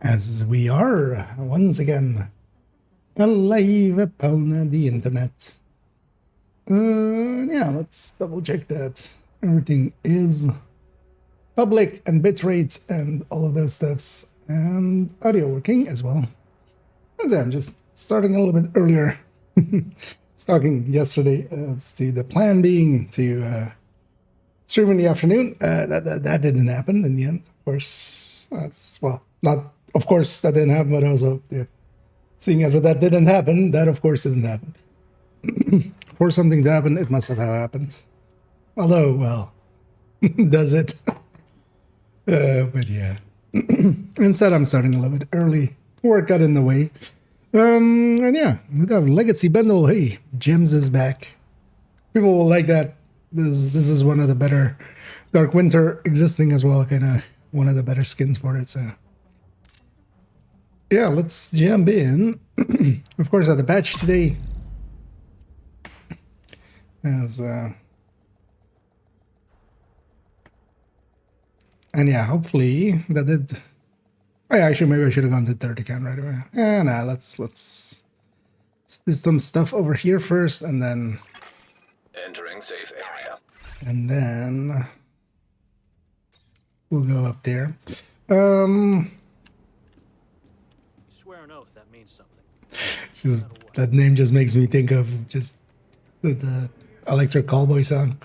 as we are once again alive upon the internet. Yeah, let's double check that everything is public and bit rates and all of those stuffs, and audio working as well. As I'm just starting a little bit earlier. Talking yesterday as to the plan being to stream in the afternoon. That didn't happen in the end, of course. Well, not of course that didn't happen, but also seeing as that didn't happen, that of course didn't happen. For something to happen, it must have happened. Although, well, does it? But yeah. Instead, I'm starting a little bit early. Work got in the way. And yeah, we have Legacy Bundle. Hey, Gems is back. People will like that. This is one of the better Dark Winter existing as well. Kind of one of the better skins for it. So yeah, let's jump in. Of course, at the patch today, as and yeah, hopefully that did. Oh yeah, maybe I should have gone to 30 count right away. Nah, let's do some stuff over here first, and then entering safe area. And then we'll go up there. Swear an oath that means something. That name just makes me think of just the Electric Callboy song.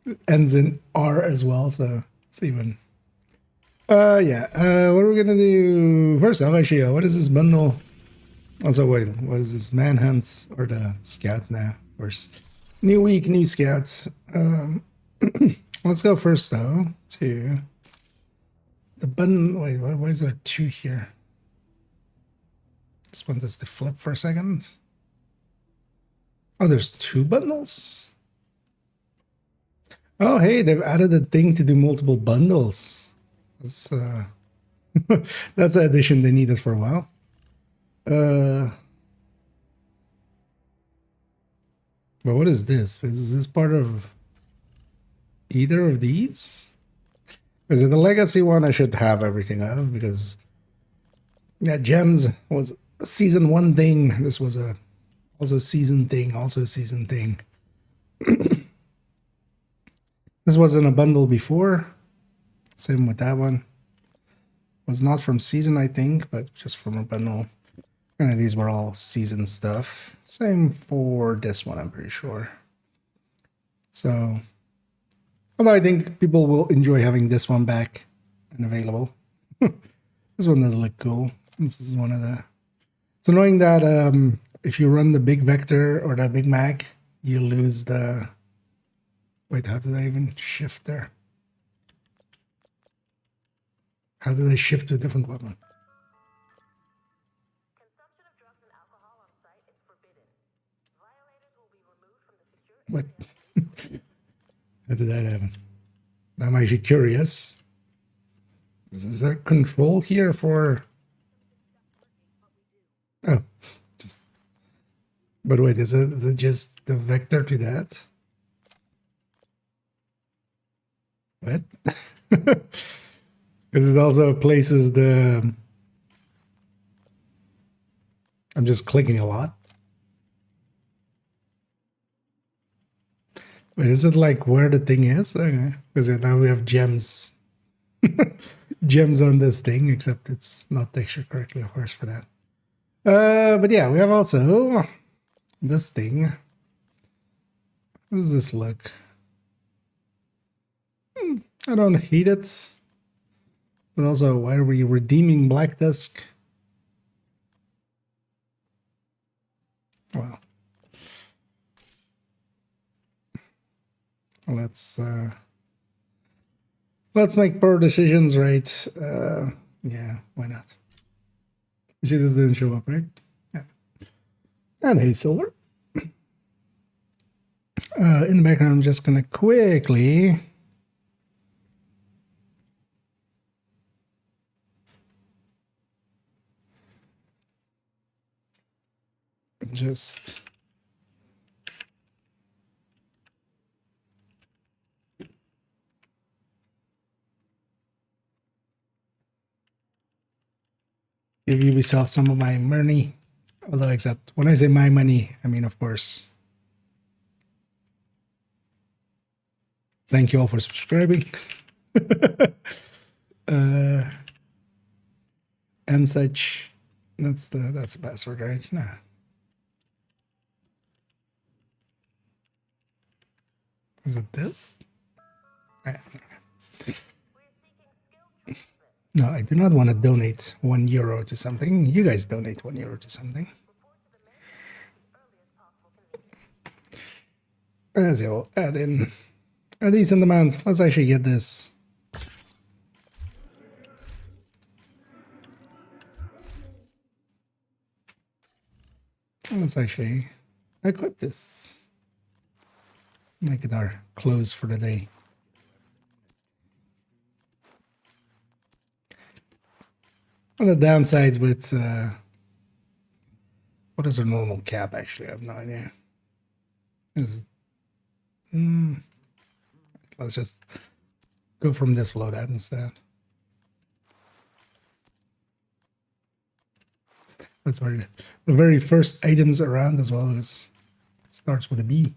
It ends in R as well, so it's even. Yeah. What are we gonna do first off? Actually, what is this bundle? Also, wait, what is this manhunt or the scout now? Of course, new week, new scouts. Let's go first though to the button. Wait, why is there two here? Just want this to flip for a second. Oh, there's two bundles. Oh, hey, they've added a thing to do multiple bundles. That's that's an addition they needed for a while. But what is this? Is this part of either of these? Is it the legacy one? I should have everything of, because yeah, Gems was a season 1 thing. This was also a season thing. This wasn't a bundle before. Same with that one. Was not from season, I think, but just from a bundle. And these were all season stuff. Same for this one, I'm pretty sure. So, although I think people will enjoy having this one back and available. This one does look cool. This is one of the... It's annoying that if you run the big vector or the big mag, you lose the... Wait, how did I even shift there? How did I shift to a different weapon? Consumption of drugs and alcohol on site is forbidden. Violators will be removed from the secure... What? How did that happen? I'm actually curious. Is there control here for... Oh, just... But wait, is it just the vector to that? What? Because it also places the... I'm just clicking a lot. Wait, is it like where the thing is? Okay. Because now we have gems. Gems on this thing, except it's not textured correctly, of course, for that. But yeah, we have also this thing. How does this look? I don't hate it. But also, why are we redeeming Black Disk? Well, let's make poor decisions, right? Yeah, why not? She just didn't show up, right? Yeah. And hey, Silver. In the background, I'm just gonna quickly just give Ubisoft some of my money. Although, except when I say my money, I mean, of course, thank you all for subscribing. And such. That's the password, right? No. Is it this? Ah, no, I do not want to donate €1 to something. You guys donate €1 to something. As you'll add in a decent amount. Let's actually get this. Let's actually equip this. Make it our close for the day. One of the downsides with what is our normal cap? Actually, I have no idea. Is it, let's just go from this loadout instead. That's where the very first items around as well as starts with a B.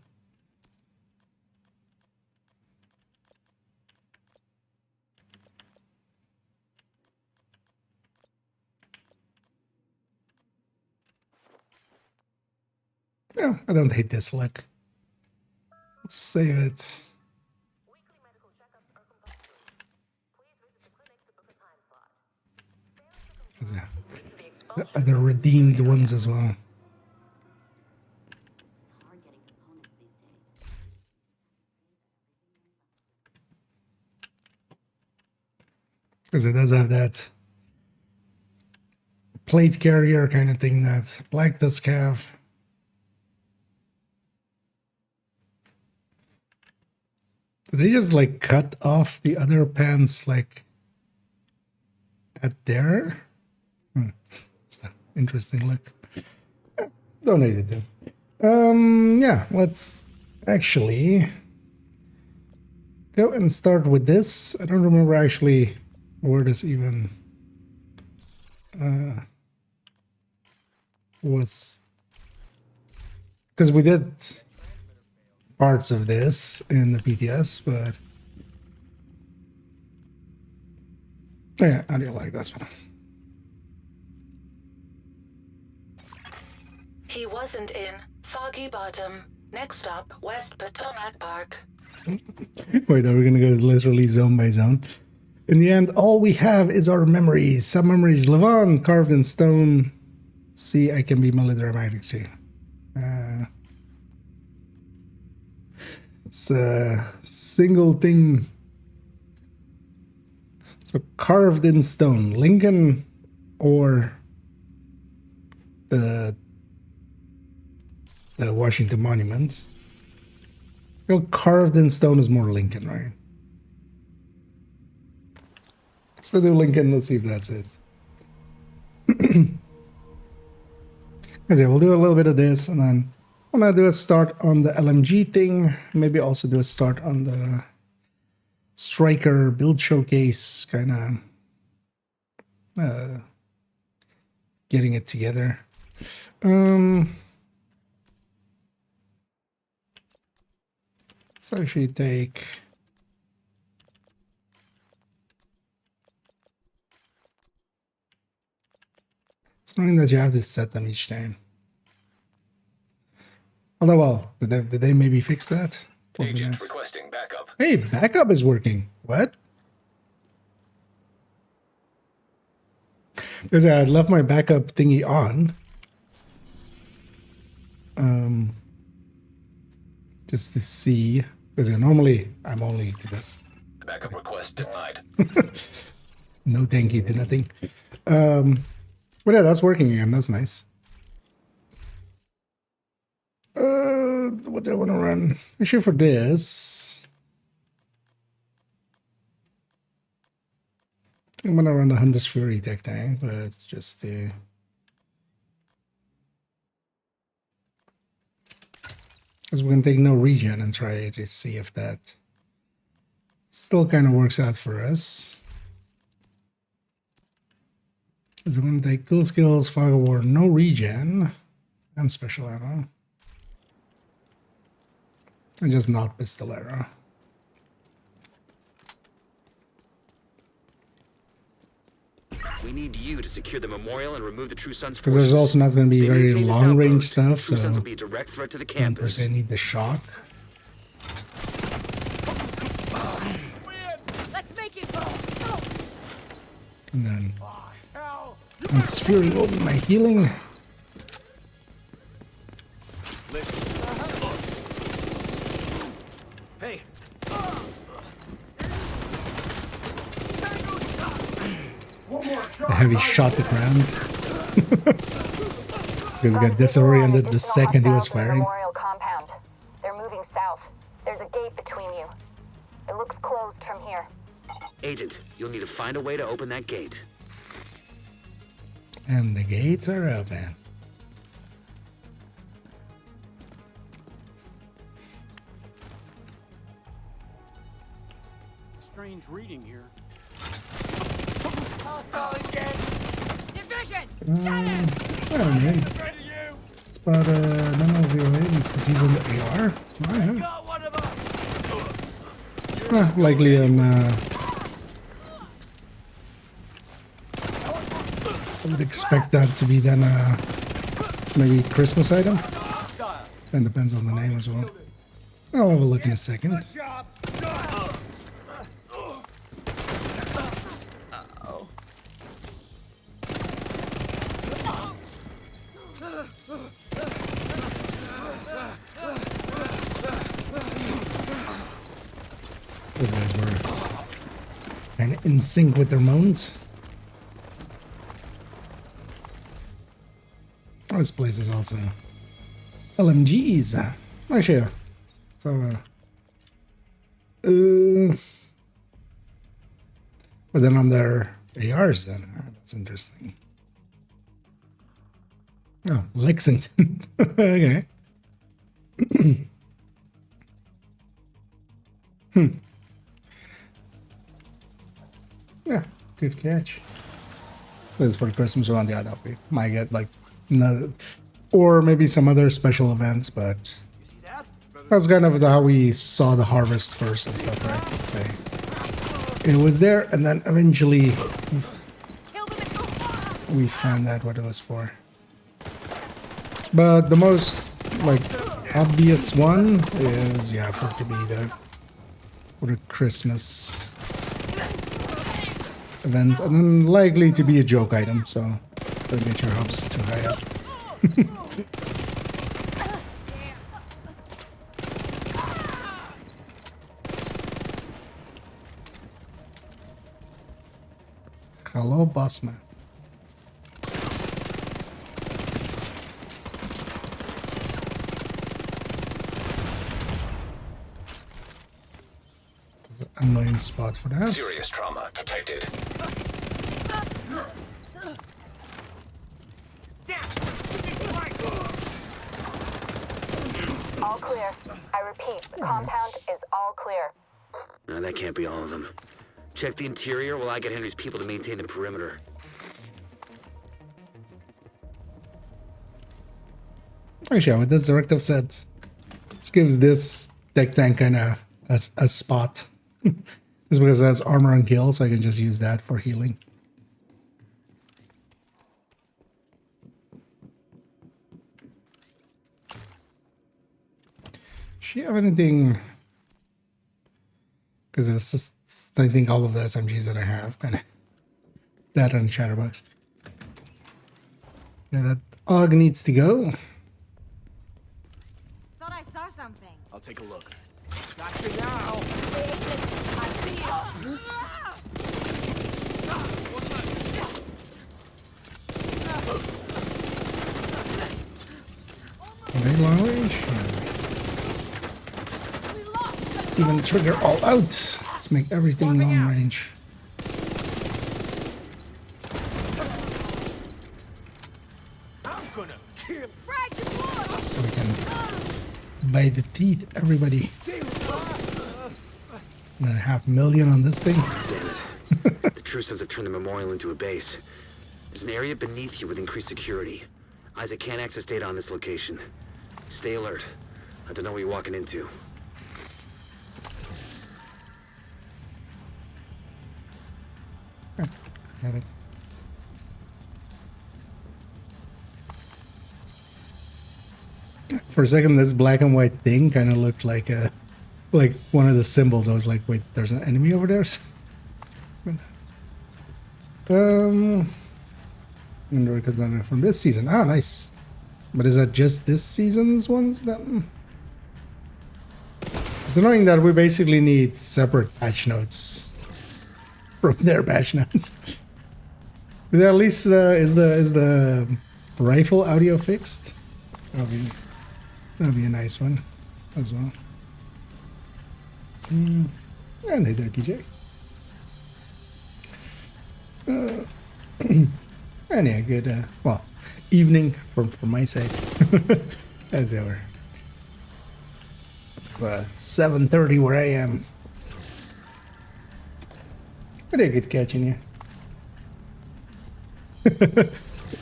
No, I don't hate this look. Let's save it. Weekly medical checkups are compulsory. Please visit the clinic to book a time slot. Yeah. To the exposure The other redeemed ones as well. Hard getting components these days. Because it does have that plate carrier kind of thing that Black Tusk have. Did they just like cut off the other pants like at there? It's an interesting look. Donated them. Yeah, let's actually go and start with this. I don't remember actually where this even was, because we did parts of this in the PTS, but yeah, I do like this one. He wasn't in Foggy Bottom. Next stop, West Potomac Park. Wait, are we gonna go literally zone by zone? In the end, all we have is our memories. Some memories live on, carved in stone. See, I can be melodramatic too. It's a single thing. So carved in stone, Lincoln or the Washington Monument. Well, carved in stone is more Lincoln, right? So do Lincoln. Let's see if that's it. Okay, we'll do a little bit of this, and then I'm gonna do a start on the LMG thing. Maybe also do a start on the Striker build showcase, kind of getting it together. Let's actually take. It's annoying that you have to set them each time. Although, well, did they maybe fix that? Would be Agent nice. requesting backup. Hey, backup is working. What? Because I had left my backup thingy on. Just to see. Because normally I'm only to this. Backup request denied. No thank you to nothing. But yeah, that's working again. That's nice. What do I want to run? Actually, for this, I'm gonna run the Hunter's Fury tech tank, but just to because we can take no regen and try to see if that still kind of works out for us. So I'm going to take Cool Skills, Fog of War, no regen, and special ammo. And just not pistol arrow. We need you to secure the memorial and remove the True Sons. Because there's also not going to be They very maintain this long range outpost. stuff, True so Sons will be a direct threat to the don't per campus. se need the shock. Let's make it. And then once Fury will be my healing. Hey, The heavy shot the ground. Because he got disoriented the second he was firing. Memorial compound. They're moving south. There's a gate between you. It looks closed from here. Agent, you'll need to find a way to open that gate. And the gates are open. strange reading here. Division. Oh man. It's about none of your expertise on the AR. Likely on I would expect that to be then maybe Christmas item. And depends on the name as well. I'll have a look in a second. Those guys were kind of in sync with their moans. This place is also LMGs. Actually, so but then on their ARs then. That's interesting. Oh, Lexington. Okay. Yeah, good catch. This is for Christmas one. Yeah, that we might get like no, or maybe some other special events, but that's kind of how we saw the harvest first and stuff, right? Okay. It was there, and then eventually we found out what it was for. But the most like obvious one is for it to be the Christmas event, and then likely to be a joke item, so don't get your hopes too high up. Hello, bossman. There's an annoying spot for that. Serious trauma detected. All clear. I repeat, the compound is all clear. No, that can't be all of them. Check the interior while I get Henry's people to maintain the perimeter. Actually, with this directive set, this gives this tech tank kind of a spot. Just because it has armor and kill, so I can just use that for healing. Does she have anything? Because it's just, I think all of the SMGs that I have, kind of that and Chatterbox. Yeah, that AUG needs to go. Thought I saw something. I'll take a look. Gotcha now. I see you. Are they long range? Let's even trigger all out. Let's make everything long range. I'm gonna kill. So we can bite the teeth, everybody. 1.5 million on this thing. The True Sons have turned the memorial into a base. There's an area beneath you with increased security. Isaac can't access data on this location. Stay alert. I don't know what you're walking into. Have it. For a second, this black and white thing kind of looked like one of the symbols. I was like, wait, there's an enemy over there? Wonder from this season. Ah, nice. But is that just this season's ones then? It's annoying that we basically need separate patch notes from their patch notes. But at least is the rifle audio fixed? That'd be a nice one as well. And hey there, KJ. And yeah, good. Well, evening from my side. As ever. It's 7:30 where I am. Pretty good catching you.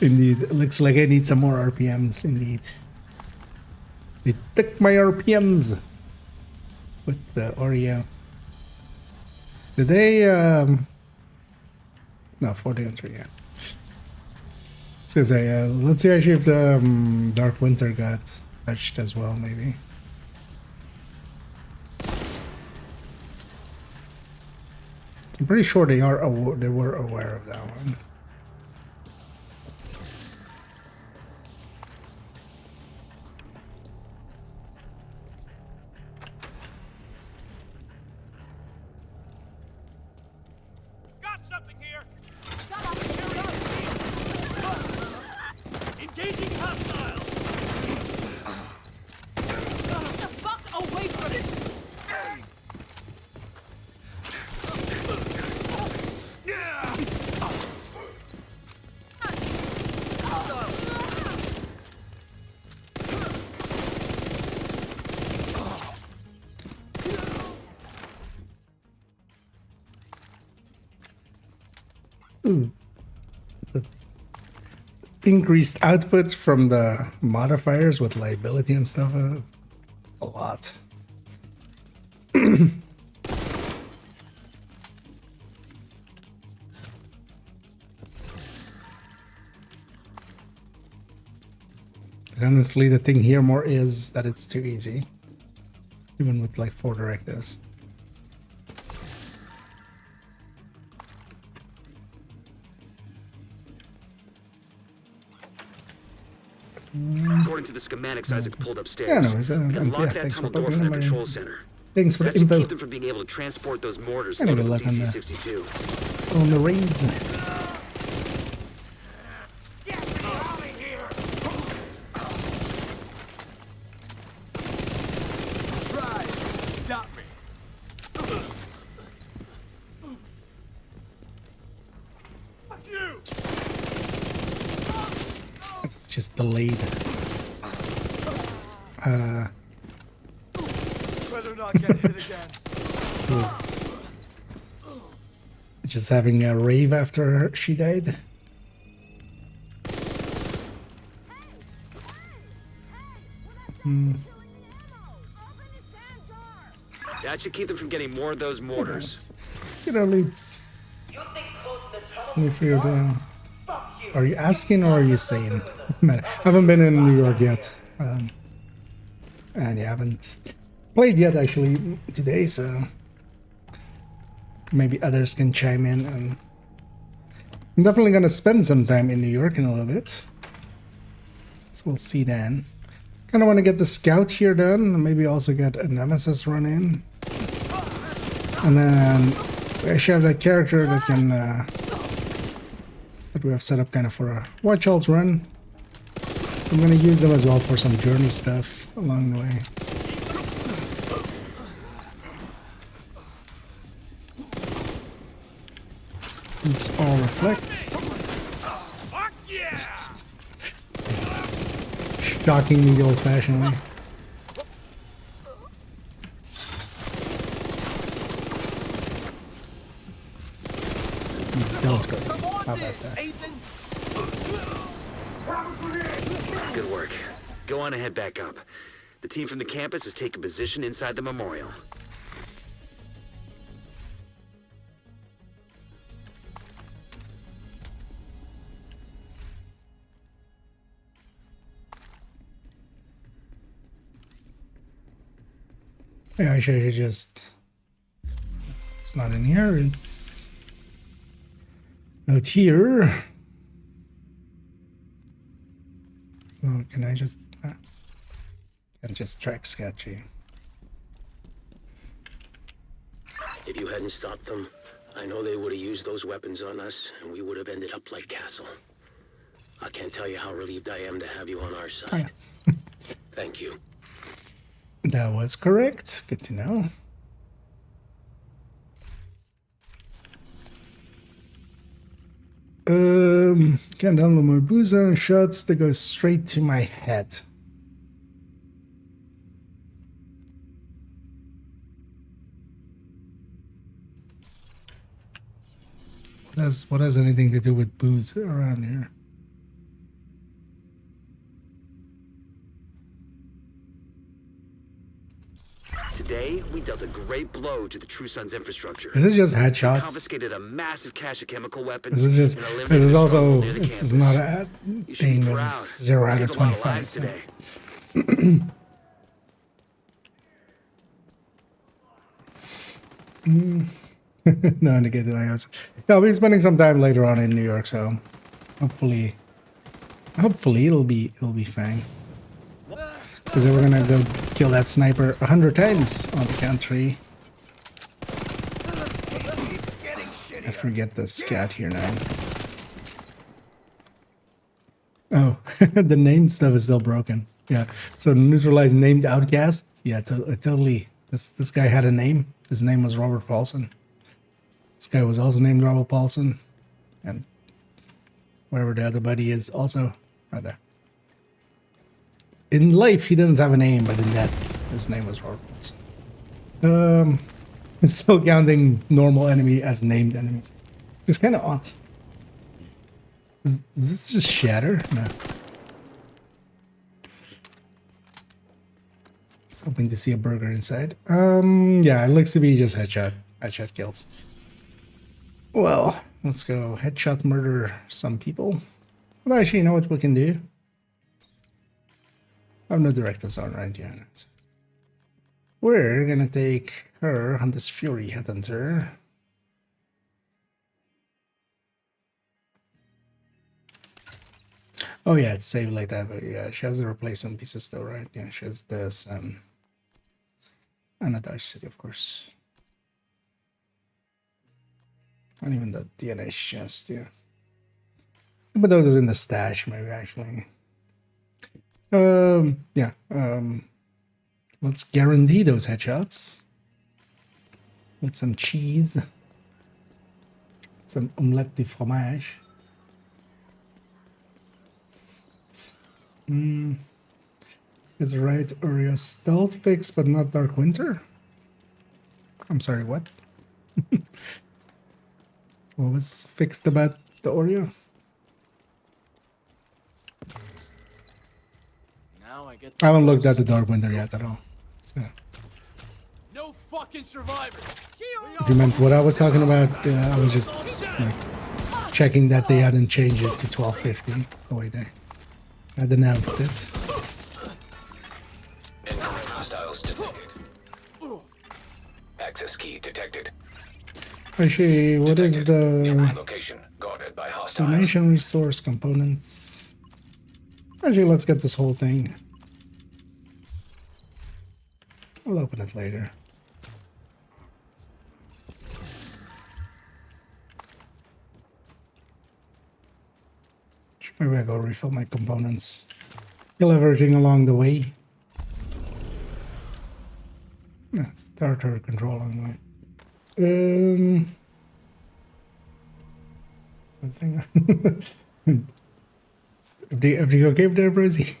Indeed, it looks like I need some more RPMs. Indeed, they took my RPMs with the Oreo. Did they? No, 40 and 3. Yeah. I was gonna say, let's see actually if the Dark Winter got touched as well, maybe. I'm pretty sure they were aware of that one. Got something here. Shut up! Engaging hostile. Get the fuck away from it! The increased output from the modifiers with liability and stuff, a lot. Honestly, the thing here more is that it's too easy, even with like 4 directives. According to the schematics Isaac pulled upstairs, Yeah, no, we can lock yeah, that thanks for tunnel door poking from in the my- control center. Thanks for That the should info keep them from being able to transport those mortars Anyway, over to luck on that. DC-62. on the raids. Get me out of here. Try to stop me. Fuck you. It's just delayed. Better not get hit again. Was just having a rave after she died. That should keep them from getting more of those mortars. You know, it's only for your damn. Are you asking or are you saying? Man, I haven't been in New York yet, and I haven't played yet actually today, so maybe others can chime in. And I'm definitely gonna spend some time in New York in a little bit, so we'll see then. Kind of want to get the scout here done, and maybe also get a nemesis run in, and then we actually have that character that can that we have set up kind of for a watch alt run. I'm gonna use them as well for some journey stuff along the way. Oops, all reflect. Fuck yeah. Shocking me the old-fashioned way. Don't go. How about that? Ethan. Good work. Go on and head back up. The team from the campus has taken position inside the memorial. Yeah, I should just... It's not in here, it's... out here. Oh, can I just... Can just track sketchy. If you hadn't stopped them, I know they would have used those weapons on us, and we would have ended up like Castle. I can't tell you how relieved I am to have you on our side. Thank you. That was correct. Good to know. Can't download more booze shots that go straight to my head. What has anything to do with booze around here? Today, we dealt a great blow to the True Sons infrastructure. Is this just We headshots? confiscated a massive cache of chemical weapons. This is just. and eliminated This is the also. stronghold near the It's campus. not a You should be thing. proud. This is 0 out of Saved a lot of 25. lives So. today. No indicated I was. Yeah, I'll be spending some time later on in New York, so hopefully it'll be fine. Because we're gonna go kill that sniper 100 times on the count 3. I forget the scat here now. Oh, the named stuff is still broken. Yeah, so neutralize named outcast. Yeah, totally. This guy had a name. His name was Robert Paulson. This guy was also named Robert Paulson, and wherever the other buddy is, also right there. In life, he didn't have a name, but in death, his name was Robert Paulson. Still counting normal enemy as named enemies. It's kind of odd. Is this just shatter? No. I was hoping to see a burger inside. Yeah, it looks to be just headshot kills. Well, let's go headshot murder some people. Well, actually, you know what we can do? I have no directives on right yet. We're gonna take her on this Fury Headhunter. Oh yeah, it's saved like that, but yeah, she has the replacement pieces still, right? Yeah, she has this and a Dodge City, of course. And even the DNA chest, yeah. But those in the stash, maybe actually. Yeah. Let's guarantee those headshots with some cheese, some omelette de fromage. Get the right Oreo stealth fix, but not Dark Winter. I'm sorry, what? What was fixed about the Oreo? Now I get. I haven't looked at the Dark Winter yet at all. So, No fucking survivors. if you meant what I was talking about, I was just like checking that they hadn't changed it to 1250 the way they had announced it. Incoming hostiles detected. Access key detected. Actually, what is Nearby the location guarded by hostiles. donation resource components? Actually, let's get this whole thing. We'll open it later. Maybe I go refill my components. Kill everything along the way. Yeah, it's territory control on the way. I think everything okay with there, Rosie?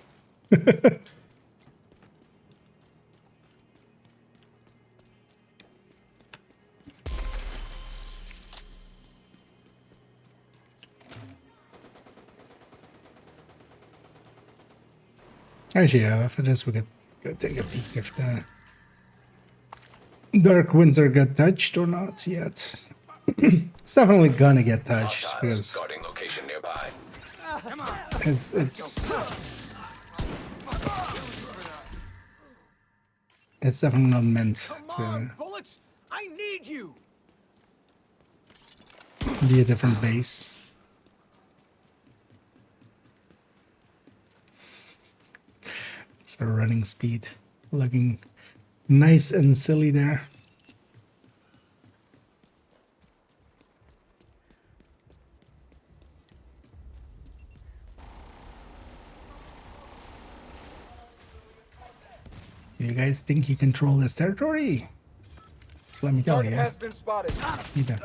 Actually, yeah, after this we could go take a peek if the Dark Winter got touched or not yet. It's definitely gonna get touched Hostiles because guarding location nearby. it's definitely not meant to Bullets! I need you! be a different base. So running speed looking nice and silly there. You guys think you control this territory? Just let me tell you. Has been spotted. You don't.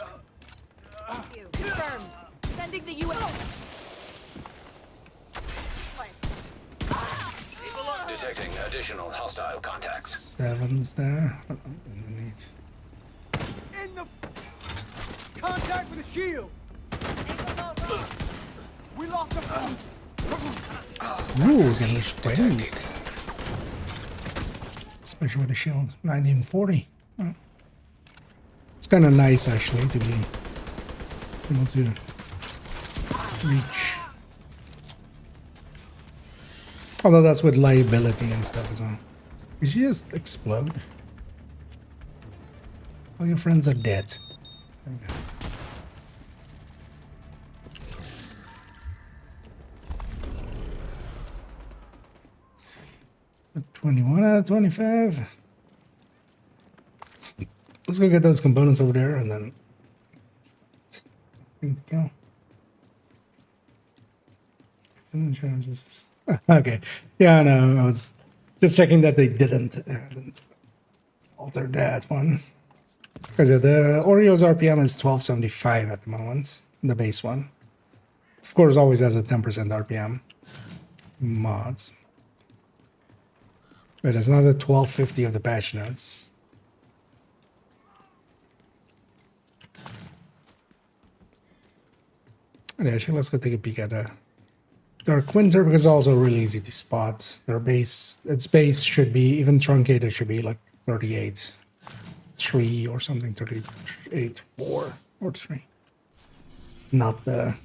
Confirmed. Sending the US. Detecting additional hostile contacts. 7's there. Underneath. In the contact with the shield. We lost him. Ooh, we're getting 20s. Especially with the shield. 1940. Oh. It's kind of nice actually to be able to reach. Although that's with liability and stuff as well. Did you just explode? All your friends are dead. There we go. A 21 out of 25. Let's go get those components over there and then go. Okay. Yeah, I know. I was just checking that they didn't alter that one. Because the Oreo's RPM is 1275 at the moment, the base one. Of course, always has a 10% RPM mods. But it's not a 1250 of the patch notes. And actually, let's go take a peek at the Dark Winter because it's also really easy to spot. Their base, its base should be even truncated, should be like 38.3 or something, 38.4 or 3. Not the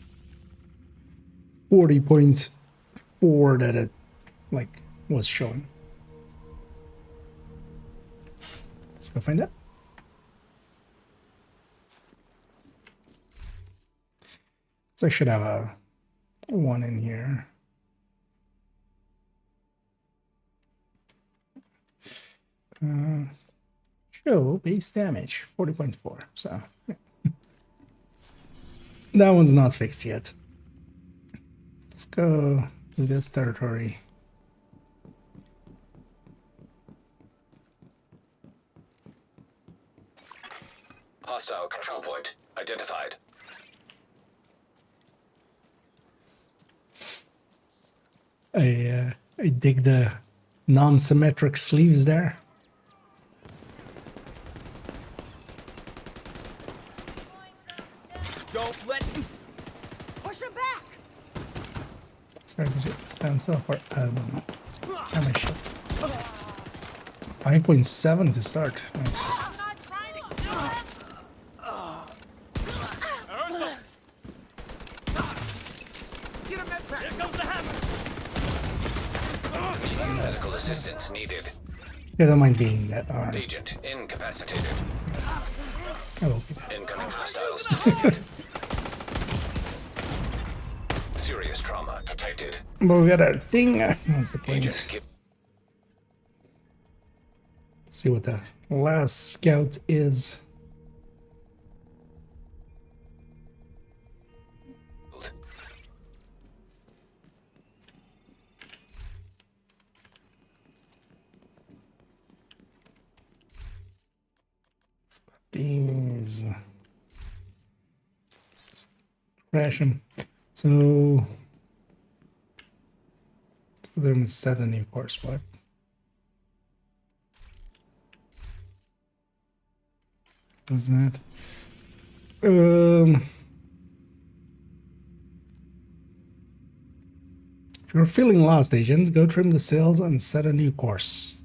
40.4 that it like was showing. Let's go find it. So I should have a one in here. Show base damage 40.4. So yeah. That one's not fixed yet. Let's go to this territory. Hostile control point identified. I dig the non-symmetric sleeves there. Don't let me. Push him back. Sorry, did it stand still for I don't know. How much shit? 5.7 to start. Nice. I'm not trying to kill him. Get him at back. Here comes the hammer. Medical assistance needed. Yeah, don't mind being that arm. Agent incapacitated. I will be that. Incoming hostiles detected. Serious trauma detected. But we got our thing. That's the point. Agent ki- Let's see what the last scout is. These just crash them. So they're in 70, of course, but what's that? If you're feeling lost, agents, go trim the sails and set a new course.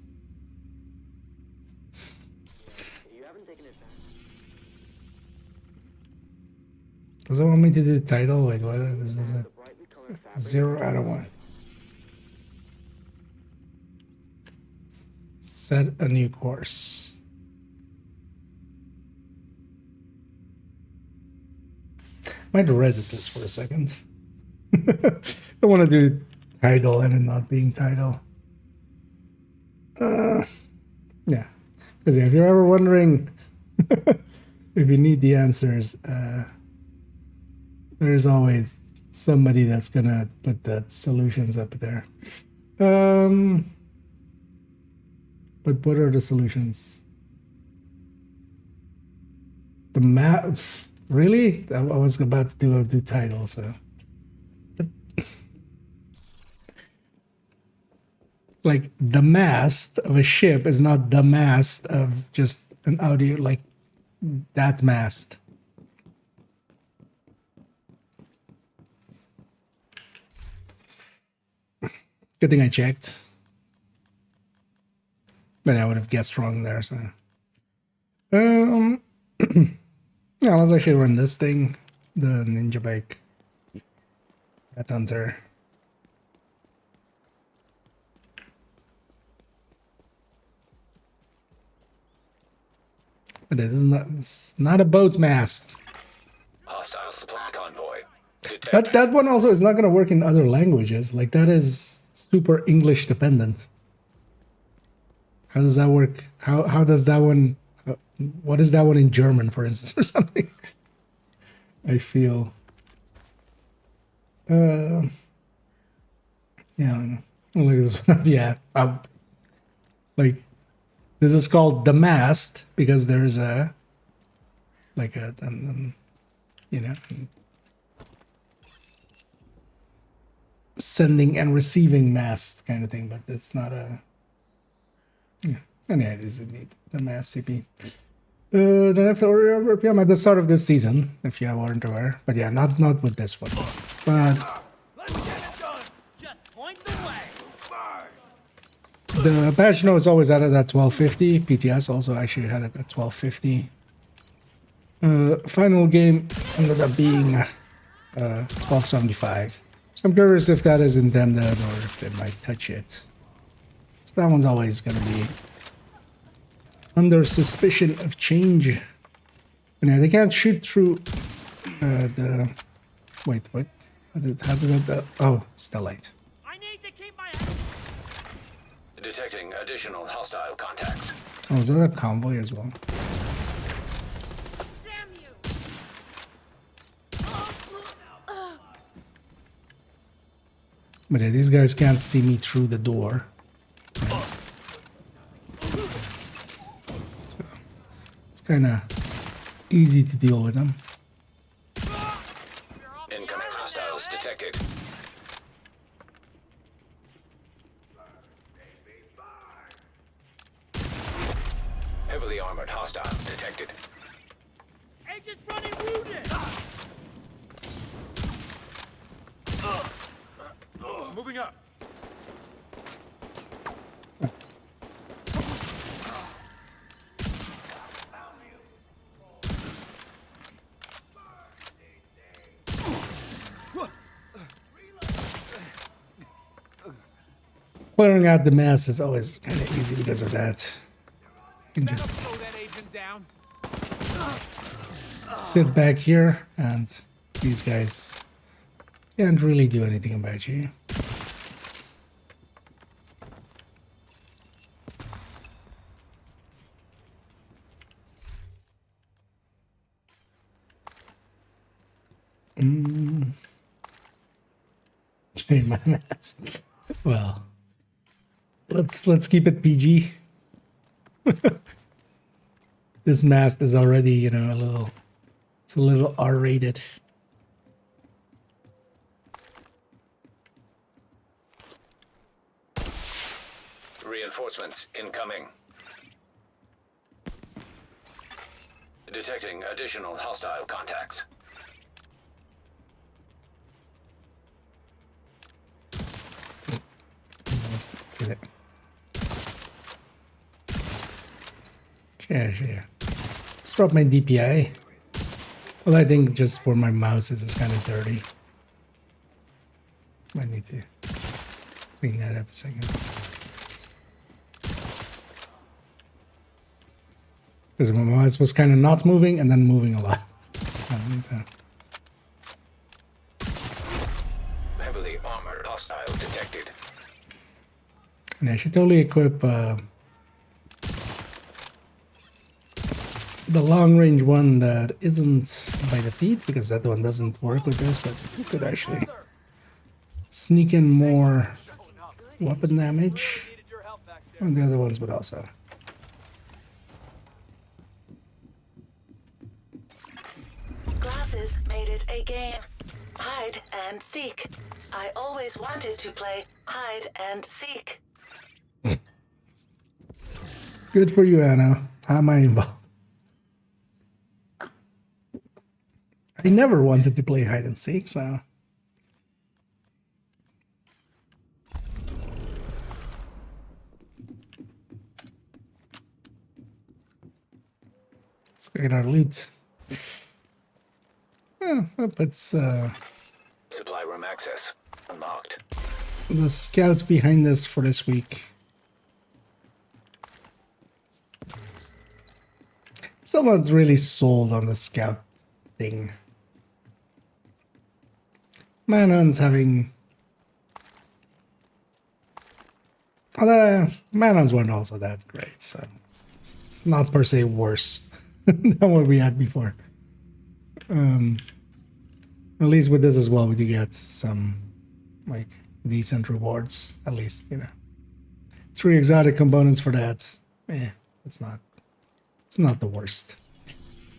Does it want me to do the title? Wait, what is this? 0 out of 1. Set a new course. Might Reddit this for a second. I want to do title and it not being title. Yeah. Because if you're ever wondering if you need the answers, there's always somebody that's gonna put the solutions up there. But what are the solutions? The map, really? I was about to do title, so. Like the mast of a ship is not the mast of just an audio, like that mast. Good thing I checked. But I would have guessed wrong there, so. Yeah, let's actually run this thing. The ninja bike. That's Hunter. But it's not a boat mast. Hostile supply convoy. But that one also is not going to work in other languages. Like, that is super English dependent. How does that work? How does that one... what is that one in German, for instance, or something? I feel... yeah. Look at this one. Yeah. Like, this is called the mast because there's a... like a... you know... sending and receiving mast kind of thing, but it's not a... yeah. And yeah, it is indeed the mast CP. Don't have to order RPM at the start of this season, if you weren't aware. But yeah, not with this one. But Let's get it done. Just point the way. the patch notes always had it at 1250. PTS also actually had it at 1250. Final game ended up being 1275. So I'm curious if that is intended or if they might touch it. So that one's always going to be under suspicion of change. And yeah, they can't shoot through the... wait, what? How did that... oh, it's the light. I need to keep my head. Detecting additional hostile contacts. Oh, is that a convoy as well? Damn you. But yeah, these guys can't see me through the door. So it's kind of easy to deal with them. Incoming hostiles detected. Heavily armored hostile detected. Agent's running wounded. Moving up. Clearing out the mess is always kind of easy because of that. You can just Slow that agent down. sit back here and these guys can't really do anything about you. Change my mask. Well, let's keep it PG. This mask is already, you know, it's a little R-rated. Reinforcements incoming. Detecting additional hostile contacts. Get it. Yeah. Let's drop my DPI. Well, I think just where my mouse is kind of dirty. I need to clean that up a second. Because my mouse was kind of not moving and then moving a lot. So. Heavily armored hostile detected. And I should totally equip the long-range one that isn't by the feet, because that one doesn't work with this, but you could actually sneak in more weapon damage. Needed your help back there. And the other ones would also. Glasses made it a game. Hide and seek. I always wanted to play hide and seek. Good for you, Anna. How am I involved? I never wanted to play hide and seek, so. Let's get our loot. Yeah, that puts Supply room access unlocked. the scouts behind us for this week. Still not really sold on the scout thing. Manhunt's having... Manhunts weren't also that great, so it's not per se worse than what we had before. At least with this as well, we do get some like decent rewards. At least, you know, 3 exotic components for that. It's not the worst.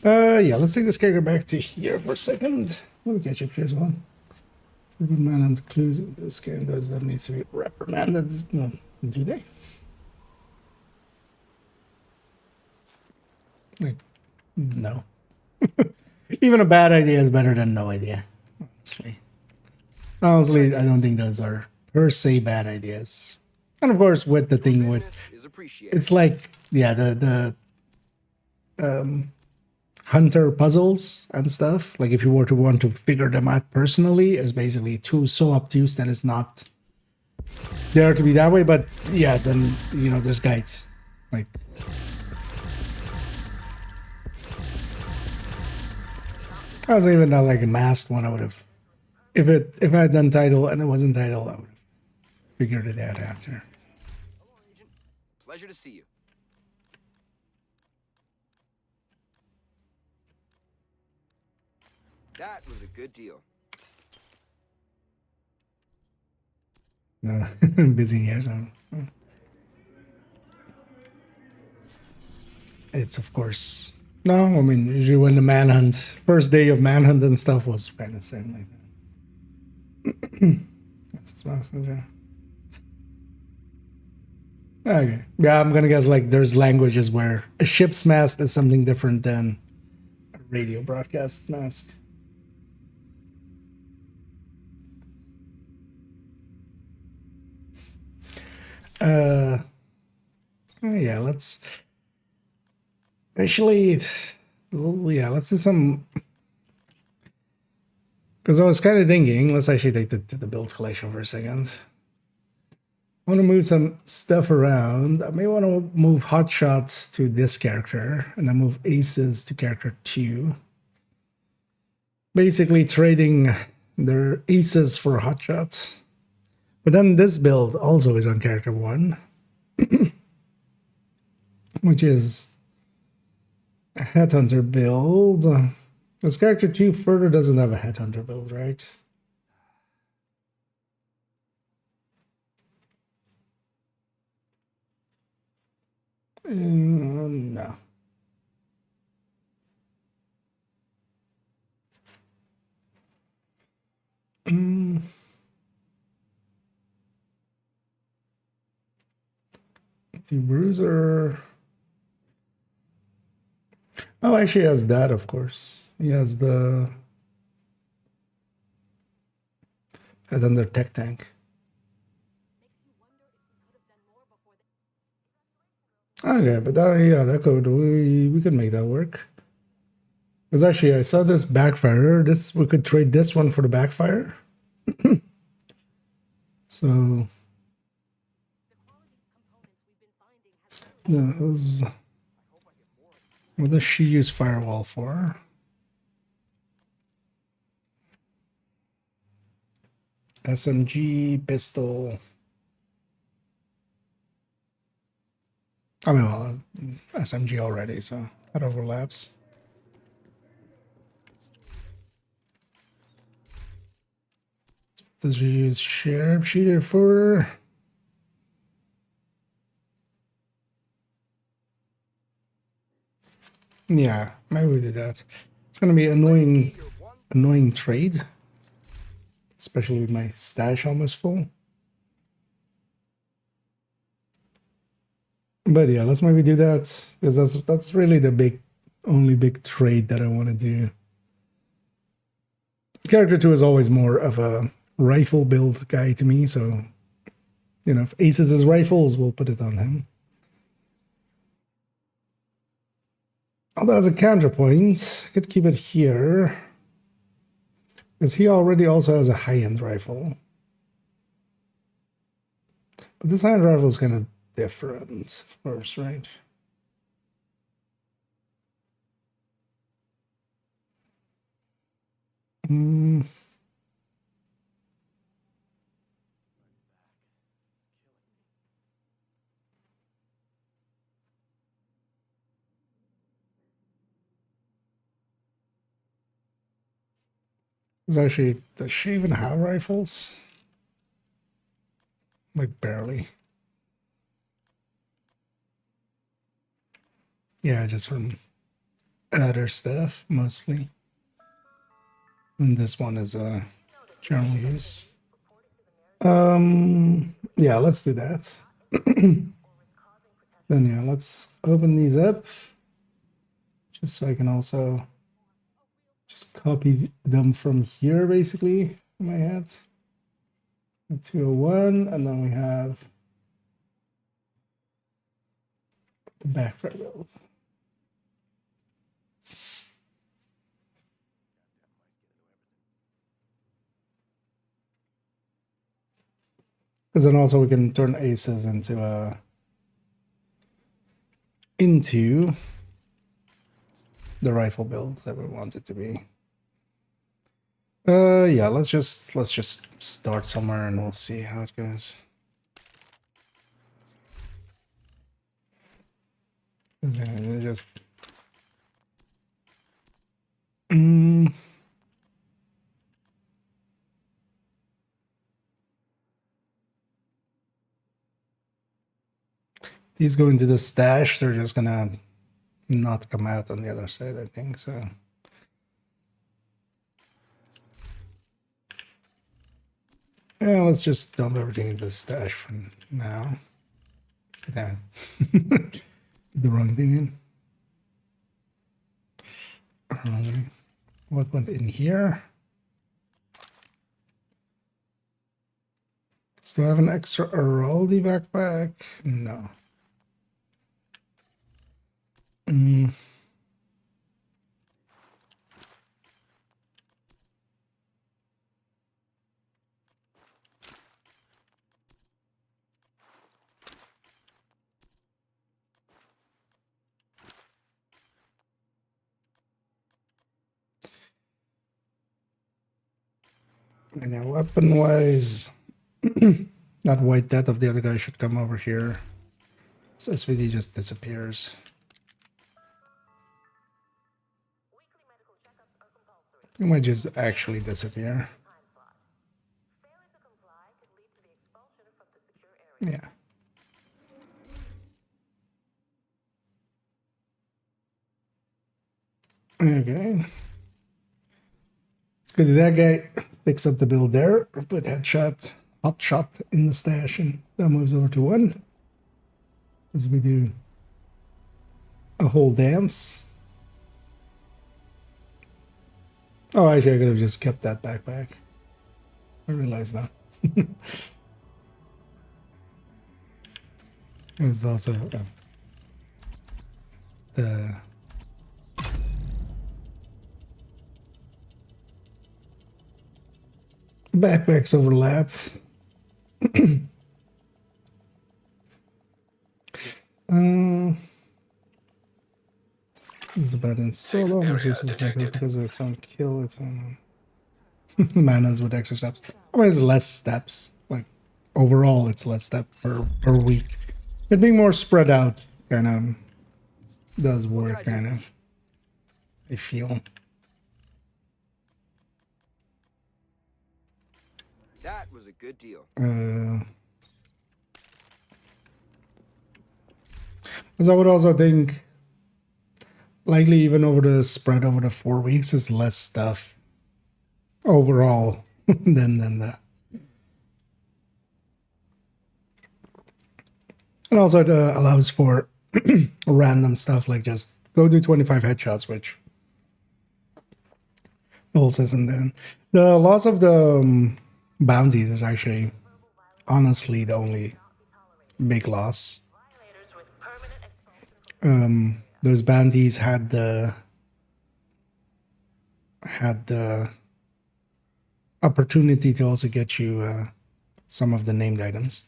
Yeah, let's take this character back to here for a second. Let me catch up here as well. So good manhunt clues into this game. Those that needs to be reprimanded. No, do they? Like, no. Even a bad idea is better than no idea. Honestly, I don't think those are per se bad ideas. And of course, with the thing with, it's like, yeah, the hunter puzzles and stuff. Like if you were to want to figure them out personally, is basically so obtuse that it's not there to be that way. But yeah, then you know there's guides. Like. I wasn't even that like a masked one. I would have, if I had done title and it wasn't title, I would have figured it out after. Hello, Agent. Pleasure to see you. That was a good deal. No, I'm busy here, so it's of course no. I mean, usually when the manhunt first day of manhunt and stuff was kind of the same like that. That's his messenger. Okay, yeah, I'm gonna guess like there's languages where a ship's mast is something different than a radio broadcast mask. Yeah, let's actually, yeah, let's do some, because I was kind of thinking, let's actually take the build collection for a second. I want to move some stuff around. I may want to move Hotshot to this character, and then move Aces to character 2. Basically trading their Aces for Hotshots. But then this build also is on character 1. Which is a Headhunter build. This character 2 further doesn't have a Headhunter build, right? No. The Bruiser. Oh, actually, he has that, of course. He has the Headhunter Tech Tank. Makes you wonder if we could have done Okay, but that, yeah, that code we could make that work. Because actually, I saw this backfire. This we could trade this one for the backfire. So that was. What does she use firewall for? SMG pistol. I mean, well, SMG already, so that overlaps. Does she use sharpshooter for? Yeah, maybe we do that. It's gonna be annoying trade, especially with my stash almost full. But yeah, let's maybe do that because that's really the only big trade that I want to do. Character 2 is always more of a rifle build guy to me, so you know, if Aces is rifles, we'll put it on him. Although as a counterpoint, I could keep it here because he already also has a high-end rifle. But this high-end rifle is kind of different, of course, right? Does she even have rifles? Like, barely. Yeah, just from other stuff, mostly. And this one is general use. Yeah, let's do that. Then yeah, let's open these up. Just so I can also just copy them from here, basically, in my head. 201, and then we have the backfire build. Because then also we can turn Aces into the rifle build that we want it to be. Yeah, let's just start somewhere and we'll see how it goes. Just these go into the stash, they're just gonna not come out on the other side, I think, so. Yeah, let's just dump everything into the stash for now. Damn it. The wrong thing in. What went in here? Still have an extra Araldi backpack? No. And now weapon-wise, that white death of the other guy should come over here. This SVD just disappears. It might just actually disappear. Yeah. Okay. It's good that guy picks up the build there. Put hot shot in the stash, and that moves over to 1. As we do a whole dance. Oh, actually, I could have just kept that backpack. I realize now. It's also the backpacks overlap. It's about in solo. This is the same because it's on kill. It's on manners with extra steps. I mean, it's less steps. Like overall, it's less step per week. It being more spread out kind of does work. Kind of. I feel. That was a good deal. Because I would also think, likely even over the spread over the 4 weeks, is less stuff overall than that. And also it allows for random stuff like just go do 25 headshots, which the whole system didn't. The loss of the bounties is actually honestly the only big loss. Those bounties had the opportunity to also get you some of the named items.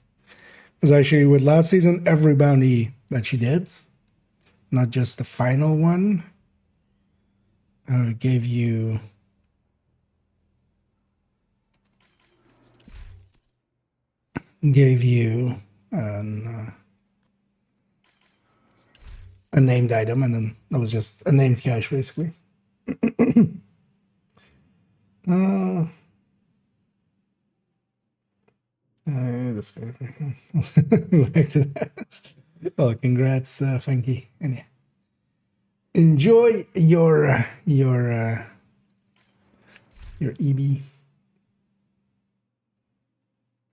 Because actually with last season, every bounty that she did, not just the final one, gave you a named item, and then that was just a named cache basically. This guy. Back to that. Oh, congrats, Funky. And yeah, enjoy your EB.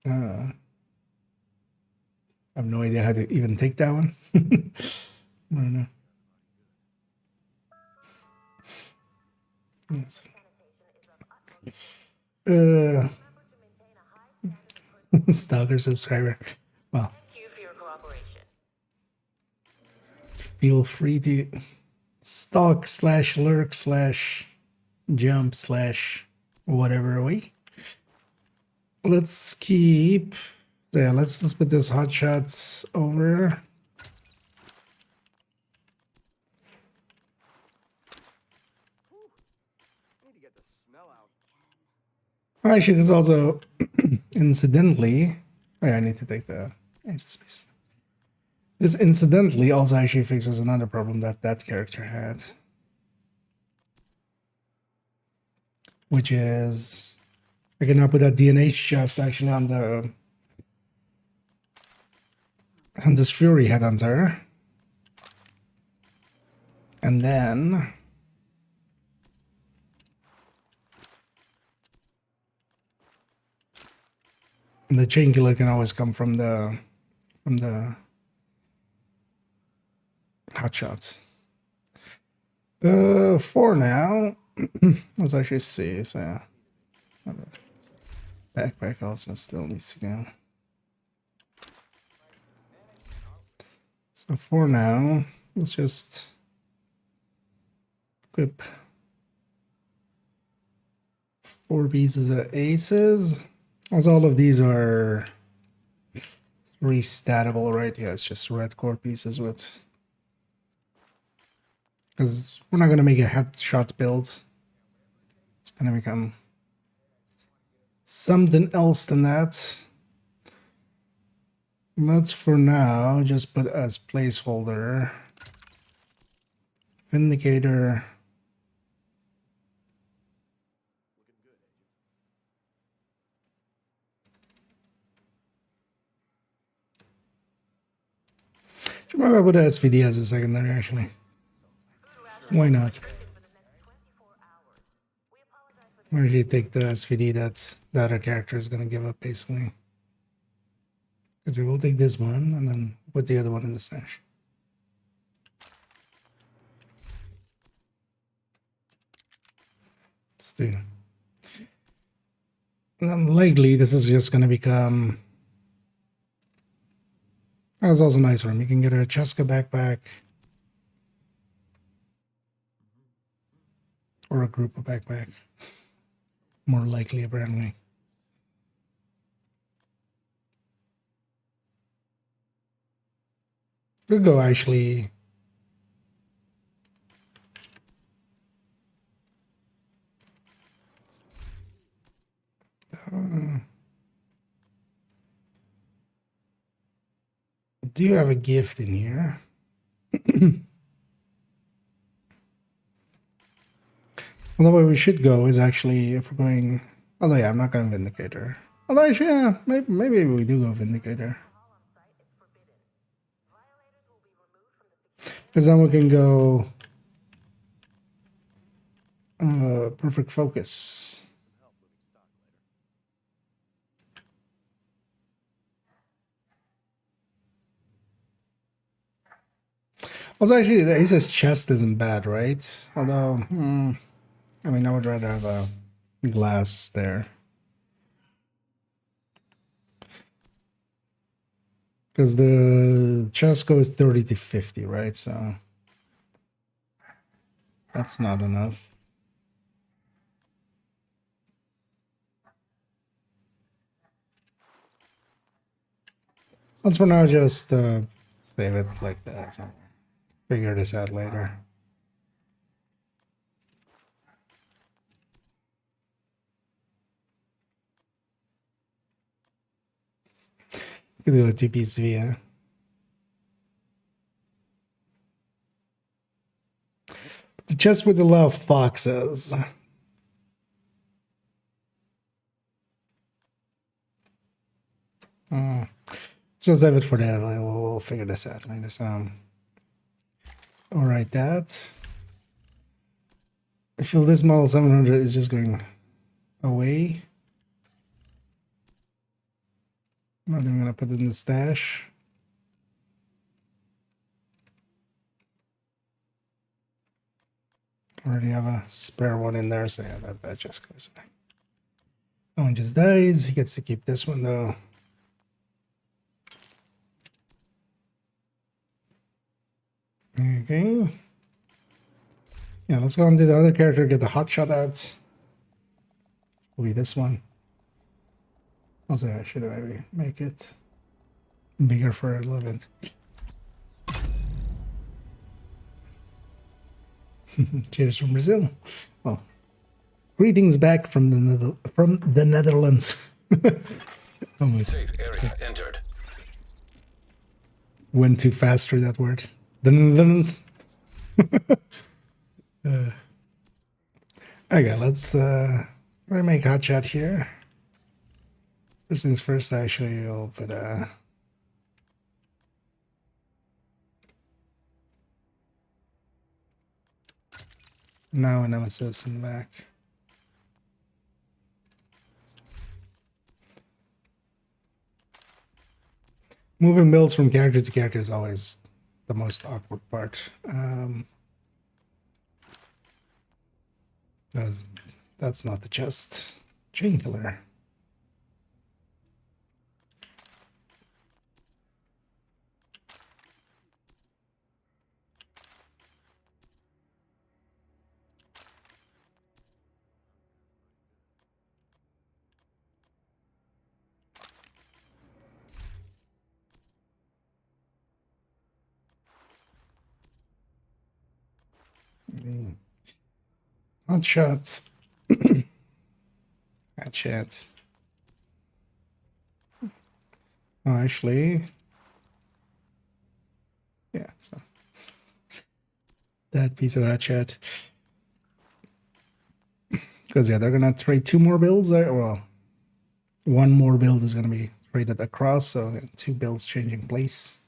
I have no idea how to even take that one. I don't know. Stalker subscriber. Well, Thank you for your cooperation. feel free to stalk / lurk / jump / whatever away. Let's keep. Yeah, let's put this hot shots over. Need to get the smell out. Actually, this also incidentally. Oh, yeah, I need to take the extra space. This incidentally also actually fixes another problem that that character had, which is I can now put that DNA chest actually on this Fury headhunter, and then the chain killer can always come from the hot shots. For now, let's actually see. So yeah, backpack also still needs to go. So for now, let's just equip 4 pieces of aces. Also, all of these are restatable, right? Yeah, it's just red core pieces with. Because we're not going to make a headshot build. It's going to become something else than that. Let's for now just put as placeholder Vindicator. Should probably put SVD as a secondary actually. Why not? Or should you take the SVD that the other character is going to give up basically? Because we'll take this one and then put the other one in the stash. Let's do. And then likely this is just going to become. That's also nice for him. You can get a Cheska backpack. Or a group of backpack. More likely, apparently. Could go actually. Do you have a gift in here? Well, the way we should go is actually if we're going. Although yeah, I'm not going Vindicator. Although actually, yeah, maybe we do go Vindicator. Because then we can go perfect focus. Also, actually, he says chest isn't bad, right? Although, I mean, I would rather have a glass there. Because the chest goes 30 to 50, right? So that's not enough. Let's for now just save it like that. So figure this out later. Could do a two-piece V, The chest with a lot of boxes. Just save it for that. We'll figure this out later. So, all right, that. I feel this model 700 is just going away. I'm not even gonna put it in the stash. Already have a spare one in there, so yeah, that just goes away. That one just dies. He gets to keep this one though. Okay. Yeah, let's go on to the other character, get the hot shot out. Will be this one. Also, I should maybe make it bigger for a little bit. Cheers from Brazil. Well, greetings back from the Netherlands. Almost Safe area entered. went too fast through that word. The Netherlands. Okay, let's remake hot shot here. First things first, actually, I'll put a. Now analysis in the back. Moving builds from character to character is always the most awkward part. That's not the chest. Chain killer. Hot shots. Hot shots. Oh, actually, yeah. So that piece of hot shot, because yeah, they're gonna trade two more builds. Well, one more build is gonna be traded across, so two builds changing place.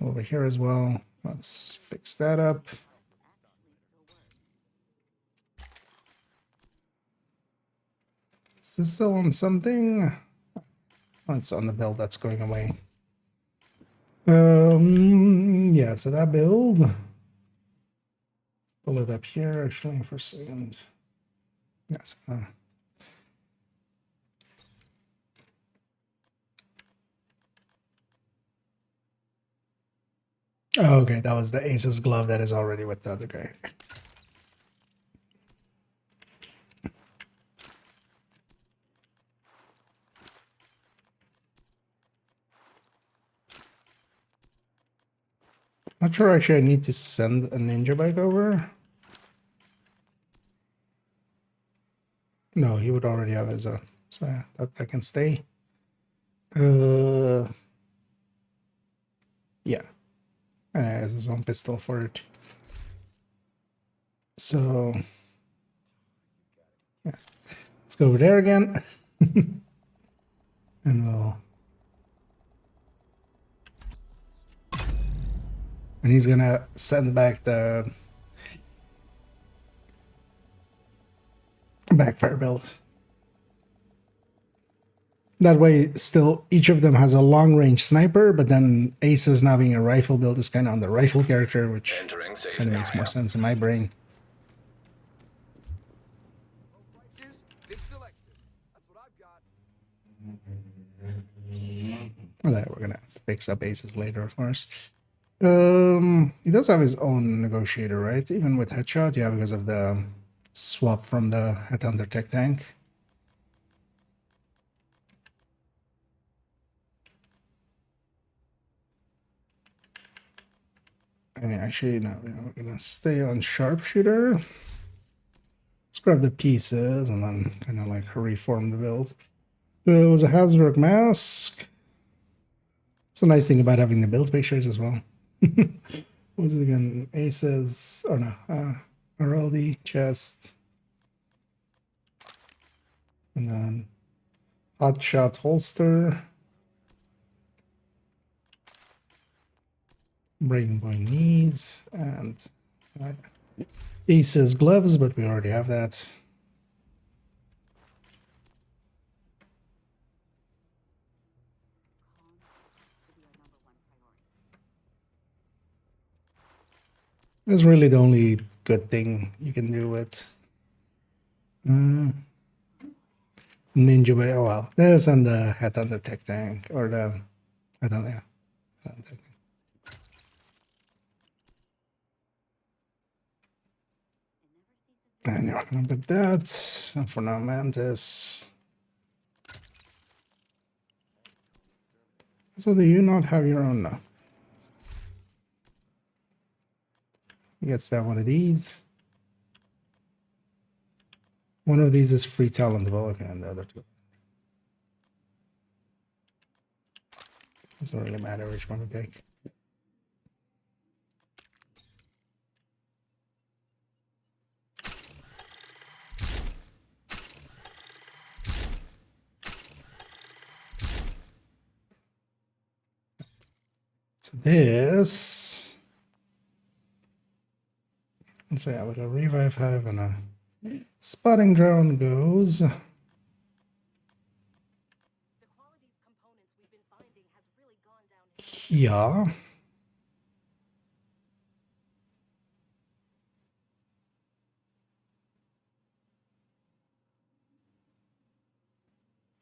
Over here as well. Let's fix that up. Is this still on something? Oh, it's on the build that's going away. Yeah, so that build. Pull it up here actually for a second. Yes. Oh, okay, that was the Ace's glove that is already with the other guy. Not sure actually I need to send a ninja bike over. No, he would already have his own. So yeah, that can stay. Yeah. And he has his own pistol for it. So yeah. Let's go over there again. And we'll... And he's gonna send back the backfire build. That way, still, each of them has a long-range sniper, but then Ace is now being a rifle build is kind of on the rifle character, which Entering safe kind of makes more area. sense in my brain. Prices, big selection. That's what I've got. Well, we're gonna fix up Aces later, of course. He does have his own negotiator, right? Even with headshot, yeah, because of the swap from the Headhunter Tech Tank. And actually, no, we're gonna stay on sharpshooter. Let's grab the pieces and then kind of like reform the build. It was a Habsburg mask. It's a nice thing about having the build pictures as well. What was it again? Aces, or no, RLD, chest. And then hot shot holster. Breaking point knees. And Aces gloves, but we already have that. That's really the only good thing you can do with Ninja Bay. Oh well, this and the Headhunter Tech Tank, or the I don't know. Yeah. And you're gonna put that. And for now, Mantis. So do you not have your own now? He gets that one of these. One of these is free talent development, and the other two. Doesn't really matter which one we take. So this. So yeah, with a revive hive and a spotting drone goes. The quality of components we've been finding has really gone downhill. Yeah.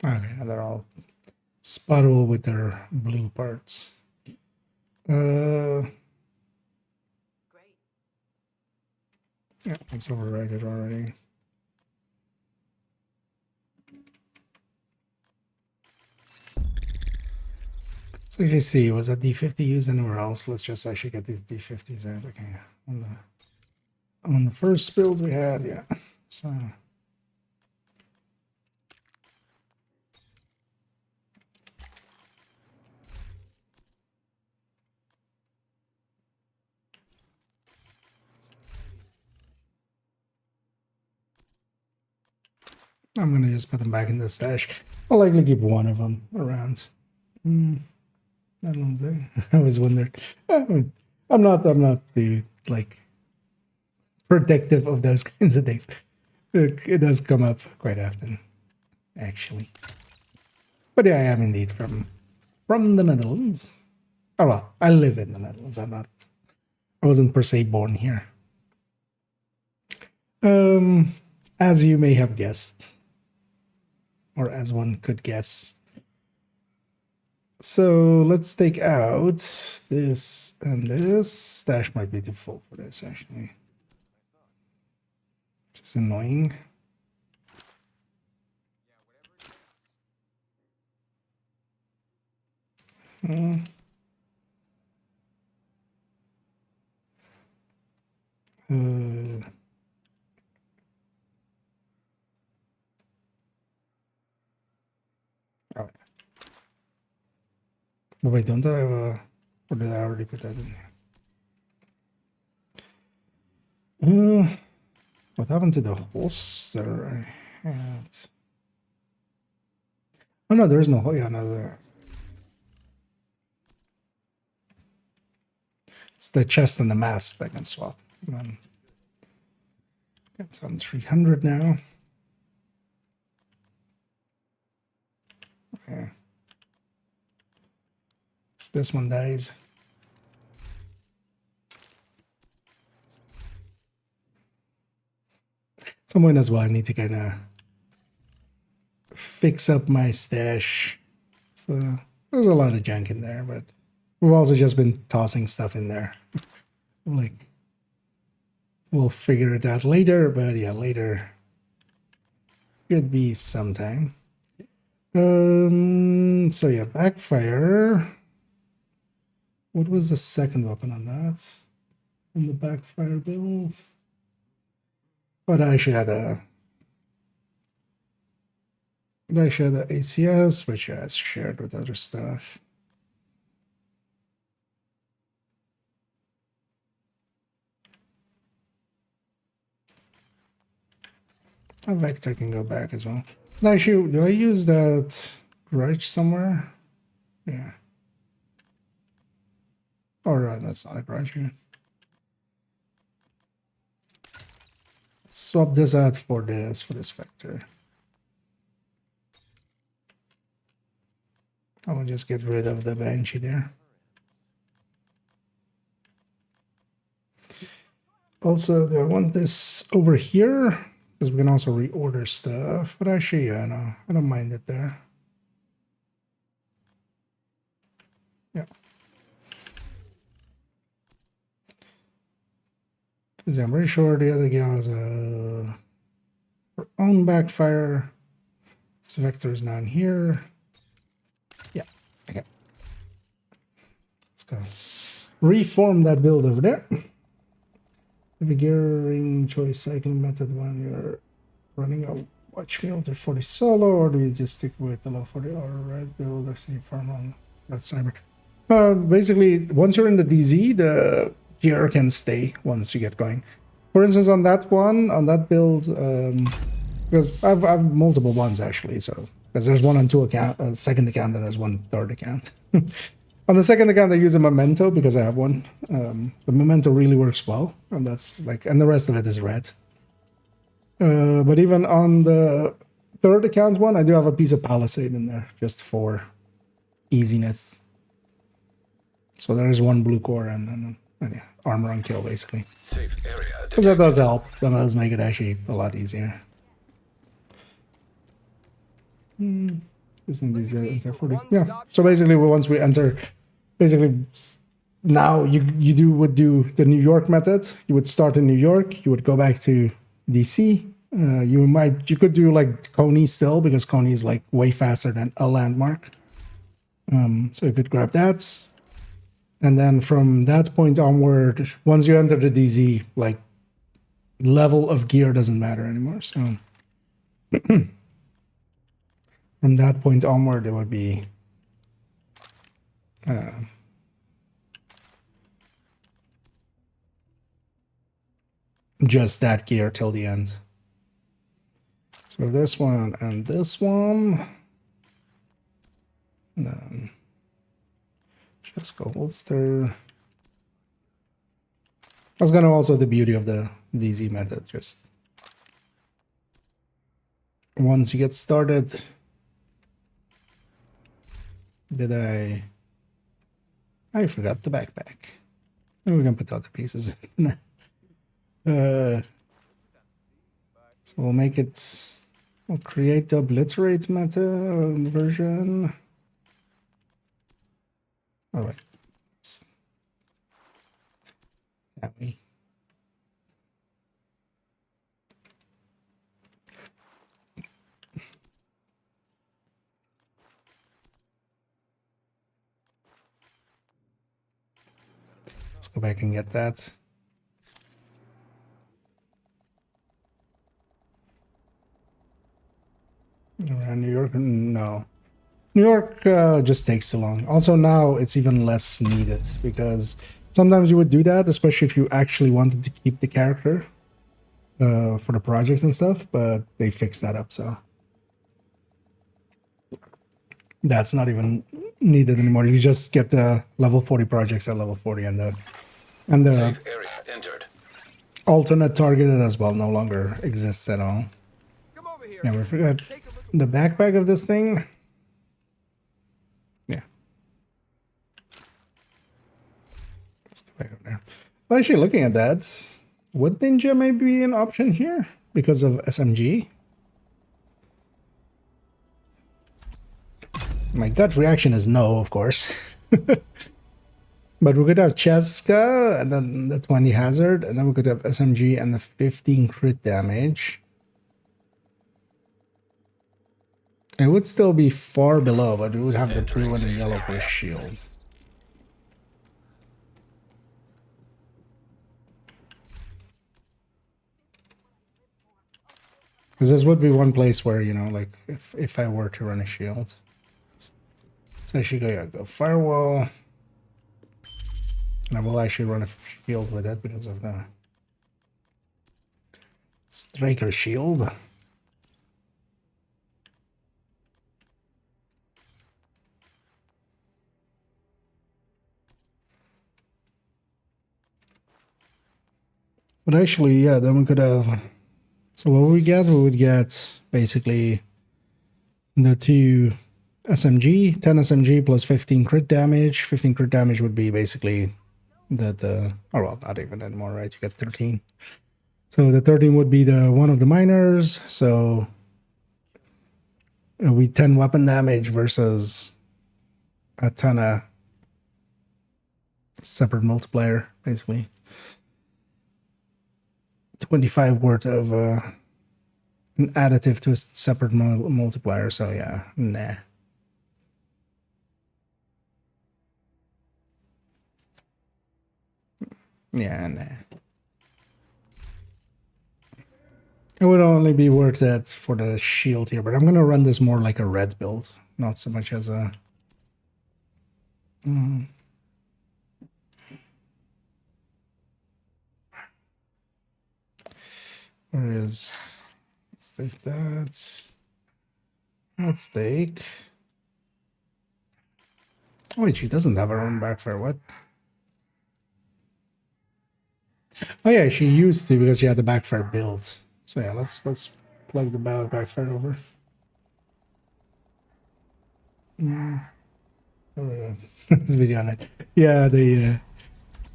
Okay, they're all spottable with their blue parts. Great. Yeah, it's overrated already. So you see, was a D50 used anywhere else? Let's just actually get these D50s out. Okay, on the first build we had, yeah. So I'm gonna just put them back in the stash. I'll likely keep one of them around. That one's there. I was wondering. I'm not the like protective of those kinds of things. It does come up quite often, actually. But yeah, I am indeed from the Netherlands. Oh well, I live in the Netherlands. I wasn't per se born here. As you may have guessed, or as one could guess, So let's take out this and this. Stash might be too full for this, actually. Just annoying. Oh. But wait, don't I have a... Or did I already put that in here? What happened to the holster I had? Oh no, there is no... Yeah, no, there. It's the chest and the mask that can swap. It's on 300 now. Yeah. This one dies. Some point as well, I need to kind of fix up my stash. So there's a lot of junk in there, but we've also just been tossing stuff in there. Like, we'll figure it out later, but yeah, later should be sometime. So yeah, backfire. What was the second weapon on that? On the backfire build? But I actually had a... I actually had the ACS, which I shared with other stuff. A Vector can go back as well. Actually, do I use that grudge somewhere? Yeah. Or that's not a grudge here. Swap this out for this Vector. I will just get rid of the Banshee there. Also, do I want this over here? Because we can also reorder stuff. But actually, yeah, no, I don't mind it there. Yeah. Because I'm pretty sure the other guy has a her own backfire. This Vector is not here. Yeah, okay. Let's go reform that build over there. The gearing choice cycling method when you're running a watch filter for the solo, or do you just stick with the low 40 or red build or see farm on that cyber? Basically, once you're in the DZ, the gear can stay once you get going. For instance, on that one, on that build, because I've multiple ones actually, so because there's one on two account, second account, and there's one third account. On the second account, I use a memento because I have one. The memento really works well, and that's like, and the rest of it is red. But even on the third account one, I do have a piece of palisade in there just for easiness. So there is one blue core and yeah, armor on kill basically. Safe area. Because that does help. That does make it actually a lot easier. Isn't these enter 40? Yeah. So basically, once we enter, basically now you would do the New York method. You would start in New York. You would go back to DC. You could do like Coney still because Coney is like way faster than a landmark. So you could grab that, and then from that point onward, once you enter the DZ, like level of gear doesn't matter anymore. So. From that point onward, it would be just that gear till the end. So this one and this one. And then just go holster. That's gonna also the beauty of the DZ method. Just once you get started. Did I forgot the backpack. And we can put other pieces in. So we'll make it, we'll create the obliterate meta version. All right. That way. Let's go back and get that. Around New York? No. New York just takes too long. Also now it's even less needed because sometimes you would do that, especially if you actually wanted to keep the character for the projects and stuff, but they fixed that up, so that's not even needed anymore. You just get the level 40 projects at level 40 and the Safe area entered. alternate targeted as well no longer exists at all. Come over here. Yeah, we forgot Take a look. the backpack of this thing. Yeah. Let's go back up there. Well, actually, looking at that, would Ninja maybe be an option here because of SMG? My gut reaction is no, of course. But we could have Cheska and then the 20 hazard, and then we could have SMG and the 15 crit damage. It would still be far below, but we would have the blue and the yellow for shield. Because this would be one place where, you know, like if I were to run a shield. So I should go firewall. And I will actually run a shield with it because of the striker shield. But actually, yeah, then we could have... So what would we get? We would get basically the two SMG, 10 SMG plus 15 crit damage. 15 crit damage would be basically the oh well, not even anymore, right? You get 13. So the 13 would be the one of the miners. So we 10 weapon damage versus a ton of separate multiplier, basically. 25 worth of an additive to a separate multiplier, so yeah, nah. Yeah, nah. It would only be worth it for the shield here, but I'm gonna run this more like a red build, not so much as a... Where is... Let's take that. Let's take... Oh wait, she doesn't have her own backfire, what? Oh yeah, she used to because she had the backfire built. So yeah, let's plug the backfire over. Oh, this video on it. Yeah, they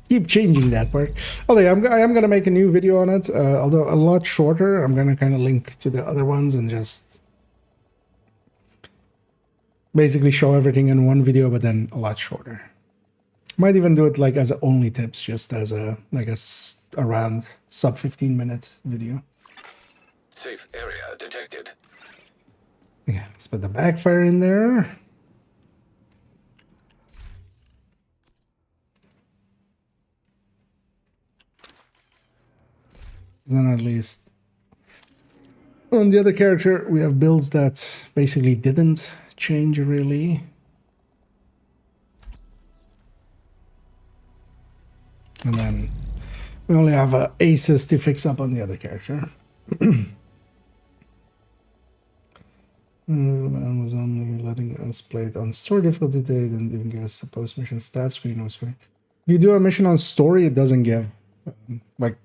keep changing that part. Oh yeah, I am gonna make a new video on it, although a lot shorter. I'm gonna kind of link to the other ones and just basically show everything in one video, but then a lot shorter. Might even do it like as only tips, just as a like a around sub 15-minute video. Safe area detected. Yeah, let's put the backfire in there. Then at least on the other character, we have builds that basically didn't change really. And then we only have aces to fix up on the other character. Man was only letting us play it on story difficulty. They didn't even give us a post-mission stat screen or screen. If you do a mission on story, it doesn't give like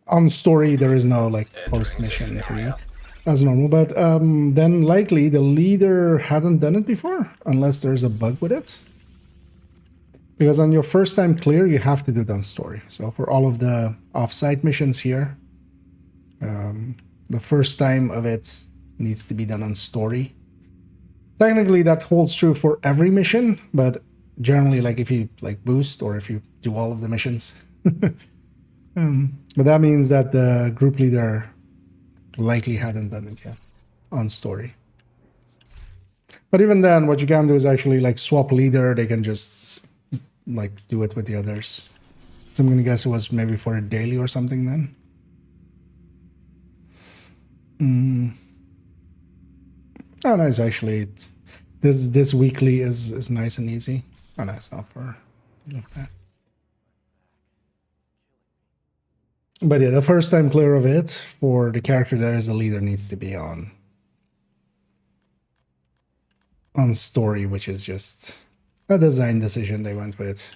on story there is no like post-mission thing as normal. But then likely the leader hadn't done it before, unless there's a bug with it. Because on your first time clear, you have to do it on story. So for all of the off-site missions here, the first time of it needs to be done on story. Technically, that holds true for every mission, but generally like if you like boost or if you do all of the missions. But that means that the group leader likely hadn't done it yet on story. But even then, what you can do is actually like swap leader. They can just like do it with the others. So I'm gonna guess it was maybe for a daily or something then. Oh, nice. Actually, this weekly is nice and easy. Oh, no, it's not for. Okay. But yeah, the first time clear of it for the character that is the leader needs to be on story, which is just a design decision they went with.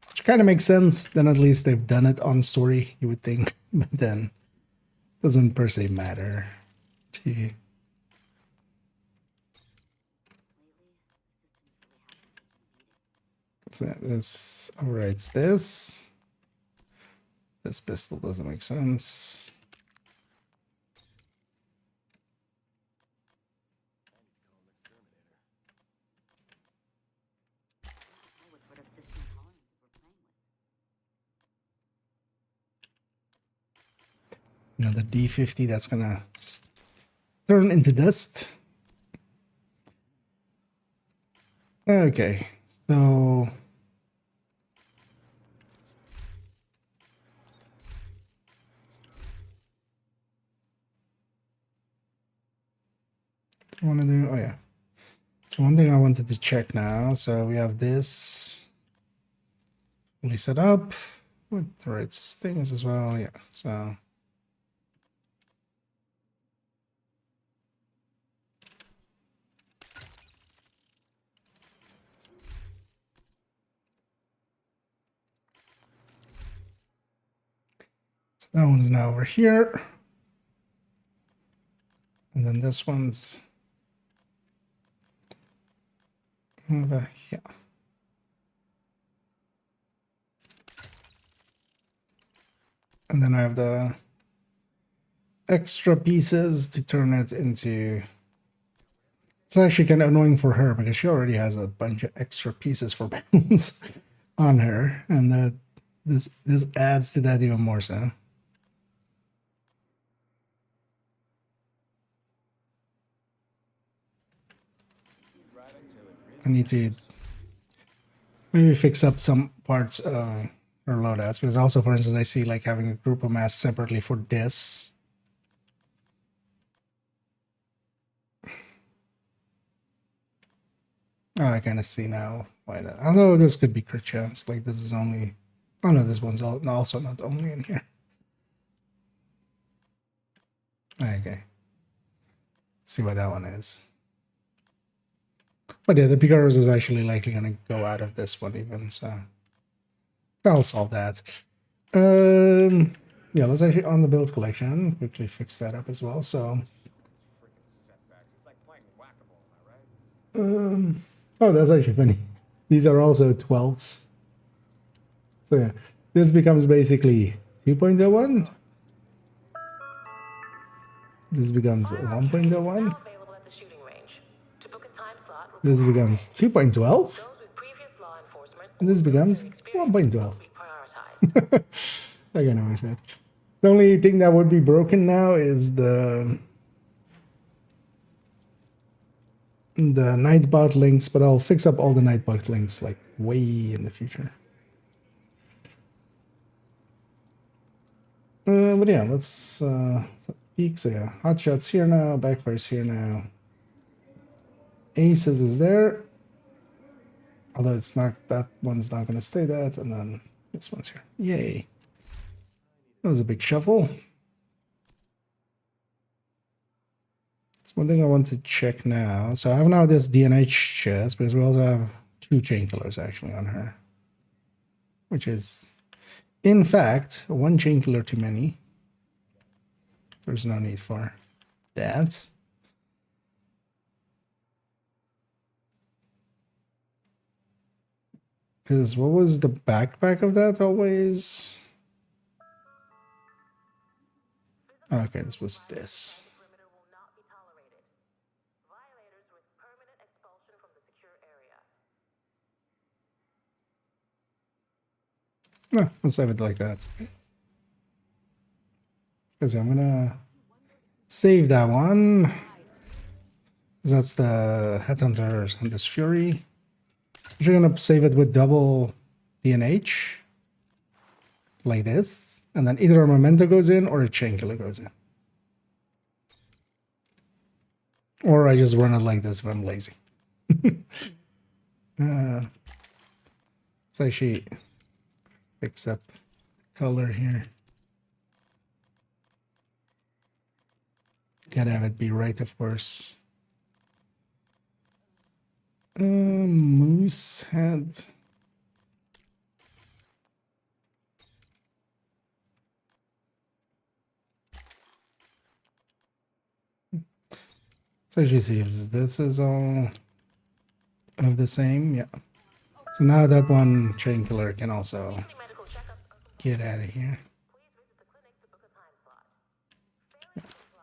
Which kind of makes sense. Then at least they've done it on story, you would think. But then doesn't per se matter to you. So this overwrites this. This pistol doesn't make sense. Another D50 that's gonna just turn into dust. Okay, so I want to do, oh yeah. So one thing I wanted to check now. So we have this fully set up with the right things as well. Yeah, so that one's now over here. And then this one's over here. And then I have the extra pieces to turn it into... It's actually kind of annoying for her because she already has a bunch of extra pieces for bounds on her. And this adds to that even more so. I need to maybe fix up some parts or loadouts, because also, for instance, I see like having a group of mass separately for this. Oh, I kind of see now why that. Although this could be crit chance, like this is only. Oh no, this one's also not only in here. Okay. See what that one is. But yeah, the Picaros is actually likely going to go out of this one even, so I'll solve that. Yeah, let's actually on the build collection quickly fix that up as well. So, oh, that's actually funny. These are also 12s. So yeah, this becomes basically 2.01. This becomes 1.01. This becomes 2.12. And this becomes 1.12. I can always say. The only thing that would be broken now is the Nightbot links, but I'll fix up all the Nightbot links like way in the future. But yeah, let's peek. So yeah, Hotshot's here now, Backfire's here now. Aces is there, although it's not, that one's not going to stay that, and then this one's here. Yay. That was a big shuffle. So one thing I want to check now. So I have now this DNH chest, because we also have 2 chain killers actually on her. Which is, in fact, 1 chain killer too many. There's no need for that. Because what was the backpack of that always? Okay, this was this. No, let's save it like that. Because I'm gonna save that one. That's the Headhunter and this Fury. I'm just gonna save it with double DNH. Like this. And then either a Memento goes in or a Chain Killer goes in. Or I just run it like this if I'm lazy. Let's actually fix up the color here. Gotta have it be right, of course. Moose head. So as you see, this is all of the same, yeah. So now that one Chain Killer can also get out of here.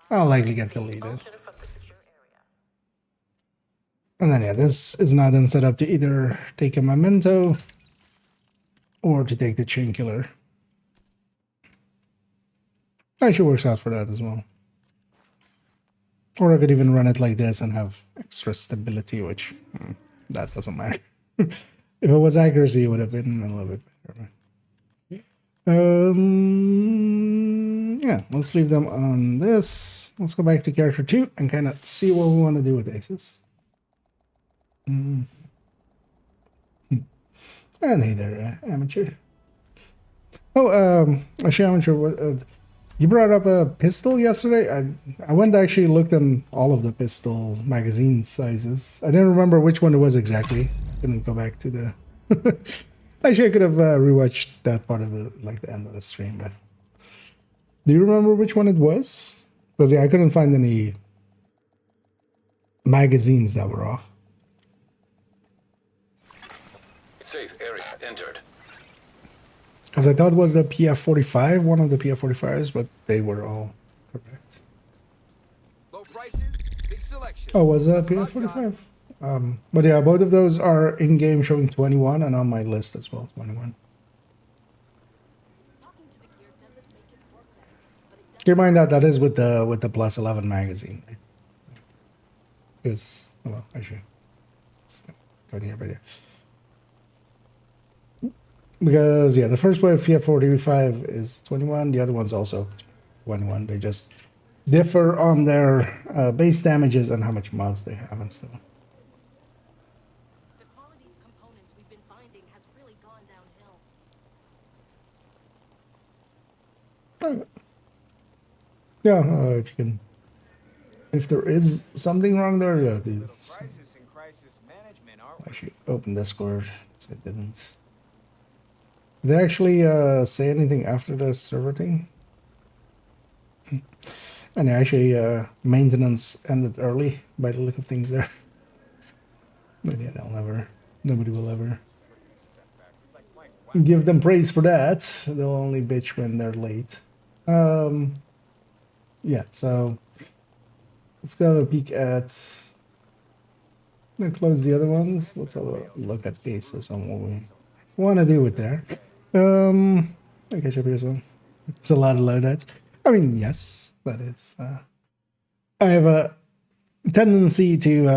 I'll likely get deleted. And then yeah, this is now then set up to either take a Memento or to take the Chain Killer. Actually works out for that as well. Or I could even run it like this and have extra stability, which that doesn't matter. If it was accuracy, it would have been a little bit better. Yeah, let's leave them on this. Let's go back to character 2 and kind of see what we want to do with aces. And hey there, amateur. Oh, actually, amateur. You brought up a pistol yesterday. I went to actually looked in all of the pistol magazine sizes. I didn't remember which one it was exactly. Couldn't go back to the. Actually, I could have rewatched that part of the the end of the stream. But do you remember which one it was? Because yeah, I couldn't find any magazines that were off. Safe area entered. As I thought it was the PF45, one of the PF45s, but they were all correct. Low prices, big selection. Oh, was that PF45? But yeah, both of those are in-game showing 21 and on my list as well, 21. Keep in mind that that is with the plus 11 magazine. Because, well, actually, go here, right here. Because, yeah, the first wave PF45 is 21, the other one's also 21. They just differ on their base damages and how much mods they have and stuff. The quality of components we've been finding has really gone downhill. Yeah, if you can... If there is something wrong there, yeah, dude. Crisis and crisis management, aren't we? I should open Discord. So it didn't. Did they actually say anything after the server thing? And actually, maintenance ended early by the look of things there. But yeah, nobody will ever give them praise for that. They'll only bitch when they're late. Yeah, so let's go have a peek at. I'm gonna close the other ones. Let's have a look at aces on what we want to do with there. I'll catch up here as well. It's a lot of loadouts. I mean, yes, that is. I have a tendency to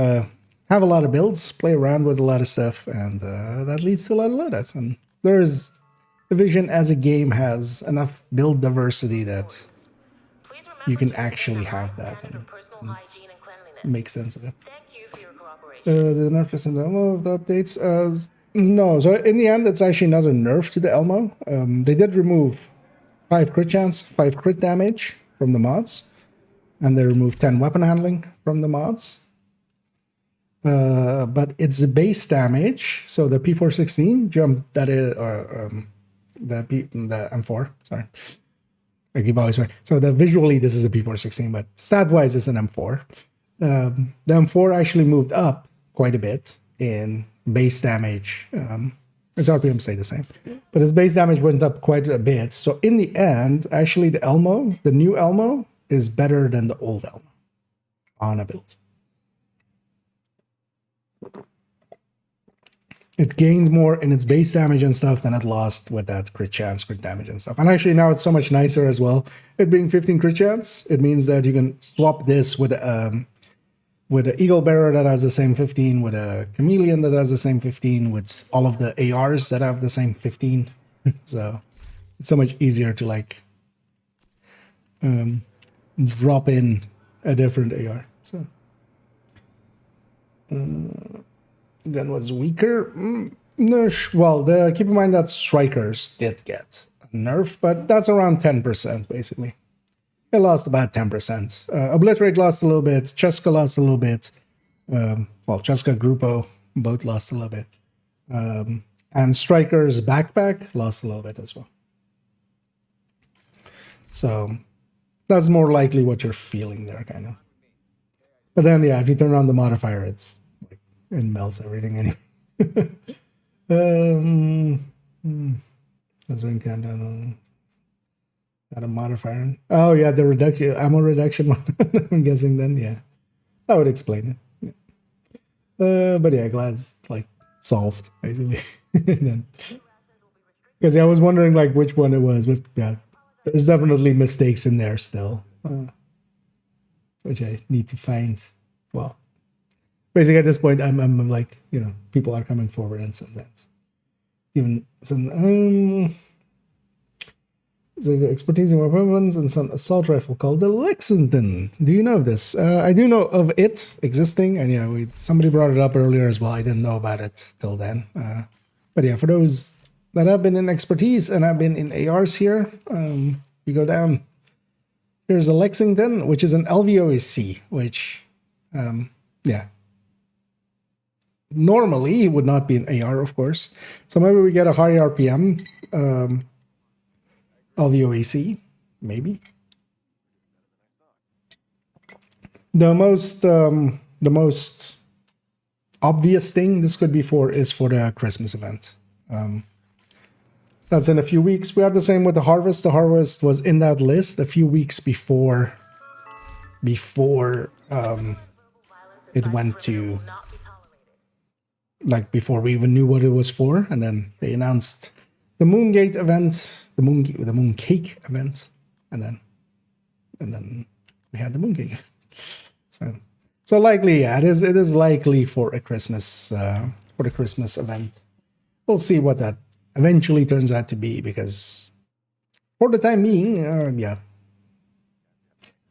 have a lot of builds, play around with a lot of stuff, and that leads to a lot of loadouts. And there is Division as a game has enough build diversity that you can actually have that and make sense of it. The nerf just in the Elmo of the updates. No, so in the end, it's actually not a nerf to the Elmo. They did remove 5 crit chance, 5 crit damage from the mods, and they removed 10 weapon handling from the mods. But it's the base damage, so the P416 jump that is, the M4. Sorry, I keep always right. So visually this is a P416, but stat wise it's an M4. The M4 actually moved up quite a bit in base damage. Its RPM stayed the same, but his base damage went up quite a bit. So in the end, actually the Elmo, the new Elmo, is better than the old Elmo on a build. it gained more in its base damage and stuff than it lost with that crit chance, crit damage and stuff. And actually now it's so much nicer as well. It being 15 crit chance, it means that you can swap this with an Eagle Bearer that has the same 15, with a Chameleon that has the same 15, with all of the ARs that have the same 15. So it's so much easier to like drop in a different AR. So gun was weaker. No, well, keep in mind that Strikers did get a nerf, but that's around 10% basically. It lost about 10%. Obliterate lost a little bit. Cheska lost a little bit. Well, Cheska, Grupo both lost a little bit. And Striker's Backpack lost a little bit as well. So that's more likely what you're feeling there, kind of. But then, yeah, if you turn on the modifier, it melts everything anyway. That's when countdown. Got a modifier. Oh yeah, the reduction, ammo reduction one. I'm guessing then, yeah, that would explain it. Yeah. But yeah, glad it's like solved basically. Because I was wondering like which one it was, but yeah, there's definitely mistakes in there still, which I need to find. Well, basically at this point, I'm like, you know, people are coming forward and sometimes even some so expertise in weapons and some assault rifle called the Lexington. Do you know of this? I do know of it existing, and yeah, somebody brought it up earlier as well. I didn't know about it till then. But yeah, for those that have been in expertise and have been in ARs here, we go down. Here's a Lexington, which is an LVOAC, which, yeah, normally it would not be an AR, of course. So maybe we get a high RPM. LVOAC, maybe. The most obvious thing this could be for is for the Christmas event. That's in a few weeks. We have the same with the Harvest. The Harvest was in that list a few weeks before it went to, like, before we even knew what it was for, and then they announced the Moongate event, the Mooncake event, and then we had the Mooncake event. So likely, yeah, it is likely for a Christmas for the Christmas event. We'll see what that eventually turns out to be, because for the time being, yeah.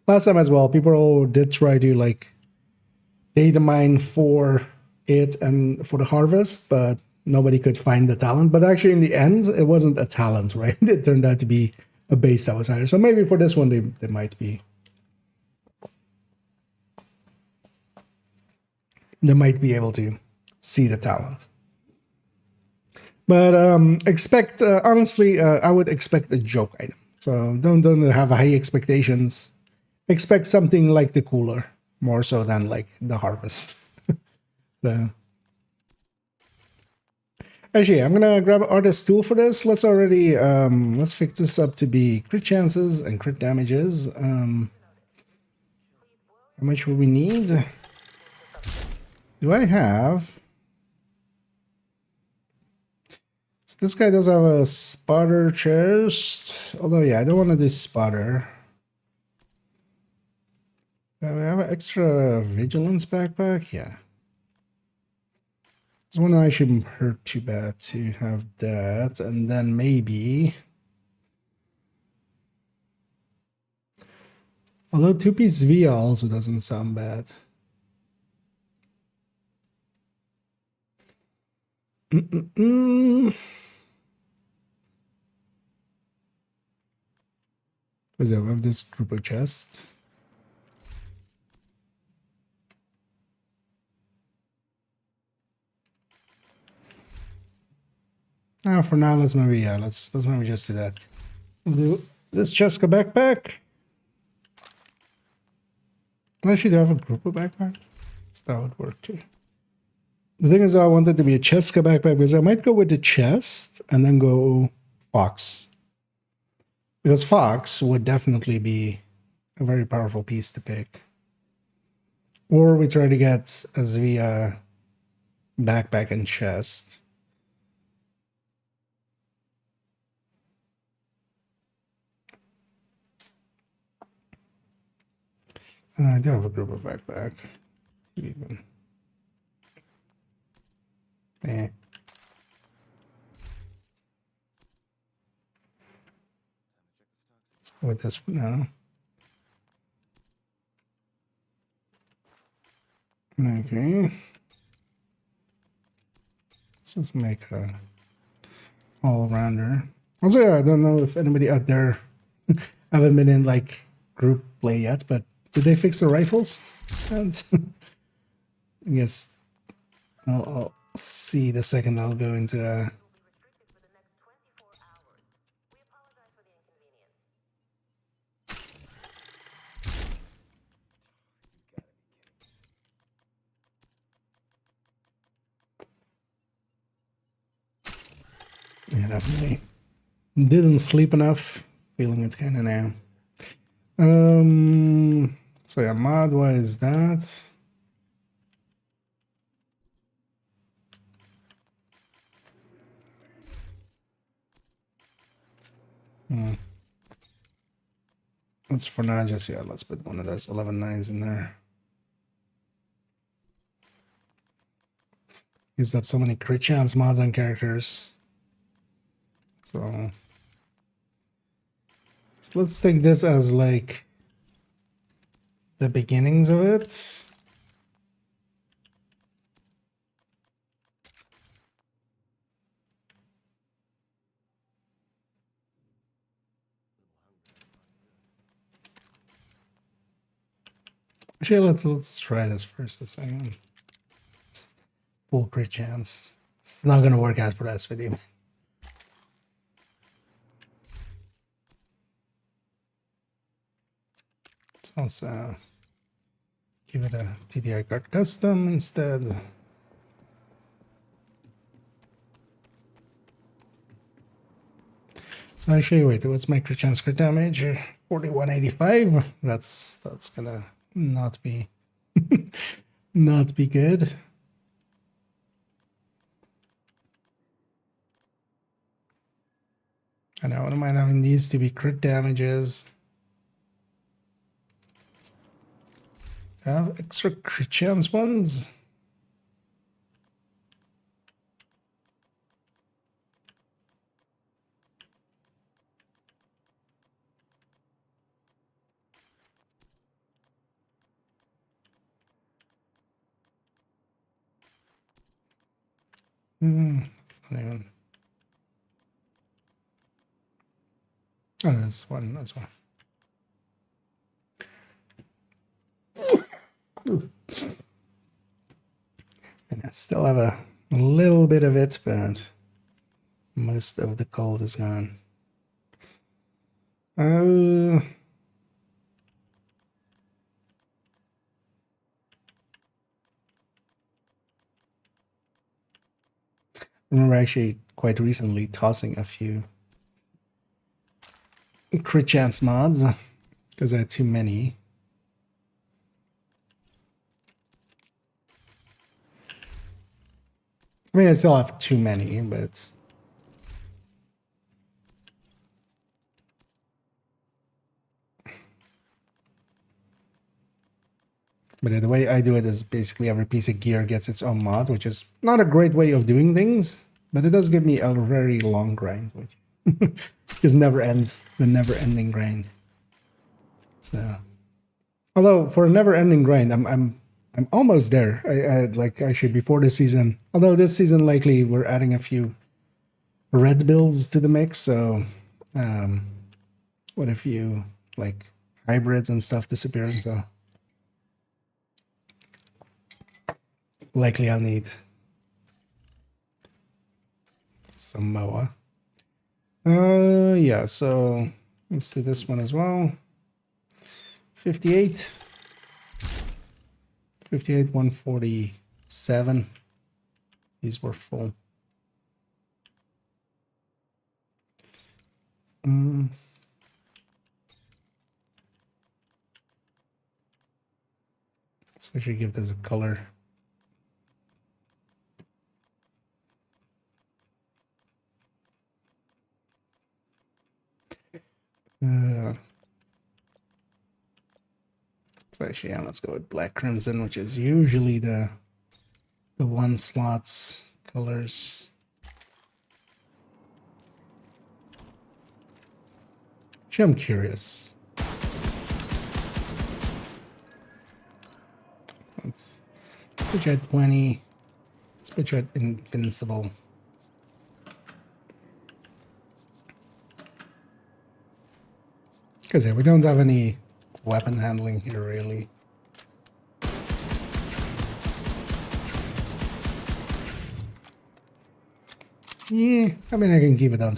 Last time as well, people did try to like data mine for it and for the Harvest, but nobody could find the talent. But actually, in the end, it wasn't a talent, right? It turned out to be a base that was higher. So maybe for this one, they might be. They might be able to see the talent. But expect, honestly, I would expect a joke item. So don't have high expectations. Expect something like the cooler, more so than like the Harvest. So. Actually, I'm gonna grab an artist tool for this. Let's already let's fix this up to be crit chances and crit damages. How much will we need? Do I have? So this guy does have a spotter chest. Although, yeah, I don't want to do spotter. We have an extra vigilance backpack. Yeah. This one I shouldn't hurt too bad to have that, and then maybe, although 2-piece Via also doesn't sound bad. Because I have this group of chest. For now, let's maybe just do that. We'll do this Cheska backpack. Actually, do I have a group of backpack? So that would work too. The thing is, I want it to be a Cheska backpack because I might go with the chest and then go Fox. Because Fox would definitely be a very powerful piece to pick. Or we try to get a Zvia backpack and chest. I do have a group of backpack. Even. Eh. Let's go with this for now. Okay. Let's just make a all-rounder. Also, yeah, I don't know if anybody out there haven't been in like group play yet, but did they fix the rifles? Sounds. I guess I'll see the second I'll go into Restricted for the next 24 hours. We apologize for the inconvenience. yeah, definitely didn't sleep enough. Feeling it kind of now. So yeah, mod wise that. Let's for now just yeah, let's put one of those 11 nines in there. Used up so many crit chance mods on characters. So let's take this as like the beginnings of it. Actually, let's try this first a second. It's full crit chance. It's not gonna work out for this video. Let's give it a TDI card custom instead. So actually, wait, what's my crit chance crit damage? 4185. That's gonna not be not be good. And I wouldn't mind having these to be crit damages. I have extra crit chance ones. It's not even. Oh, there's one as well. And I still have a little bit of it, but most of the cold is gone. I remember actually quite recently tossing a few crit chance mods because I had too many. I mean, I still have too many, but the way I do it is basically every piece of gear gets its own mod, which is not a great way of doing things, but it does give me a very long grind, which just never ends, the never-ending grind. So, although for a never-ending grind, I'm almost there. I like actually before this season. Although this season likely we're adding a few red builds to the mix. So, what if you like hybrids and stuff disappearing? So. Likely I'll need some MOA. Yeah, so let's do this one as well. 58. 58, 147. These were full. Let's actually give this a color. Actually, yeah, let's go with black crimson, which is usually the one slot's colors. Actually, I'm curious. Let's put you at 20. Let's put you at invincible. Because yeah, we don't have any weapon handling here, really. Yeah, I mean, I can keep it on.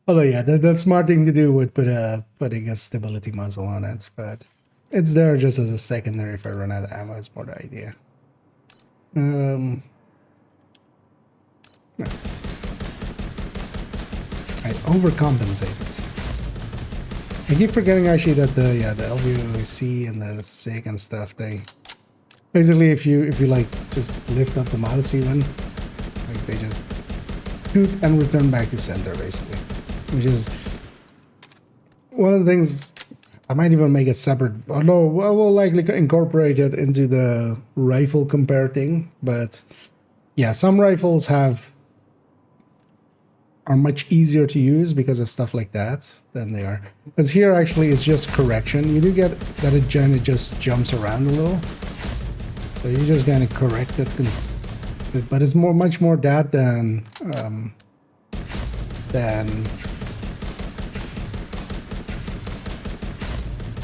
Although, yeah, the smart thing to do would putting a stability muzzle on it, but it's there just as a secondary if I run out of ammo is more the idea. No. I overcompensated. I keep forgetting actually that the LVOC and the SIG and stuff, they basically if you like just lift up the mouse even, like they just shoot and return back to center basically. Which is one of the things I might even make a separate, although I will likely incorporate it into the rifle compare thing, but yeah, some rifles are much easier to use because of stuff like that than they are. Because here actually it's just correction. You do get that it just jumps around a little. So you just kind of correct it, but it's much more that than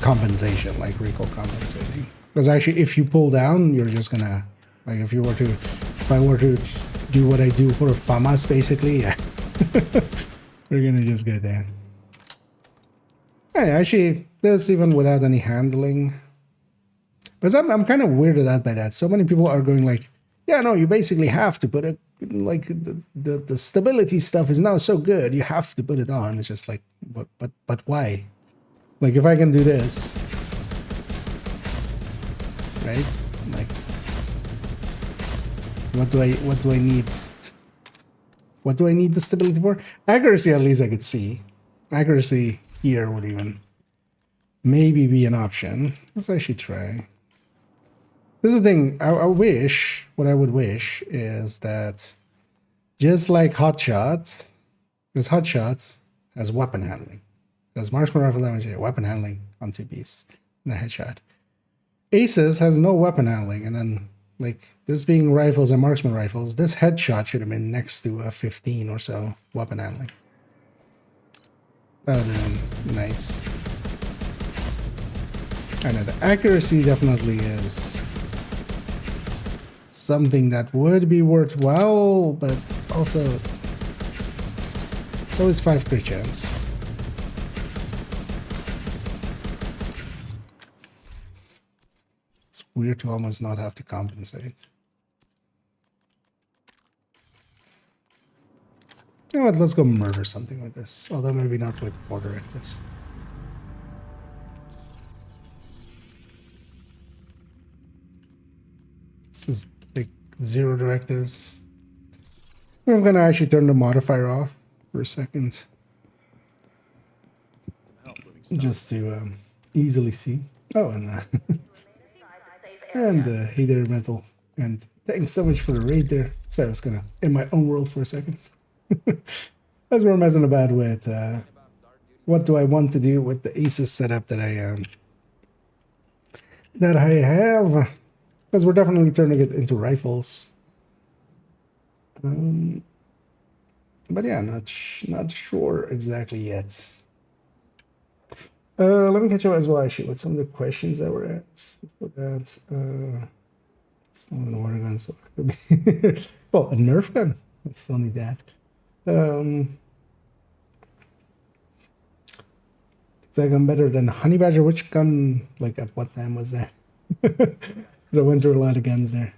compensation, like recoil compensating. Because actually if you pull down, you're just gonna, like if I were to do what I do for FAMAS basically, yeah. We're gonna just go down. Hey, actually, this even without any handling. But I'm kind of weirded out by that. So many people are going like, yeah, no, you basically have to put it, like the stability stuff is now so good, you have to put it on. It's just like, but why? Like if I can do this, right? Like, what do I need? What do I need the stability for? Accuracy, at least I could see. Accuracy here would even maybe be an option. Let's actually try. This is the thing. I wish, what I would wish is that just like Hotshots, because Hotshots has weapon handling. There's marksman rifle damage, weapon handling on 2 piece, the headshot. Aces has no weapon handling, and then like this being rifles and marksman rifles, this headshot should have been next to a 15 or so weapon handling. That would have been nice. I know the accuracy definitely is something that would be worthwhile, but also it's always 5 crit chance. It's weird to almost not have to compensate. You know what, let's go murder something with this. Although maybe not with more directives. This is like 0 directives. I'm gonna actually turn the modifier off for a second. Just to easily see. Oh, and and Heather Metal. And thanks so much for the raid there. Sorry, I was gonna in my own world for a second. As we're messing about with what do I want to do with the Aces setup that I have, because we're definitely turning it into rifles. But yeah, not sure exactly yet. Let me catch up as well actually with some of the questions that were asked for that. It's not an water gun, so that could be well, a Nerf gun. I still need that. It's like I'm better than Honey Badger. Which gun, like at what time was that? Because I went through a lot of guns there.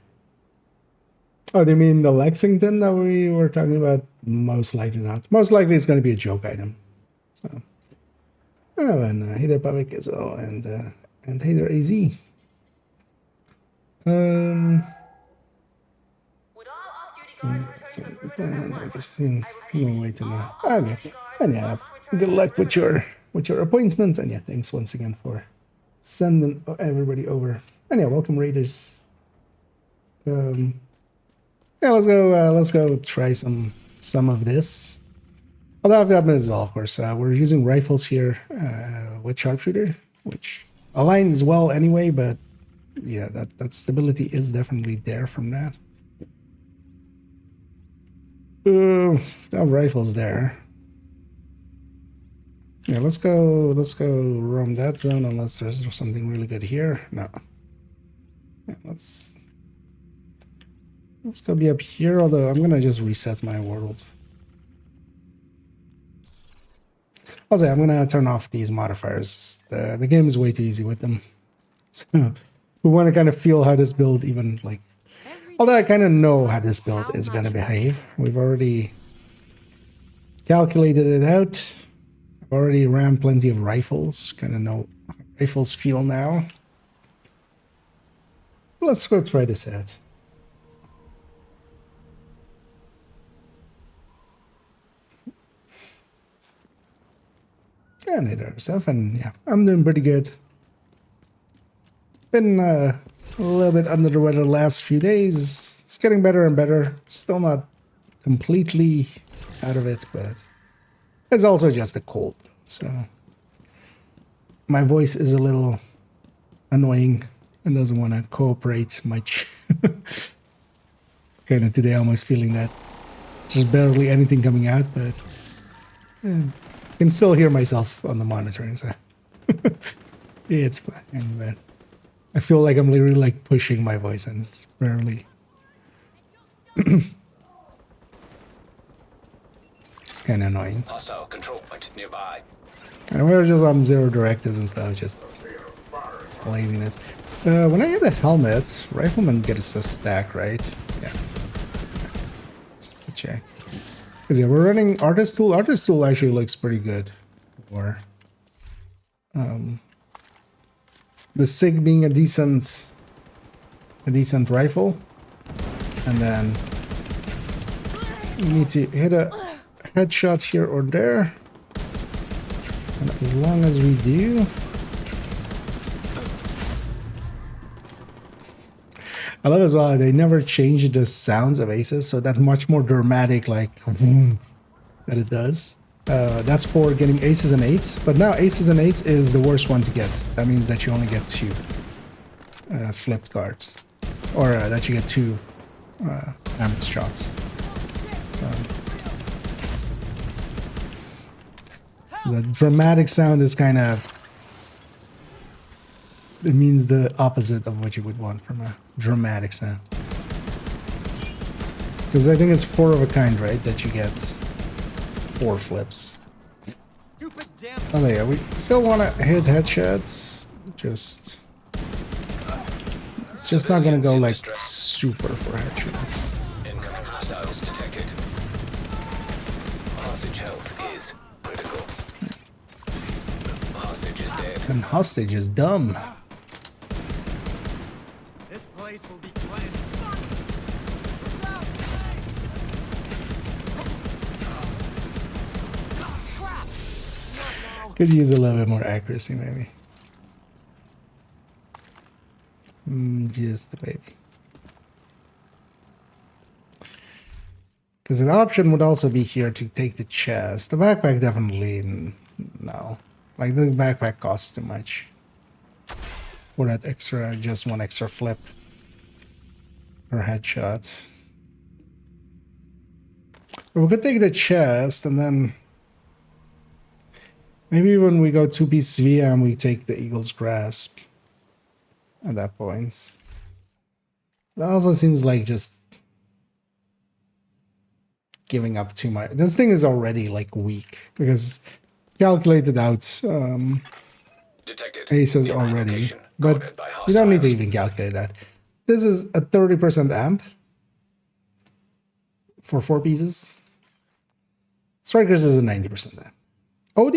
Oh, do you mean the Lexington that we were talking about? Most likely not. Most likely it's going to be a joke item. So, oh, and Heather Public as well, and Heather AZ. No way to know. Okay, and yeah, good luck with your appointment, and yeah, thanks once again for sending everybody over. Anyway, welcome raiders. Yeah, let's go try some of this. Although I've got as well, of course. We're using rifles here with sharpshooter, which aligns well anyway, but yeah, that stability is definitely there from that. That rifle's there. Yeah, let's go roam that zone unless there's something really good here. No. Yeah, let's go be up here, although I'm gonna just reset my world. Also, I'm gonna turn off these modifiers. The game is way too easy with them. So we want to kind of feel how this build even like. Although I kind of know how this build is gonna behave. We've already calculated it out. I've already ran plenty of rifles. Kind of know how rifles feel now. Let's go try this out. And hit herself, and yeah, I'm doing pretty good. Been a little bit under the weather the last few days. It's getting better and better. Still not completely out of it, but it's also just a cold. So my voice is a little annoying and doesn't want to cooperate much. Kind of today, almost feeling that there's barely anything coming out, but I can still hear myself on the monitoring, so it's fine. But I feel like I'm literally like pushing my voice, and it's barely. Just kind of annoying. Hostile control point nearby. And we're just on 0 directives and stuff, just laziness. When I get the helmet, riflemen get a stack, right? Yeah. Just to check. Because yeah, we're running artist tool. Artist tool actually looks pretty good. Or the SIG being a decent rifle, and then you need to hit a headshot here or there, and as long as we do, I love as well they never change the sounds of aces, so that much more dramatic like vroom, that it does. That's for getting aces and eights, but now aces and eights is the worst one to get. That means that you only get 2 flipped cards, or that you get 2 amped shots. So the dramatic sound is kind of, it means the opposite of what you would want from a dramatic sound. Because I think it's 4 of a kind, right? That you get 4 flips. Oh yeah, we still want to hit headshots. It's just not gonna go like super for headshots. Incoming hostiles detected. Hostage health is critical. Hostage is dead. And hostage is dumb. This place will be cleansed. Could use a little bit more accuracy, maybe. Just maybe. Because an option would also be here to take the chest. The backpack definitely no. Like the backpack costs too much. For that extra, just 1 extra flip. Or headshots. But we could take the chest and then maybe when we go 2-piece VM, we take the Eagle's Grasp at that point. That also seems like just giving up too much. This thing is already like weak because calculated out Detected. aces Nearby already, location but guarded by you don't need to hostiles. even calculate that. This is a 30% amp for 4 pieces. Strikers is a 90% amp. OD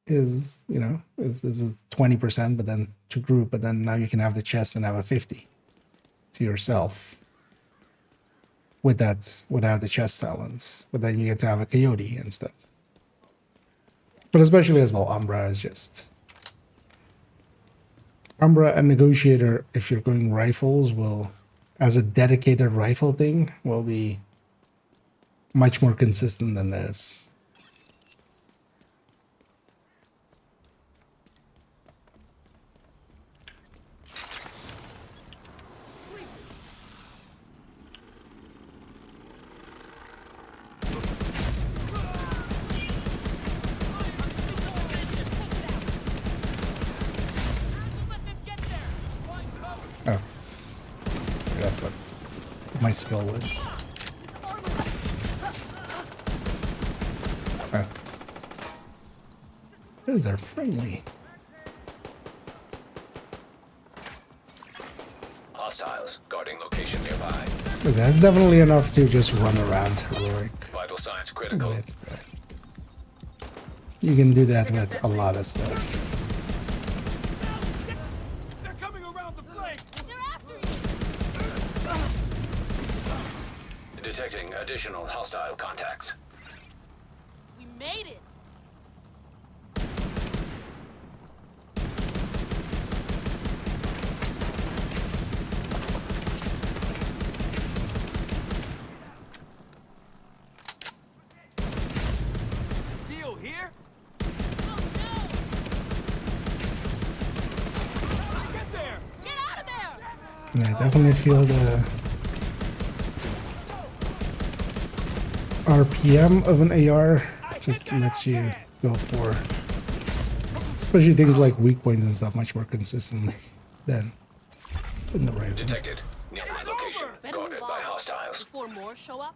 is, you know, is 20%, but then to group, but then now you can have the chest and have a 50 to yourself with that, without the chest talents. But then you get to have a coyote and stuff. But especially as well, Umbra is just Umbra and Negotiator, if you're going rifles, will, as a dedicated rifle thing, will be much more consistent than this. Oh. That's what my skill was. Oh. Those are friendly. Hostiles guarding location nearby. But that's definitely enough to just run around heroic. Vital signs critical. With, but you can do that with a lot of stuff. They're coming around the flank. They're after you! Detecting additional hostile contacts. We made it! Steel here? Oh no! Get there! Get out of there! And I definitely feel the RPM of an AR just lets you go for, especially things like weak points and stuff, much more consistently than in the rifle. Detected. Nearby location Better guarded move by on hostiles. before more show up.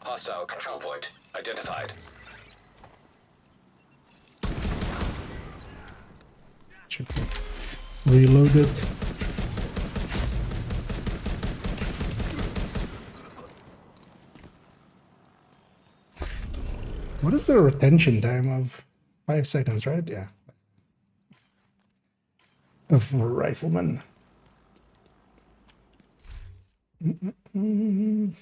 Hostile control point identified. Should reload it. What is the retention time of 5 seconds, right? Yeah. Of a rifleman. On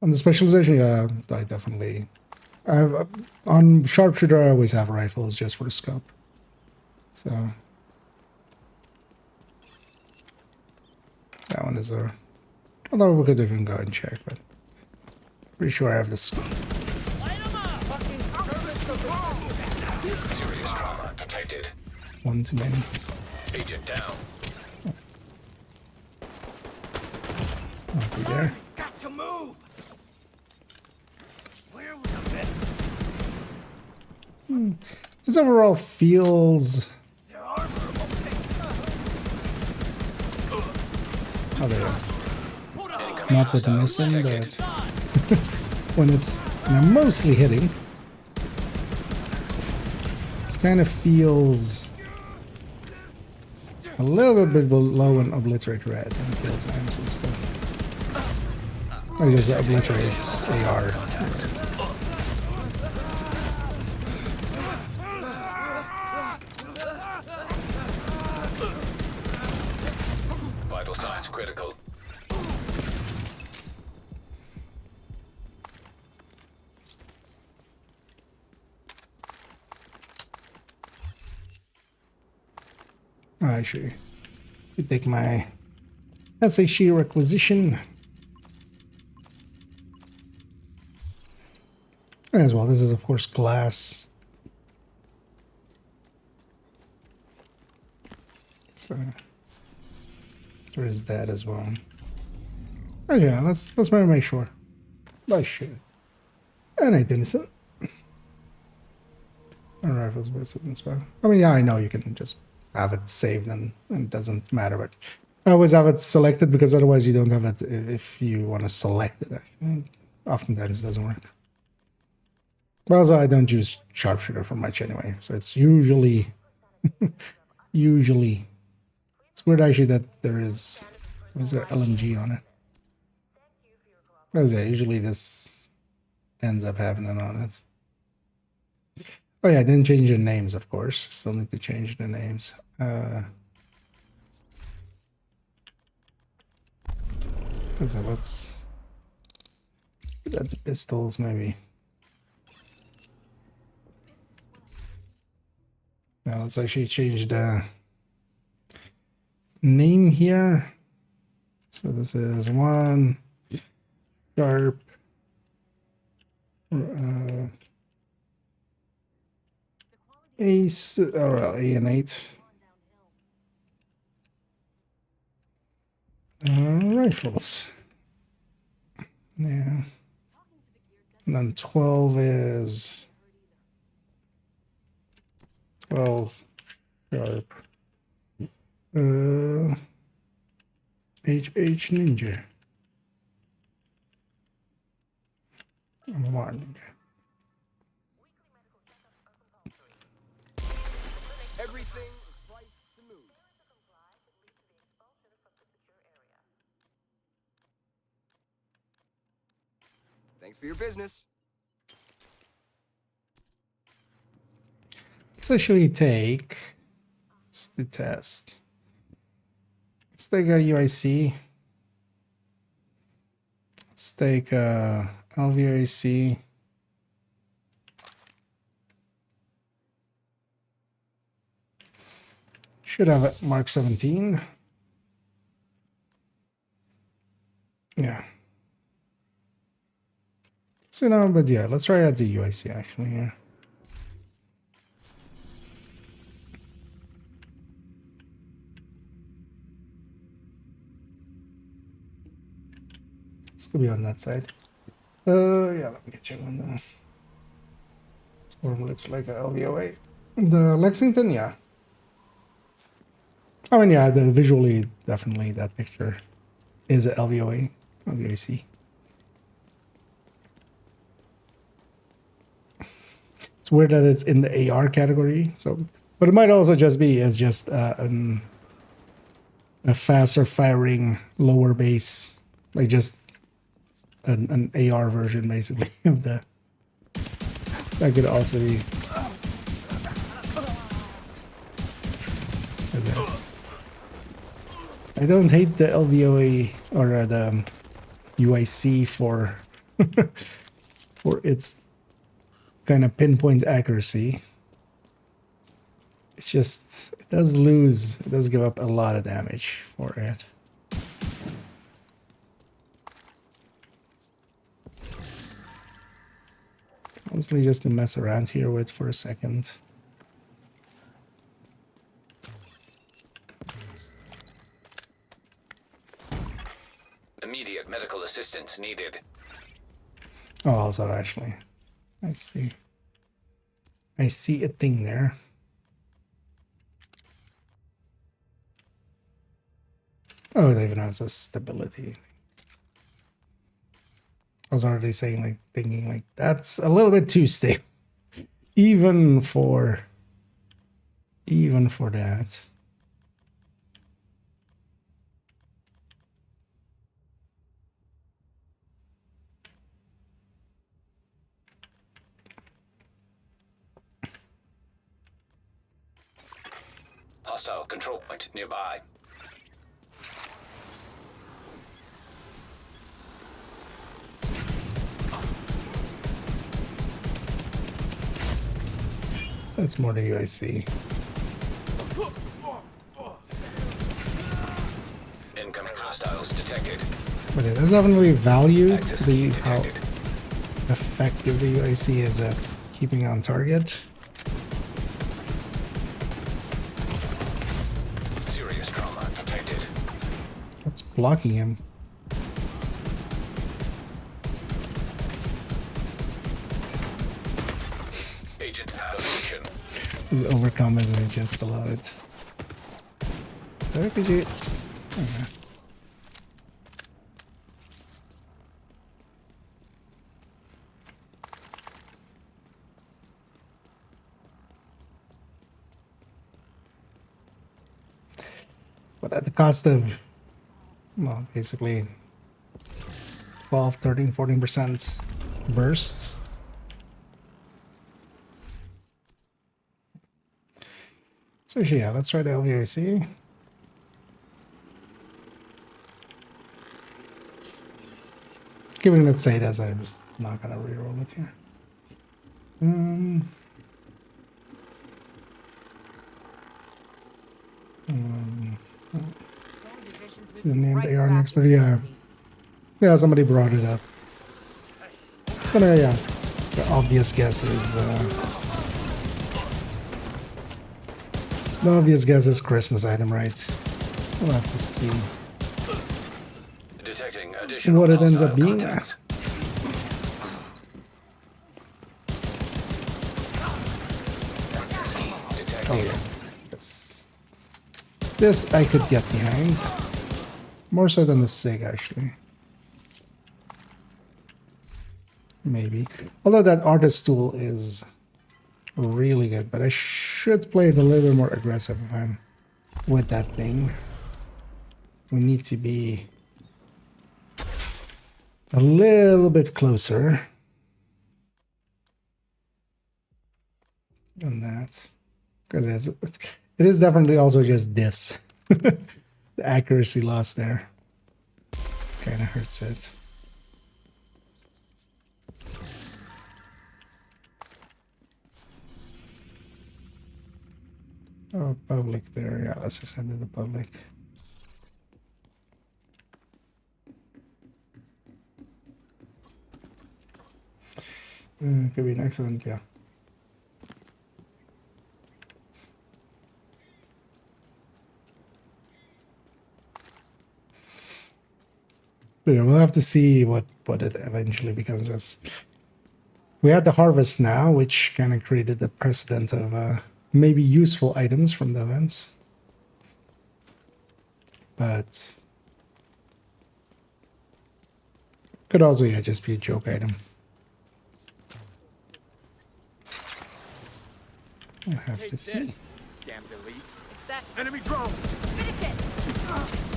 the specialization, yeah, I definitely. On sharpshooter, I always have rifles just for the scope. So that one is a. Although we could even go and check, but pretty sure I have this. Serious trauma detected. One too many. Agent down. It's not be there. Got to move! Where was the bit? This overall feels. Their armor won't take Oh, there. Hold on! Not with the missing, but when it's mostly hitting, it kind of feels a little bit below an obliterate red and kill times and stuff. I guess it obliterates AR. Vital signs critical. Actually, you take my SHE requisition. As well, this is of course glass. So there is that as well. Oh yeah, let's maybe make sure. By shit. And I didn't. And rifles with as well. I mean, yeah, I know you can just have it saved and it doesn't matter, but I always have it selected because otherwise you don't have it if you want to select it. Oftentimes it doesn't work. But also I don't use sharpshooter for much anyway, so it's usually it's weird actually that there is there LMG on it. Because yeah, usually this ends up happening on it. Oh yeah, I didn't change the names, of course. Still need to change the names. So let's put that to pistols maybe. Now let's actually change the name here. So this is one sharp ace or A and 8 rifles. Yeah. And then 12 is 12 sharp HH Ninja. More Ninja. Everything is priced to move. Thanks for your business. Let's actually take just the test. Let's take a UIC. Let's take a LVOAC. Should have it Mark 17. Yeah. So no, but yeah, let's try out the UIC actually here. This could be on that side. Yeah, let me check on that. This one looks like a LVOA. The Lexington, yeah. I mean, yeah, the visually, definitely that picture is a LVOA, LVOAC. It's weird that it's in the AR category, so, but it might also just be as just a faster firing, lower base, like just an AR version basically of the. That could also be. I don't hate the LVOA or the UIC for for its kind of pinpoint accuracy. It's just it does give up a lot of damage for it. Honestly, just to mess around here with for a second. Immediate medical assistance needed. Oh, also actually, I see a thing there. Oh, it even has a stability. I was already saying, like, thinking, like, that's a little bit too stable. Even for that. Hostile control point nearby. That's more the UIC. Incoming hostiles detected. But it is definitely value Access to the how detected. effective the UIC is at keeping on target. Serious trauma detected. What's blocking him? Agent position. He's overcompensating just a lot. So RPG just okay. But at the cost of, well, basically 12, 13, 14% burst. So yeah, let's try the LVAC. Given let's say that, I'm just not gonna reroll it here. What's the name? They are an expert. Yeah, yeah. Somebody brought it up. But yeah, the obvious guess is Christmas item, right? We'll have to see Detecting additional what it ends up hostile being. contacts. Oh yeah, this I could get behind. More so than the SIG, actually. Maybe. Although that artist tool is really good, but I should play it a little bit more aggressive if I'm with that thing. We need to be a little bit closer than that. Because it is definitely also just this. The accuracy loss there kind of hurts it. Oh, public there. Yeah, let's just head to the public. Could be an excellent, yeah. But yeah, we'll have to see what it eventually becomes. We had the harvest now, which kind of created the precedent of maybe useful items from the events. But could also, yeah, just be a joke item. We'll have to see. Damn delete. Exactly. Enemy drone. Finish it.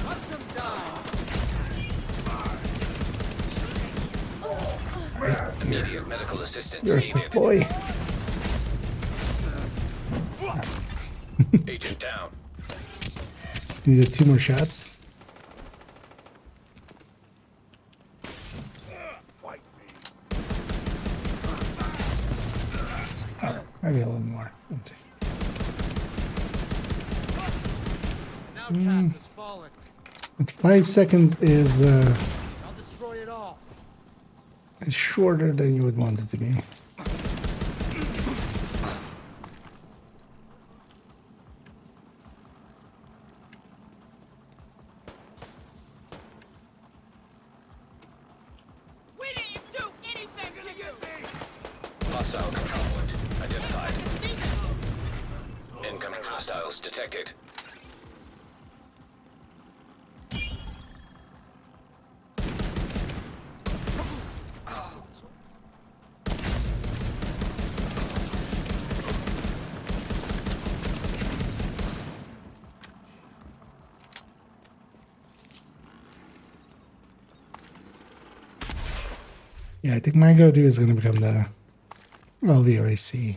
Hunt them down. Immediate medical assistance You're a needed. boy. Agent down. Just needed 2 more shots. Fight me. Maybe a little more. An outcast has fallen. 5 seconds is I'll destroy it all. shorter than you would want it to be. We didn't do anything to you! Hostile control point identified. Incoming hostiles detected. Yeah, I think my go-to is going to become the LVOAC.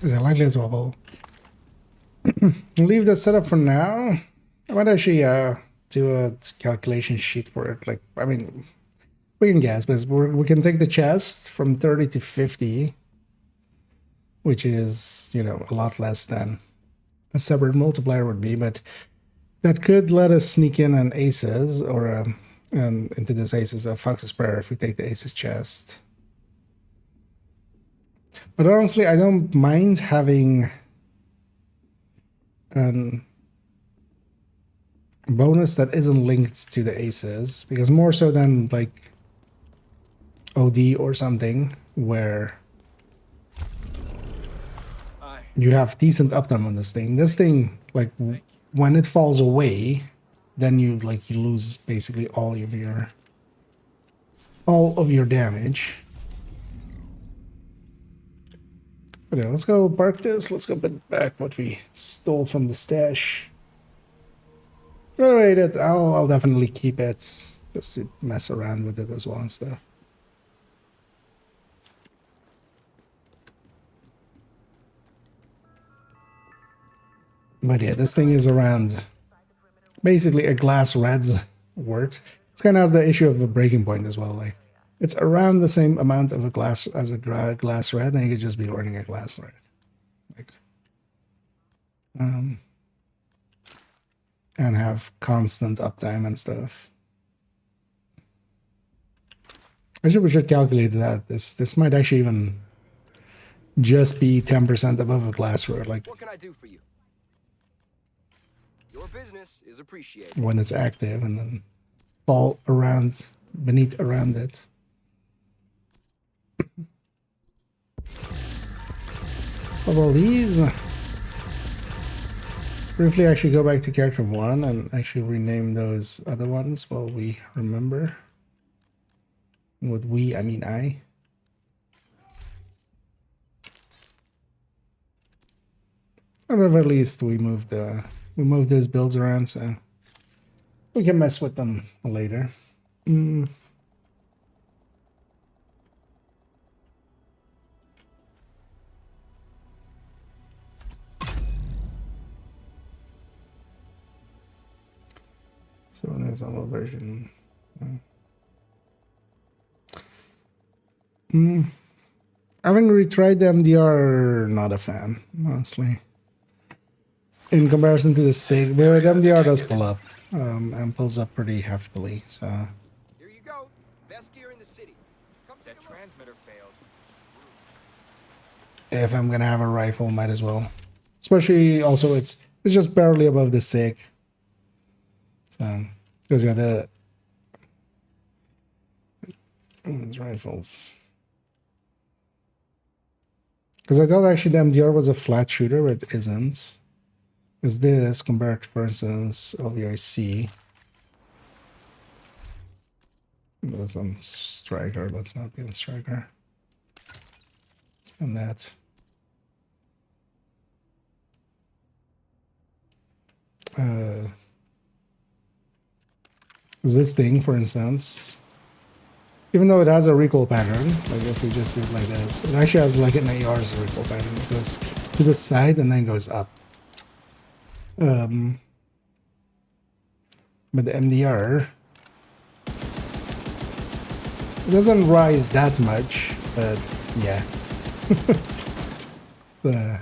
Is it likely as well? Leave the setup for now. I might actually do a calculation sheet for it. Like, I mean, we can guess, but we can take the chest from 30 to 50, which is, you know, a lot less than a separate multiplier would be, but that could let us sneak in an aces or into this aces of Fox's Prayer if we take the aces chest. But honestly, I don't mind having a bonus that isn't linked to the aces, because more so than like OD or something where you have decent uptime on this thing. This thing, like, when it falls away, then you lose basically all of your damage. But yeah, let's go park this. Let's go put back what we stole from the stash. Alright, I'll definitely keep it just to mess around with it as well and stuff. But yeah, this thing is around basically a glass red's worth. It's kind of has the issue of a breaking point as well. Like it's around the same amount of a glass as a glass red, and you could just be running a glass red. Like, and have constant uptime and stuff. We should calculate that. This might actually even just be 10% above a glass red, like What can I do for you? Your business is appreciated. when it's active, and then fall around beneath around it. Well, these. Let's briefly actually go back to character 1 and actually rename those other ones while we remember. With we, I mean I. Or at least we moved those builds around so we can mess with them later. So there's a little version. Having retried the MDR, not a fan, honestly. In comparison to the SIG, but MDR does pull up, and pulls up pretty heftily, so. Here you go. Best gear in the city. Come take a look. Transmitter fails. If I'm gonna have a rifle, might as well. Especially, also, it's just barely above the SIG. So, because yeah, these rifles. Because I thought actually the MDR was a flat shooter, but it isn't. Because this, compared to, for instance, LVIC. That's on Striker, let's not be on Striker. And that. This thing, for instance, even though it has a recoil pattern, like if we just do it like this, it actually has like an AR's recoil pattern. It goes to the side and then goes up. But the MDR, it doesn't rise that much, but yeah. It's a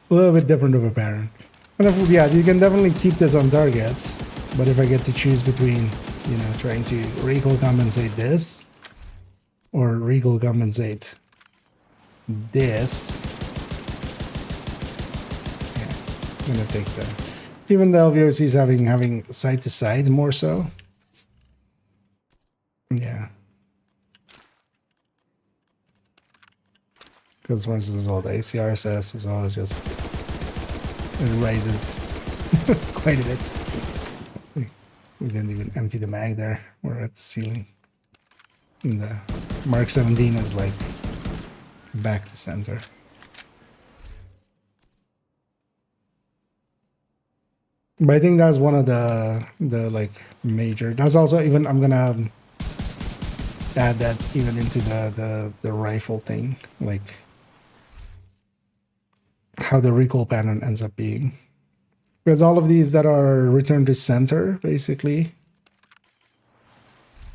little bit different of a pattern. And if, yeah, you can definitely keep this on targets, but if I get to choose between, you know, trying to recoil compensate this or recoil compensate this, yeah, I'm gonna take the, even the LVOC is having side to side more so. Yeah. Because for instance, as well, the ACRSS as well as just, it raises quite a bit. We didn't even empty the mag there. We're at the ceiling. And the Mark 17 is like back to center. But I think that's one of the like major. That's also even, I'm gonna add that even into the rifle thing, like how the recoil pattern ends up being. Because all of these that are returned to center, basically,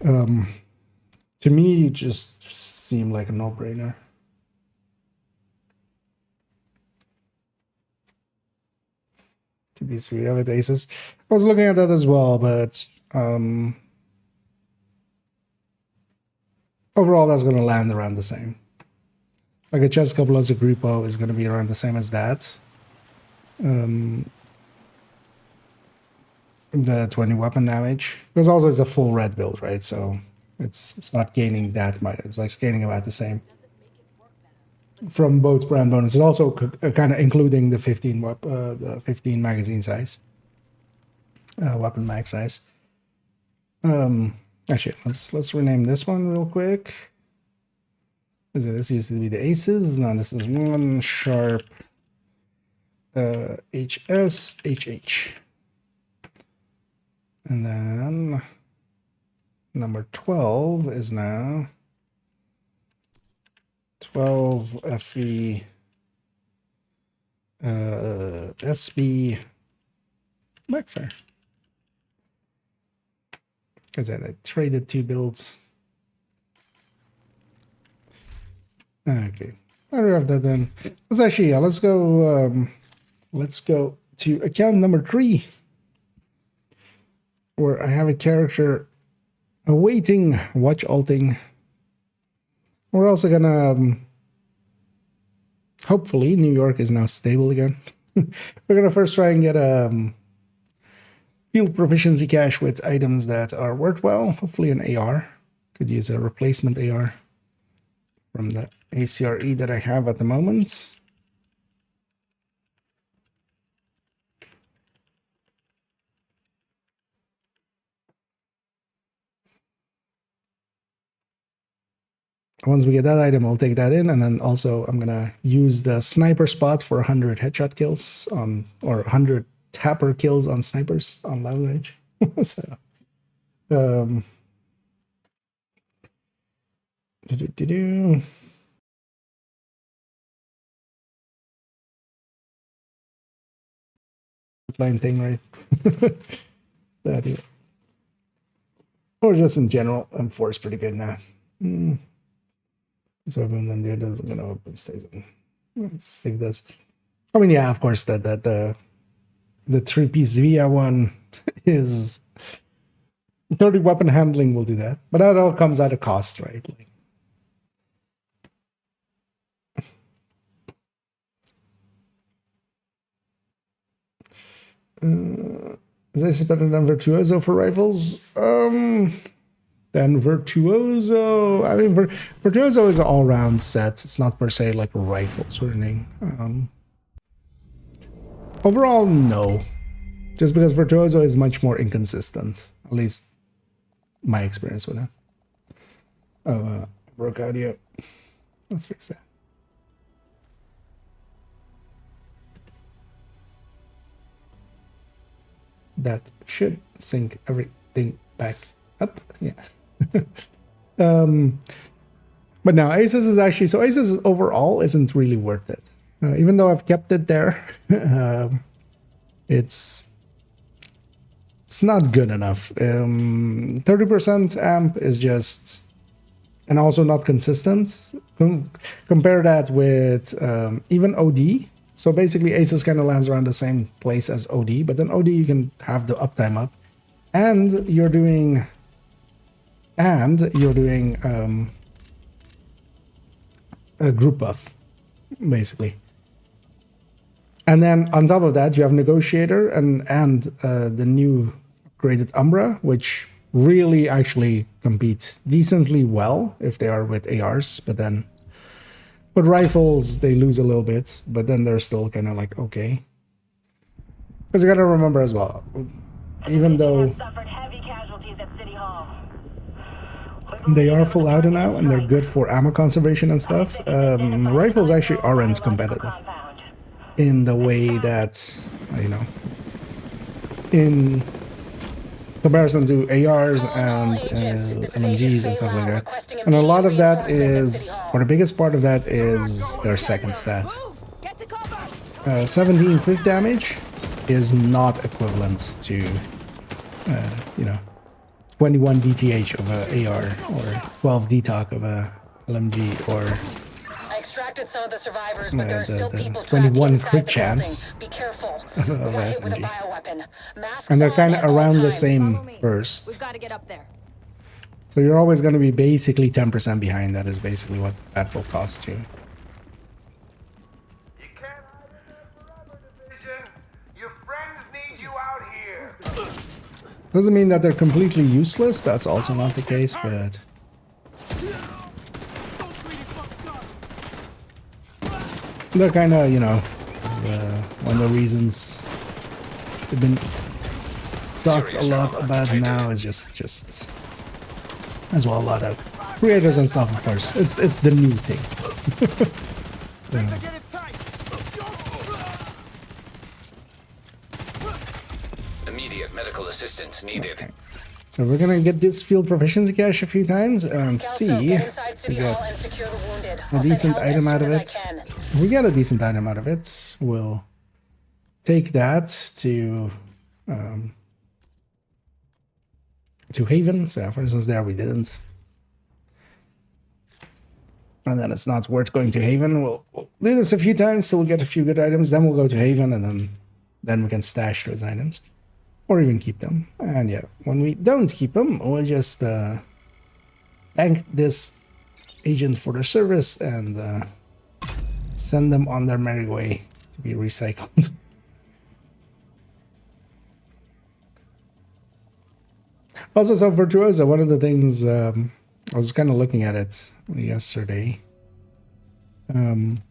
to me, just seem like a no-brainer. To be sweet with aces. I was looking at that as well, but overall, that's going to land around the same. Like a chest couple as a Grupo is going to be around the same as that. The 20 weapon damage, because also it's a full red build, right? So it's not gaining that much. It's like gaining about the same from both brand bonuses. Also kind of including the 15 the 15 magazine size, weapon mag size. Actually, let's rename this one real quick. This used to be the aces. Now this is one sharp HS HH. And then number 12 is now 12 FE SB Backfire. Because I traded 2 builds. Okay, I already have that then. Let's actually, yeah, let's go to account number 3, where I have a character awaiting watch alting. We're also gonna hopefully New York is now stable again. We're gonna first try and get a field proficiency cache with items that are worthwhile. Hopefully an AR. Could use a replacement AR from the ACRE that I have at the moment. Once we get that item, I'll take that in, and then also I'm gonna use the sniper spot for 100 headshot kills on, or 100 tapper kills on snipers on long range. So, Line thing, right? That is. Or just in general, M4 is pretty good now. So open them there doesn't gonna open stays in. Let's save this. I mean, yeah, of course that the 3-piece Via one is 30 weapon handling will do that, but that all comes at a cost, right? Like, is this better than Virtuoso for rifles? Then Virtuoso, I mean, Virtuoso is an all-round set. It's not per se like a rifle sort of thing. Overall, no. Just because Virtuoso is much more inconsistent. At least my experience with it. Oh, broke audio. Let's fix that. That should sync everything back up. Yeah. But now Aces is actually, so Aces overall isn't really worth it. Even though I've kept it there, it's not good enough. 30% amp is just, and also not consistent. Compare that with even OD. So basically Aces kind of lands around the same place as OD, but then OD you can have the uptime up, and you're doing a group buff, basically. And then on top of that, you have Negotiator and the new upgraded Umbra, which really actually compete decently well if they are with ARs, but then with rifles, they lose a little bit, but then they're still kind of like, okay. Because you gotta remember as well, even though they are full auto now and they're good for ammo conservation and stuff, rifles actually aren't competitive in the way that, you know, in comparison to ARs and MMGs and stuff like that. And a lot of that is, or the biggest part of that is their second stat. 17 crit damage is not equivalent to, you know, 21 DTH of a AR or 12 DTOC of a LMG, or I extracted some of the survivors, but there are still people 21 crit chance Be careful. of a With a SMG. bioweapon. Masks And they're on kind of at all around the times. same We've burst. got to get up there. So you're always going to be basically 10% behind. That is basically what that will cost you. You can't hide in there forever, Division. Your friends need you out here. Doesn't mean that they're completely useless. That's also not the case, but they're kind of, you know, one of the reasons they've been talked a lot about now is just as well a lot of creators and stuff, of course. It's the new thing. So, Get it tight. Immediate medical assistance needed. so we're gonna get this field proficiency cache a few times and see Get if inside we City Hall get and secure the wounded. a I'll send decent help as item out soon of as it. I can. If we get a decent item out of it, we'll take that to Haven. So for instance, there we didn't. And then it's not worth going to Haven. We'll do this a few times till we get a few good items. Then we'll go to Haven, and then we can stash those items. Or even keep them. And yeah, when we don't keep them, we'll just thank this agent for their service and send them on their merry way to be recycled. Also, so Virtuoso, one of the things, I was kind of looking at it yesterday. It's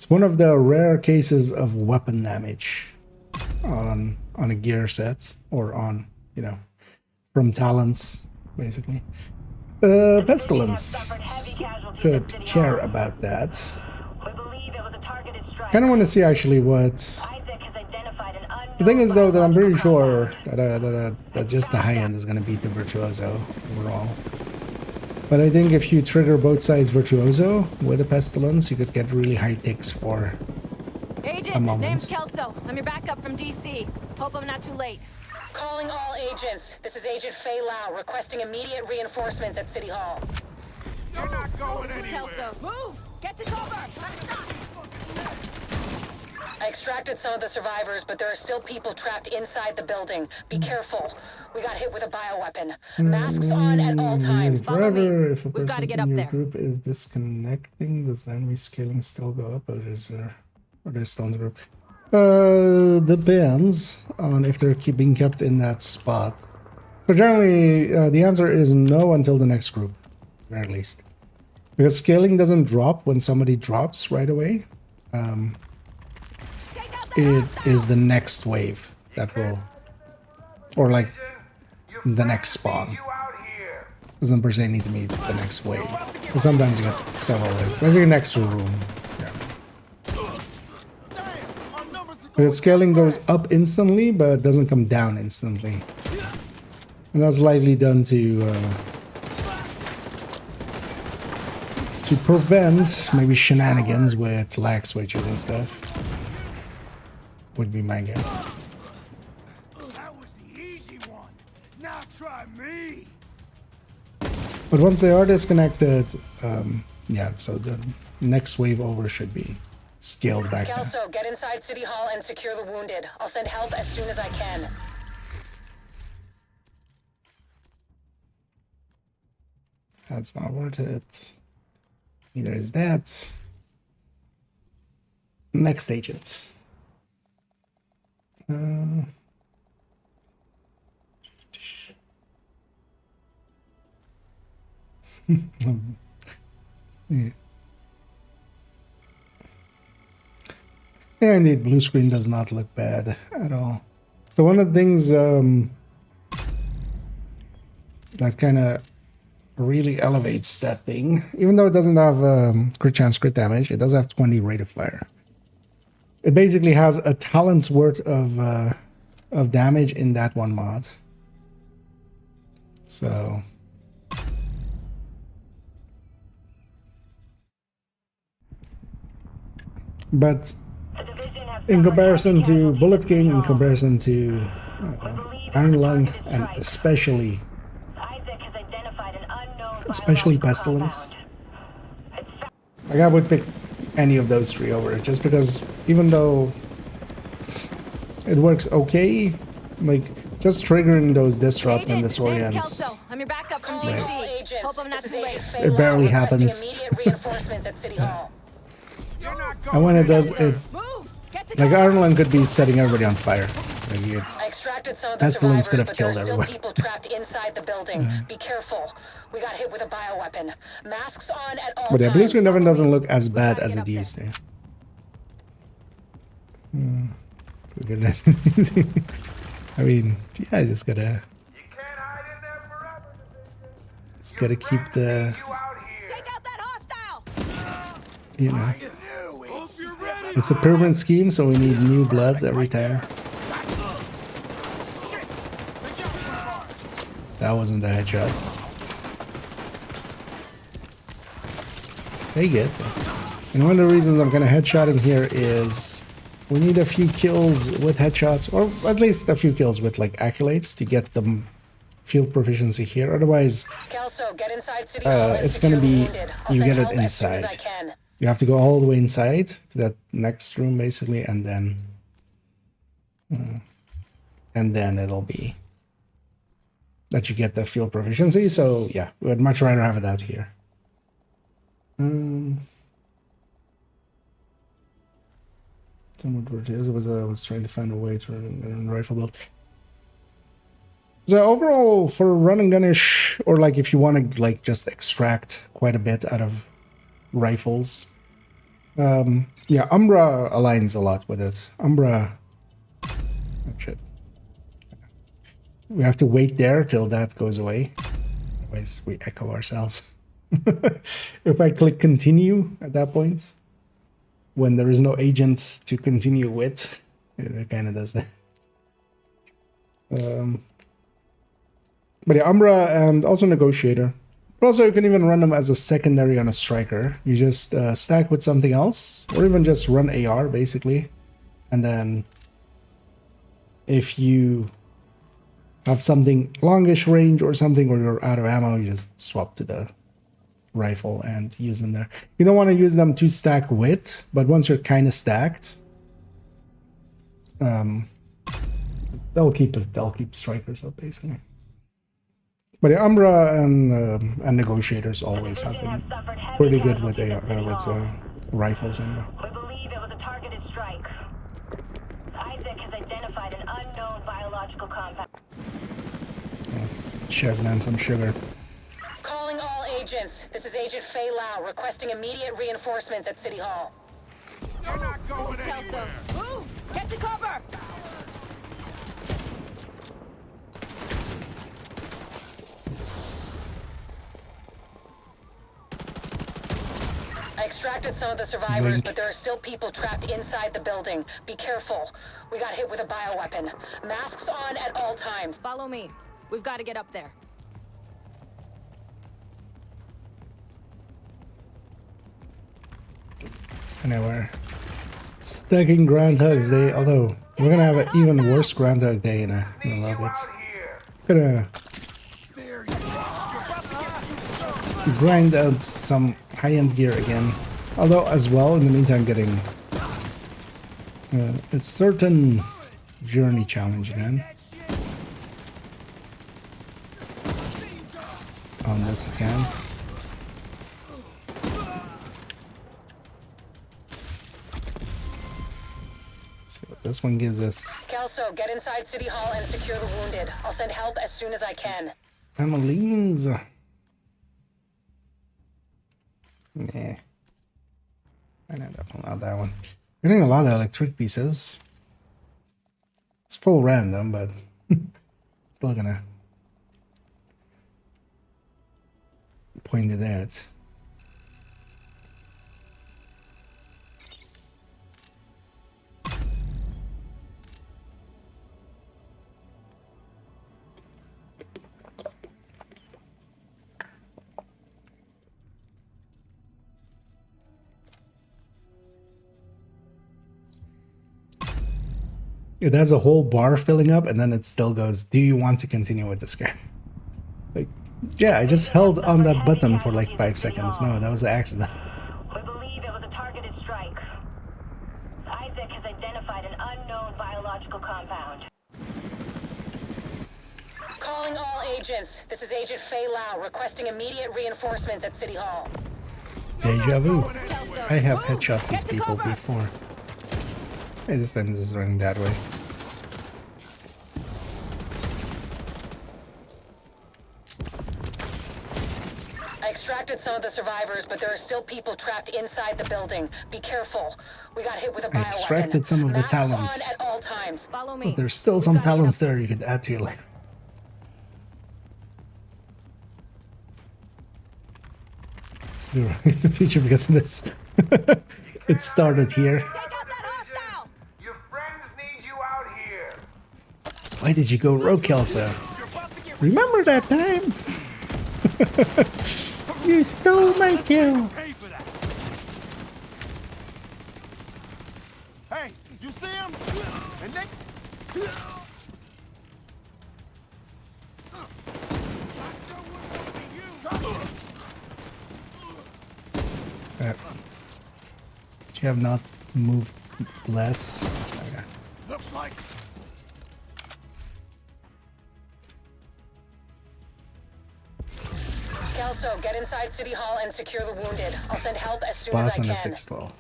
one of the rare cases of weapon damage on a gear set, or on, you know, from talents, basically. Pestilence could care about that. Kind of want to see actually what... The thing is though that I'm pretty sure that just the high end is going to beat the Virtuoso overall. But I think if you trigger both sides Virtuoso with a Pestilence, you could get really high ticks for Agent, a moment. name's Kelso. I'm your backup from DC. Hope I'm not too late. Calling all agents. This is Agent Fei Lau requesting immediate reinforcements at City Hall. You're not going This is anywhere. Kelso. Move! Get to cover! I extracted some of the survivors, but there are still people trapped inside the building. Be careful. We got hit with a bioweapon. Masks on at all times. Follow me. Forever, if a We've gotta person get in up your there. group is disconnecting, does the enemy scaling still go up, or is there, or they're still in the group? Depends on if they're being kept in that spot. But generally, the answer is no until the next group, at least. Because scaling doesn't drop when somebody drops right away. It is the next wave that will, or like the next spawn. Doesn't per se need to be the next wave. But sometimes you get several waves. Basically next to a room. Yeah. Because scaling goes up instantly, but doesn't come down instantly. And that's likely done to prevent maybe shenanigans with lag switches and stuff. Would be my guess. That was the easy one. Now try me. But once they are disconnected, yeah, so the next wave over should be scaled back down. Kelso, get inside City Hall and secure the wounded. I'll send help as soon as I can. That's not worth it. Neither is that. Next agent. Yeah. Yeah, indeed, blue screen does not look bad at all. So one of the things that kind of really elevates that thing, even though it doesn't have crit chance, crit damage, it does have 20 rate of fire. It basically has a talent's worth of damage in that one mod. So but in comparison to Bullet King, in comparison to Iron Lung, and especially Pestilence, like I would pick any of those three over it, just because even though it works okay, like just triggering those disrupt and Agent, name's disorients, Kelso. I'm your backup from Calling all DC. agents. Hope I'm not This too is late. Agent Fei It Lau barely requesting happens. immediate reinforcements at City Hall. You're not and going when it does, anywhere. it Move! Get to like cover! Iron Lung could be setting everybody on fire. Like you, I extracted some of the Pestilence survivors, could have but there are killed still everyone. people trapped inside the building. Be careful. We got hit with a bioweapon. Masks on at all but yeah, times. blue screen never doesn't look as bad as it used to. I mean, yeah, just gotta You can't hide in there forever, division. just gotta keep the, You out here. Take out that hostile! you know, Hope you're ready. it's a pyramid scheme, so we need new blood every time. That wasn't the headshot. They get it. And one of the reasons I'm kind of headshotting here is We need a few kills with headshots, or at least a few kills with like accolades to get the field proficiency here. Otherwise, Kelso, get inside City Hall and it's gonna secure the be wounded. I'll you send get it help as soon as I inside. can. You have to go all the way inside to that next room basically, and then it'll be that you get the field proficiency. So yeah, we would much rather have it out here. Somewhat where it is. I was trying to find a way to run a rifle build. So overall, for run and gunish, or like if you want to like just extract quite a bit out of rifles, yeah, Umbra aligns a lot with it. Umbra, oh shit. We have to wait there till that goes away, otherwise we echo ourselves. If I click continue at that point, when there is no agent to continue with, it kind of does that. But yeah, Umbra and also Negotiator. But also you can even run them as a secondary on a Striker. You just stack with something else, or even just run AR basically. And then if you have something longish range or something, or you're out of ammo, you just swap to the rifle and use them there. You don't want to use them to stack with, but once you're kind of stacked, they'll keep Strikers up basically. But yeah, Umbra and Negotiators always have been pretty good with rifles anyway. We believe it was a targeted strike. Isaac has identified an unknown biological compound. Chevin and some sugar. Calling all agents. This is Agent Fei Lau requesting immediate reinforcements at City Hall. You're not going This is Kelso. anywhere. Move! Get to cover! I extracted some of the survivors, but there are still people trapped inside the building. Be careful. We got hit with a bioweapon. Masks on at all times. Follow me. We've got to get up there. Anyway, stuck in Groundhog's Day, although we're gonna have an even worse Groundhog Day in a little bit. Gonna grind out some high-end gear again, although as well in the meantime getting a certain journey challenge again on this account. So this one gives us Kelso, get inside City Hall and secure the wounded. I'll send help as soon as I can. Emmeline's. Nah. I know definitely not that one. Getting a lot of electric pieces. It's full random, but still gonna point it out. It has a whole bar filling up, and then it still goes, do you want to continue with this game? Like, yeah, I just held on that button for like 5 seconds. No, that was an accident. We believe it was a targeted strike. Isaac has identified an unknown biological compound. Calling all agents. This is Agent Fei Lau requesting immediate reinforcements at City Hall. Deja vu. I have headshot these people before. Hey, this time this is running that way. I extracted some of the survivors, but there are still people trapped inside the building. Be careful. We got hit with a bioweapon. I extracted some of the Masks on talents. at all times. Follow me. But there's still some talents there you could add to your life. You're right in the future because of this. It started here. Take out that hostile! Your friends need you out here. Why did you go rogue, Kelso? Remember that time? You stole my kill. Pay for that. Hey, you see you have not moved less. Okay. Looks like Kelso, get inside City Hall and secure the wounded. I'll send help as soon as Spas I on the can. 6th level.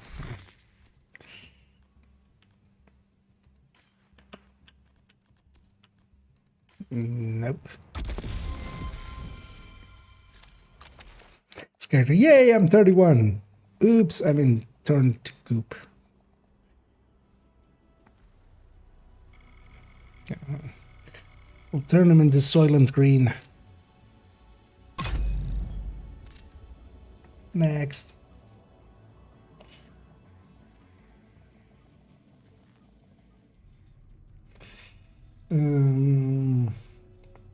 Nope. Scared. Yay, I'm 31. Oops, I'm in turn to goop. We'll turn him into Soylent Green. Next.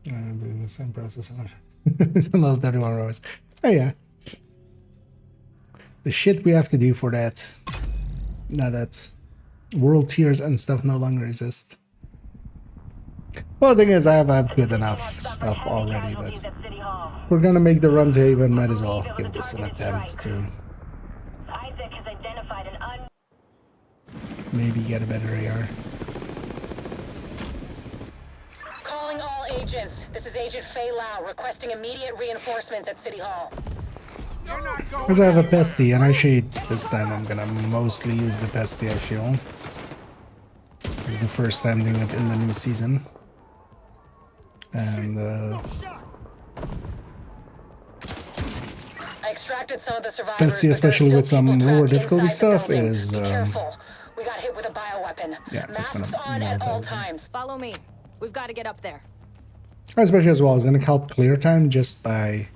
I'm doing the same process on it's another 31 hours. Oh yeah. The shit we have to do for that. Now that world tiers and stuff no longer exist. Well, the thing is, I have good enough stuff already, but we're gonna make the run to Haven. Might as well give this an attempt to Isaac has identified an maybe get a better AR. Calling all agents. This is Agent Fei Lau requesting immediate reinforcements at City Hall. Because I have a Pesty, and actually this time I'm gonna mostly use the Pesty, I feel. This is the first time doing it in the new season. And I extracted some of the survivors. Pesty, but especially there are with still some people lower trapped difficulty inside the stuff, building. is Be careful. We got hit with a bioweapon. yeah, just Masks gonna on at melt all everything. times. Follow me. We've got to get up there. Especially as well, it's gonna help clear time just by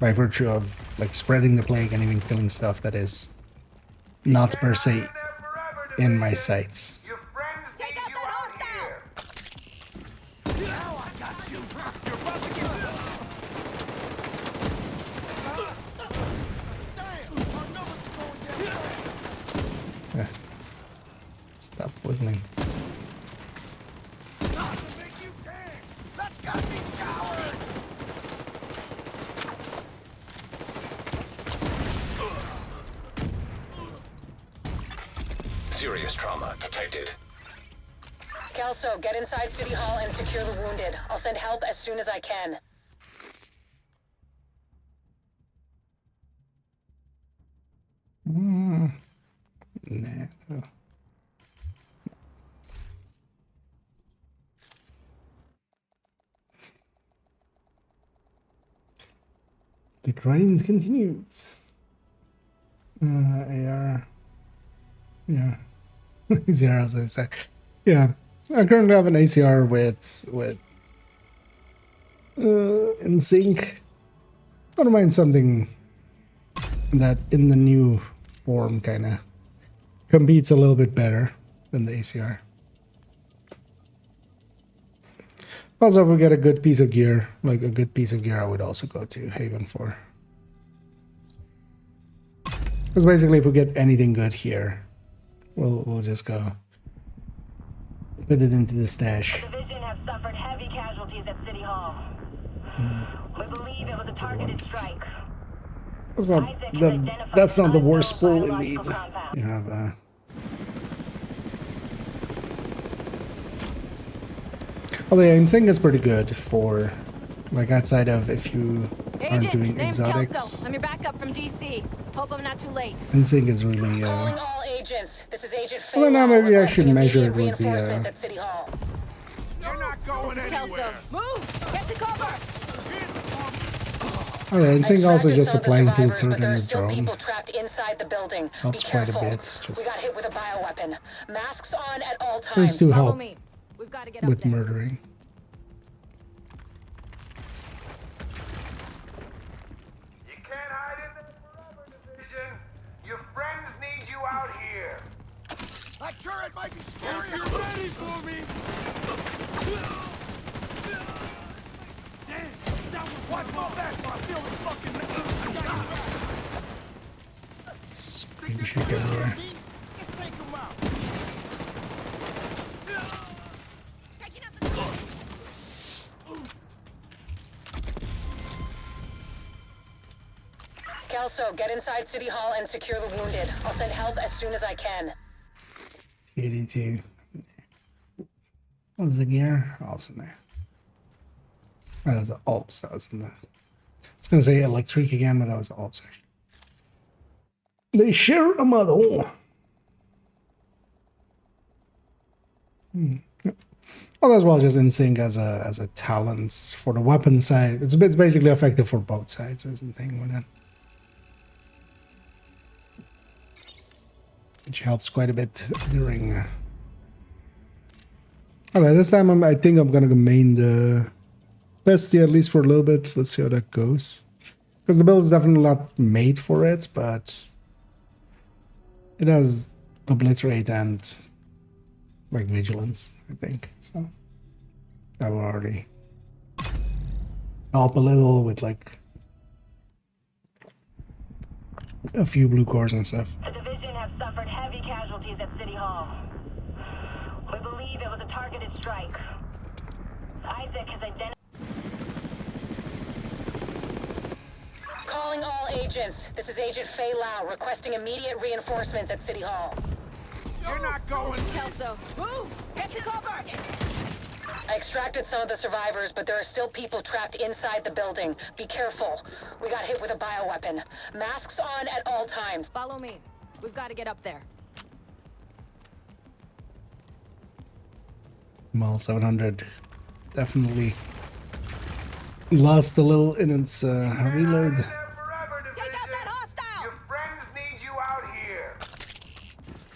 virtue of like spreading the plague and even killing stuff that is not per se in my sights. your friends Take need out you that out hostile! here. Now I got you. You're about to get Stop wiggling. Let's go, these cowards! Serious trauma detected. Kelso, get inside City Hall and secure the wounded. I'll send help as soon as I can. Nah. The grind continues. AR. Yeah. ACR, as I say. Yeah. I currently have an ACR with in sync. I don't mind something that in the new form kind of competes a little bit better than the ACR. Also, if we get a good piece of gear, like a good piece of gear, I would also go to Haven for. Because basically, if we get anything good here, we'll just go put it into the stash. The division have suffered heavy casualties at City Hall. We believe it was a targeted strike. That's not the worst pull indeed. You have although yeah, Insync is pretty good for like outside of if you aren't Agent, doing name's exotics. Kelso. I'm your backup from DC. Hope I'm not too late. Insync is really Calling all agents. This is Agent Fei well, now Lau maybe I should requesting measure immediate it would be reinforcements at City Hall. You're not going This is anywhere. Kelso. Move! Get to cover! oh yeah, Insync also Extracted just some of applying to the survivors, but turret there and are the still drone. people trapped inside the building. Helps Be quite a careful. bit, We just- got hit with a bioweapon. Masks on at all times. Those two Follow help me. We've got to get up with there. murdering. You can't hide in there forever, Division. Your friends need you out here. That turret might be scary. You're ready for me. Damn, watch my back. I feel the fucking. Screen shake everywhere. Let's take him out. Kelso, get inside City Hall and secure the wounded. I'll send help as soon as I can. 82. What was the gear? Oh, it's in there. Oh, that was the Alps. That was in there. I was going to say electric again, but that was the Alps actually. They share a model. Well, as well, just in sync as a talent for the weapon side. It's basically effective for both sides. There's the thing with it, which helps quite a bit during. Okay, this time I think I'm gonna main the bestie at least for a little bit. Let's see how that goes, because the build is definitely not made for it, but it has obliterate and like vigilance, I think. So that will already help a little with like a few blue cores and stuff. The division has suffered heavy casualties at City Hall. We believe it was a targeted strike. Isaac has identified. Calling all agents. This is Agent Fei Lau requesting immediate reinforcements at City Hall. You're not going. This is Kelso. Move! Get to cover! I extracted some of the survivors, but there are still people trapped inside the building. Be careful. We got hit with a bioweapon. Masks on at all times. Follow me. We've got to get up there. Well, 700 definitely lost a little in its reload. Take out that hostile! Your friends need you out here.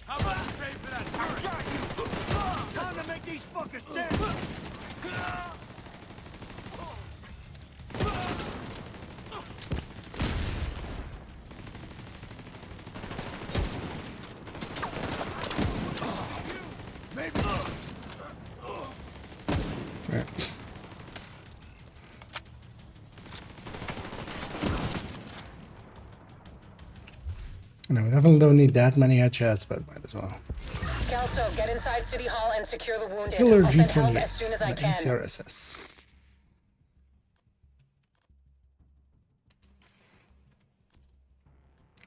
How about I pay for that turret? Time to make these fuckers dead! No, we definitely don't need that many headshots, but might as well. Kelso, get inside City Hall and secure the wounded. Killer I'll send help as soon G28, as I the can. NCRSS.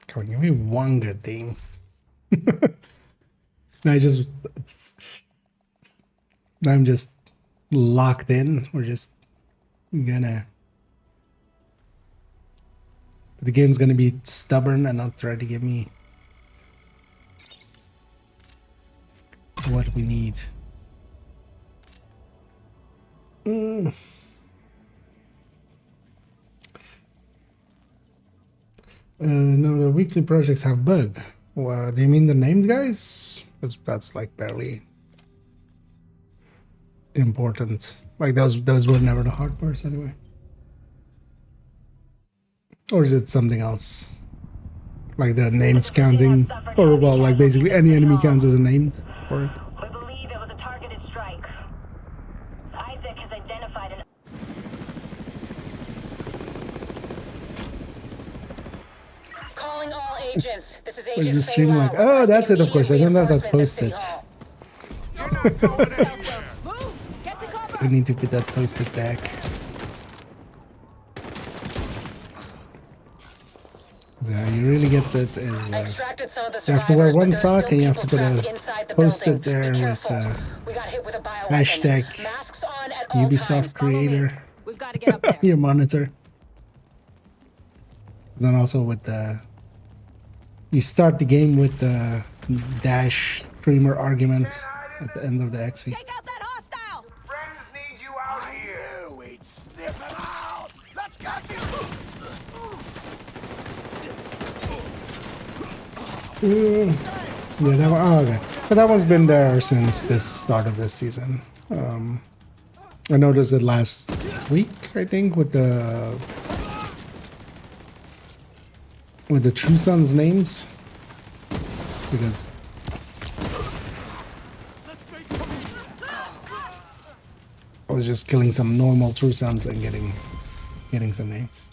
Come on, give me one good thing. I'm just locked in. We're just gonna. The game's gonna be stubborn and not try to give me what we need. No, the weekly projects have bug. Well, do you mean the names, guys? That's like barely important. Like those were never the hard parts anyway. Or is it something else? Like the names counting? Or, well, like basically any enemy counts as a name for it. We believe it was a targeted strike. Isaac has identified an. Calling all agents. This is Where's Agent the Fei stream Lau like? Oh, that's it, of course. I didn't have that requesting posted. immediate reinforcements at City Hall. Kelso, move! Get to cover! We need to put that posted back. Yeah, you really get that as I extracted some of the you have to wear survivors, one but there are sock still and you have to people put trapped a inside the post building. it there Be with careful. We got hit with a bioweapon. hashtag Masks on at all Ubisoft times. creator. We've got to get up there. Your monitor. Then also with the you start the game with the dash streamer argument at the end of the exit. Take out that hostile! Friends need you out here. We'd sniff him out! Let's get Yeah, that one, oh, okay. But that one's been there since the start of this season. I noticed it last week, I think, with the True Sons names, because I was just killing some normal True Sons and getting some names.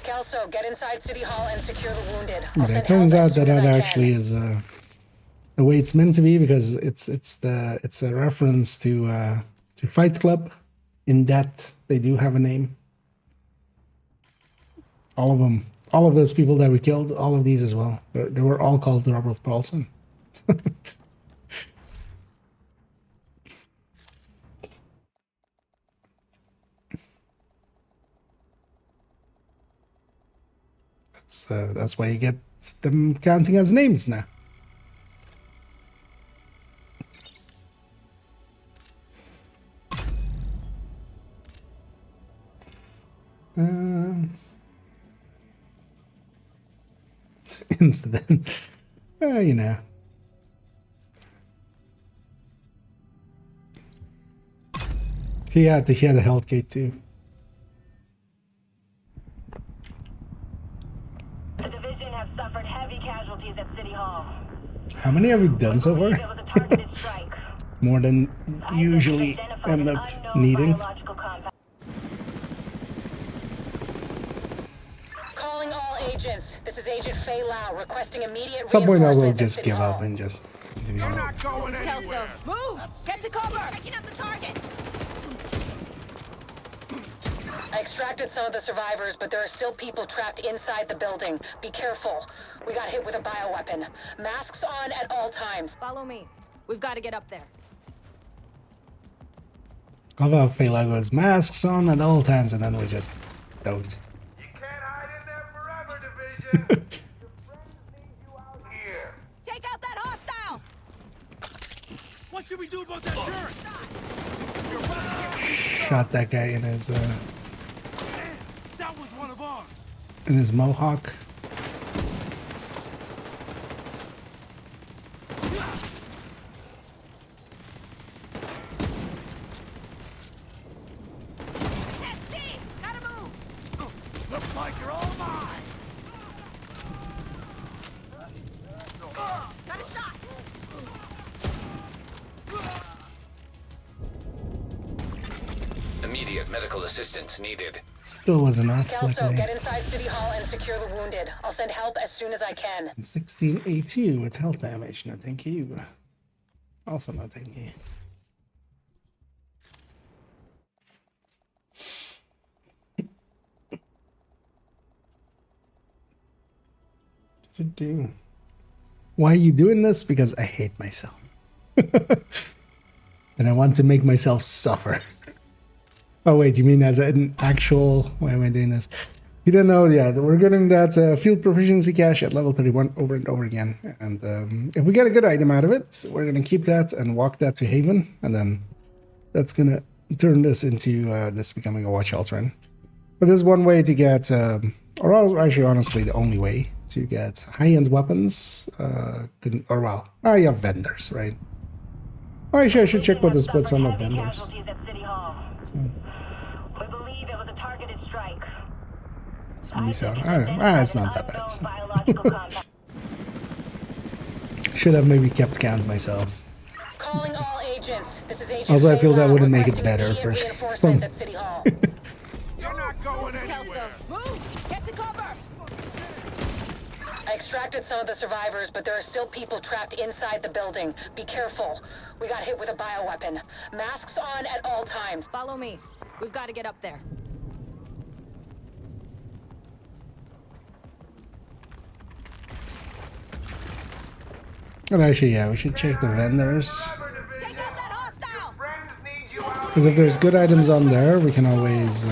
Kelso, get inside City Hall and secure the wounded. I'll But send it turns help out as that soon as that I actually can. is the way it's meant to be, because it's a reference to Fight Club. In that they do have a name. All of them all of those people that we killed, all of these as well. They were all called Robert Paulson. That's why you get them counting as names now. Incident. You know. He had a health kit too. The division has suffered heavy casualties at City Hall. How many have we done so far? It was a targeted strike. More than usually end up needing. Calling all agents. This is Agent Fei Lau requesting immediate At some point I will reinforcements at just City give Hall. up and just leave it You're alone. not going This is Kelso. anywhere. Move! Get to cover! Checking up the target! I extracted some of the survivors, but there are still people trapped inside the building. Be careful. We got hit with a bioweapon. Masks on at all times. Follow me. We've got to get up there. I love how Fela goes masks on at all times and then we just don't. You can't hide in there forever, Division. Your friends need you out here. Take out that hostile! What should we do about that turret? Shot that guy in his That was one of ours. mohawk. SC! Gotta move! Looks like you're all mine. Got a shot! Immediate medical assistance needed. Still was enough. Kelso, get inside City Hall and secure the wounded. I'll send help as soon as I can. 1682 with health damage. No, thank you. Also, no, thank you. Why are you doing this? Because I hate myself. And I want to make myself suffer. Oh wait, you mean as an actual... Why am I doing this? You don't know, yeah, we're getting that field proficiency cache at level 31 over and over again. And if we get a good item out of it, we're going to keep that and walk that to Haven. And then that's going to turn this into this becoming a watch run. But there's one way to get, or actually honestly the only way to get high-end weapons. You have vendors, right? Oh, actually I should check what this puts on the vendors. We believe it was a targeted strike. It's not that bad. Should have maybe kept count myself. Calling all agents. This is Agent Also, I feel Fei that Lau wouldn't make it requesting better, immediate personally. reinforcements at City Hall. You're not going This is Kelso. anywhere. Move! Get to cover! I extracted some of the survivors, but there are still people trapped inside the building. Be careful. We got hit with a bioweapon. Masks on at all times. Follow me. We've got to get up there. And actually, yeah, we should check the vendors. Take out that hostile! Friends need you out Because if there's good items on there, we can always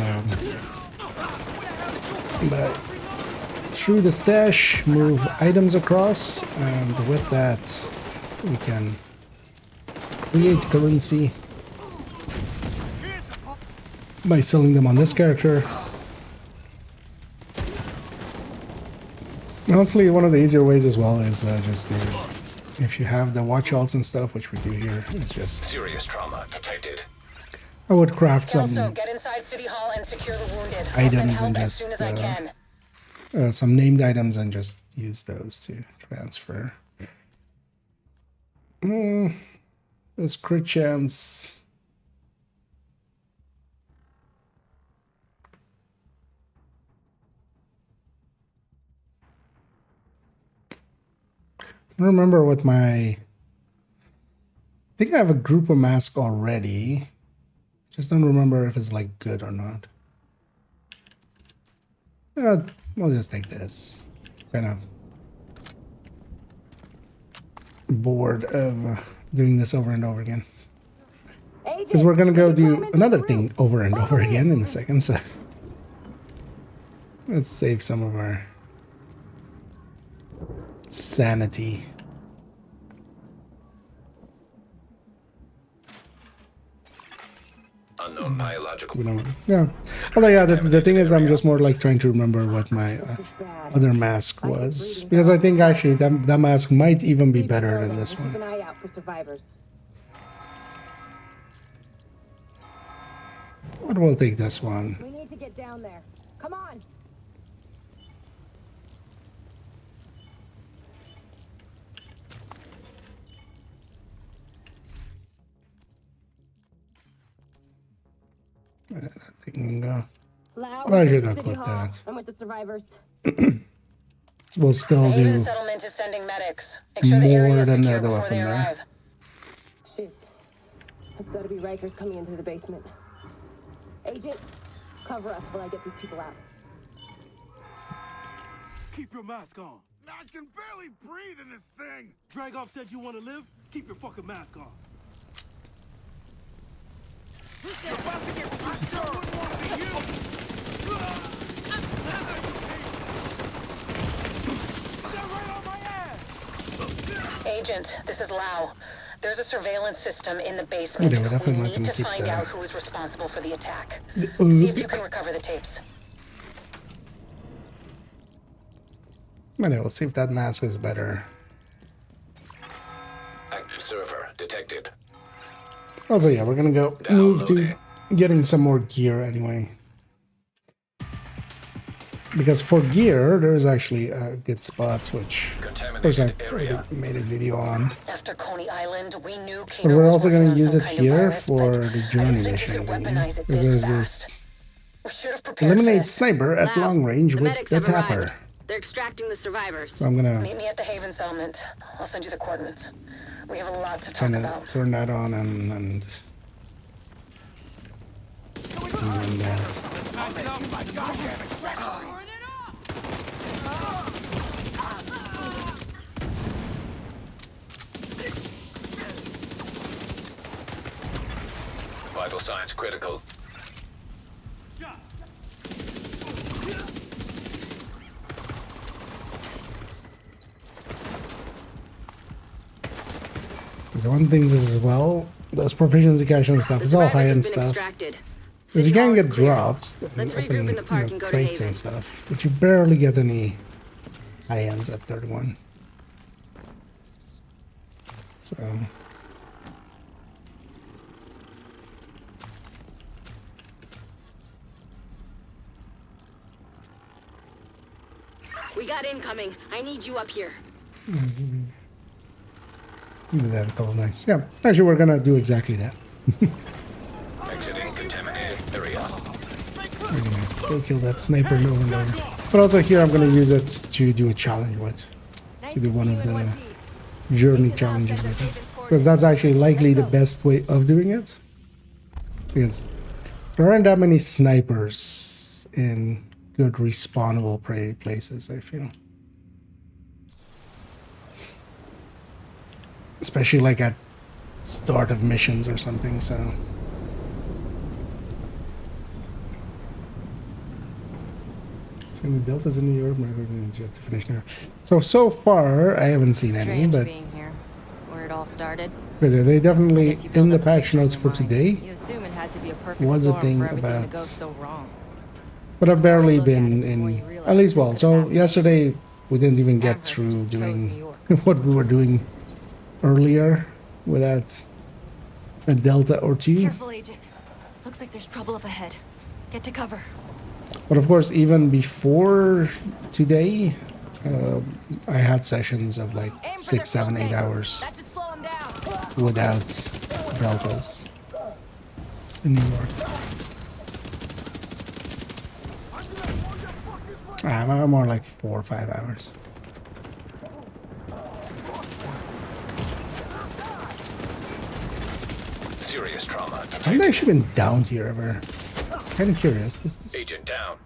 through the stash, move items across, and with that, we can create currency by selling them on this character. Honestly, one of the easier ways as well is just to, if you have the watch alts and stuff, which we do here, is just Serious trauma detected. I would craft Also, some get inside City Hall and secure the wounded. items I'll and send help as soon just as I can. Some named items and just use those to transfer. This crit chance. I don't remember what my... I think I have a group of mask already. Just don't remember if it's like good or not. We'll just take this. Kind of bored of doing this over and over again. Because we're gonna go do another thing over and over again in a second, so let's save some of our sanity. Unknown biological. Yeah. Although, yeah, the thing is, I'm just more like trying to remember what my other mask was. Because I think actually that mask might even be better than this one. Keep an eye out for survivors. But we'll take this one. We need to get down there. Come on. I can go. Loud. Well, I should not City put Hall. that. I'm with the survivors. We'll still The Haven do settlement is sending medics. Make sure the area more is than the secure other before weapon they there. arrive. Shit. It's gotta be Rikers coming in through the basement. Agent, cover us while I get these people out. Keep your mask on. I can barely breathe in this thing. Dragoff said you want to live? Keep your fucking mask on. You're about to get I sure wouldn't want to be you. They're right on my ass! Agent, this is Lau. There's a surveillance system in the basement. Okay, we're definitely We not need gonna to keep find that. out who was responsible for the attack. The See if you Oog. can recover the tapes. Anyway, we'll see if that mask is better. Active server detected. Also, yeah, we're gonna go move to getting some more gear anyway. Because for gear, there's actually a good spot, which, of course, I already made a video on. After Coney Island, we knew But Kano we're was also working going on to use some it kind of here virus, for but the I didn't journey think we mission. could weaponize it Because this there's fast. this We should have prepared for eliminate this. sniper at long range The with medics the have arrived. tapper. They're extracting the survivors. So I'm going Meet to me at the Haven settlement. I'll send you the coordinates. We have a lot to talk kind of about. turn that on and run that. Vital signs critical. Because one thing is as well, those proficiency cache and stuff is all high-end stuff. Because you can get drops and Let's regroup open in the park and go to crates Haven. and stuff, but you barely get any high-ends at 31. So We got incoming. I need you up here. do that a couple of nights. Yeah, actually, we're gonna do exactly that. Exiting contaminated area. We're gonna go kill that sniper over and over. But also here, I'm gonna use it to do a challenge with, to do one of the journey challenges with it, because that's actually likely the best way of doing it. Because there aren't that many snipers in good respawnable places, I feel. Especially like at start of missions or something, so. So the Delta's in New York, yet to finish now. So far, I haven't seen any, Strange but being here. Where it all started. because they definitely, Guess you build in the up patch addiction in notes your for mind. today, You assume it had to be a perfect was a storm thing for everything to about- go so wrong. but I've barely look at been it, the more you in, realize at least, this well, could've so happened. yesterday we didn't even get Amherst through just chose New doing York. what we were doing earlier without a Delta or two. Careful, Agent. Looks like there's trouble up ahead. Get to cover. But of course, even before today, I had sessions of like Aim for 6, their 7, 8 full tanks. hours That should slow them down. without Deltas in New York. I'm more like 4 or 5 hours. Serious trauma I've detected. actually been down here ever. Kind of curious. This Agent down.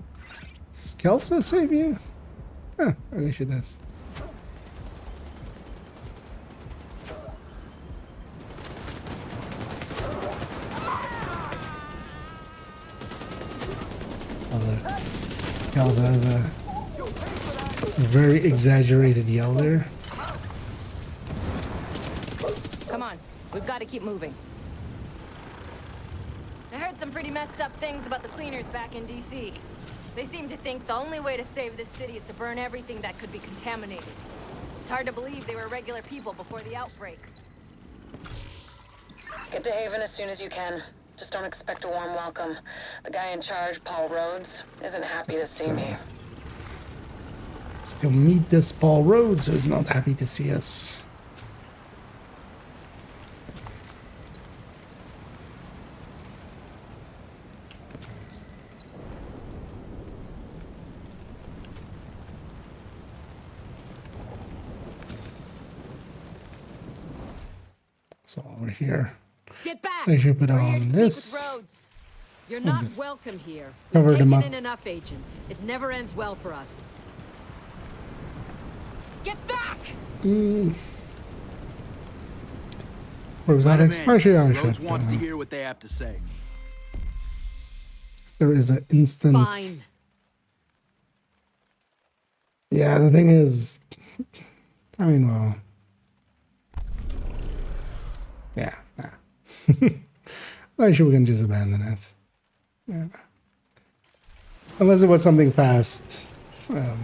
Does Kelso save you? Huh, I guess she does. Kelso has a very exaggerated yell there. Come on, we've got to keep moving. I heard some pretty messed up things about the cleaners back in DC. They seem to think the only way to save this city is to burn everything that could be contaminated. It's hard to believe they were regular people before the outbreak. Get to Haven as soon as you can. Just don't expect a warm welcome. The guy in charge, Paul Rhodes, isn't happy to see me. Let's go meet this Paul Rhodes, who's not happy to see us. So over here. Get back! So I should put We're here on to speak this. with Rhodes. You're not just welcome here. cover We've them taken up. in enough agents. It never ends well for us. Get back! Where was that Let 'em in. expression? I Rhodes should. wants to hear what they have to say. There is an instance. Fine. Yeah, the thing is, I mean, well, yeah, nah. I'm sure we can just abandon it. Yeah. Unless it was something fast. I wasn't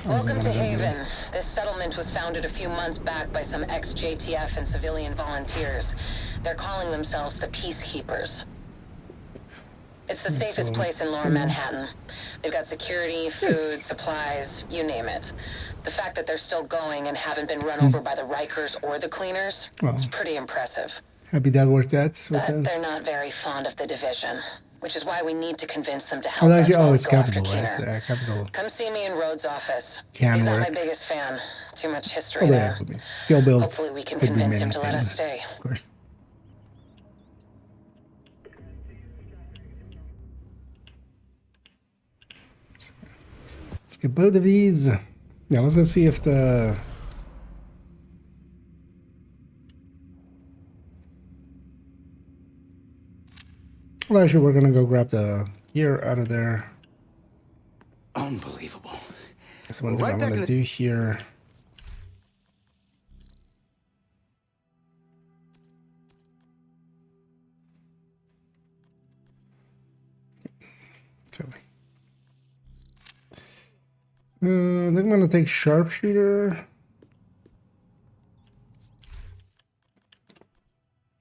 Welcome to gonna go do it. Haven. This settlement was founded a few months back by some ex-JTF and civilian volunteers. They're calling themselves the Peacekeepers. It's the That's safest cool. place in Lower Manhattan. They've got security, food, Yes. supplies, you name it. The fact that they're still going and haven't been run over by the Rikers or the cleaners Well. is pretty impressive. Happy that worked out with But us. they're not very fond of the division, which is why we need to convince them to help Oh, us actually, while oh, we it's go after Capital, right? Keener. Yeah, Capital. Come see me in Rhodes' office. Can He's not my work. biggest fan. Too much history Although, there. yeah, skill builds. Hopefully we can could be convince him many to let us things, stay. Of course. Let's get both of these. Yeah, let's go see if the... Well, actually, we're gonna go grab the gear out of there. Unbelievable. That's one We're thing right I'm back gonna in the- do here. Silly. I think I'm gonna take sharpshooter.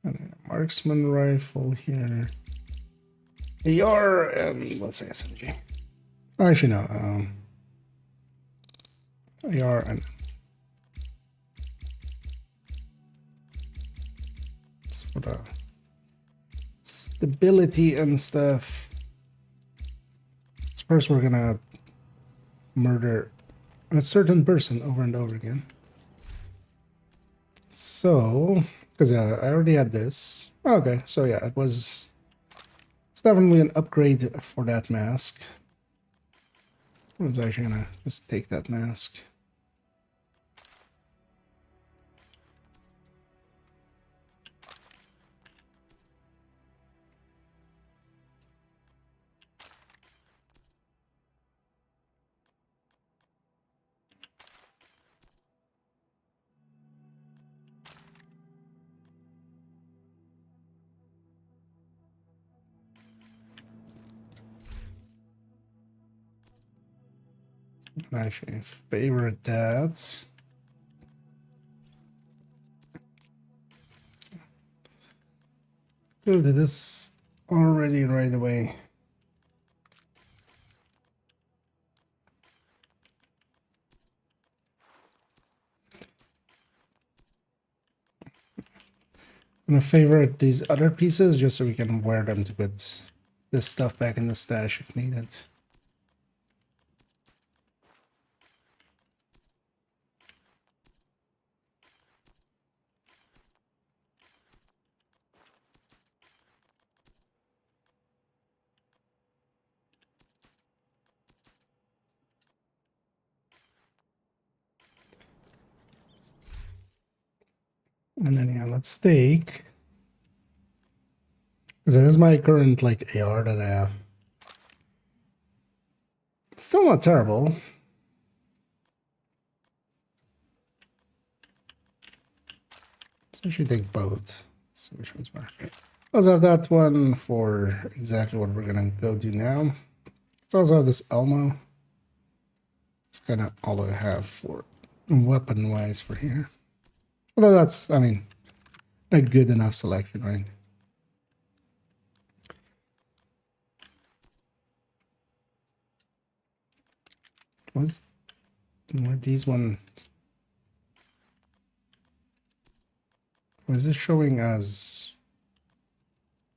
And a marksman rifle here. AR and let's say SMG. Actually no, AR and it's for the stability and stuff. First we're gonna murder a certain person over and over again. So, because I already had this. Okay, so yeah, it's definitely an upgrade for that mask. I was actually gonna just take that mask. I actually favorite that. Go to this already right away. I'm gonna favorite these other pieces just so we can wear them to put this stuff back in the stash if needed. And then yeah, let's take. This is my current like AR that I have. It's still not terrible. So I should take both. See which one's better. Let's have that one for exactly what we're gonna go do now. Let's also have this Elmo. It's kind of all I have for weapon-wise for here. Although that's, I mean, a good enough selection, right? Were these one? Was this showing as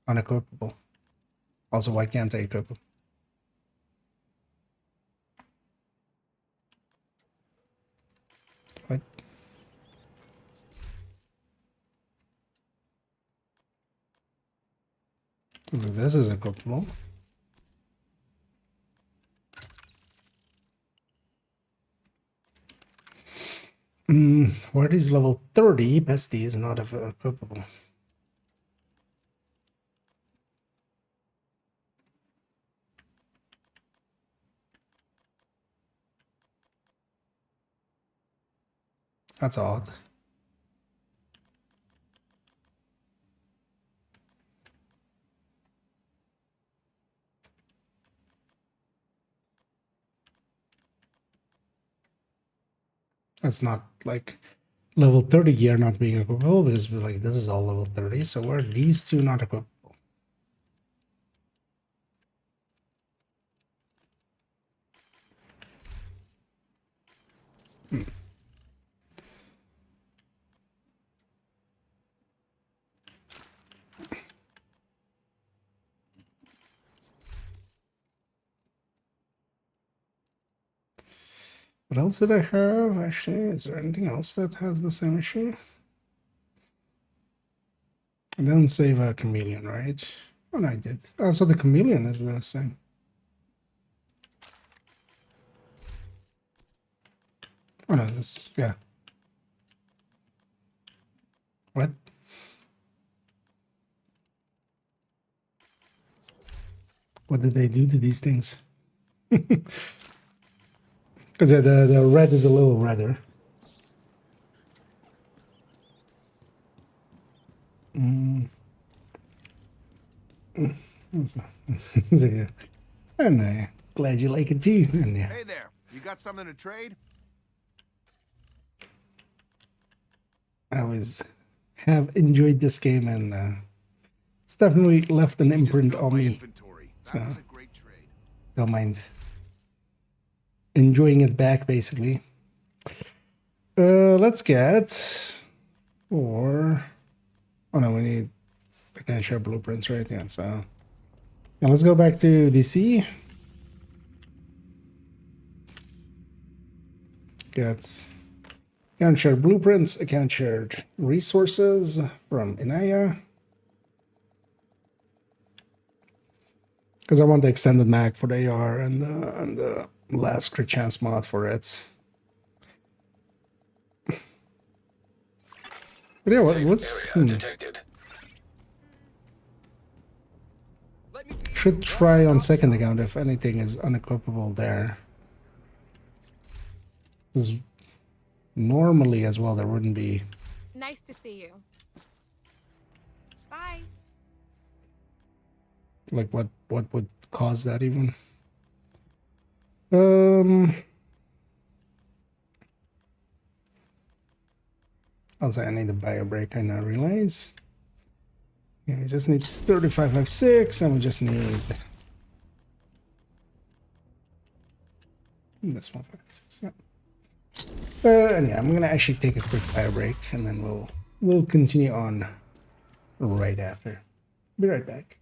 unequipable? Also, why can't I equip them? What? So this is equipable. Where is level 30? Bestie is not equipable. That's odd. It's not like level 30 gear not being equipable, because like this is all level 30, so where are these two not equipable? What else did I have? Actually, is there anything else that has the same issue? I didn't save a chameleon, right? Oh, no, I did. Oh, so the chameleon is the same. Oh, no, this, yeah. What? What did they do to these things? Because the red is a little redder. So, yeah. And glad you like it too. And yeah. Hey there, you got something to trade? I always have enjoyed this game, and it's definitely left an imprint on me. So That was a great trade. don't mind enjoying it back, basically. Let's get, or oh no, we need, I can share blueprints, right? Yeah, so yeah, let's go back to DC. Get account shared blueprints, account shared resources from Inaya. Because I want the extended mag for the AR and the last crit chance mod for it. But yeah, what's Safe area detected. should try on second account if anything is unequipable there. Because normally as well there wouldn't be. Nice to see you. Bye. Like what would cause that even? I'll say I need a bio break, I now realize. Yeah, we just need 3556 and we just need this 156. Yeah. And yeah, I'm gonna actually take a quick bio break and then we'll continue on right after. Be right back.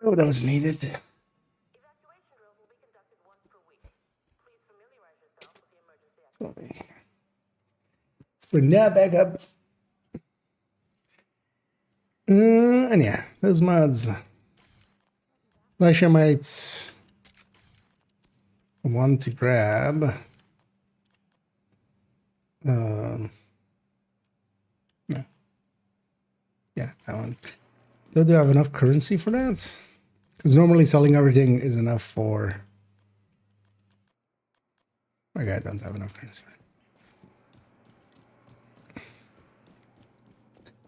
Oh, that was needed. Let's bring that back up. And yeah, those mods. Flash I might want to grab. Yeah. Yeah, that one. Do I have enough currency for that? Because normally selling everything is enough for... Okay, I don't have enough currency.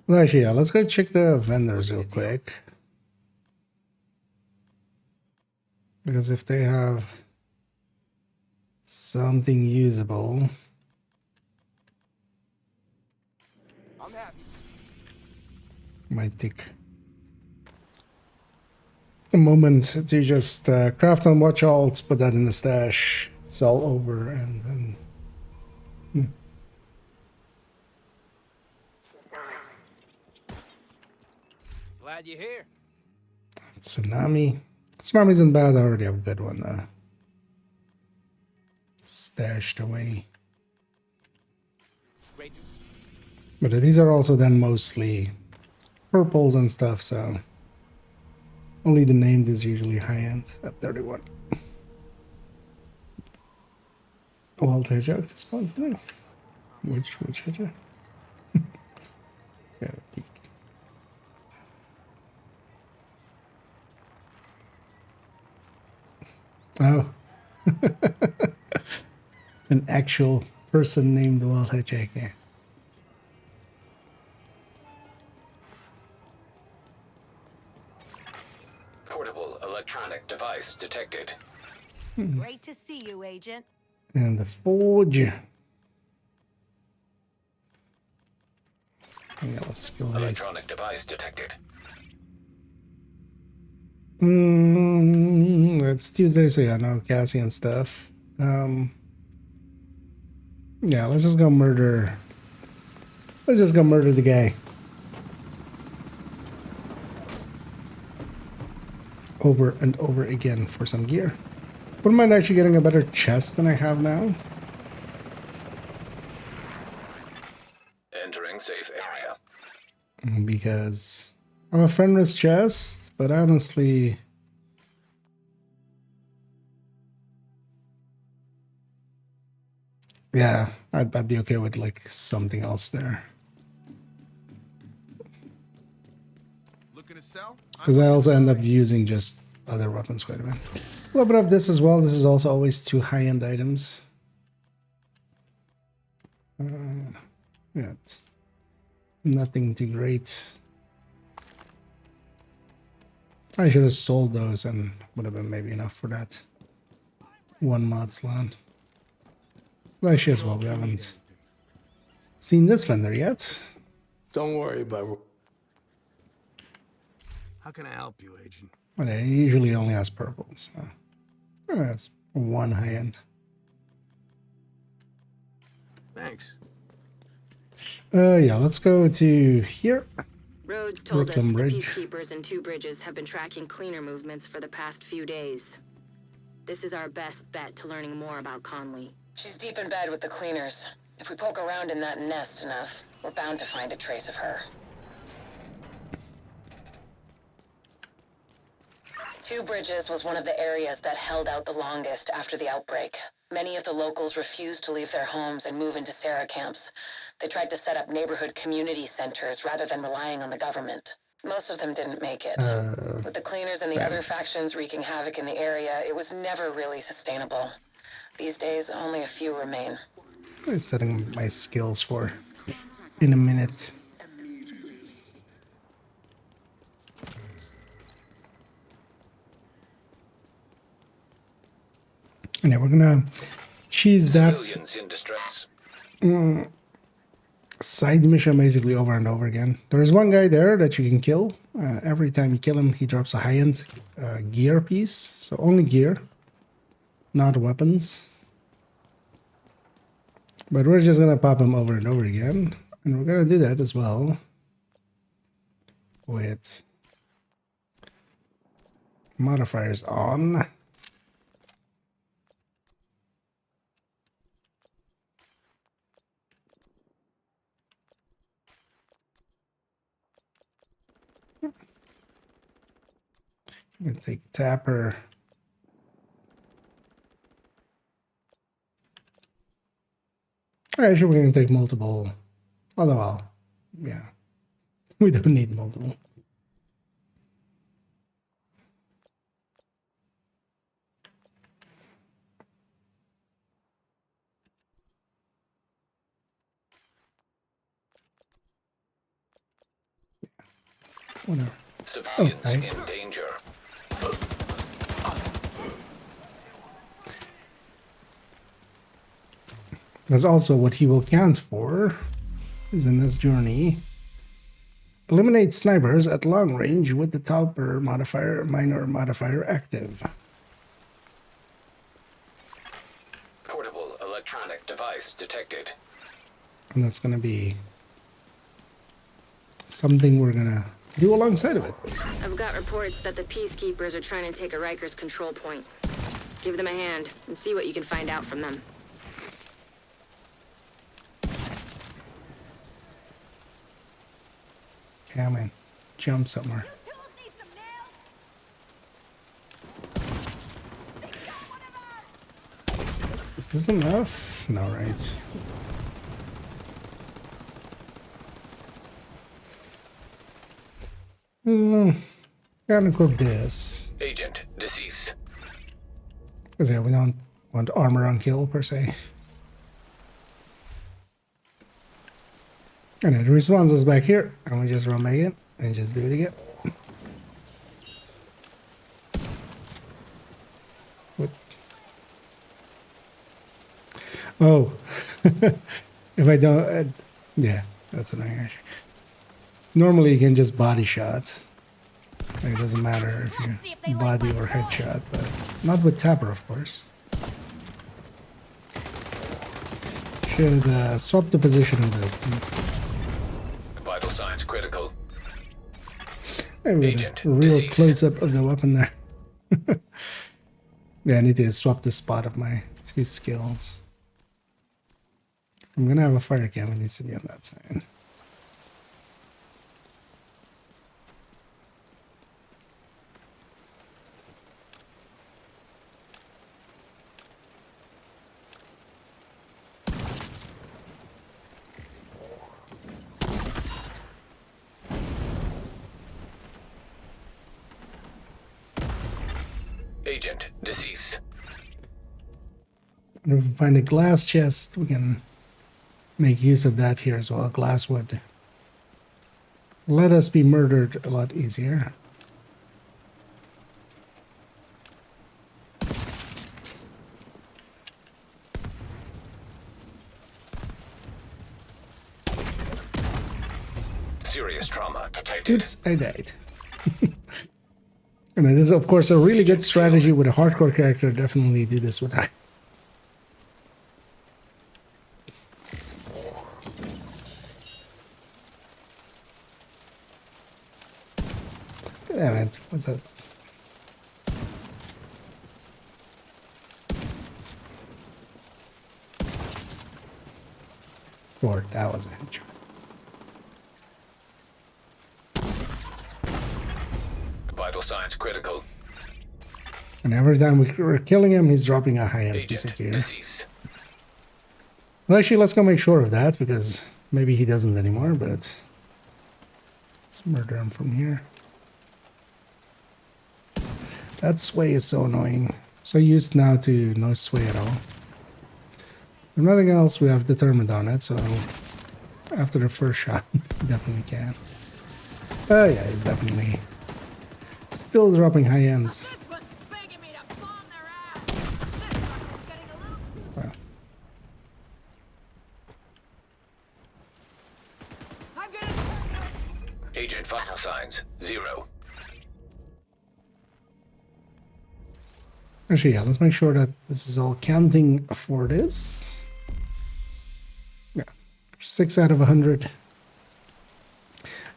Well, actually, yeah, let's go check the vendors real quick. Because if they have something usable... might take a moment to just craft on watch alt, put that in the stash, sell over, and then... Glad you're here. Tsunami. Tsunami isn't bad, I already have a good one stashed away. Great. But these are also then mostly purples and stuff, so only the named is usually high-end at 31. Oh, I'll take out this one for now. Which hedger? Yeah, peek. Oh. An actual person named Wild Hedgehog, yeah. Portable electronic device detected. Great to see you, Agent. And the forge. Yeah, let's skill haste. Electronic device detected. It's Tuesday, so yeah, no Cassie and stuff. Yeah, let's just go murder. Let's just go murder the guy. Over and over again for some gear. Wouldn't mind actually getting a better chest than I have now. Entering safe area. Because I'm a friendless chest, but honestly... yeah, I'd be okay with like something else there. Looking to sell? Because I also end up using just other weapons quite a bit. A little bit of this as well. This is also always 2 high-end items. Yeah, it's nothing too great. I should have sold those and would have been maybe enough for that 1 mod slot. Well, actually as well, we haven't seen this vendor yet. Don't worry about it. How can I help you, Agent? But it usually only has purple, so it has 1 high-end. Thanks. Yeah, let's go to here. Rhodes told us Brooklyn the Bridge. peacekeepers in 2 Bridges have been tracking cleaner movements for the past few days. This is our best bet to learning more about Conley. She's deep in bed with the cleaners. If we poke around in that nest enough, we're bound to find a trace of her. 2 Bridges was one of the areas that held out the longest after the outbreak. Many of the locals refused to leave their homes and move into Sarah camps. They tried to set up neighborhood community centers rather than relying on the government. Most of them didn't make it. With the cleaners and the other factions wreaking havoc in the area, it was never really sustainable. These days, only a few remain. I'm setting my skills for in a minute. And yeah, we're gonna cheese that Civilians in distress. side mission basically over and over again. There is one guy there that you can kill. Every time you kill him, he drops a high-end gear piece. So only gear, not weapons. But we're just gonna pop him over and over again. And we're gonna do that as well with Modifiers on. I'm gonna take Tapper. Actually, we're gonna take multiple. Although, well, yeah, we don't need multiple. Whatever. Civilians Okay. in danger. That's also what he will count for, is in this journey. Eliminate snipers at long range with the Topper modifier, minor modifier active. Portable electronic device detected. And that's going to be something we're going to do alongside of it, basically. I've got reports that the Peacekeepers are trying to take a Rikers control point. Give them a hand and see what you can find out from them. Come in. Jump somewhere. Is this enough? No, right. Gotta equip this. Agent deceased. Because yeah, we don't want armor on kill per se. And it respawns us back here, and we just run back in and just do it again. What? Oh, if I don't, yeah, that's annoying actually. Normally you can just body shot. Like, it doesn't matter if you body or headshot, but not with Tapper, of course. Should swap the position of this thing. Vital signs critical. Maybe Agent a real deceased. close-up of the weapon there. Yeah, I need to swap the spot of my two skills. I'm gonna have a fire cam, it needs to be on that side. Agent deceased. And if we find a glass chest, we can make use of that here as well. Glass would let us be murdered a lot easier. Serious trauma detected. Oops, I died. And it is, of course, a really good strategy with a hardcore character. Definitely do this with her. Damn it, what's that? Lord, that was a headshot. Vital signs critical. And every time we're killing him, he's dropping a high-end piece Agent of gear. deceased. Well, actually, let's go make sure of that, because maybe he doesn't anymore, but let's murder him from here. That sway is so annoying. So used now to no sway at all. If nothing else, we have determined on it, so after the first shot, definitely can. Oh yeah, he's definitely still dropping high ends. Wow. Agent vital signs 0. Actually, yeah, let's make sure that this is all counting for this. Yeah, 6 out of 100.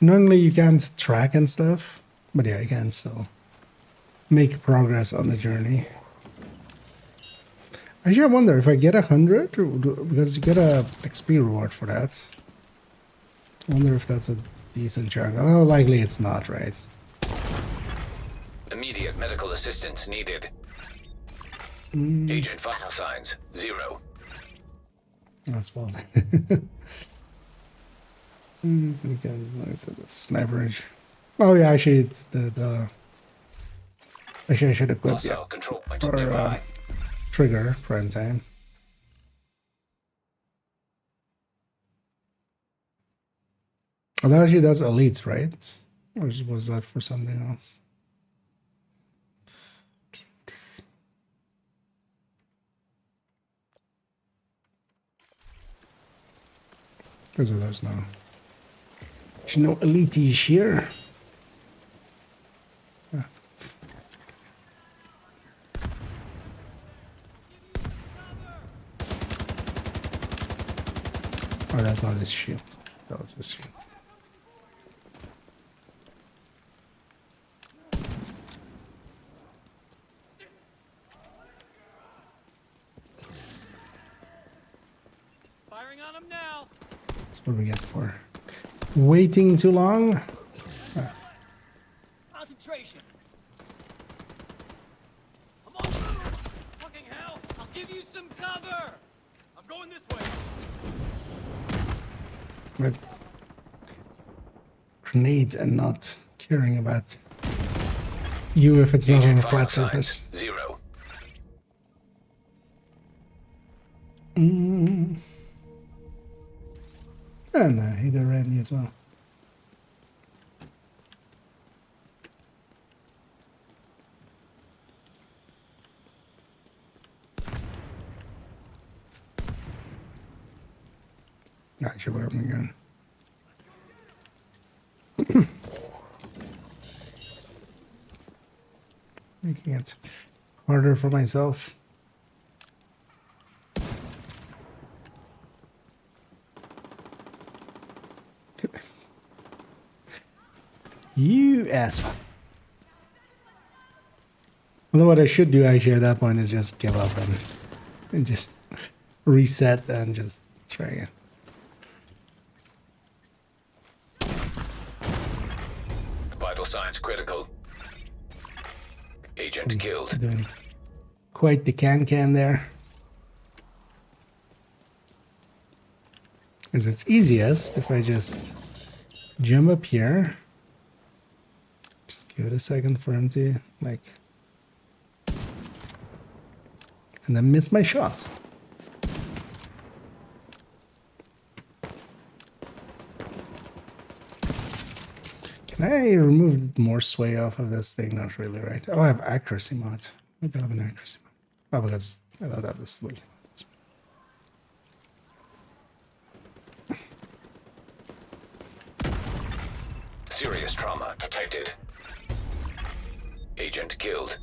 Normally you can't track and stuff, but yeah, you can still. make progress on the journey. Actually, I wonder if I get 100, because you get a XP reward for that. I wonder if that's a decent chunk. Oh, likely it's not, right? Immediate medical assistance needed. Agent vital signs 0. That's well. Like I said, the sniper range. Oh yeah, actually, actually I should equip Hostile control point or nearby. trigger prime time. Oh, that actually does elites, right? Or was that for something else? Because there's no elites here. Ah. Oh, that's not his shield. That was his shield. Firing on him now. That's what we get for waiting too long. Ah. Concentration. I'm on the move. Fucking hell! I'll give you some cover. I'm going this way. But grenades and not caring about you if it's not on a flat surface. 0. And either Randy as well. Not sure where I'm going. Making it harder for myself. You asshole. Although what I should do actually at that point is just give up and just reset and just try it. Vital signs critical. Agent killed. Doing quite the can there. Because it's easiest if I just jump up here. Just give it a second for him to, like, and then miss my shot. Can I remove more sway off of this thing? Not really, right? Oh, I have accuracy mod. Maybe I have an accuracy mod. Oh, because I thought that was like. Serious trauma detected. Agent killed.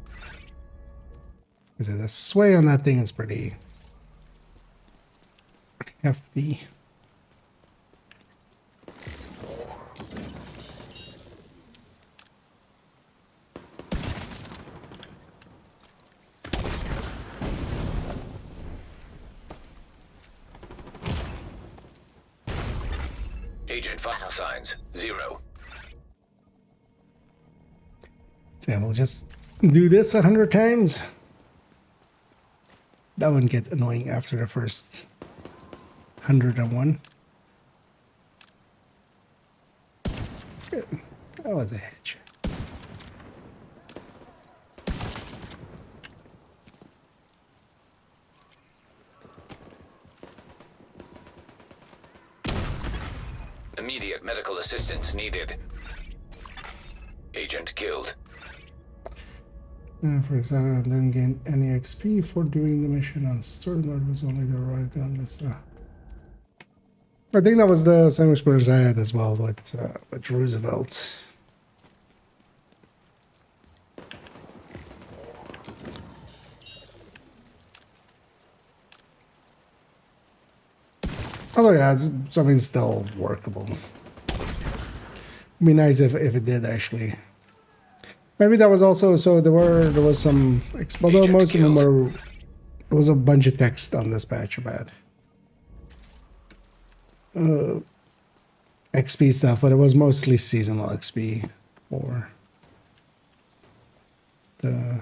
Is it the sway on that thing is pretty hefty. Agent vital signs 0. So we'll just do this 100 times. That wouldn't get annoying after the first 101. Good. That was a hedge. Immediate medical assistance needed. Agent killed. For example, I didn't gain any XP for doing the mission on story mode. Was only the right on this. I think that was the same experience I had as well with Roosevelt. Although yeah, it's something still workable. It'd be nice if it did actually Maybe that was also so there was some, although Agent most of them killed. were, there was a bunch of text on this patch about XP stuff, but it was mostly seasonal XP or the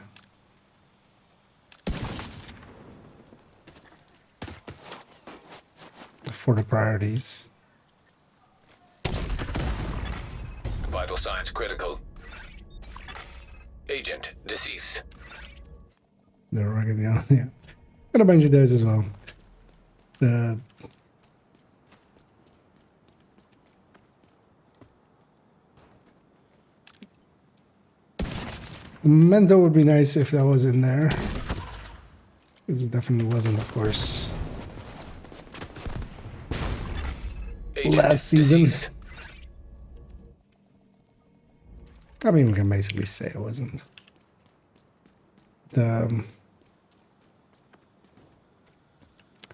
for the priorities. Vital signs critical. Agent deceased. The rugged, yeah. Got a bunch of those as well. The Memento would be nice if that was in there. Because it definitely wasn't, of course. Agent Last season. deceased. I mean, we can basically say it wasn't.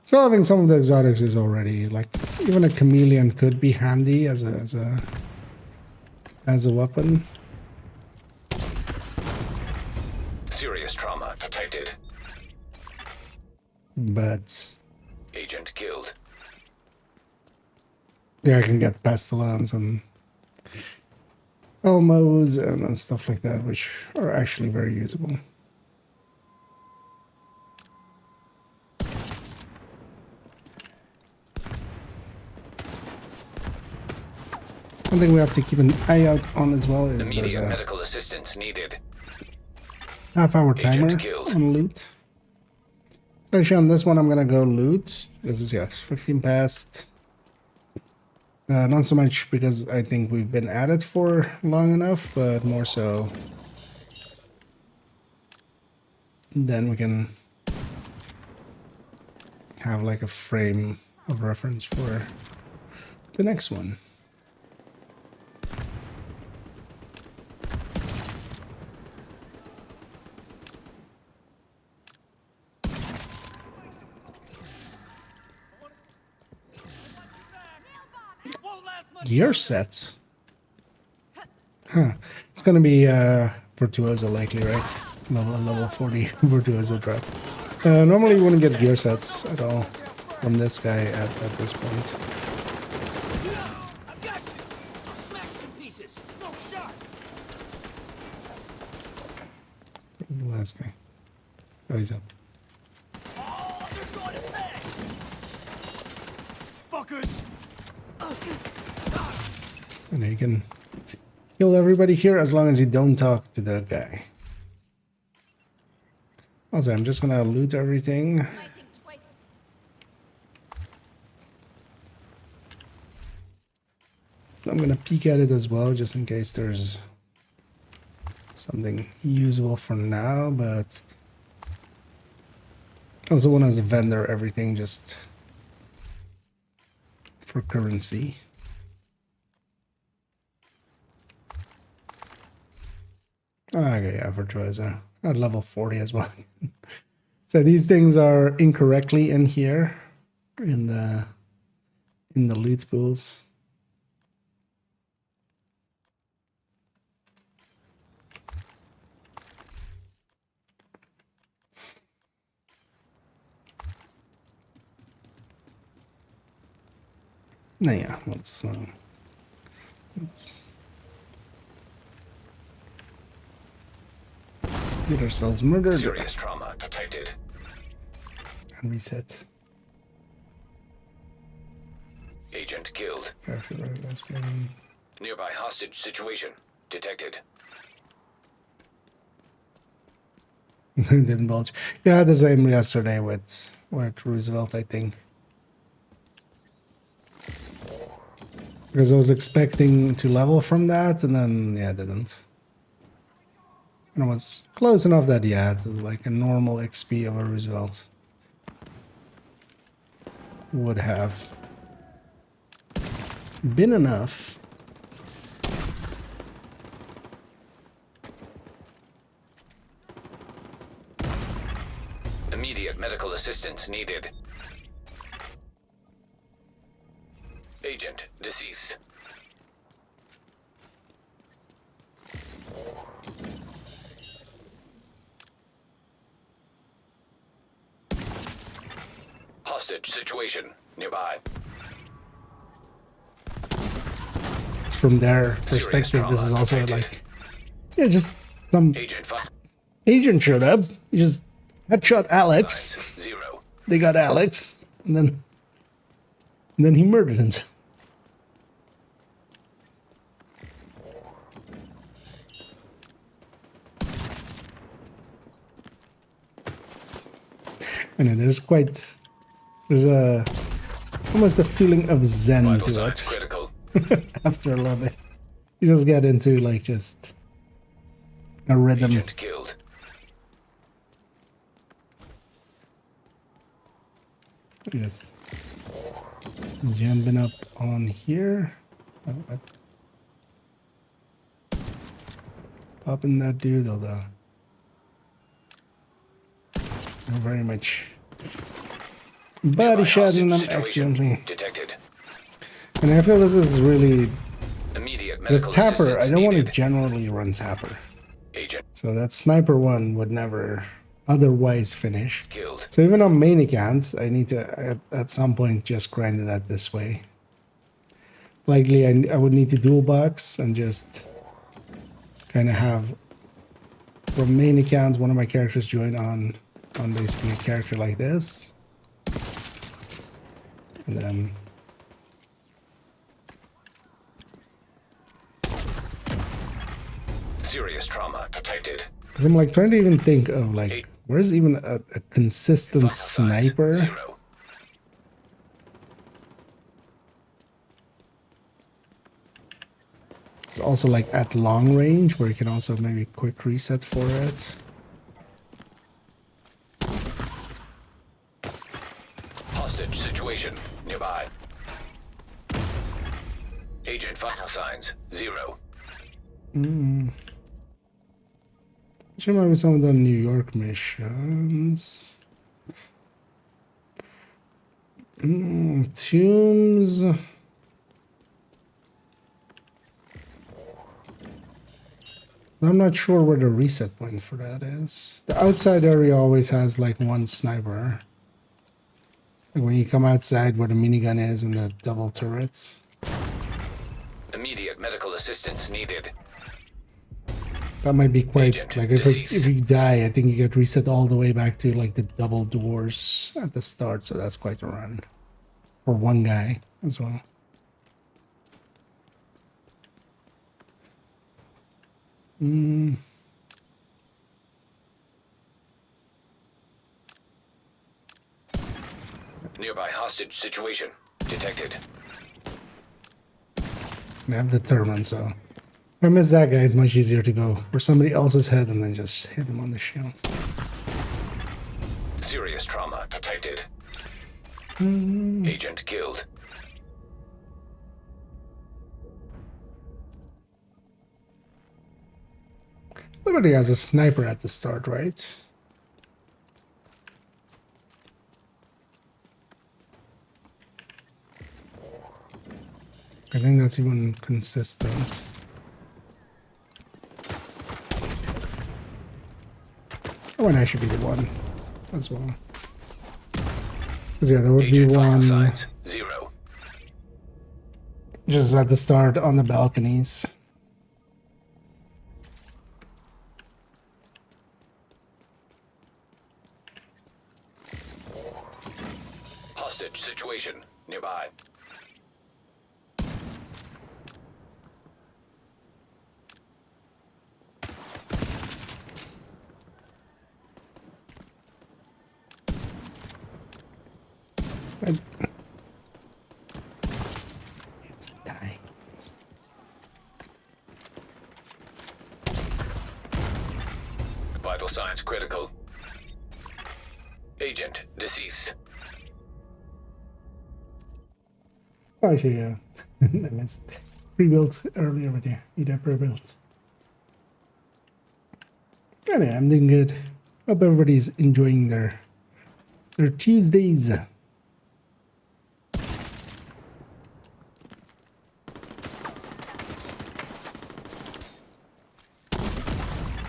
Still having some of the exotics is already like even a chameleon could be handy as a weapon. Serious trauma detected. But Agent killed. yeah, I can get pestilence and elmos and stuff like that, which are actually very usable. One thing we have to keep an eye out on as well is there's Immediate a medical assistance needed. half-hour timer Agent killed. on loot. So actually on this one I'm gonna go loot. This is, yes, 15 past. Not so much because I think we've been at it for long enough, but more so then we can have like a frame of reference for the next one. Gear sets. Huh. It's gonna be Virtuoso likely, right? Level 40 Virtuoso drop. Normally you wouldn't get gear sets at all from this guy at this point. I've got you. I'll smash you in pieces. No shot. Where's the last guy? Oh, he's up. Oh, they're going to pay. Fuckers. And you can kill everybody here as long as you don't talk to that guy. Also, I'm just gonna loot everything. I'm gonna peek at it as well, just in case there's something usable for now, but I also want as a vendor everything just for currency. Okay, yeah, Virtuoso at level 40 as well. So these things are incorrectly in here in the loot pools. Now, yeah, let's get ourselves murdered Serious trauma detected. and reset. Agent killed. It Nearby hostage situation detected. didn't bulge. Yeah, the same yesterday with Roosevelt, I think. Because I was expecting to level from that, and then, yeah, didn't. And it was close enough that, yeah, like a normal XP of a Roosevelt would have been enough. Immediate medical assistance needed. Agent deceased. Hostage situation nearby. It's from their perspective. This is also like, yeah, just some agent showed up. He just headshot Alex. Nice. 0. They got Alex, and then he murdered himself. I know there's almost a feeling of zen Vital to it. signs critical. After a little bit, you just get into like just a rhythm. Agent killed. Just jumping up on here. Popping that dude, although not very much body shotting them accidentally. Detected. And I feel this is really Immediate this medical tapper. I assistance don't want to needed. generally run tapper, Agent so that sniper one would never otherwise finish. killed. So even on main accounts, I need to at some point just grind it out this way. Likely, I would need to dual box and just kind of have from main accounts one of my characters join on basically a character like this, and then Serious trauma detected. because I'm like trying to even think of like where's even a consistent Vital signs sniper. 0. It's also like at long range where you can also maybe quick reset for it. Hostage situation nearby. Agent vital signs 0. Should might be some of the New York missions. Tombs. I'm not sure where the reset point for that is. The outside area always has like one sniper. Like when you come outside where the minigun is and the double turrets. Immediate medical assistance needed. That might be quite Agent like deceased. if you die, I think you get reset all the way back to like the double doors at the start, so that's quite a run. For one guy as well. Nearby hostage situation detected. I have determined, so if I miss that guy, it's much easier to go for somebody else's head and then just hit him on the shield. Serious trauma detected. Agent killed. Everybody has a sniper at the start, right? I think that's even consistent. Oh, and I should be the one as well. Because yeah, there would Agent be vital one signs 0. just at the start on the balconies. Hostage situation nearby. It's dying. Vital signs critical. Agent deceased. Oh, actually, yeah. And it's pre-built earlier, but yeah, you did pre-built. Anyway, I'm doing good. Hope everybody's enjoying their Tuesdays.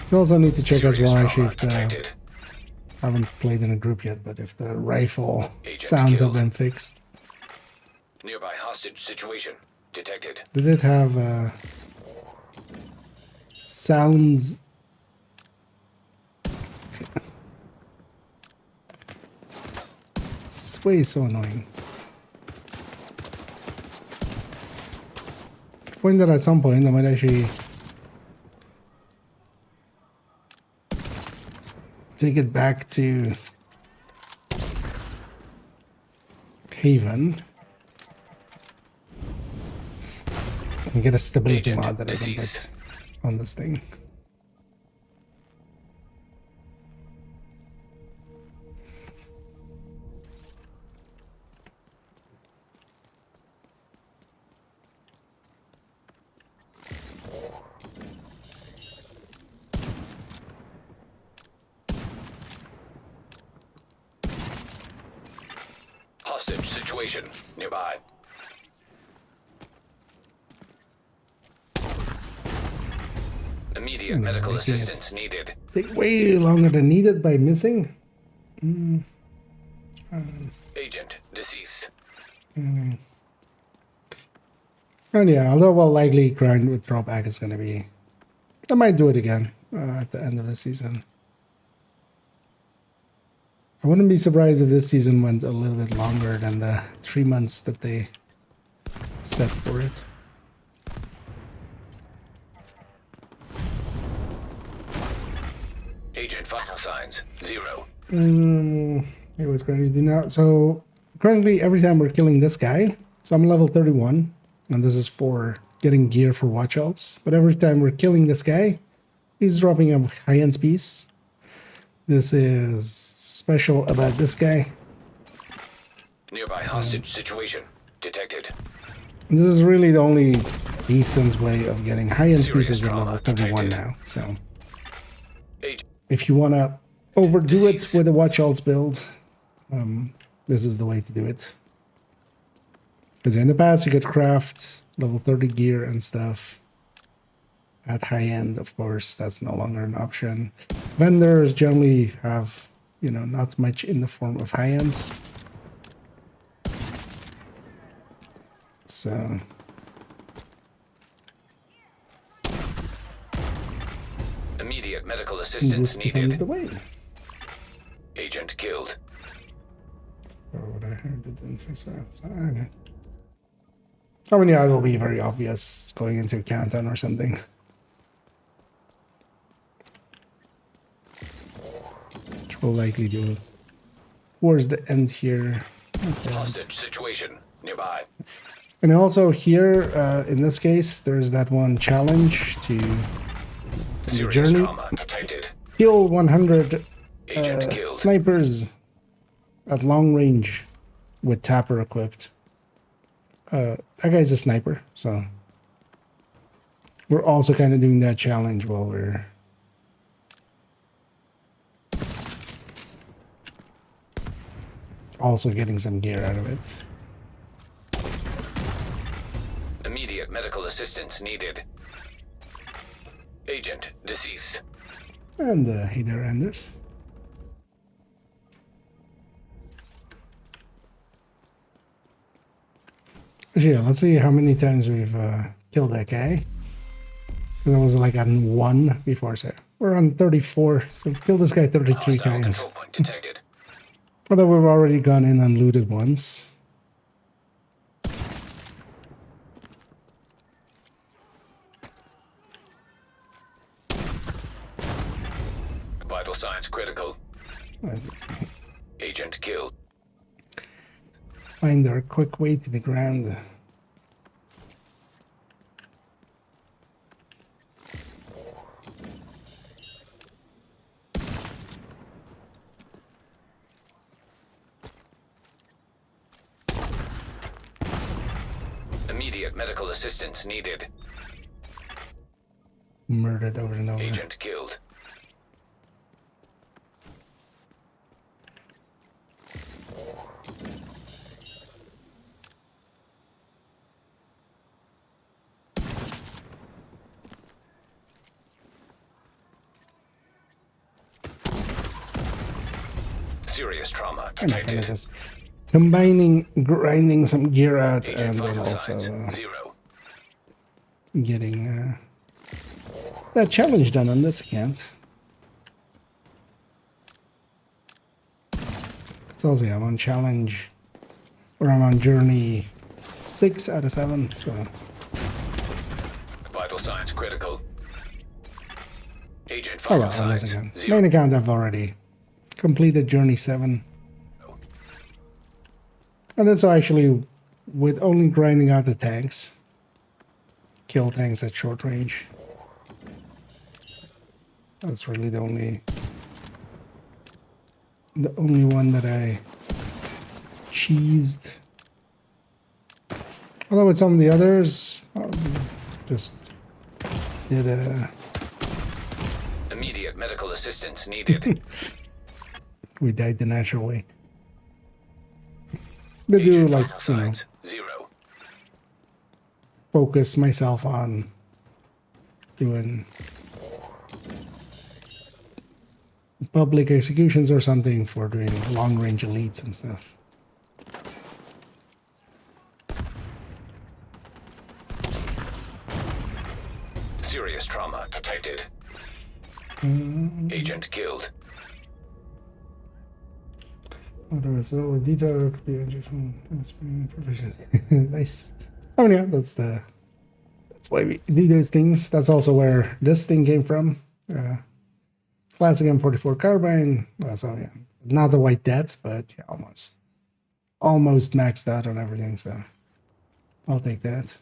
So also need to check as well Serious actually trauma if the detected. haven't played in a group yet, but if the rifle Agent sounds have killed. been fixed. Nearby hostage situation detected. Did it have sounds? It's way so annoying. Point that at some point I might actually take it back to Haven and get a stability Agent mod that I can deceased. put on this thing. Hostage situation nearby. Immediate medical making it assistance needed. Take way longer than needed by missing. Agent deceased. And yeah, although well likely grind with drawback is going to be, I might do it again at the end of the season. I wouldn't be surprised if this season went a little bit longer than the 3 months that they set for it. Agent vital signs 0. Hey, what's going to do now? So currently, every time we're killing this guy, so I'm level 31, and this is for getting gear for watch outs. But every time we're killing this guy, he's dropping a high-end piece. This is special about this guy. Nearby hostage situation detected. And this is really the only decent way of getting high-end Serious pieces at trauma level 31 detected. now. So Agent if you want to overdo Deceased. it with a watch outs build, this is the way to do it. Because in the past you could craft level 30 gear and stuff at high end. Of course, that's no longer an option. Vendors generally have, you know, not much in the form of high ends. So immediate medical assistance this becomes the needed. way. Agent killed. Or what I heard it didn't fix that. So, okay. I mean, yeah, it'll be very obvious going into a countdown or something. Which we'll likely do towards the end here. Okay. Hostage situation nearby. And also here, in this case, there's that one challenge to in the Serious journey. trauma detected. Kill 100 Agent killed. snipers at long range with Tapper equipped. That guy's a sniper, so we're also kind of doing that challenge while we're also getting some gear out of it. Immediate medical assistance needed. Agent deceased. And hey there, Anders. Actually, yeah, let's see how many times we've killed that guy. Because I was like on 1 before, so we're on 34. So we've killed this guy 33 Hostile times. control point detected. Although we've already gone in and looted once. Vital signs critical. Agent killed. Find our quick way to the ground. Immediate medical assistance needed. Murdered over and over. Agent killed. Serious trauma And I'm kind of detected. just grinding some gear out, Agent and then vital also signs 0. getting that challenge done on this account. So yeah, I'm on challenge, or I'm on journey 6 out of 7. So Vital signs critical. Agent oh vital well, on this signs account. 0. Main account I've already completed journey 7. And that's actually with only grinding out the tanks. Kill tanks at short range. That's really the only one that I cheesed. Although with some of the others, just did a... Immediate medical assistance needed. We died the natural way. They do, Agent like, vital you know, signs 0. focus myself on doing public executions or something for doing long-range elites and stuff. Serious trauma detected. Agent killed. So detail could be injection proficiency. Nice. I mean, yeah, that's why we do those things. That's also where this thing came from. Classic M44 carbine. So yeah, not the white deaths, but yeah, almost maxed out on everything. So I'll take that.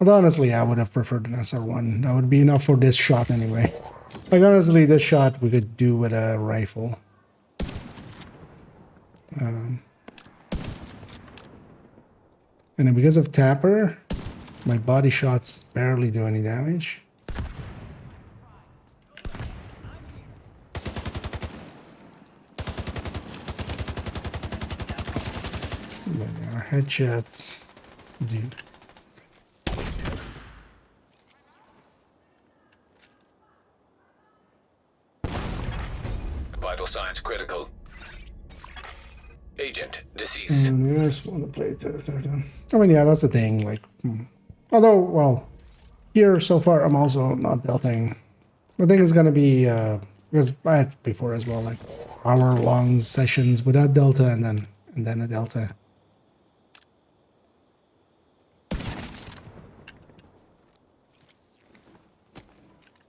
Although honestly, I would have preferred an SR1. That would be enough for this shot anyway. Like honestly, this shot we could do with a rifle. And then because of Tapper, my body shots barely do any damage. But our headshots, dude. Vital signs critical. Agent deceased. I just want to play it. I mean, yeah, that's the thing. Like, although, well, here so far, I'm also not deltaing. The thing is going to be, because I had before as well, like hour-long sessions without delta and then a delta.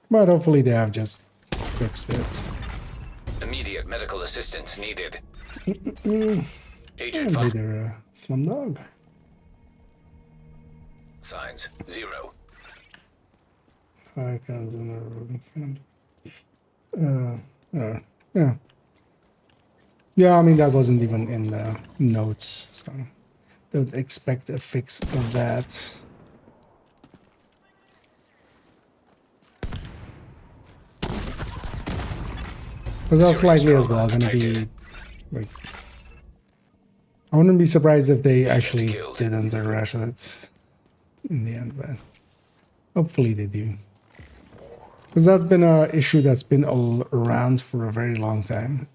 But hopefully they have just fixed it. Immediate medical assistance needed. Agent And vital they're a slum dog. signs 0. I can't do no. Yeah. Yeah, I mean, that wasn't even in the notes, so don't expect a fix of that. Because that's likely as well going to be, like, I wouldn't be surprised if they actually didn't rush it in the end, but hopefully they do. Because that's been an issue that's been all around for a very long time.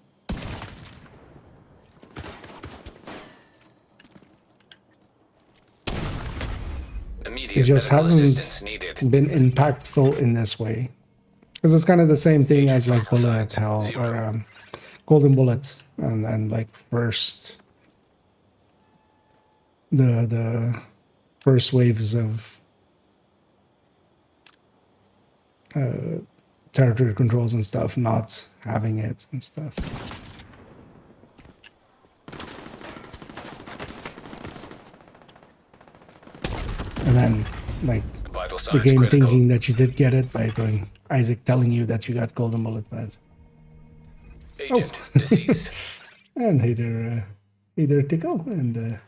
It just hasn't been impactful in this way. Because it's kind of the same thing as like Bullet Hell or Golden Bullet and like first the first waves of territory controls and stuff not having it and stuff. And then like the game thinking that you did get it by going Isaac telling you that you got Golden Bullet bad. Agent deceased. And Hater Tickle, and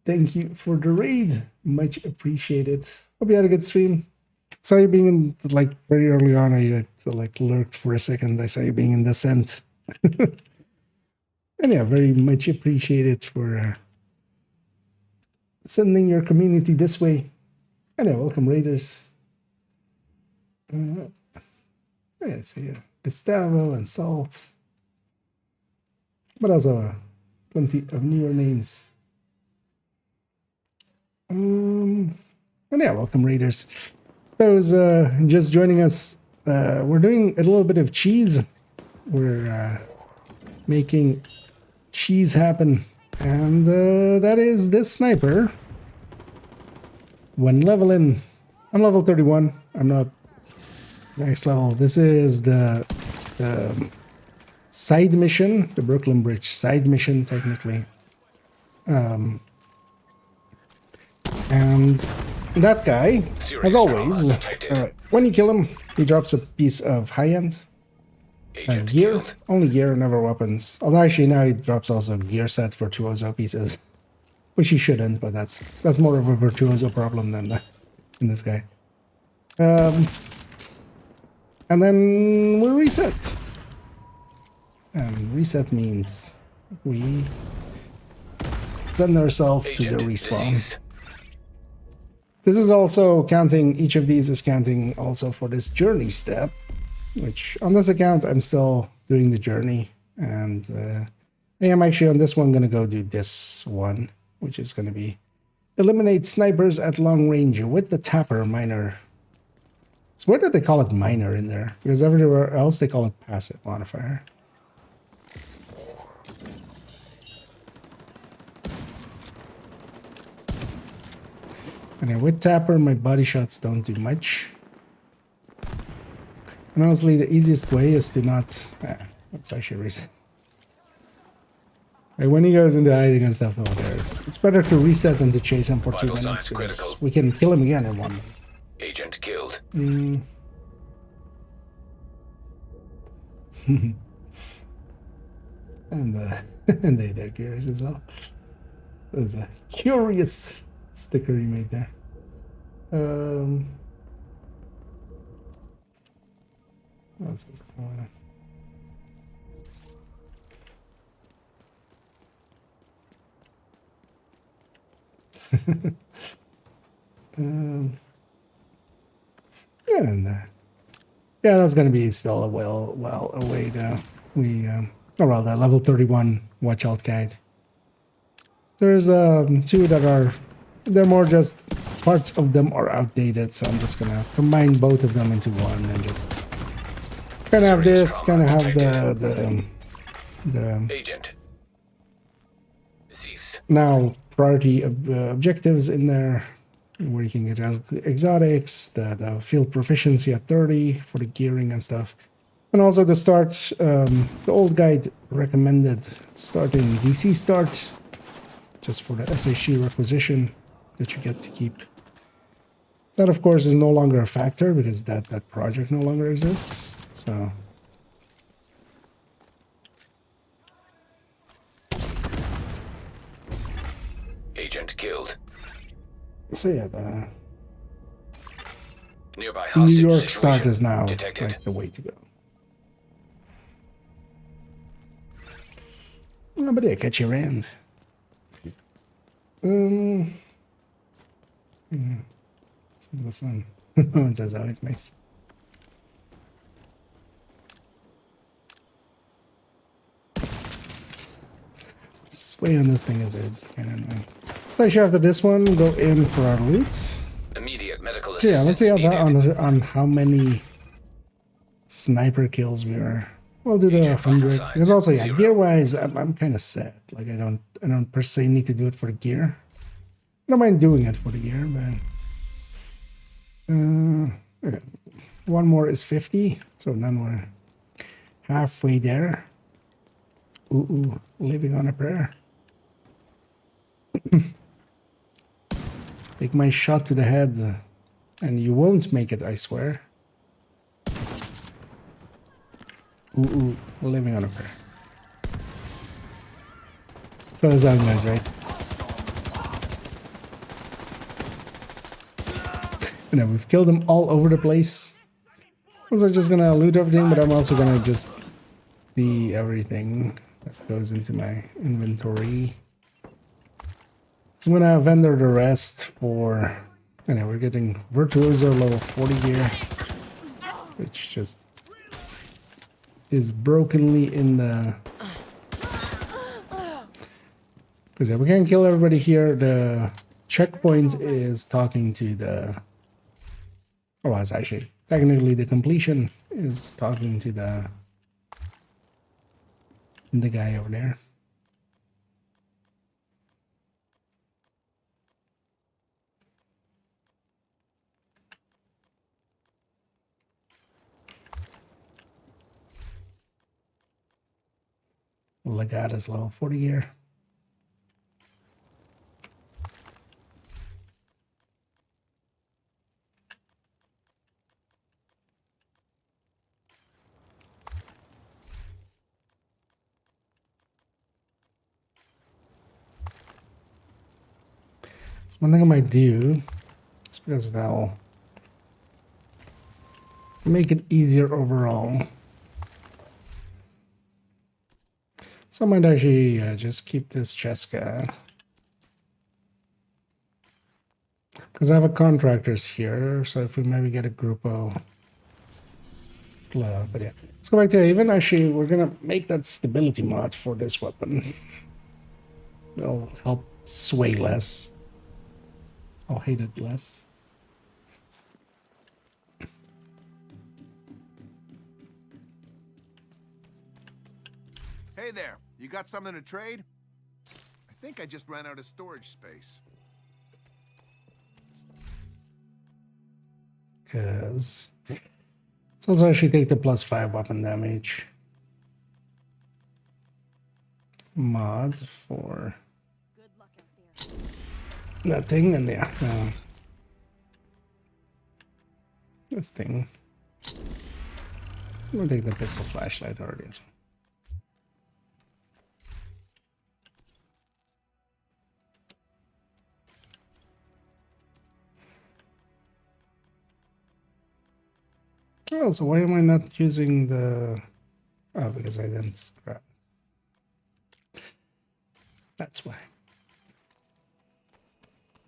thank you for the raid. Much appreciated. Hope you had a good stream. Saw you being in, like, very early on. I like lurked for a second. I saw you being in Descent. And yeah, very much appreciated for sending your community this way. And yeah, welcome Raiders. Yeah, see Gustavo and Salt. but also plenty of newer names. And yeah, welcome raiders. Those just joining us, we're doing a little bit of cheese. We're making cheese happen, and that is this sniper. When leveling, I'm level 31. I'm not max level. This is the side mission, the Brooklyn Bridge side mission, technically. And that guy, as always, when you kill him, he drops a piece of high-end gear. Only gear, never weapons. Although actually now he drops also a gear set for Virtuoso pieces. Which he shouldn't, but that's more of a Virtuoso problem than in this guy. And then we reset. And reset means we send ourselves to the respawn. This is also counting, each of these is counting also for this journey step, which on this account I'm still doing the journey, and I am actually on this one going to go do this one, which is going to be eliminate snipers at long range with the tapper miner. So where did they call it miner in there? Because everywhere else they call it passive modifier. And then with tapper, my body shots don't do much. And honestly, the easiest way is to not... that's actually a reason. Like when he goes into hiding and stuff, no one cares. It's better to reset than to chase him for 2 minutes, because we can kill him again in 1 minute. Agent killed. And and they're curious as well. That's a curious sticker he made there. What else is going on? And yeah, that's gonna be still a well away though. We oh well, the level 31 watch out guide. There's 2 that are, they're more just parts of them are outdated, so I'm just gonna combine both of them into one and just kind of have this, kind of have the agent now priority objectives in there, where you can get exotics, the field proficiency at 30 for the gearing and stuff. And also the start, the old guide recommended starting DC start, just for the SHG requisition that you get to keep. That of course is no longer a factor because that project no longer exists, so... Agent killed. So yeah, the nearby New hostage York start is now detected. like the way to go. Oh, but yeah, catch your hand. Some of the sun. No one says always nice. Sway on this thing is kind of annoying. So actually after this one, go in for our loot. Immediate medical assistance. Yeah, let's see on how many sniper kills we are. We'll do the 100 because also yeah, gear wise, I'm kind of sad. Like I don't per se need to do it for the gear. I don't mind doing it for the gear, but okay. One more is 50, so none we're halfway there. Ooh, living on a prayer. Take my shot to the head, and you won't make it, I swear. Ooh, living on a prayer. So that's how it goes, right? You know, we've killed them all over the place. I was just gonna loot everything, but I'm also gonna just see everything that goes into my inventory. So I'm gonna vendor the rest for, you know, we're getting Virtuoso level 40 gear, which just is brokenly in the Because if we can kill everybody here, the checkpoint is talking to the... Oh, it's actually... Technically, the completion is talking to the guy over there. Legat is level 40 here. So one thing I might do is because that'll make it easier overall. So I might actually just keep this Cheska. Because I have a contractors here, so if we maybe get a Grupo. But yeah, let's go back to Haven. Actually, we're gonna make that stability mod for this weapon. It'll help sway less. I'll hate it less. Hey there, you got something to trade? I think I just ran out of storage space. Because it's also actually take the +5 weapon damage mod for that thing, and yeah, this thing. I'm gonna take the pistol flashlight already as well. Oh, so why am I not using the... Oh, because I didn't grab it. That's why.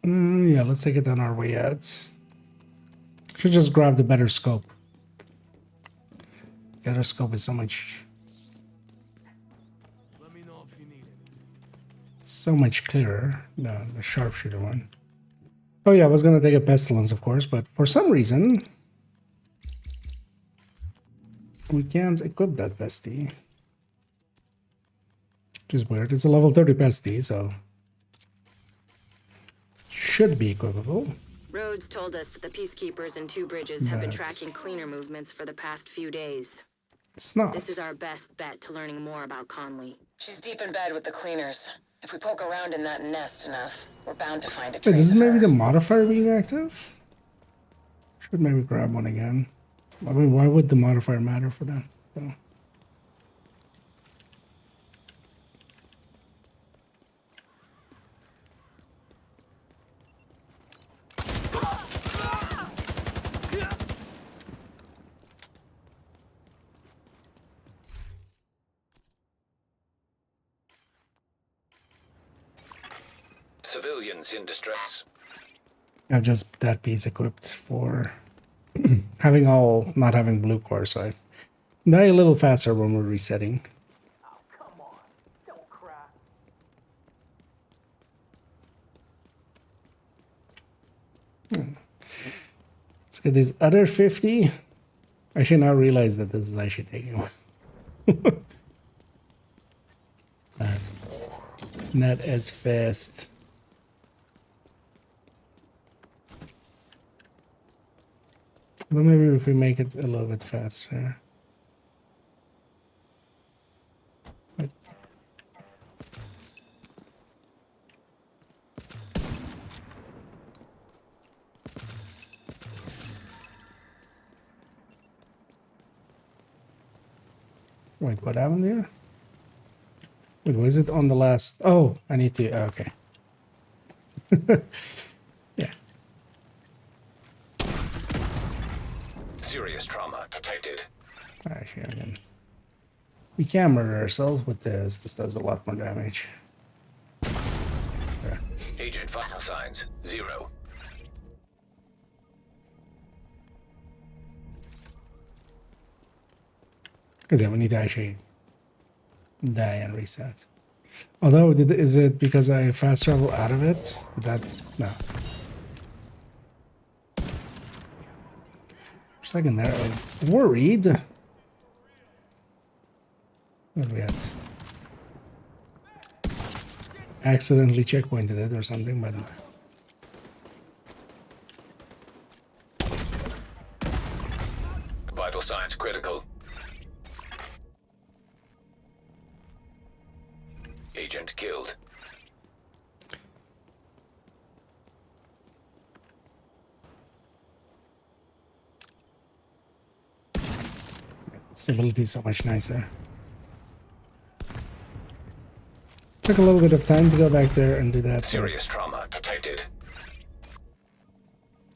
Yeah, let's take it on our way out. Should just grab the better scope. The other scope is so much... Let me know if you need it. So much clearer. No, the sharpshooter one. Oh yeah, I was gonna take a pestilence, of course, but for some reason... we can't equip that bestie. Which is weird. It's a level 30 bestie, so... should be equipable. Rhodes told us that the Peacekeepers and Two Bridges have been tracking cleaner movements for the past few days. It's not. This is our best bet to learning more about Conley. She's deep in bed with the cleaners. If we poke around in that nest enough, we're bound to find a trace. Wait, isn't of maybe her. the modifier being active? Should maybe grab one again. I mean, why would the modifier matter for that, though? Civilians in distress. I have just that piece equipped for having not having blue core, so I die a little faster when we're resetting. Oh, come on. Don't cry. Let's get this other 50. I should now realize that this is actually taking one. Not as fast. Well, maybe if we make it a little bit faster. Wait. Wait, what happened here? Wait, was it on the last? Oh, I need to. Okay. Yeah. Serious trauma detected. Actually, again. We can murder ourselves with this. This does a lot more damage. Yeah. Agent vital signs 0. Because yeah, we need to actually die and reset. Although, is it because I fast travel out of it? No. For a second there, I was worried that we had accidentally checkpointed it or something, but no. Vital signs critical. Agent killed. Stability is so much nicer. Took a little bit of time to go back there and do that. Serious trauma detected.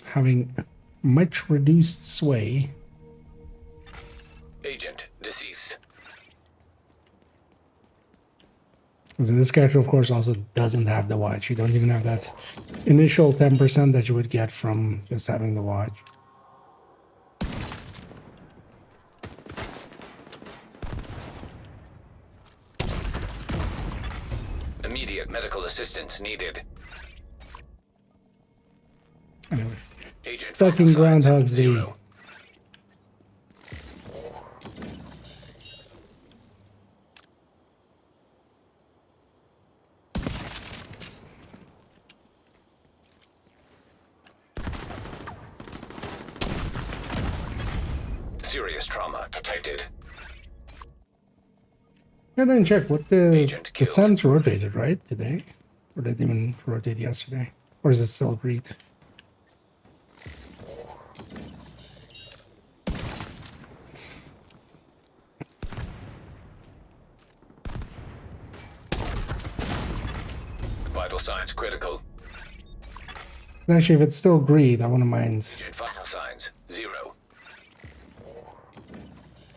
Having much reduced sway. Agent deceased. So this character, of course, also doesn't have the watch. You don't even have that initial 10% that you would get from just having the watch. Immediate medical assistance needed. Anyway, Agent stuck in vital signs Groundhog's Day. 0. Serious trauma detected. And then check what the Agent killed. sands rotated, right, today? Or did it even rotate yesterday? Or is it still green? Vital signs critical. Actually, if it's still green, I wouldn't mind. Agent vital signs 0.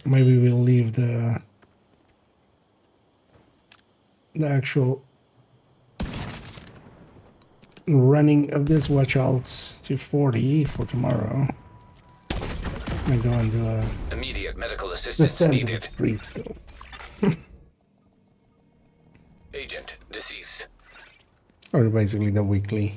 Maybe we'll leave the actual running of this watch out to 40 for tomorrow. And go and do a Immediate medical assistance descent if needed. it's green still. Agent deceased. Or basically the weekly.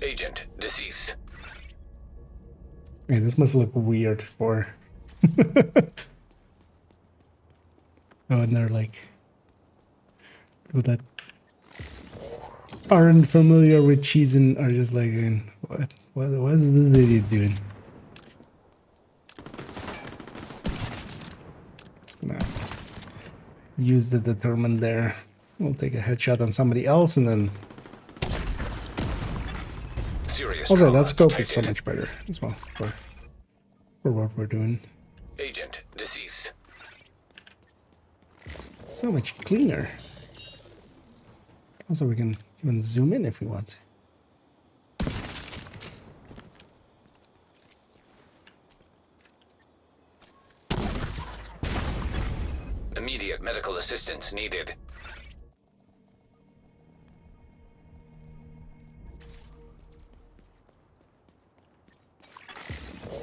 Agent deceased. Yeah, this must look weird for. Oh, and they're like people that aren't familiar with cheese and are just like, what's this idiot doing? Just gonna use the determined there. We'll take a headshot on somebody else and then. Serious Also, trauma that scope is so detected. much better as well for what we're doing. Agent deceased. So much cleaner. Also, we can even zoom in if we want to. Immediate medical assistance needed.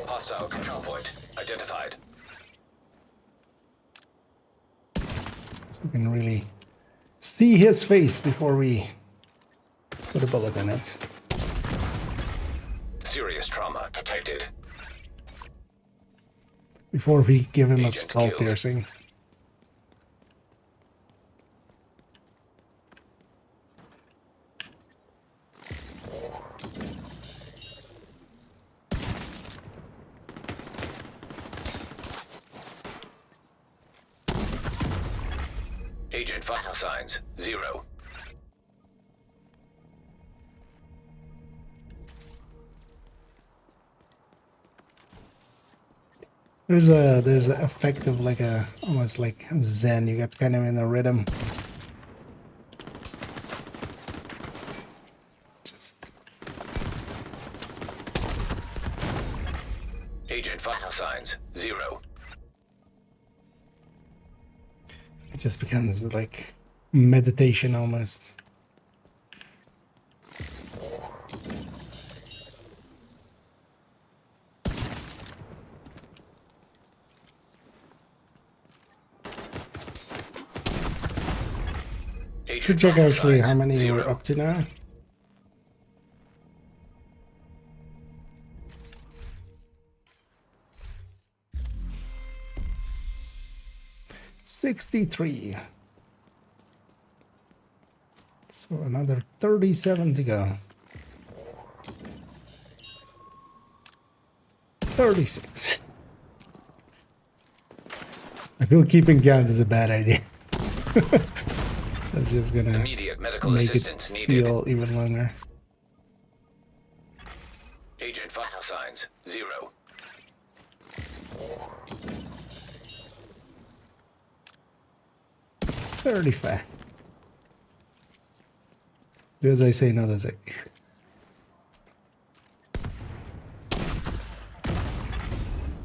Hostile control point identified. So we can really see his face before we put a bullet in it. Serious trauma detected. Before we give him a Agent skull killed. piercing. Agent vital signs 0. There's an effect of like a almost like Zen. You get kind of in a rhythm. Just Agent vital signs 0. it just becomes like meditation almost. Should Agent check vital actually signs, how many 0. we're up to now. $63. So another 37 to go. 36. I feel keeping count is a bad idea. That's just gonna Immediate medical make it assistance needed. feel even longer. Agent vital signs, 0. $35. Do as I say, not as I do.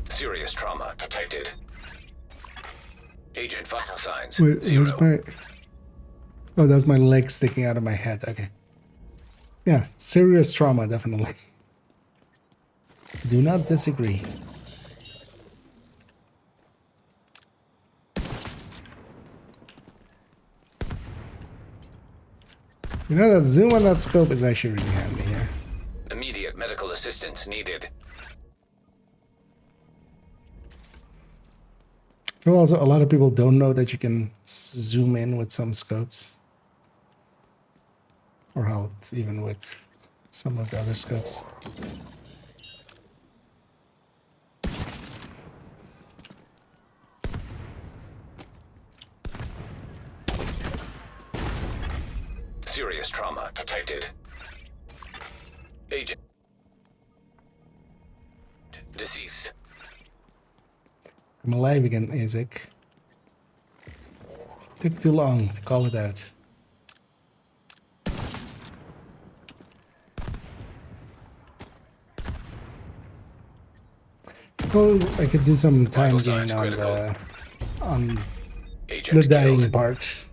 Serious trauma detected. Agent vital signs, Wait, 0. where's my... Oh, that's my leg sticking out of my head. Okay. Yeah, serious trauma, definitely. Do not disagree. You know, that zoom on that scope is actually really handy here. Immediate medical assistance needed. Well, also, a lot of people don't know that you can zoom in with some scopes. Or how it's even with some of the other scopes. Serious trauma detected. Agent deceased. I'm alive again, Isaac. Took too long to call it out. Oh, I could do some time gain on the Agent dying killed. part.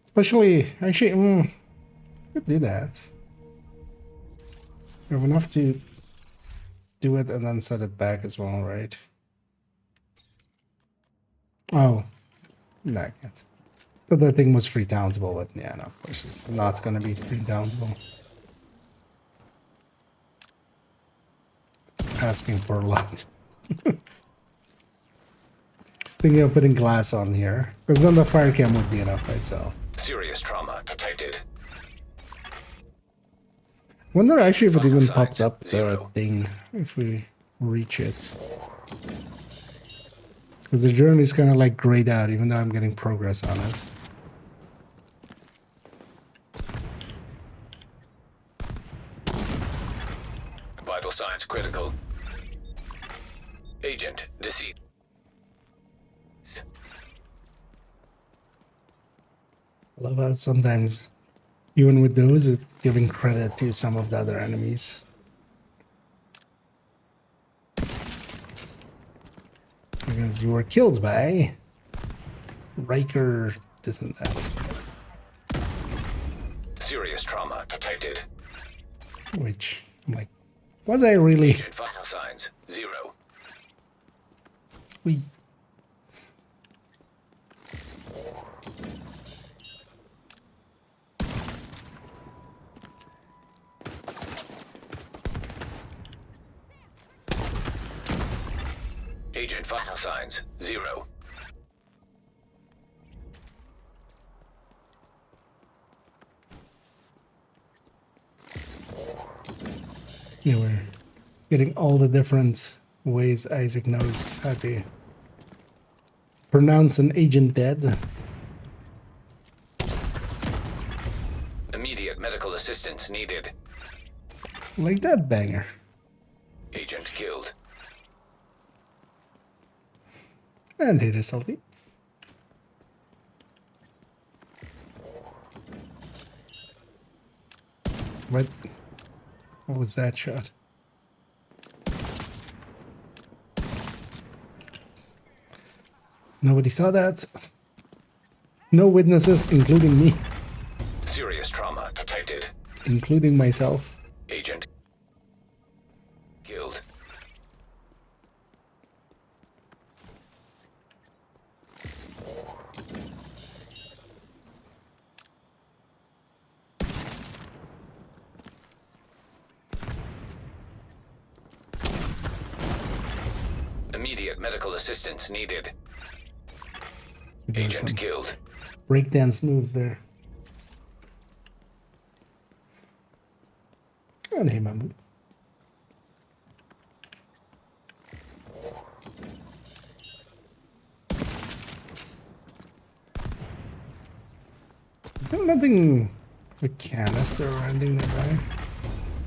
Especially, actually, could do that. We have enough to do it and then set it back as well, right? Oh, no, I can't. But that thing was free townsable, but yeah, no, of course it's not gonna be free townsable. It's asking for a lot. Just thinking of putting glass on here, because then the fire cam would be enough by itself. Serious trauma detected. Wonder actually if it even Signs, pops up the 0. thing if we reach it. Because the journey is kind of like grayed out, even though I'm getting progress on it. Vital signs critical. Agent deceased. I love how sometimes, even with those, it's giving credit to some of the other enemies. Because you were killed by Riker, this and that. Serious trauma detected. Which, I'm like, was I really? Agent vital signs, 0. We. Agent vital signs, 0. Yeah, we're getting all the different ways Isaac knows how to pronounce an agent dead. Immediate medical assistance needed. Like that banger. Agent killed. And hit is salty. What was that shot? Nobody saw that. No witnesses, including me. Serious trauma detected. Including myself. Agent killed. Immediate medical assistance needed. There were some Agent killed. breakdance moves there. And hey, Mambo. Is there nothing a canister or anything nearby?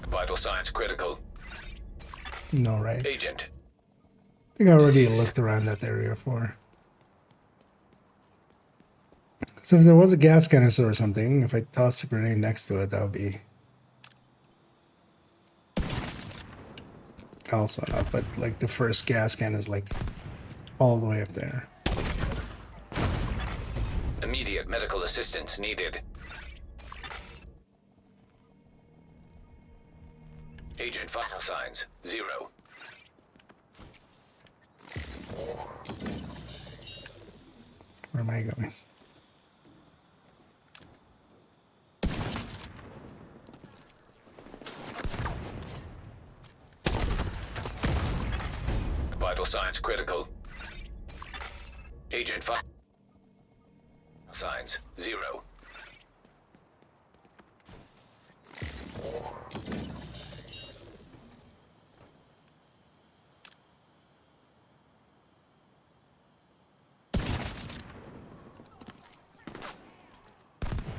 Vital signs critical. No, right? Agent. I think I already Deceased. looked around that area for. So if there was a gas canister or something, if I tossed a grenade next to it, that would be also not. But like the first gas can is like all the way up there. Immediate medical assistance needed. Agent vital signs 0. Where am I going? Vital signs critical. Agent vital signs 0.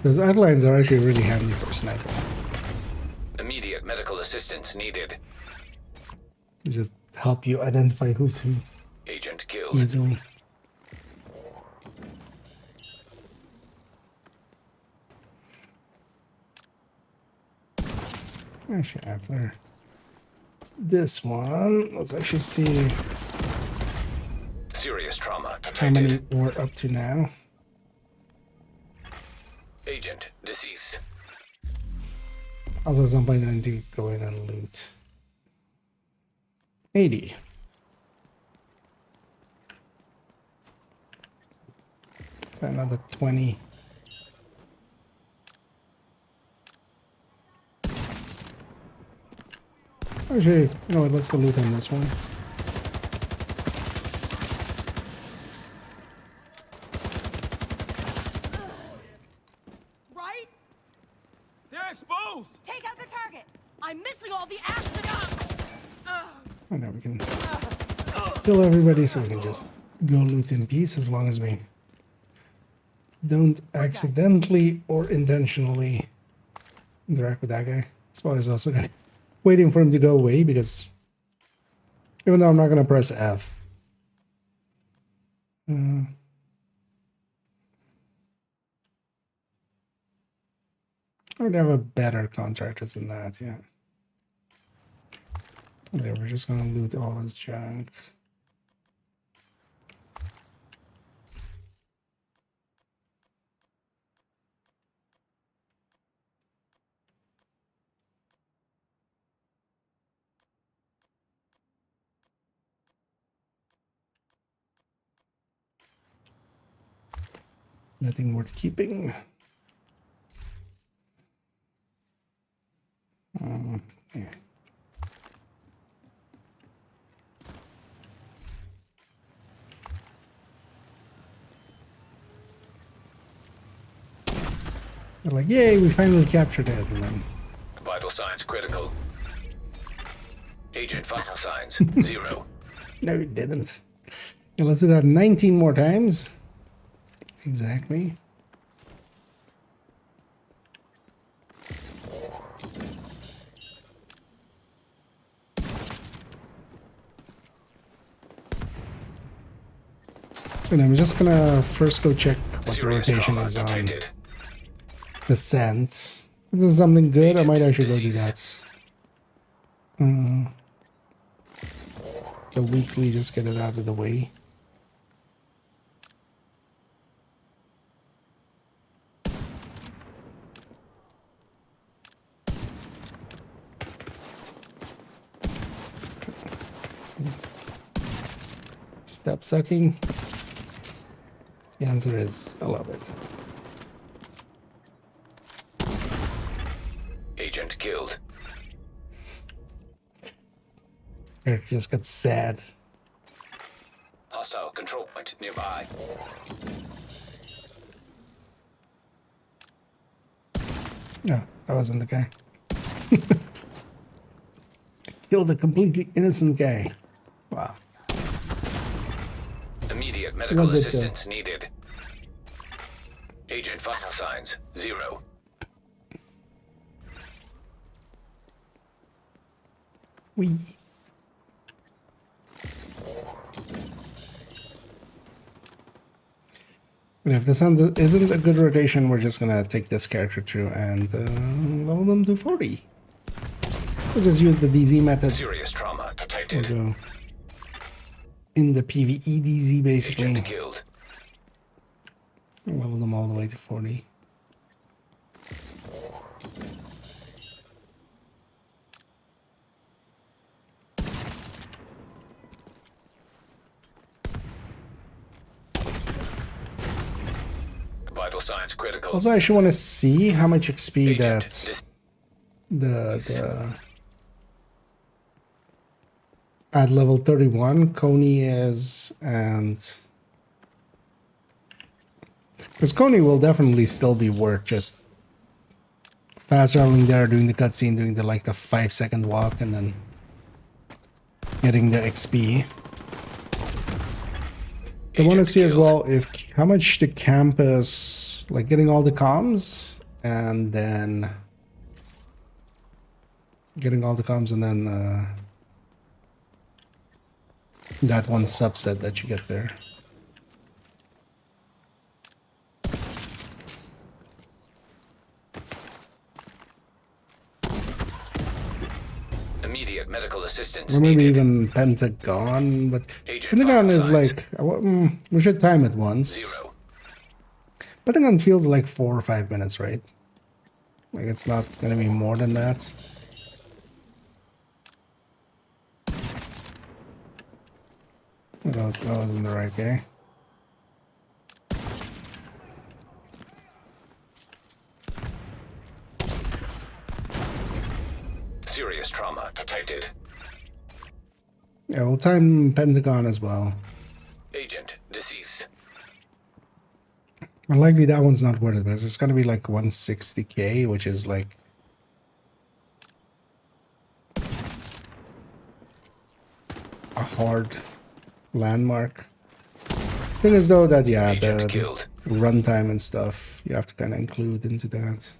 Those outlines are actually really handy for sniper. Immediate medical assistance needed. They just help you identify who's who Agent killed. easily. Actually, after this one, let's actually see Serious trauma how many detected. we're up to now. Agent deceased. Also, at some point, I need to go in and loot. 80. So another 20. Actually, you know what? Let's go loot on this one. Right? They're exposed! Take out the target. I'm missing all the action. I know we can kill everybody, so we can just go loot in peace as long as we don't accidentally or intentionally interact with that guy. That's why I was also waiting for him to go away, because even though I'm not going to press F. I would have a better contractors than that, yeah. There, we're just gonna loot all his junk. Nothing worth keeping. Yeah. They're like, yay, we finally captured it. And then, Vital signs critical. Agent vital signs 0. no, it didn't. Yeah, let's do that 19 more times. Exactly. And I'm just gonna first go check what the Serious rotation trauma is on detected. the scent. If this is something good, I might actually go do Disease. that. The weekly, just get it out of the way. Step sucking. The answer is I love it. Agent killed. It just got sad. Control point nearby. No, that wasn't the guy. Killed a completely innocent guy. Wow. Immediate medical Was it, assistance needed. Agent vital signs 0. We. But if this isn't a good rotation, we're just gonna take this character through and level them to 40. We'll just use the DZ method. Serious trauma detected. We'll go in the PvE DZ basically. Agent killed. Level them all the way to 40. Vital signs critical. Also, I actually want to see how much XP Agent that the at level 31 Coney is, and because Coney will definitely still be worth just fast traveling there, doing the cutscene, doing the 5-second walk, and then getting the XP. I want to see as well if how much the camp is, like getting all the comms and then that one subset that you get there. Immediate medical assistance Or maybe needed. even Pentagon, but Agent Pentagon vital is signs. like, we should time it once. 0. Pentagon feels like 4 or 5 minutes, right? Like it's not gonna be more than that. That wasn't the right guy. Serious trauma detected. Yeah, we'll time Pentagon as well. Agent deceased. But likely that one's not worth it, because it's gonna be like 160k, which is like a hard landmark. Thing is though that yeah, Agent the killed. runtime and stuff you have to kind of include into that.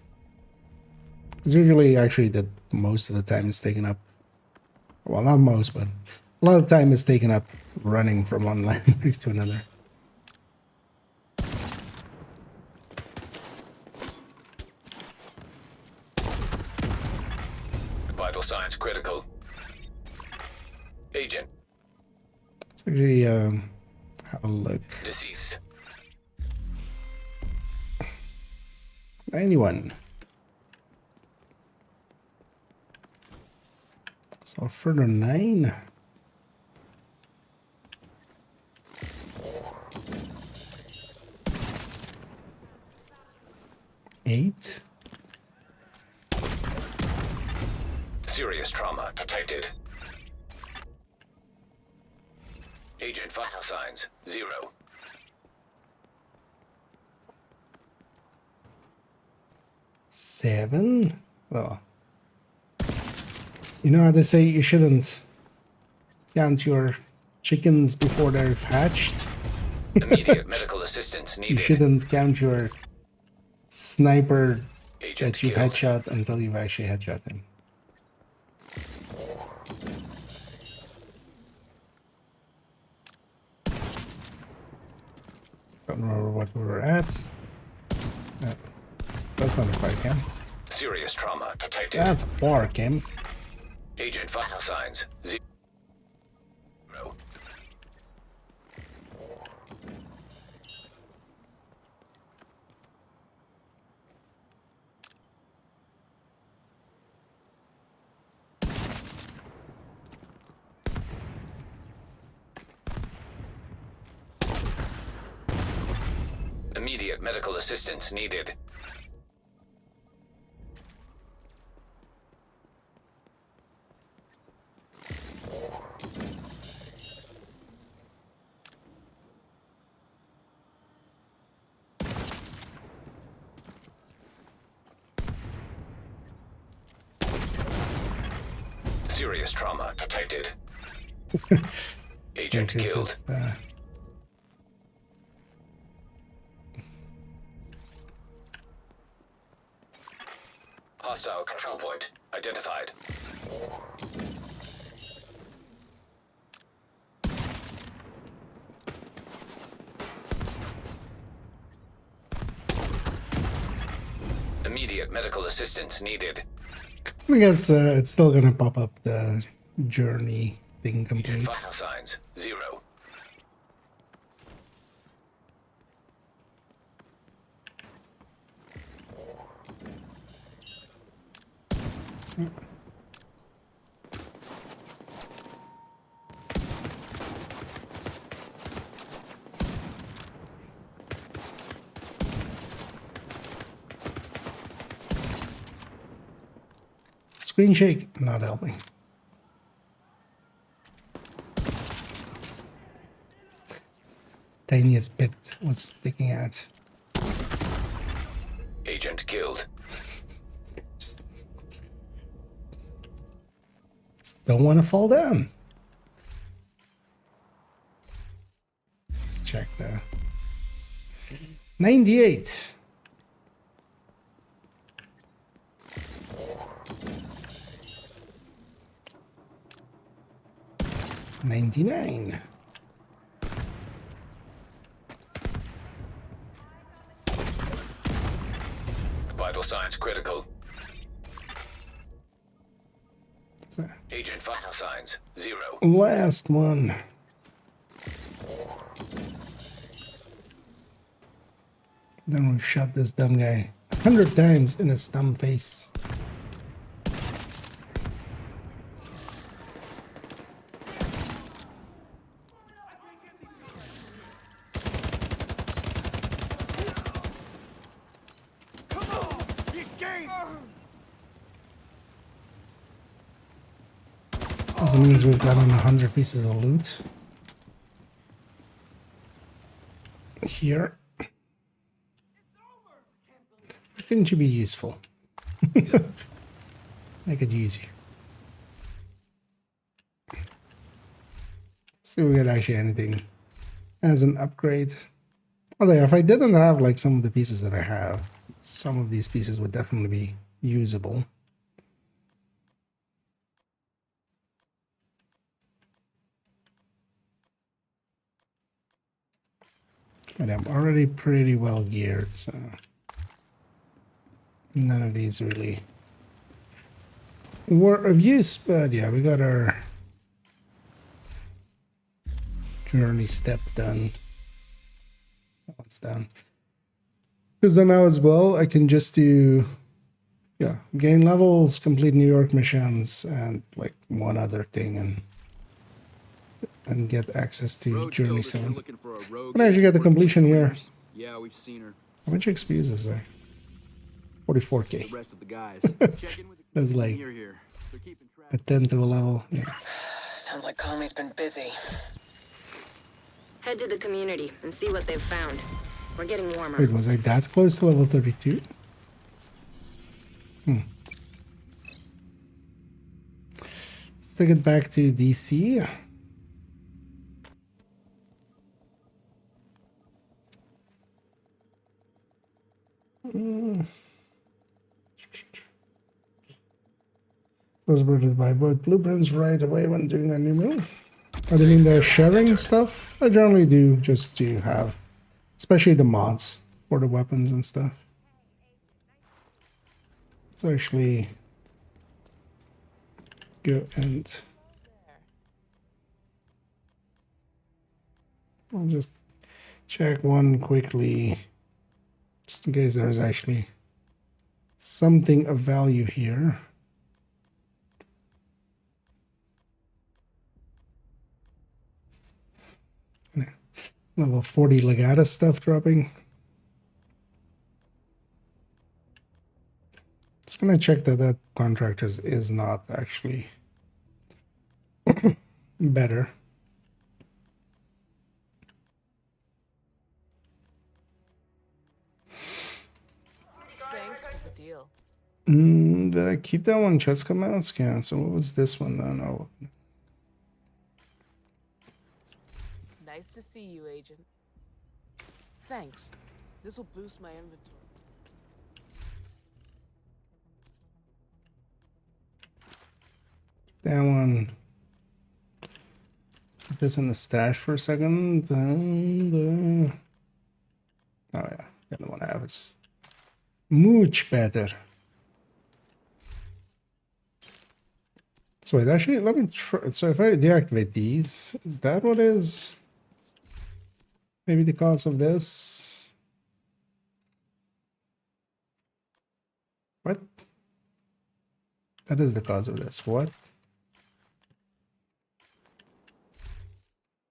Because usually actually that most of the time it's taken up, well not most, but a lot of the time it's taken up running from one landmark to another. Vital signs critical. Agent Let's actually have a look. deceased. Anyone? So further 9. Eight. Serious trauma detected. Agent vital signs 0. Seven. Oh. You know how they say you shouldn't count your chickens before they're hatched? Immediate medical assistance You needed. shouldn't count your sniper Agent that you've killed. headshot until you've actually headshot him. Don't remember what we were at. No, that's not a fire cam. Serious trauma detected. That's a fire cam. Agent vital signs 0. Immediate medical assistance needed. Serious trauma detected. Agent Which is killed. just, Hostile control point identified. Immediate medical assistance needed. I guess it's still gonna pop up the journey thing Agent complete. vital signs 0. Screen shake, not helping. Tiniest bit was sticking out. Agent killed. Just don't want to fall down. Let's just check there. 98. $99. Vital signs critical. Agent vital signs 0. Last one. Then we shot this dumb guy 100 times in his dumb face. Also means we've gotten 100 pieces of loot. Here. Why couldn't you be useful? Make it easy. See if we get actually anything as an upgrade. Although if I didn't have like some of the pieces that I have, some of these pieces would definitely be usable. But I'm already pretty well geared, so none of these really were of use. But yeah, we got our journey step done. That one's done. Because then now as well, I can just do, yeah, gain levels, complete New York missions, and like one other thing, and get access to Journey 7. And I actually get the completion here. Yeah, we've seen her. How much XP is this, right? 44k. The rest of the guys. Check in with the That's like here. They're keeping track. a 10th of a level. Yeah. Sounds like Conley's been busy. Head to the community and see what they've found. We're getting warmer. Wait, was I that close to level 32? Let's take it back to DC. Was alerted by both blueprints right away when doing a new move. I mean, they're sharing stuff. I generally do just to have, especially the mods for the weapons and stuff. Let's actually go and I'll just check one quickly, just in case there's actually something of value here. Level 40 Legata stuff dropping. Just gonna check that that contractors is not actually better. Thanks for the deal. Did I keep that one Cheska mask? Yeah, so what was this one then? Oh, Nice to see you, Agent. Thanks. This will boost my inventory. that one. Put this in the stash for a second. And, oh yeah, the other one I have is much better. So wait, actually, let me try. So if I deactivate these, is that what is maybe the cause of this? What? That is the cause of this. What?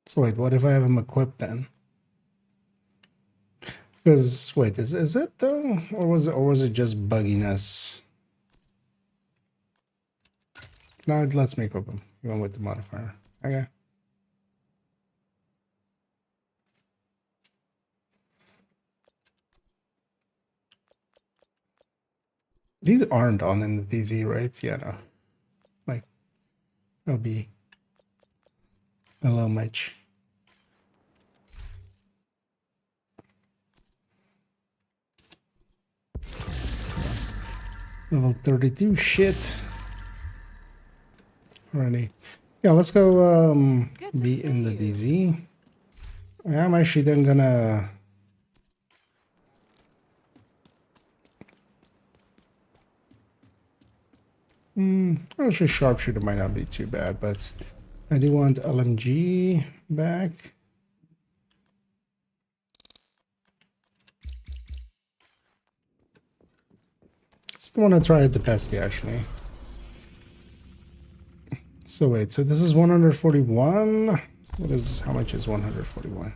So wait, what if I have them equipped then? Because wait, is it though, or was it just bugginess? Now it lets me equip them, even with the modifier. Okay. These aren't on in the DZ, right? Yeah, no. Like, that'll be a little much. Level 32 shit. Alrighty. Yeah, let's go be in the DZ. I'm actually then gonna actually sharpshooter might not be too bad, but I do want LMG back. Still want to try it the best actually. So wait, so this is 141. What is, how much is 141?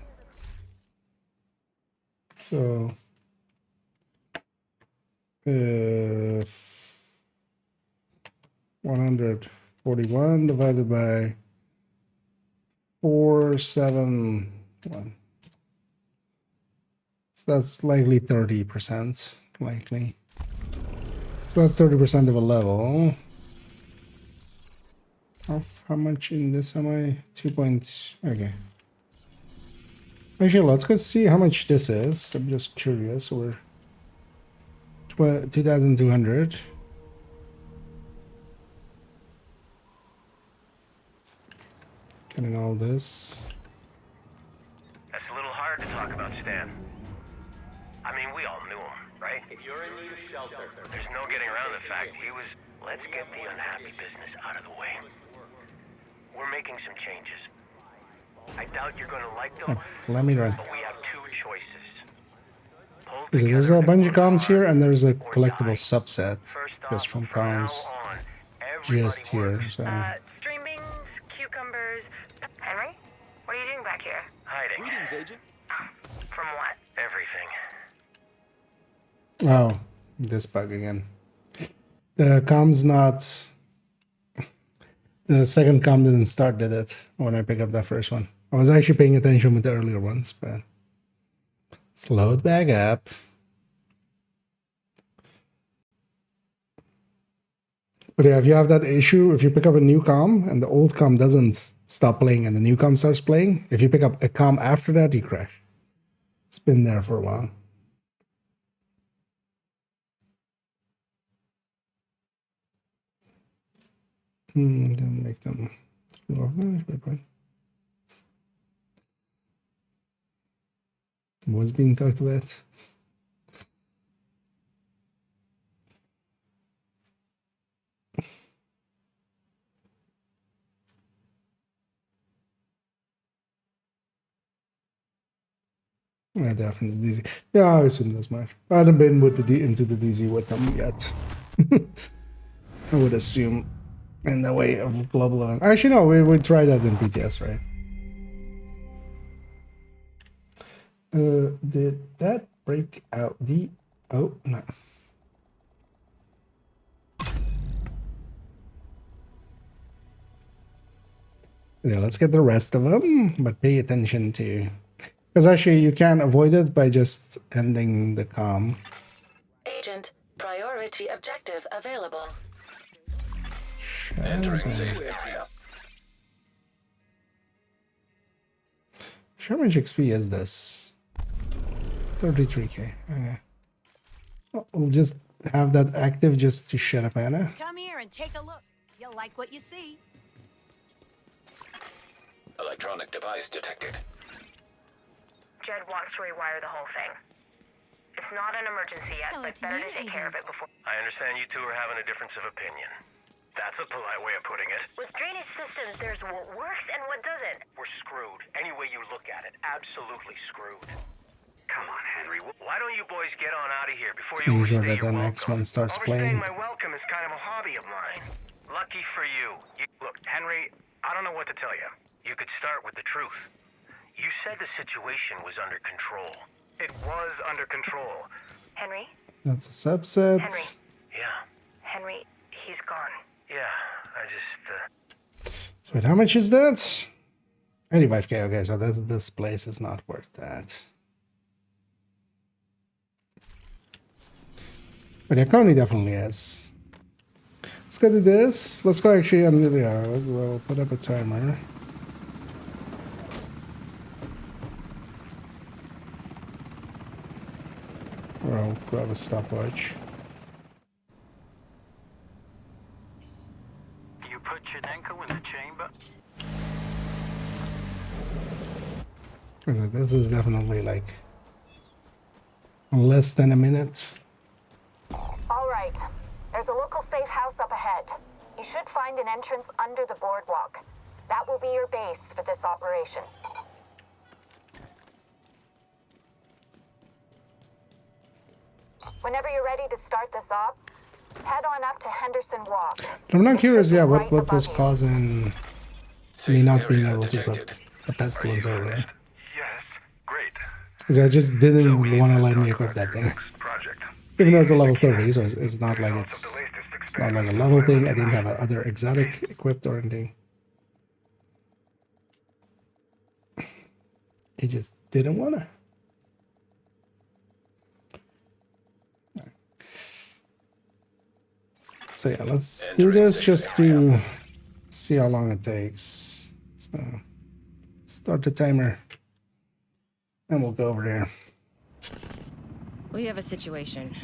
So 141 divided by 471. So that's likely 30%, likely. So that's 30% of a level. How much in this am I? 2 points. Okay. Actually, let's go see how much this is. I'm just curious. We're 2,200. Getting all this. That's a little hard to talk about Stan. I mean, we all knew him, right? You're in new shelter. There's no getting around the fact he was... Let's get the unhappy business out of the way. We're making some changes. I doubt you're going to like them, Let me run. but we have two choices. There's a bunch of comms here, and there's a collectible subset just from comms. Just here, so... Stream beans, cucumbers... Henry? What are you doing back here? Hiding. Greetings, Agent. From what? Everything. Oh, this bug again. The comm's not... The second comm didn't start, did it? When I pick up that first one. I was actually paying attention with the earlier ones, but... Slowed back up. But yeah, if you have that issue, if you pick up a new comm and the old comm doesn't stop playing and the new comm starts playing, if you pick up a comm after that, you crash. It's been there for a while. Then make them go off there. What's being talked about? Yeah, definitely DZ. Yeah, I assume as much. I haven't been with the into the DZ with them yet. I would assume in the way of global event. Actually, no, we tried that in PTS, right? Did that break out the... Oh, no. Yeah, let's get the rest of them, but pay attention to... Because actually, you can avoid it by just ending the comm. Agent, Priority objective available. Entering safe area. How much XP is this? 33k. Okay. We'll just have that active just to shut up Anna. Come here and take a look. You'll like what you see. Electronic device detected. Jed wants to rewire the whole thing. It's not an emergency yet, but better to take care of it before. I understand you two are having a difference of opinion. That's a polite way of putting it. With drainage systems, there's what works and what doesn't. We're screwed. Any way you look at it, absolutely screwed. Come on, Henry. Why don't you boys get on out of here before It's you usually overstay that the your next welcome? one starts Overstaying playing. my welcome is kind of a hobby of mine. Lucky for you. Look, Henry, I don't know what to tell you. You could start with the truth. You said the situation was under control. It was under control. Henry? That's a subset. Henry. Yeah. Henry, he's gone. Yeah, I just, So wait, how much is that? 85k. Okay, so this place is not worth that. But yeah, Coney definitely is. Let's go to this. Let's go actually and yeah, we'll put up a timer. Or I'll grab a stopwatch. You put Chidenko in the chamber? So this is definitely like less than a minute. All right. There's a local safe house up ahead. You should find an entrance under the boardwalk. That will be your base for this operation. Whenever you're ready to start this op, head on up to Henderson Walk. I'm not curious, yeah, what was causing me not being able to put the pestilence earlier. Yes, great. Because I just didn't want to let me equip that thing. Even though it's a level 30, so it's not like it's not like a level thing. I didn't have other exotic equipped or anything. It just didn't wanna. So yeah, let's do this just to see how long it takes. So start the timer and we'll go over there. We have a situation.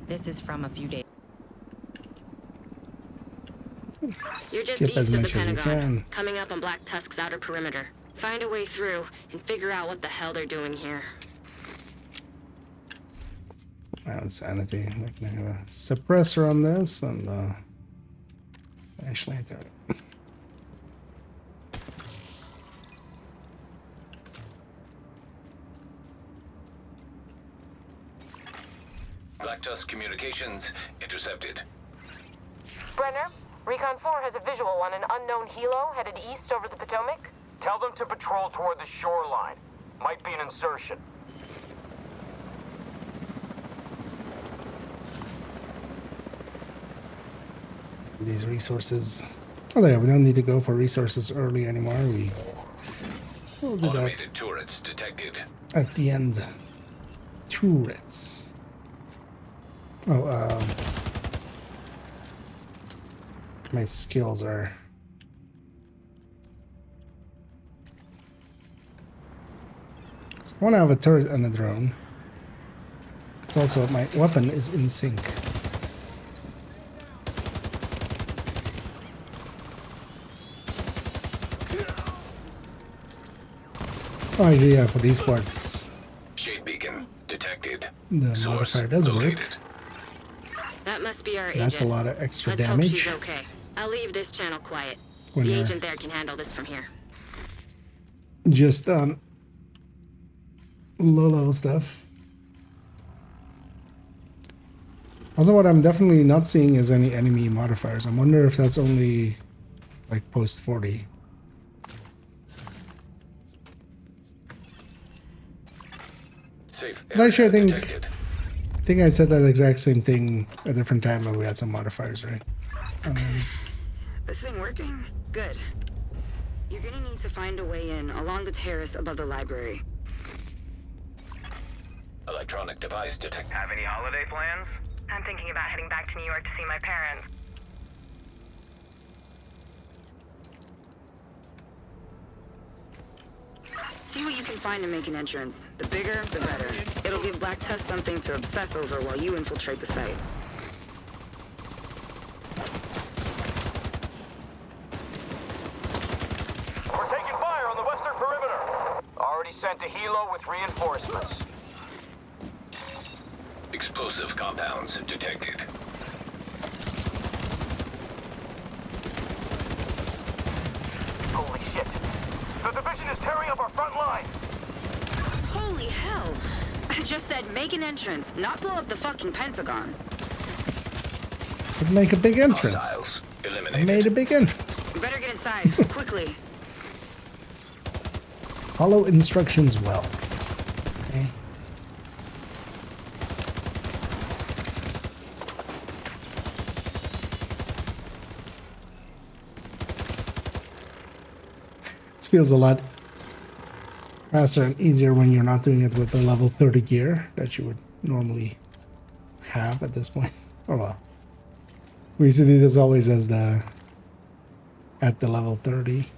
This is from a few days. You're just Skip east as of the much as we Pentagon, can. coming up on Black Tusk's outer perimeter. Find a way through and figure out what the hell they're doing here. Insanity. I can have a suppressor on this and actually enter it. Black Tusk communications intercepted. Brenner, Recon 4 has a visual on an unknown helo headed east over the Potomac. Tell them to patrol toward the shoreline. Might be an insertion. These resources. Oh yeah, we don't need to go for resources early anymore. We'll do that Automated turrets detected. at the end. Turrets. Oh, my skills are. So I want to have a turret and a drone. It's also my weapon is in sync. Oh yeah, for these parts, Shade beacon detected. the Source modifier does located. work. That must be our agent. That's a lot of extra Let's damage. hope she's okay. I'll leave this channel quiet. When, The agent there can handle this from here. Just low level stuff. Also, what I'm definitely not seeing is any enemy modifiers. I wonder if that's only like post 40. Safe Actually, area I detected. think I said that exact same thing a different time when we had some modifiers, right? This thing working? Good. You're gonna need to find a way in along the terrace above the library. electronic device detect. Have any holiday plans? I'm thinking about heading back to New York to see my parents. See what you can find to make an entrance. The bigger, the better. It'll give Black Tusk something to obsess over while you infiltrate the site. We're taking fire on the western perimeter. Already sent a helo with reinforcements. Explosive compounds detected. Holy shit. The division is tearing up our front line. Holy hell! I just said make an entrance, not blow up the fucking Pentagon. So make a big entrance. Hostiles I eliminated. made a big entrance. Better get inside, quickly. Follow instructions well. Okay. This feels a lot faster and easier when you're not doing it with the level 30 gear that you would normally have at this point. Oh well. We used to do this always as at the level 30.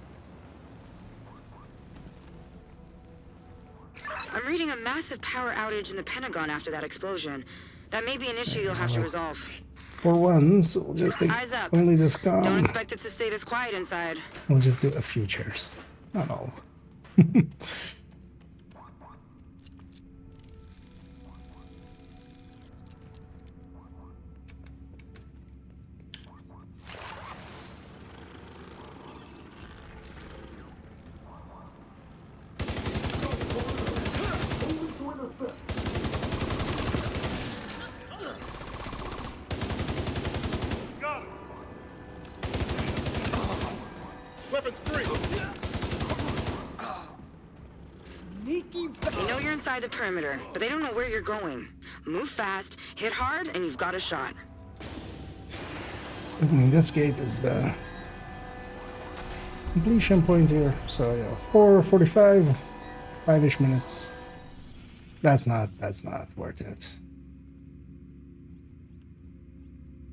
I'm reading a massive power outage in the Pentagon after that explosion. That may be an issue you'll have to resolve. For once, we'll just take Eyes up. only this Don't calm. expect it to stay this quiet inside. We'll just do a few chairs. Not all. Weapons free. They know you're inside the perimeter, but they don't know where you're going. Move fast, hit hard, and you've got a shot. Opening this gate is the completion point here. So yeah, 4:45, 5-ish minutes. That's not worth it.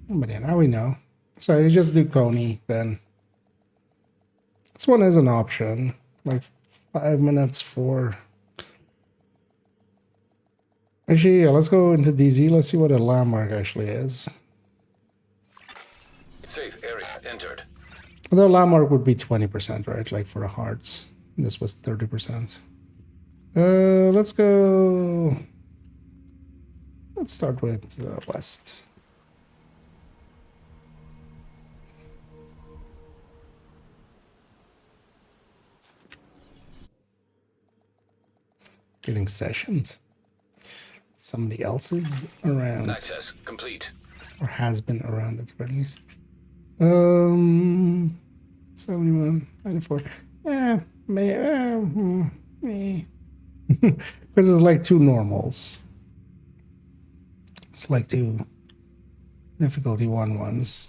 But yeah, now we know. So you just do Coney then. This one is an option. Like 5 minutes for. Actually, yeah, let's go into DZ. Let's see what a landmark actually is. Safe area entered. The landmark would be 20%, right? Like for the hearts. This was 30%. Let's go. Let's start with west. Getting sessions. Somebody else is around. Access complete. Or has been around at the very least. 71, 94. Yeah, because it's like two normals. It's like two difficulty 1-1s.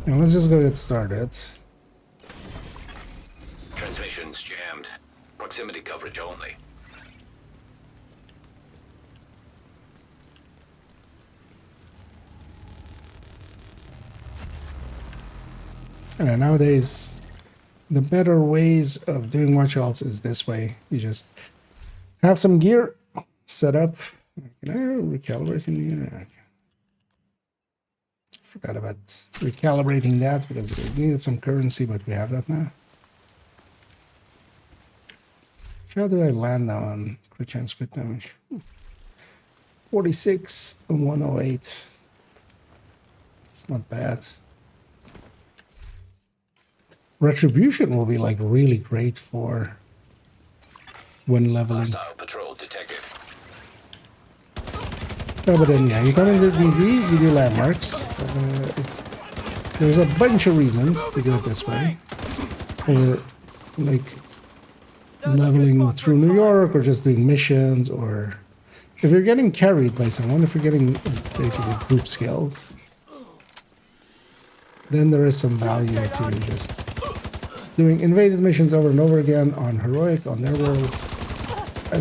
Now let's just go get started. Transmissions jammed. Proximity coverage only. And nowadays, the better ways of doing much else is this way. You just have some gear set up. Recalibrating gear. Forgot about recalibrating that because it needed some currency, but we have that now. How do I land now on crit chance, crit damage? 46 and 108. It's not bad. Retribution will be like really great for when leveling. Hostile patrol detected. Oh, but then yeah, you come into DZ, you do landmarks. There's a bunch of reasons to do it this way. Or like leveling through New York, or just doing missions, or if you're getting carried by someone, if you're getting basically group scaled, then there is some value to just doing invaded missions over and over again on heroic, on their world.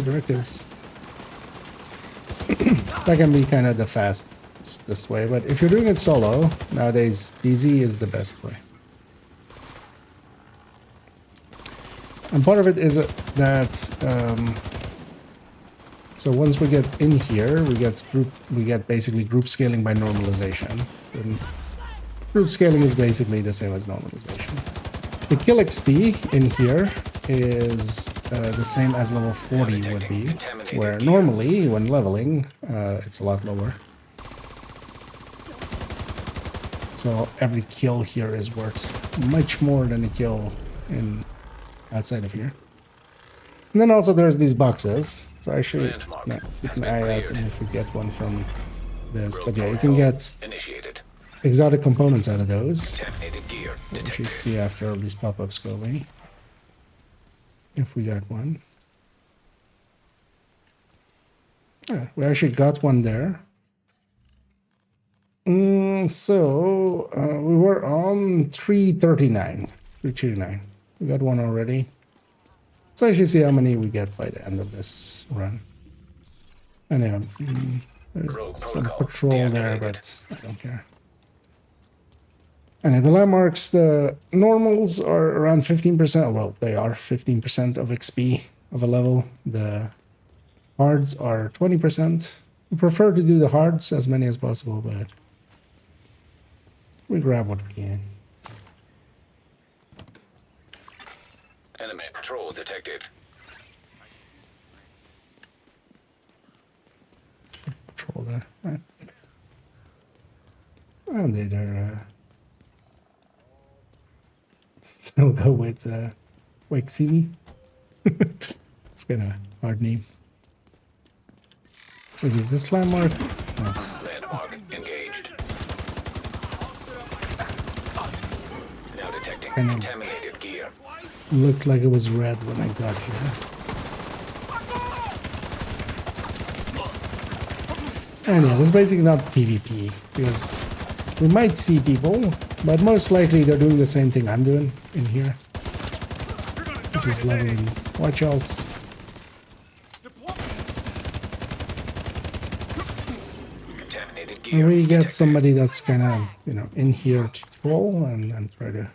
Directives. That can be kind of the fastest this way, but if you're doing it solo, nowadays DZ is the best way. And part of it is that so once we get in here, we get basically group scaling by normalization. And group scaling is basically the same as normalization. The kill XP in here is the same as level 40 would be, where normally when leveling it's a lot lower. So every kill here is worth much more than a kill in outside of here. And then also there's these boxes. So actually, yeah, keep an eye out if you get one from this. But yeah, you can get exotic components out of those, which you see after all these pop-ups go away. If we got one. Yeah, we actually got one there. So we were on 339. 339. We got one already. Let's actually see how many we get by the end of this run. And yeah, there's some patrol there, but I don't care. And the landmarks, the normals are around 15%. Well, they are 15% of XP of a level. The hards are 20%. We prefer to do the hards as many as possible, but we grab what we can. Enemy patrol detected. Patrol there. Right. And they're I'll go with Wakesini. It's kind of a hard name. Wait, is this landmark? No. Landmark engaged. Now detecting Kind of contaminated gear. looked like it was red when I got here. And yeah, this is basically not PvP, because we might see people, but most likely they're doing the same thing I'm doing in here, which is leveling watch outs. And we get somebody that's kind of, you know, in here to troll and try to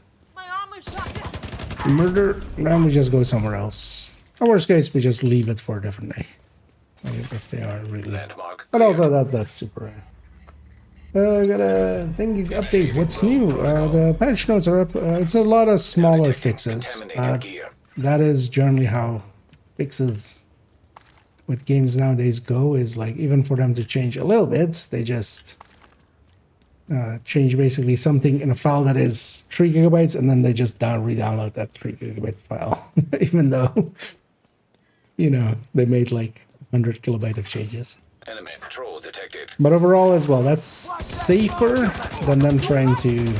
murder, then we just go somewhere else. In worst case, we just leave it for a different day, if they are really. But also that's super rare. I got a thank you update. What's new? The patch notes are up. It's a lot of smaller fixes. That is generally how fixes with games nowadays go. Is like even for them to change a little bit, they just change basically something in a file that is 3 gigabytes, and then they just re-download that 3 gigabyte file, even though you know they made like 100 kilobyte of changes. Enemy patrol detected. But overall as well, that's safer than them trying to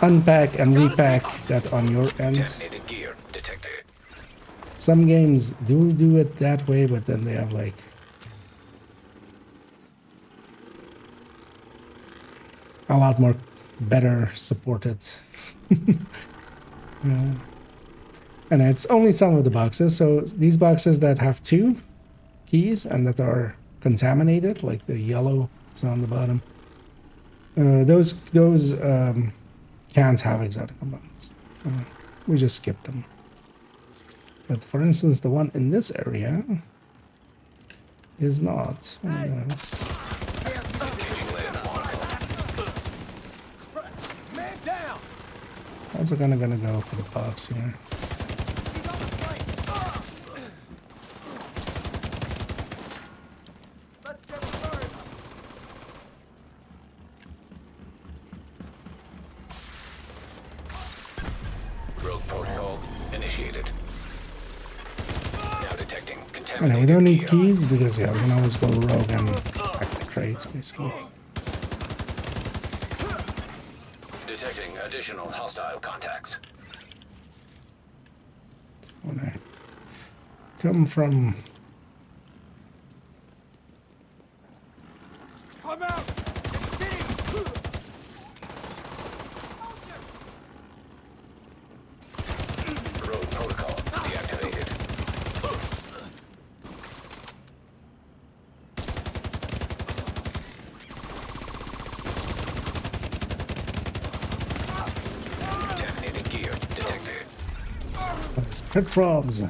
unpack and repack that on your end. Gear detected. Some games do it that way, but then they have like a lot more better supported. And it's only some of the boxes. So these boxes that have 2 keys and that are contaminated, like the yellow is on the bottom, those can't have exotic components. We just skip them. But for instance, the one in this area is not one of those. Also gonna go for the box here. Rogue protocol initiated. Now detecting I contaminated know we don't need gear. keys because yeah, we can always go rogue and hack the crates basically. Detecting additional hostile contacts. So when I come from Come out! Rogue protocol deactivated. Red frogs.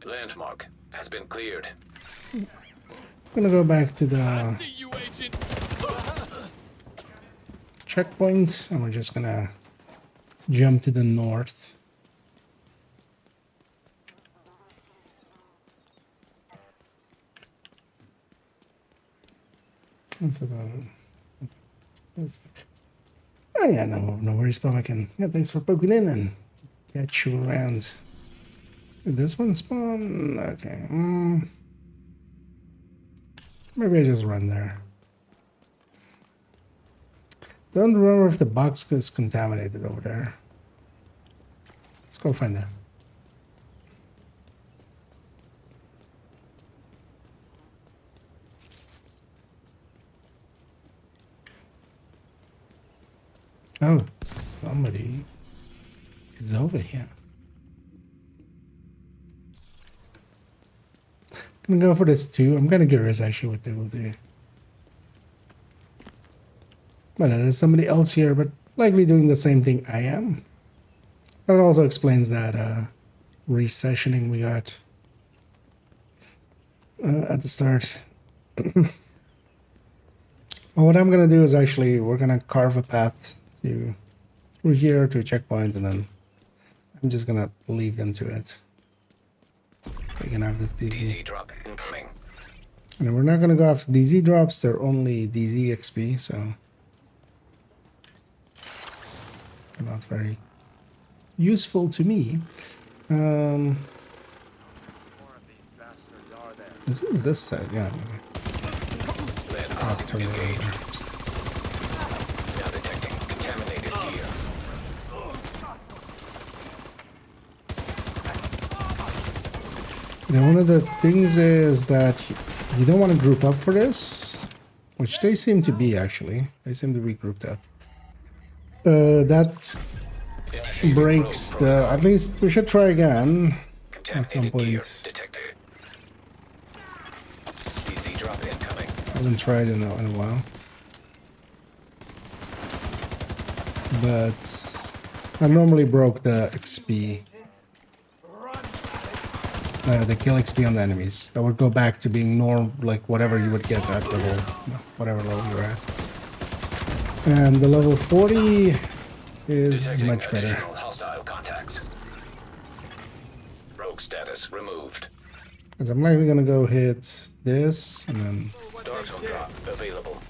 Landmark has been cleared. I'm gonna go back to the checkpoint, and we're just gonna jump to the north. That's about it. Oh yeah, no worries, Bob. I can. Yeah, thanks for poking in and get you around. Did this one spawn? Okay. Maybe I just run there. Don't remember if the box is contaminated over there. Let's go find that. Oh, somebody is over here. I'm gonna go for this too. I'm kind of curious actually what they will do. But there's somebody else here, but likely doing the same thing I am. That also explains that recessioning we got at the start. Well, what I'm gonna do is actually we're gonna carve a path through here to a checkpoint, and then I'm just gonna leave them to it. They can have this DZ drop incoming. And we're not gonna go after DZ drops, they're only DZ XP, so they're not very useful to me. This is this side, yeah. Now detecting contaminated gear. Now, one of the things is that you don't want to group up for this, which they seem to be actually. They seem to be grouped up. That breaks the. At least we should try again at some point. I haven't tried in a while, but I normally broke the XP. The kill XP on the enemies. That would go back to being like whatever you would get at level, whatever level you're at. And the level 40 is Detecting much better. additional hostile contacts. Rogue status removed. Because I'm likely gonna go hit this and then. Dark zone drop available.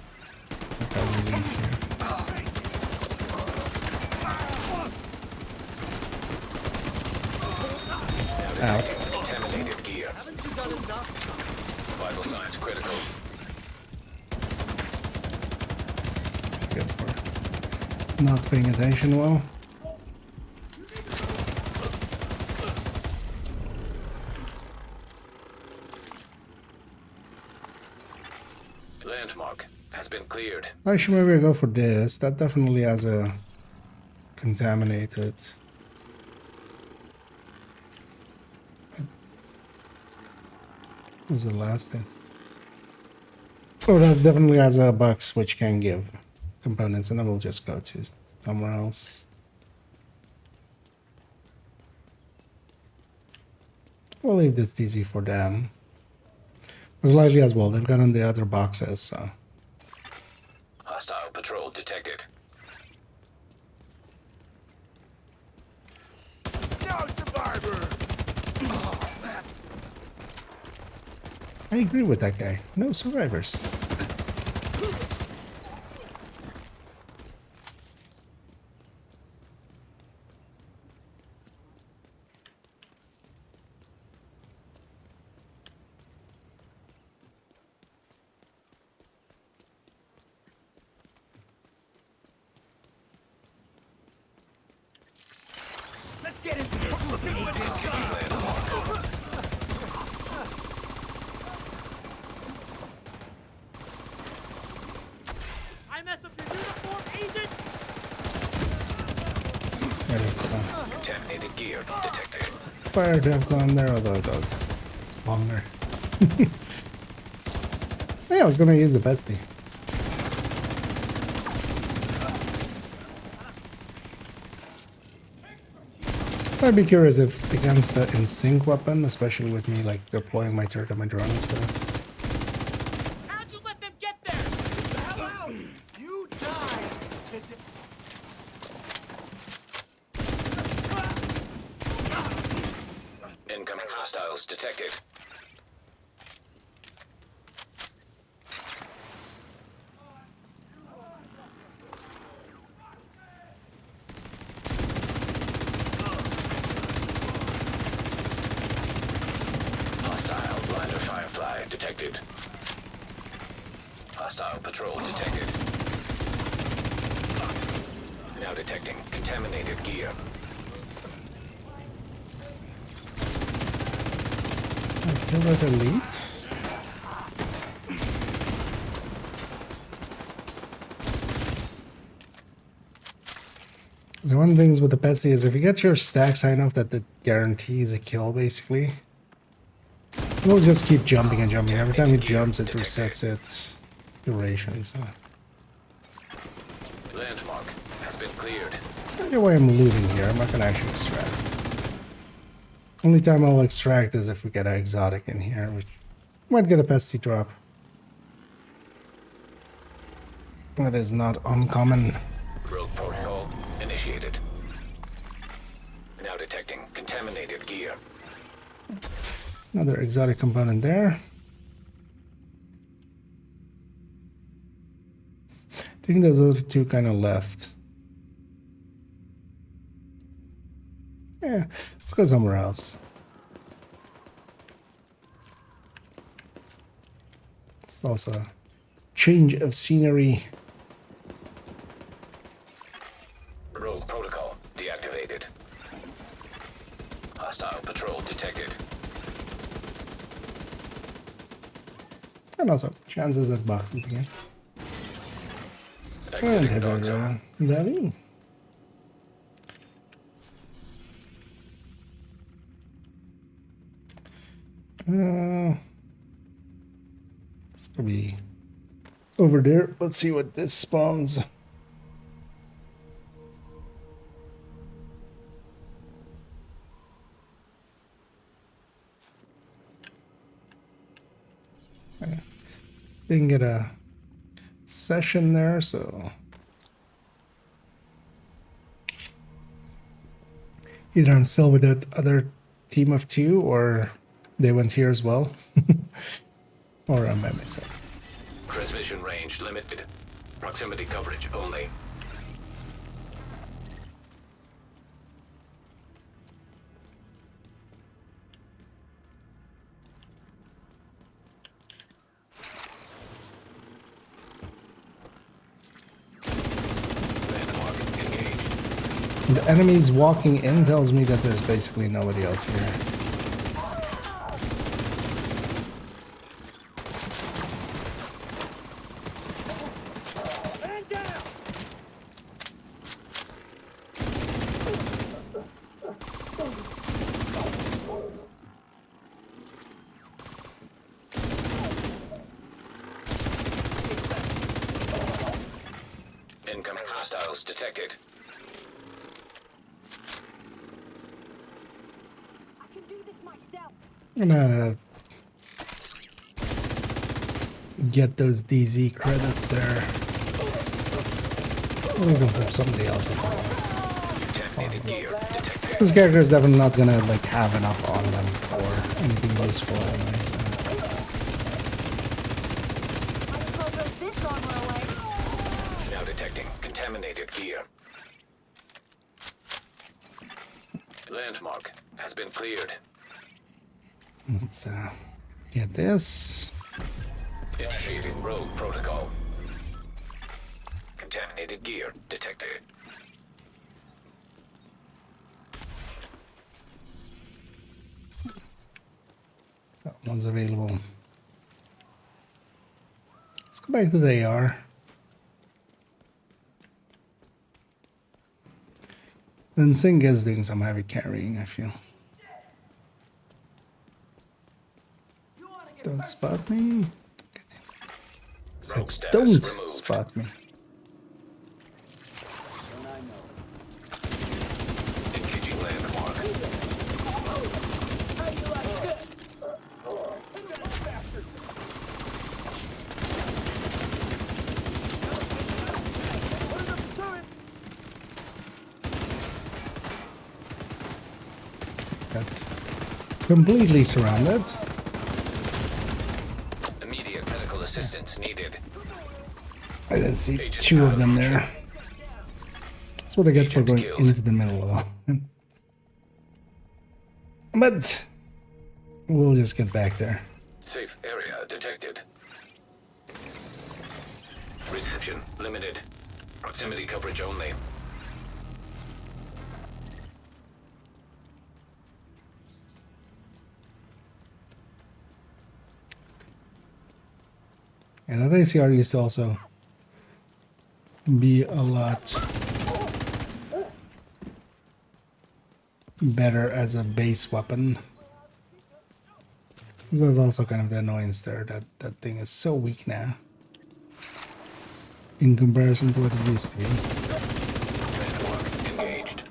Out. Contaminated gear. Vital signs critical. Good for not paying attention well. Landmark has been cleared. Actually, maybe I go for this. That definitely has a contaminated. What was the last thing? Oh, that definitely has a box which can give components, and then we'll just go to somewhere else. We'll leave this easy for them. As likely as well, they've gotten the other boxes, so. Hostile patrol detected. No survivors! I agree with that guy. No survivors. Let's get into this. I mess up your uniform, agent. Contaminated gear detected. Fire to have gone there, although it goes longer. Yeah, I was gonna use the bestie. I'd be curious if against the in-sync weapon, especially with me like deploying my turret and my drone and stuff. How'd you let them get there? The hell out! You died today. Incoming hostiles detected. Hostile blinder firefly detected. Hostile patrol detected. Now detecting contaminated gear. Kill that elites. So one of the things with the Betsy is if you get your stacks high enough that it guarantees a kill, basically, it'll just keep jumping and jumping. Every time it jumps, it resets its duration. So Landmark has been cleared. either way, I'm looting here. I'm not gonna actually extract. Only time I'll extract is if we get an exotic in here, which might get a pesty drop. That is not uncommon. Rogue protocol initiated. Now detecting contaminated gear. Another exotic component there. I think those other two kind of left. Yeah, let's go somewhere else. It's also a change of scenery. Rogue protocol deactivated. Hostile patrol detected. And also, chances at boxes again. And Exiting have dog zone. Davy. It's gonna be over there. Let's see what this spawns. Didn't get a session there, so either I'm still with that other team of two, or they went here as well, or I'm by myself. Transmission range limited. Proximity coverage only. Landmark engaged. The enemies walking in tells me that there's basically nobody else here. Incoming hostiles detected. I'm gonna get those DZ credits there. I'll leave them for somebody else. Contaminated gear detected. This character is definitely not gonna like have enough on them for anything useful anyway. So. Now detecting contaminated gear. Landmark has been cleared. Let's get this. Initiating rogue protocol. Contaminated gear detected. That one's available. Let's go back to the AR. Then Singh is doing some heavy carrying, I feel. Don't spot me. Said, don't spot me. Engaging landmark. Got completely surrounded. Immediate medical assistance needed. I didn't see two of them there. That's what I get for going into the middle of it. But we'll just get back there. Safe area detected. Reception limited. Proximity coverage only. And that ACR used to also be a lot better as a base weapon. That's also kind of the annoyance there, that that thing is so weak now in comparison to what it used to be. Engaged.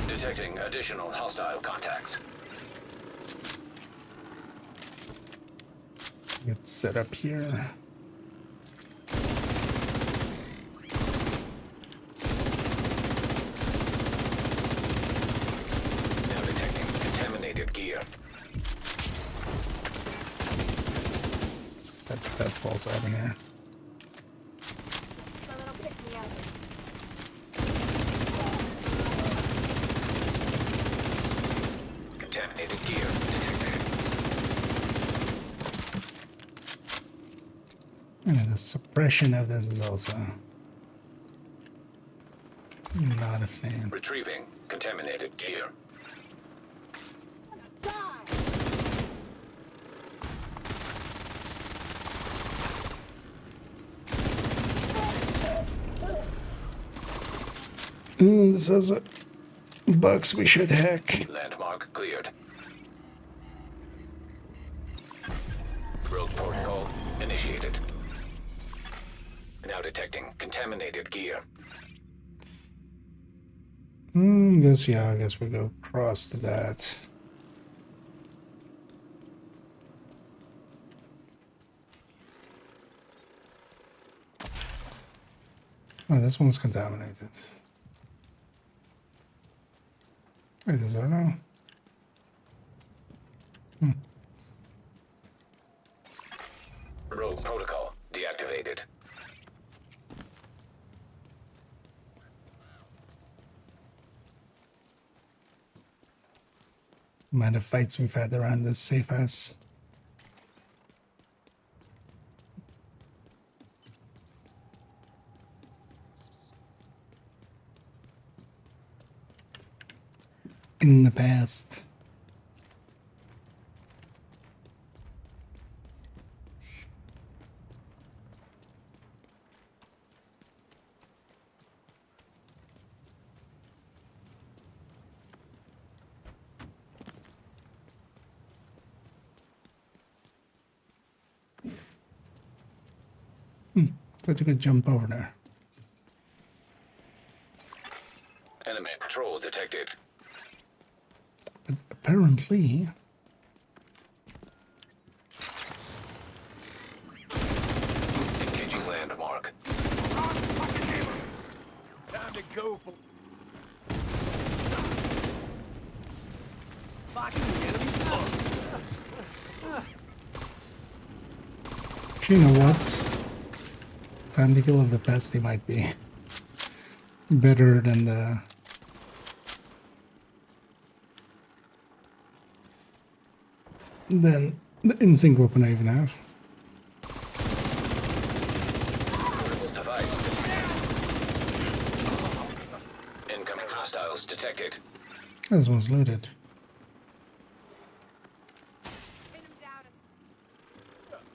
Detecting additional hostile contacts. Get set up here. Now detecting contaminated gear. Let's get that falls out of here. Contaminated gear detected. And the suppression of this is also not a fan. Retrieving contaminated gear. This has a box we should hack. Landmark cleared. Rogue protocol initiated. Now detecting contaminated gear. I guess we go across to that. Oh, this one's contaminated. Wait, is there no? Rogue protocol deactivated. Amount of fights we've had around this safe house. In the past. Thought you could jump over there. Enemy patrol detected. But apparently... Engaging landmark. Time to go for... You know what? It's time to kill off the pest. He might be better than the... than the in-sync weapon I even have. Device detected. Incoming hostiles detected. This one's looted.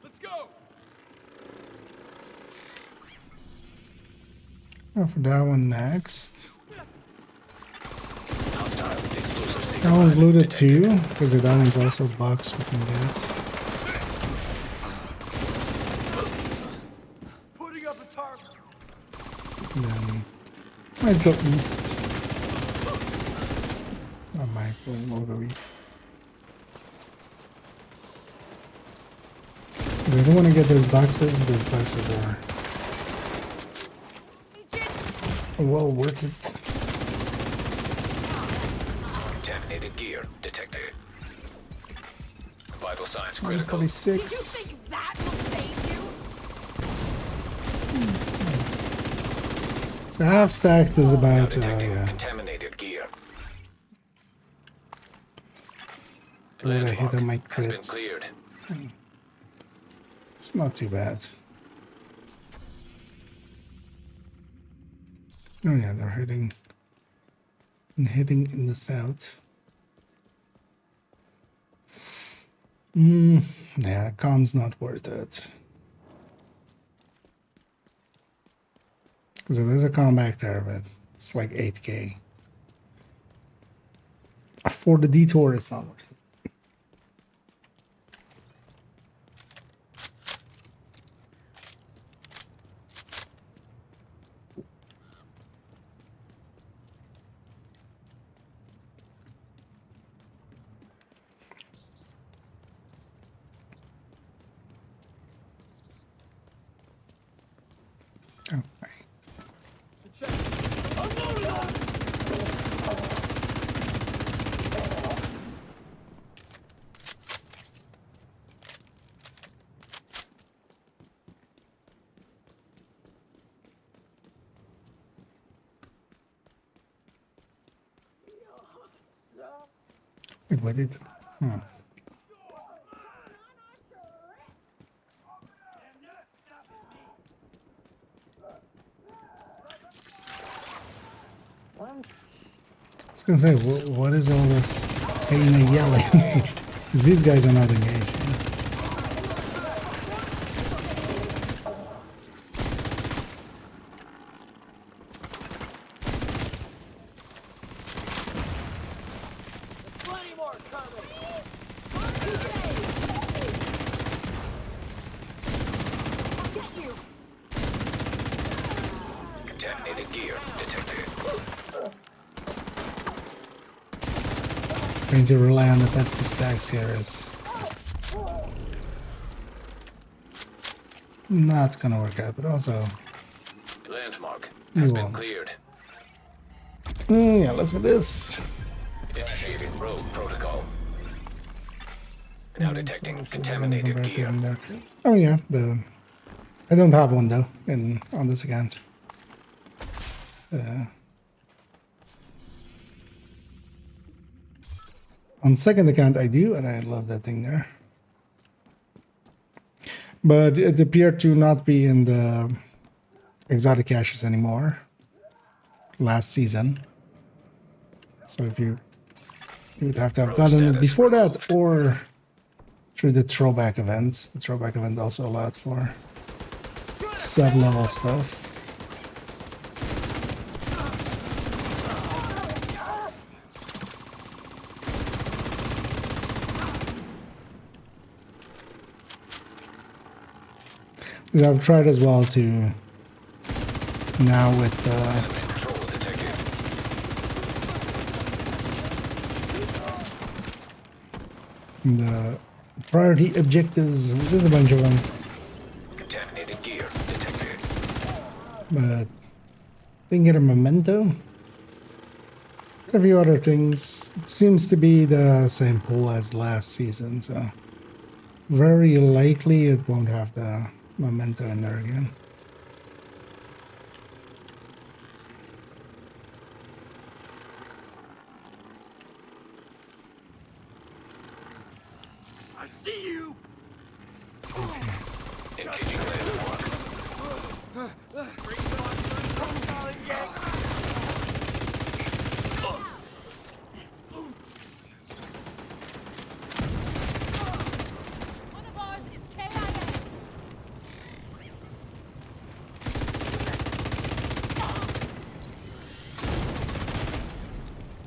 Let's go! Go for that one next. That one's looted too, because that one's also a box we can get. Then might go east. I might we'll go east. I don't want to get those boxes. Those boxes are well worth it. Contaminated gear detected. Vital signs critical. 146. That will save you? So half stacked is about Detecting contaminated gear. what I hit on my Has been crits. cleared. It's not too bad. Oh yeah, they're heading in the south. Yeah, com's not worth it. Because there's a com back there, but it's like 8K. For the detour, it's not worth it. Oh, wait, what did? I was gonna say, what is all this hyena yelling? These guys are not engaged. Plenty more coming. Contaminated gear detected. Trying to rely on the pesty stacks here is not gonna work out, but also Landmark you has been won't. cleared. Yeah, let's do this. Initiating road protocol. Now Yeah, detecting so contaminated back gear. in there. Oh yeah, I don't have one though on this account. On second account I do, and I love that thing there. But it appeared to not be in the exotic caches anymore last season. So if you would have to have gotten it before that or through the throwback event. The throwback event also allowed for sub-level stuff. Because I've tried as well to now with the priority objectives. There's a bunch of them. Contaminated gear detected. But didn't get a memento. A few other things. It seems to be the same pool as last season, so very likely it won't have the memento in there again. I see you. Engaging landmark. One of ours is KIA.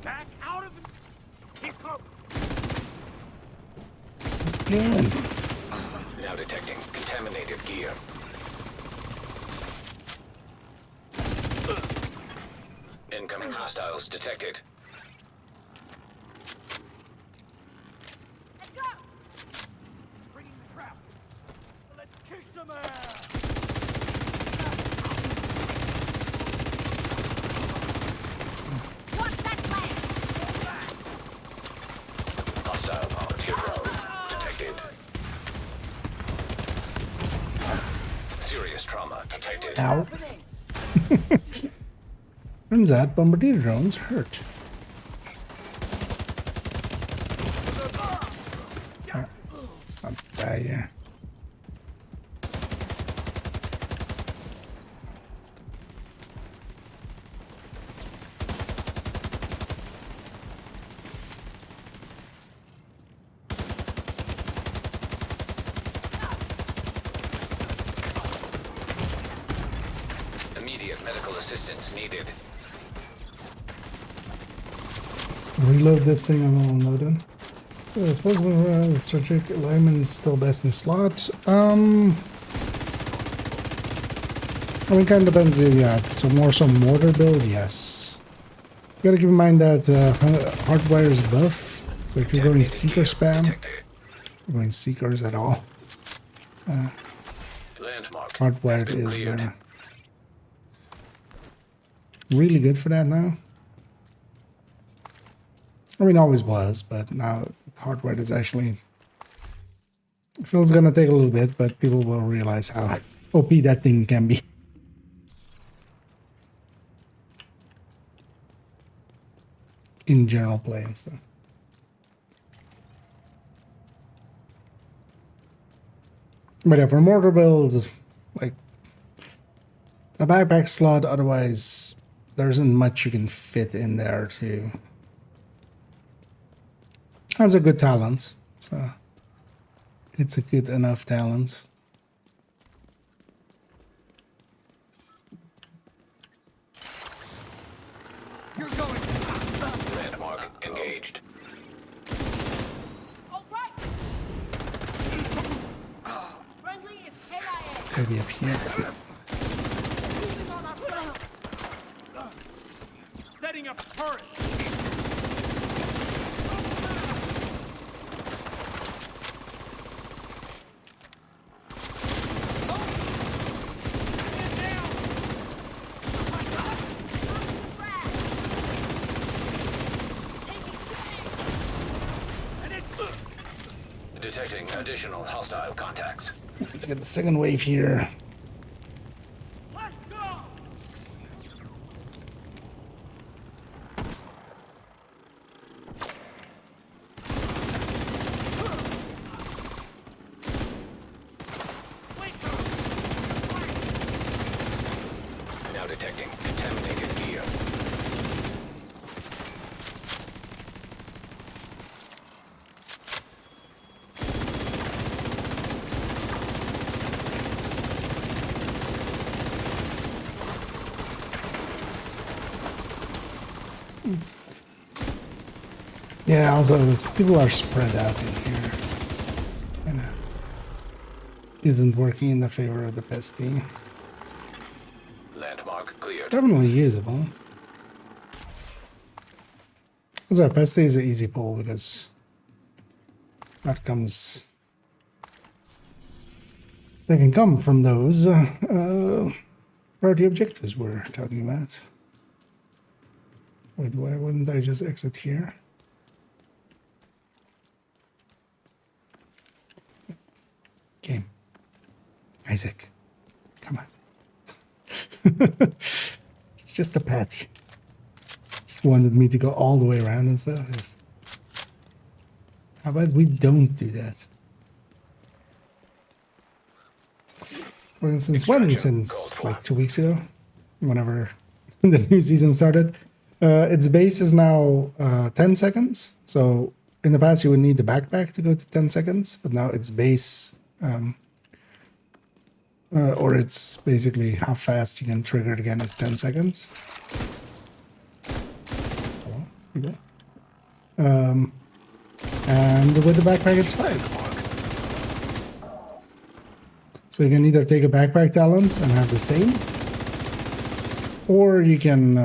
Back out of the. He's close. Yeah. Now detecting contaminated gear. Incoming hostiles detected. Let's go! Bringing the trap. Let's kick some ass! Watch that flag! Hostile volunteer drones detected. Serious trauma detected. Ow. Turns out bombardier drones hurt. Oh, it's not bad here. Immediate medical assistance needed. Reload this thing and unload it. I suppose the strategic alignment is still best in slot. I mean, kind of depends. Yeah, so more some mortar build, yes. You gotta keep in mind that hardwire is buff. So if you're going seeker spam, you're going seekers at all. Hardwired is really good for that now. I mean, always was, but now hardware is actually... I feel it's gonna take a little bit, but people will realize how OP that thing can be. In general play and stuff. But yeah, for mortar builds, like a backpack slot, otherwise there isn't much you can fit in there to... Has a good talent, so it's a good enough talent. You're going. Landmark engaged. All right. Friendly is KIA. Maybe up here. Moving on our flank. Setting up turret. Detecting additional hostile contacts. Let's get the second wave here. Let's go. Now detecting contaminated gear. Yeah, also people are spread out in here. And isn't working in the favor of the pesty. Landmark cleared. It's definitely usable. Also, pesty is an easy pull because that comes... They can come from those priority objectives we're talking about. Wait, why wouldn't I just exit here? Game. Isaac. Come on. It's just a pet. Just wanted me to go all the way around and stuff. How about we don't do that? For instance, since like 2 weeks ago, whenever the new season started, its base is now 10 seconds. So in the past, you would need the backpack to go to 10 seconds, but now its base, or it's basically how fast you can trigger it again is 10 seconds. And with the backpack, it's 5. So you can either take a backpack talent and have the same, or you can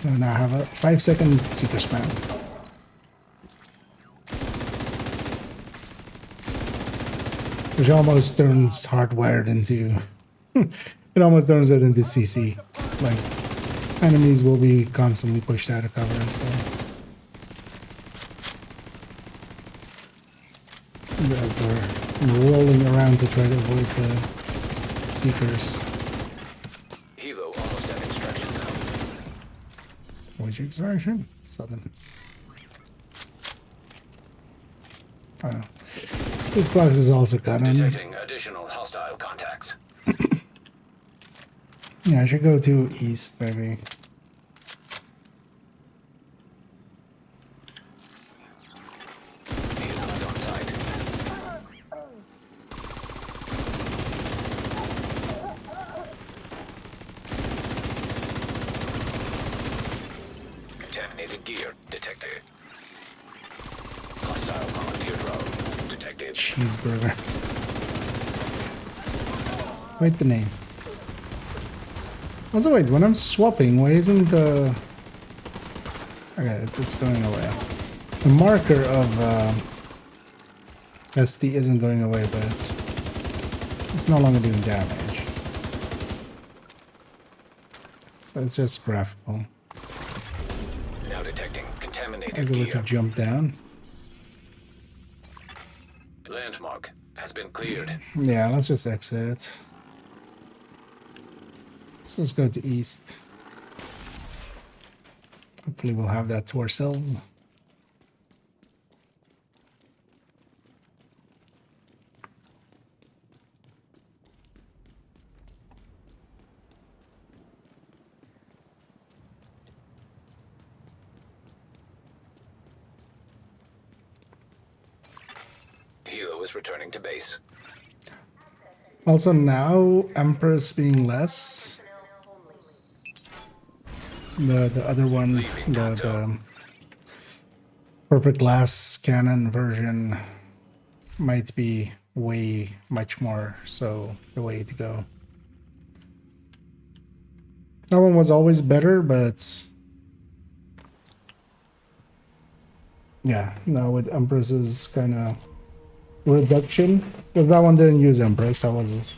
And I have a 5-second seeker span. Which almost turns hardwired into... it almost turns it into CC. Like, enemies will be constantly pushed out of cover and stuff. As they're rolling around to try to avoid the seekers. Hilo almost at extraction now. Which extraction? Southern. Oh. This box is also cut on. Detecting additional hostile contacts. Yeah, I should go to east, maybe. He's on site. Contaminated gear detected. Hostile volunteer drone detected. Cheeseburger. Wait, the name. Also, wait, when I'm swapping, why isn't the... Okay, it's going away. The marker of SD isn't going away, but it's no longer doing damage. So it's just graphical. Now detecting contaminated Is it gear. to jump down? Landmark has been cleared. Yeah, let's just exit. Let's go to east. Hopefully we'll have that to ourselves. Hilo is returning to base. Also now, Empress being less. The other one, the perfect glass cannon version might be much more so the way to go. That one was always better, but yeah, now with Empress's kind of reduction, because that one didn't use Empress, that was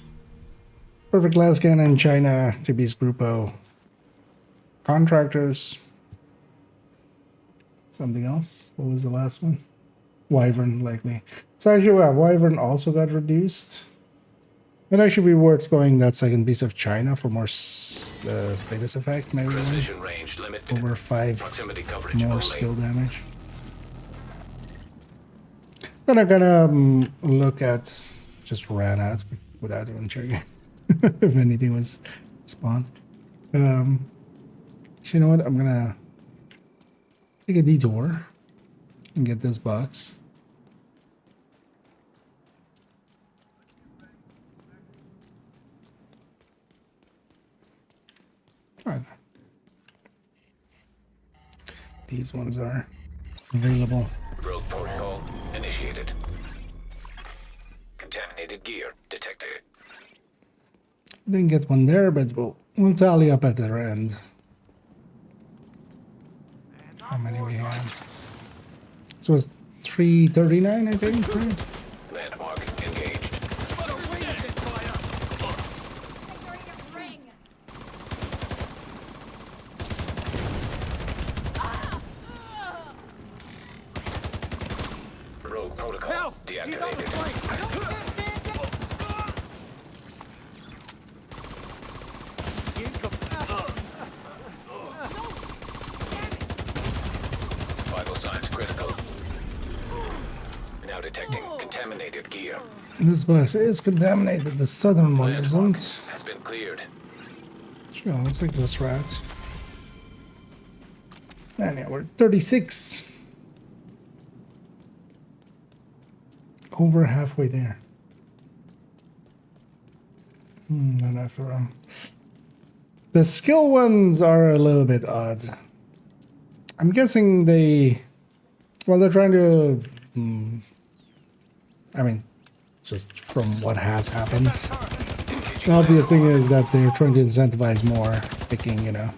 perfect glass cannon, China, TB's Grupo. Contractors. Something else. What was the last one? Wyvern, likely. So actually, yeah, Wyvern also got reduced. It actually be worth going that second piece of China for more status effect, maybe. Precision range limited. Over 5 Proximity coverage more only. skill damage. Then I'm gonna look at... Just ran out without even checking if anything was spawned. You know what? I'm gonna take a detour and get this box. Oh. These ones are available. Rogue protocol initiated. Contaminated gear detected. Didn't get one there, but we'll tally up at the end. How many we had? This was 339, I think, right? Landmark engaged. Rogue protocol deactivated. Vital signs critical. Now detecting contaminated gear. This box is contaminated. The southern one isn't. Has been cleared. Sure, let's take this route. And yeah, we're 36. Over halfway there. Not after the skill ones are a little bit odd. I'm guessing they're trying to... I mean, just from what has happened. The obvious thing is that they're trying to incentivize more picking, you know,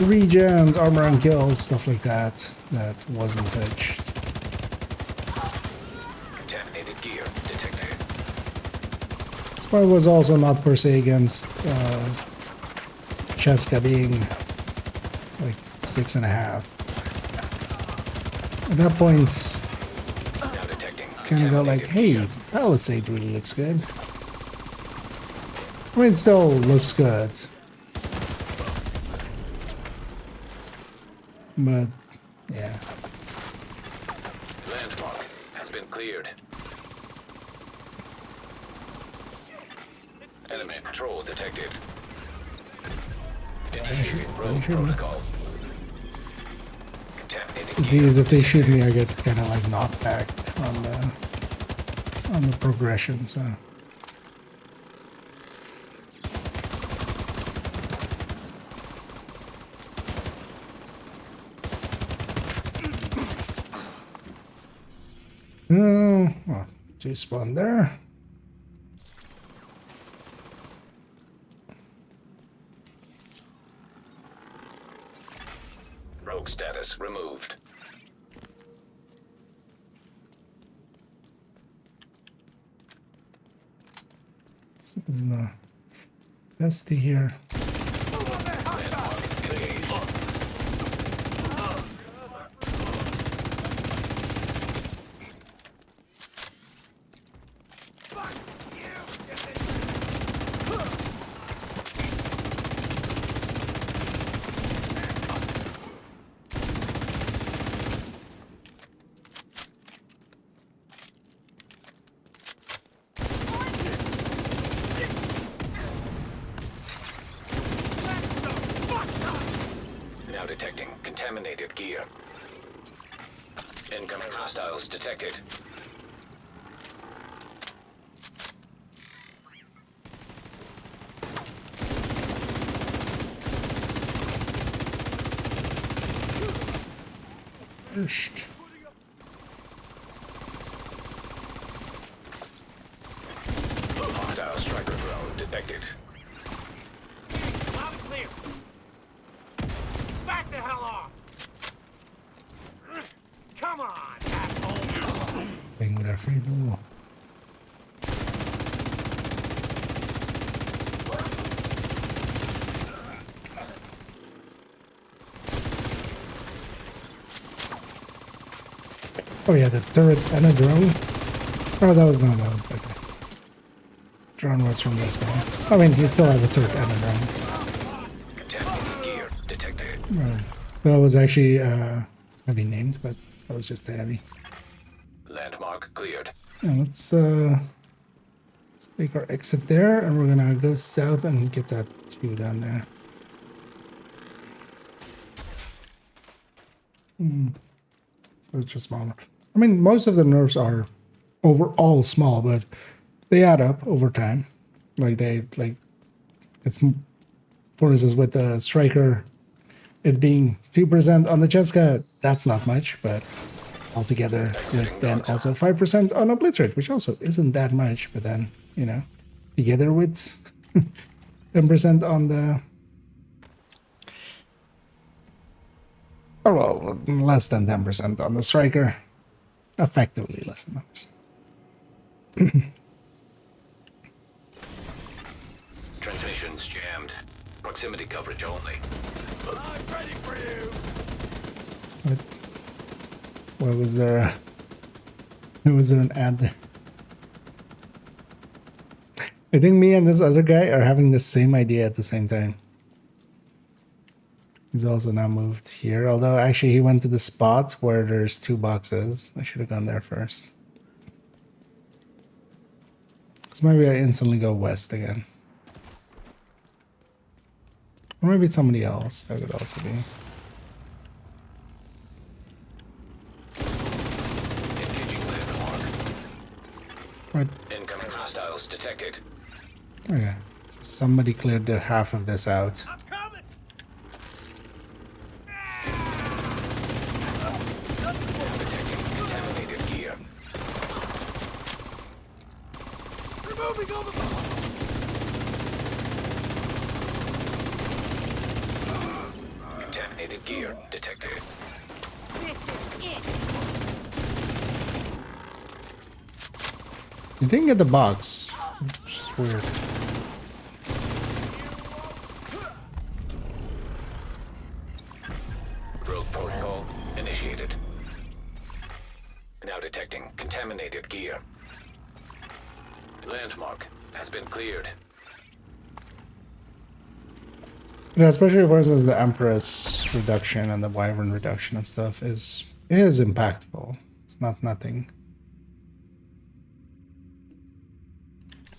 Regens, armor and kills, stuff like that. That wasn't touched. Contaminated gear detected. This part was also not per se against Cheska being like 6.5. At that point, kind of go like, hey, Palisade really looks good. I mean, it still looks good. But, yeah. Landmark has been cleared. Enemy patrol detected. Initiating road protocol. Contaminated Because if they shoot me, I get kind of like knocked back on the progression, so. Well, 2 spawn there. rogue status removed. So there's no bestie here. Now detecting contaminated gear. Incoming hostiles detected. First. Hostile striker drone detected. Loud and clear. Back the hell off. Come on, asshole. Vengo da Frido. Oh yeah, the turret and a drone. Oh, that was okay. Drone was from this guy. I mean, he still had a turret and a drone. Contaminated gear detected. That was actually heavy named, but that was just a heavy. Landmark cleared. Yeah, let's take our exit there, and we're gonna go south and get that 2 down there. So it's just smaller. I mean, most of the nerfs are overall small, but they add up over time. It's, for instance, with the striker, it being 2% on the Cheska, that's not much, but altogether, with then also 5% on Obliterate, which also isn't that much, but then, you know, together with 10% on the... Oh, well, less than 10% on the striker. Effectively less than 10%. Transmissions jammed. Proximity coverage only. I'm ready for you. What was there? Was there an ad there? I think me and this other guy are having the same idea at the same time. He's also now moved here, although actually he went to the spot where there's 2 boxes. I should have gone there first. Because maybe I instantly go west again. Or maybe it's somebody else. That could also be. Engaging landmark. What? Incoming hostiles detected. Okay. So somebody cleared the half of this out. Contaminated gear. Removing all the... contaminated gear detected. This is it. You didn't get the box, which is weird. Rogue protocol initiated. Now detecting contaminated gear. Landmark has been cleared. Yeah, especially versus the Empress reduction and the Wyvern reduction and stuff is impactful. It's not nothing.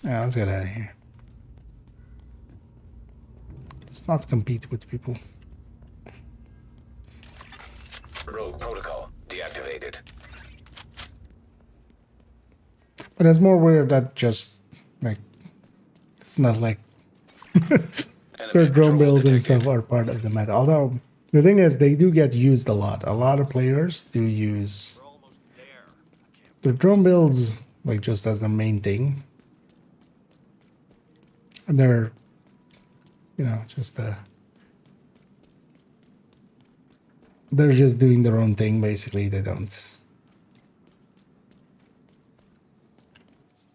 Yeah, let's get out of here. Let's not compete with people. Rogue protocol deactivated. But it's more weird that just like it's not like their drone builds and stuff are part of the meta. Although the thing is, they do get used a lot. A lot of players do use their drone builds like just as their main thing, and they're just they're just doing their own thing basically. They don't.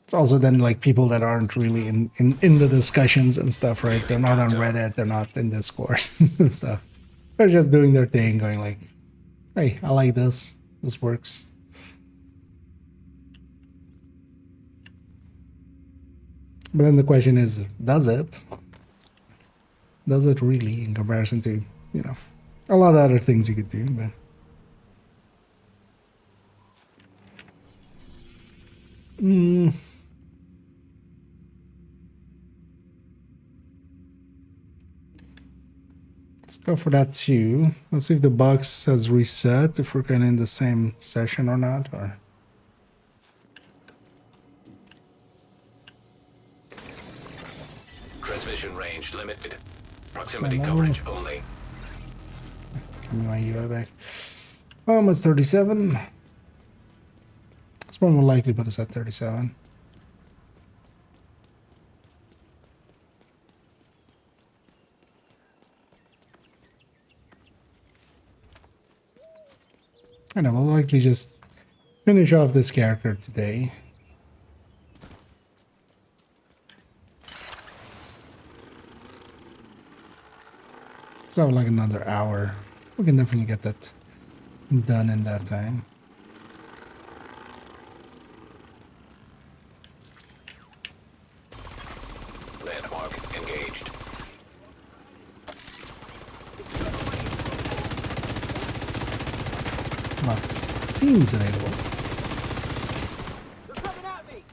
It's also then like people that aren't really in the discussions and stuff, right? They're not on Reddit, they're not in Discord and stuff. They're just doing their thing, going like, hey, I like this. This works. But then the question is, does it? Does it really in comparison to, a lot of other things you could do, but let's go for that too. Let's see if the box has reset, if we're kind of in the same session or not, or... Transmission range limited. Proximity coverage only. Give me my UI back. Almost 37. This one will likely put us at 37. And I will likely just finish off this character today. So like another hour. We can definitely get that done in that time. Landmark engaged. Box seems available. They're coming at me.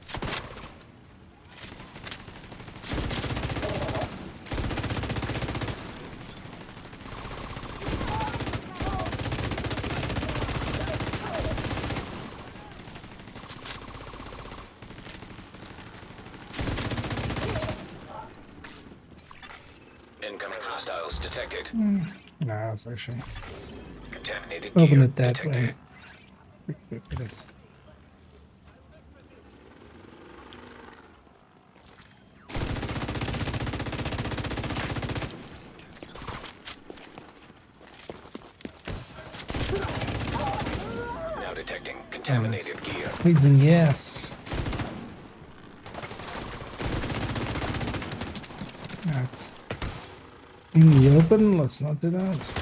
Incoming hostiles detected. Nah, it's actually Contaminated open gear it that detected. way. Look at it. Now detecting contaminated gear. Poison, yes. That's in the open. Let's not do that.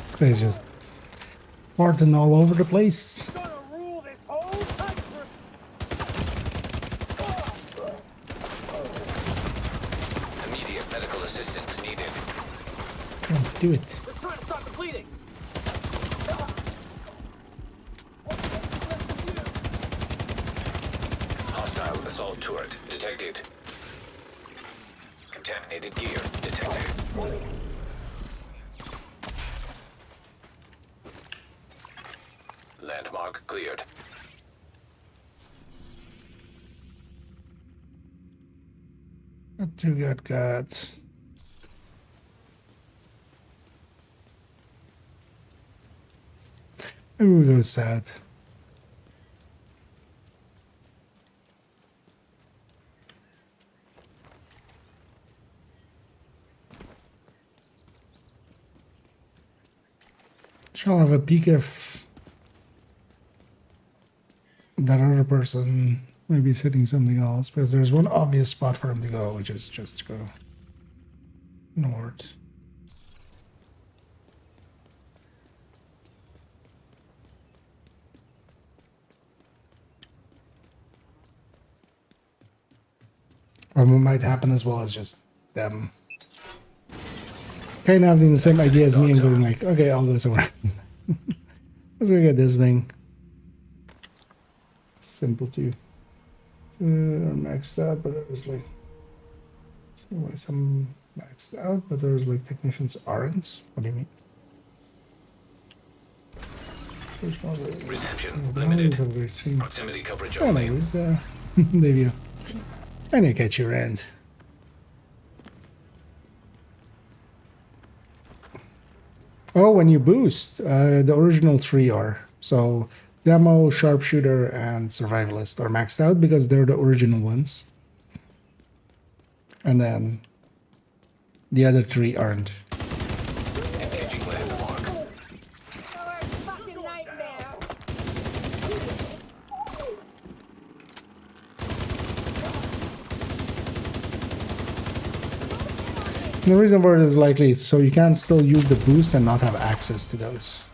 This guy's just farting all over the place. Immediate medical assistance needed. Can't do it. They're trying to stop the bleeding. Hostile assault turret detected. Contaminated gear detected. Landmark cleared. Not too good, gods. Maybe we go south. Shall have a peek if that other person may be sitting something else, because there's one obvious spot for him to go, which is just to go north. Or what might happen as well is just them kind of having the same idea as me and going like, okay, I'll go somewhere. Let's go get this thing. Simple too. Are maxed out, but it was like some maxed out, but there's like technicians aren't. What do you mean? Reception limited. Proximity coverage only. Anyways, there you go. And you catch your end. Oh, when you boost, the original 3 are. So Demo, Sharpshooter, and Survivalist are maxed out because they're the original ones. And then the other 3 aren't. Engaging landmark. The reason for it is likely so you can still use the boost and not have access to those.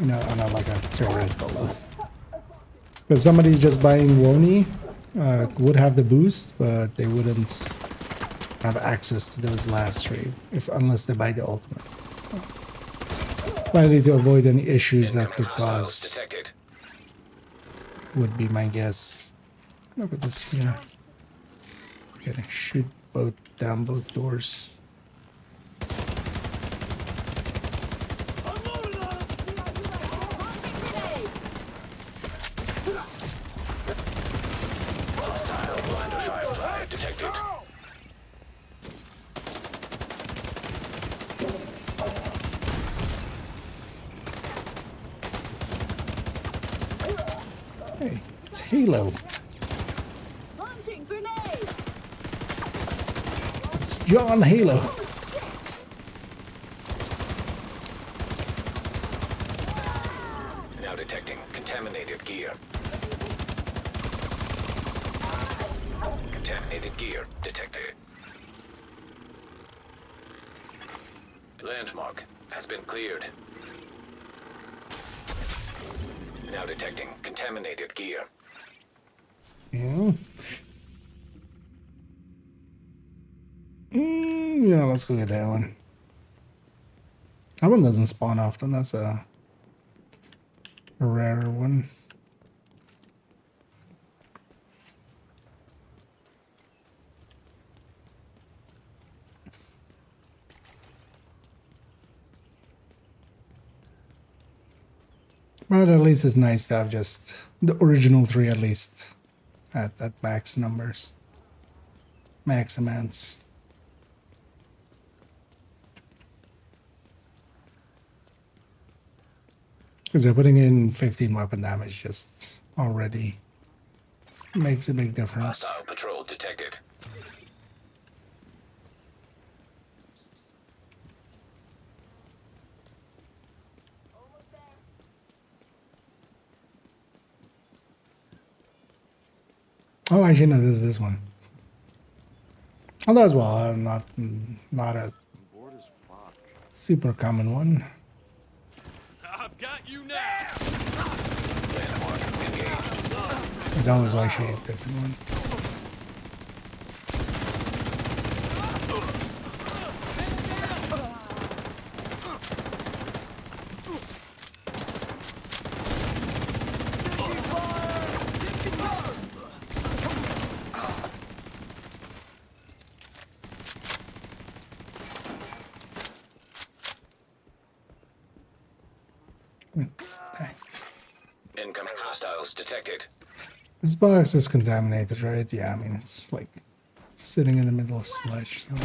No, not like a theoretical though. Because somebody just buying Woni would have the boost, but they wouldn't have access to those last 3 unless they buy the ultimate. So, likely to avoid any issues that could cause. Would be my guess. Look at this here. Gonna shoot down both doors. Hey, it's Halo. It's John Halo. Now detecting contaminated gear. Contaminated gear detected. Landmark has been cleared. Now detecting contaminated gear. Yeah. Yeah, let's go get that one. That one doesn't spawn often. That's a rarer one. But at least it's nice to have just the original 3 at least at max numbers. Max amounts. Because they're putting in 15 weapon damage just already makes a big difference. Hostile patrol detected. Oh, actually, no, this is this one. Although as well, I'm not a super common one. I've got you now. That was actually a different one. Incoming hostiles detected. This box is contaminated, right? Yeah, I mean, it's like sitting in the middle of sludge. So.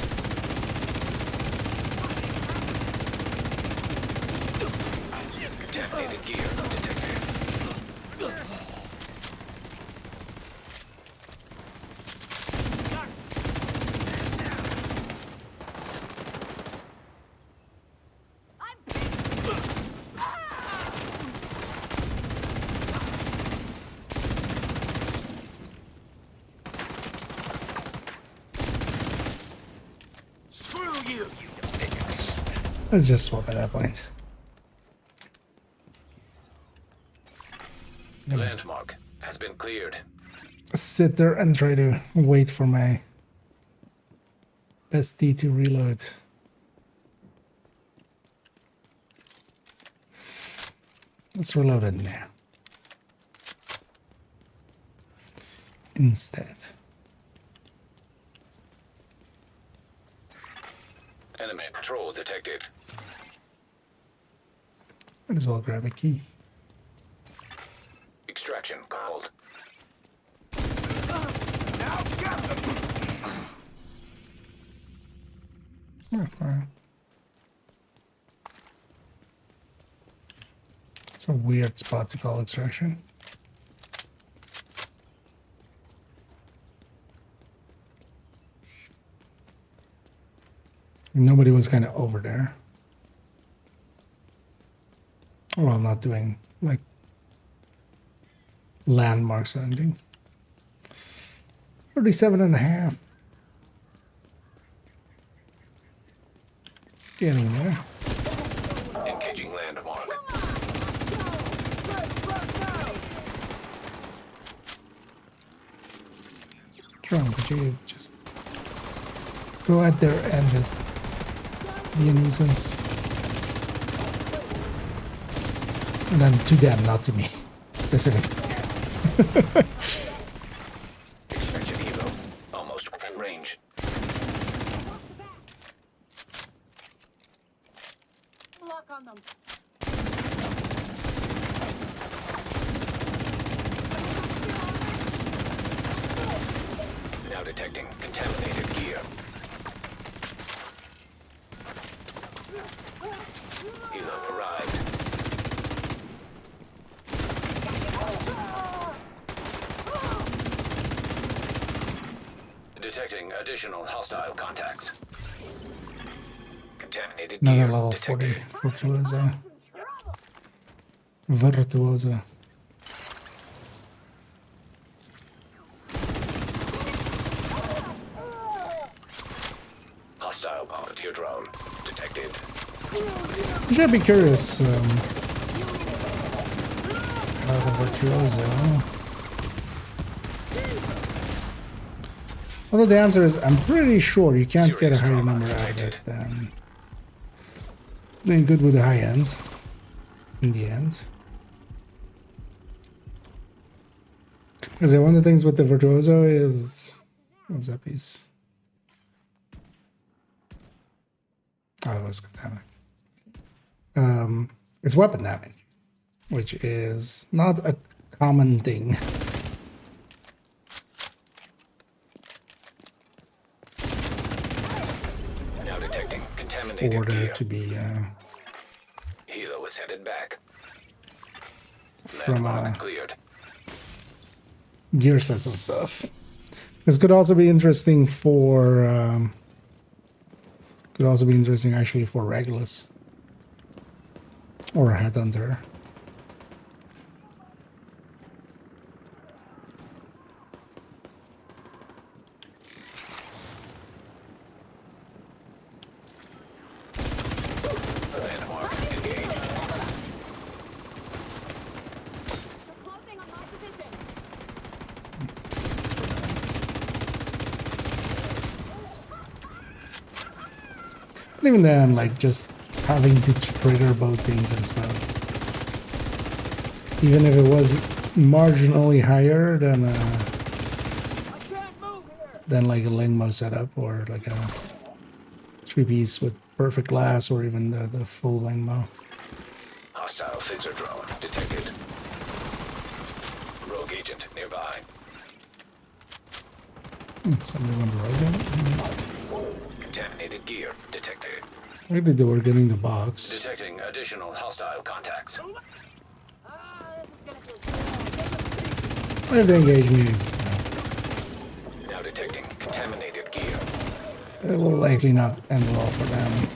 kill you, you bitch. Let's just swap at that point. Landmark has been cleared. Sit there and try to wait for my bestie to reload. Let's reload it now. Instead. Enemy patrol detected. Might as well grab a key. Extraction called. Now get them! It's a weird spot to call extraction. Nobody was kind of over there. Well, not doing like landmarks or anything. 37.5. Getting there. Engaging landmark. Drone, could you just go out there and just be a nuisance? And then to them, not to me, specifically. Extraction evo. Almost within range. Lock on them. Now detecting contaminated gear. Helo arrived. Detecting additional hostile contacts. Contaminated Another gear level detected. 40 Virtuoso. Virtuoso. Hostile volunteer drone detected. You should be curious about the Virtuoso. Although the answer is, I'm pretty sure you can't get a higher number out of it than doing good with the high ends in the end. Because one of the things with the Virtuoso is, what's that piece? Oh, it was good damage. It's weapon damage, which is not a common thing. Now detecting contaminated For there gear. to be Helo is headed back. from Landmark cleared. gear sets and stuff. This could also be interesting for actually for Regulus or Headhunter. Landmark engaged. But even then, like just having to trigger both things and stuff, even if it was marginally higher than like a Lingmo setup or like a 3-piece with perfect glass or even the full Lingmo. Hostile phaser drone detected. Rogue agent nearby. Somebody went rogue in it? Contaminated gear detected. Maybe they were getting the box. Detecting additional hostile contacts. If they engage me, Now detecting contaminated gear. it will likely not end well for them.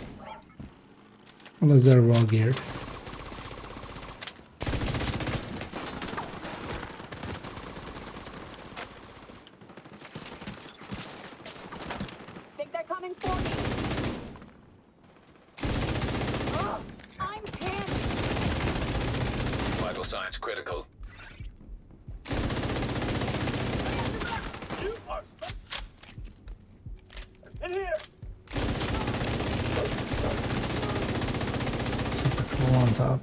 Unless they're well geared. Think they're coming for me. signs critical. In here. Super cool on top.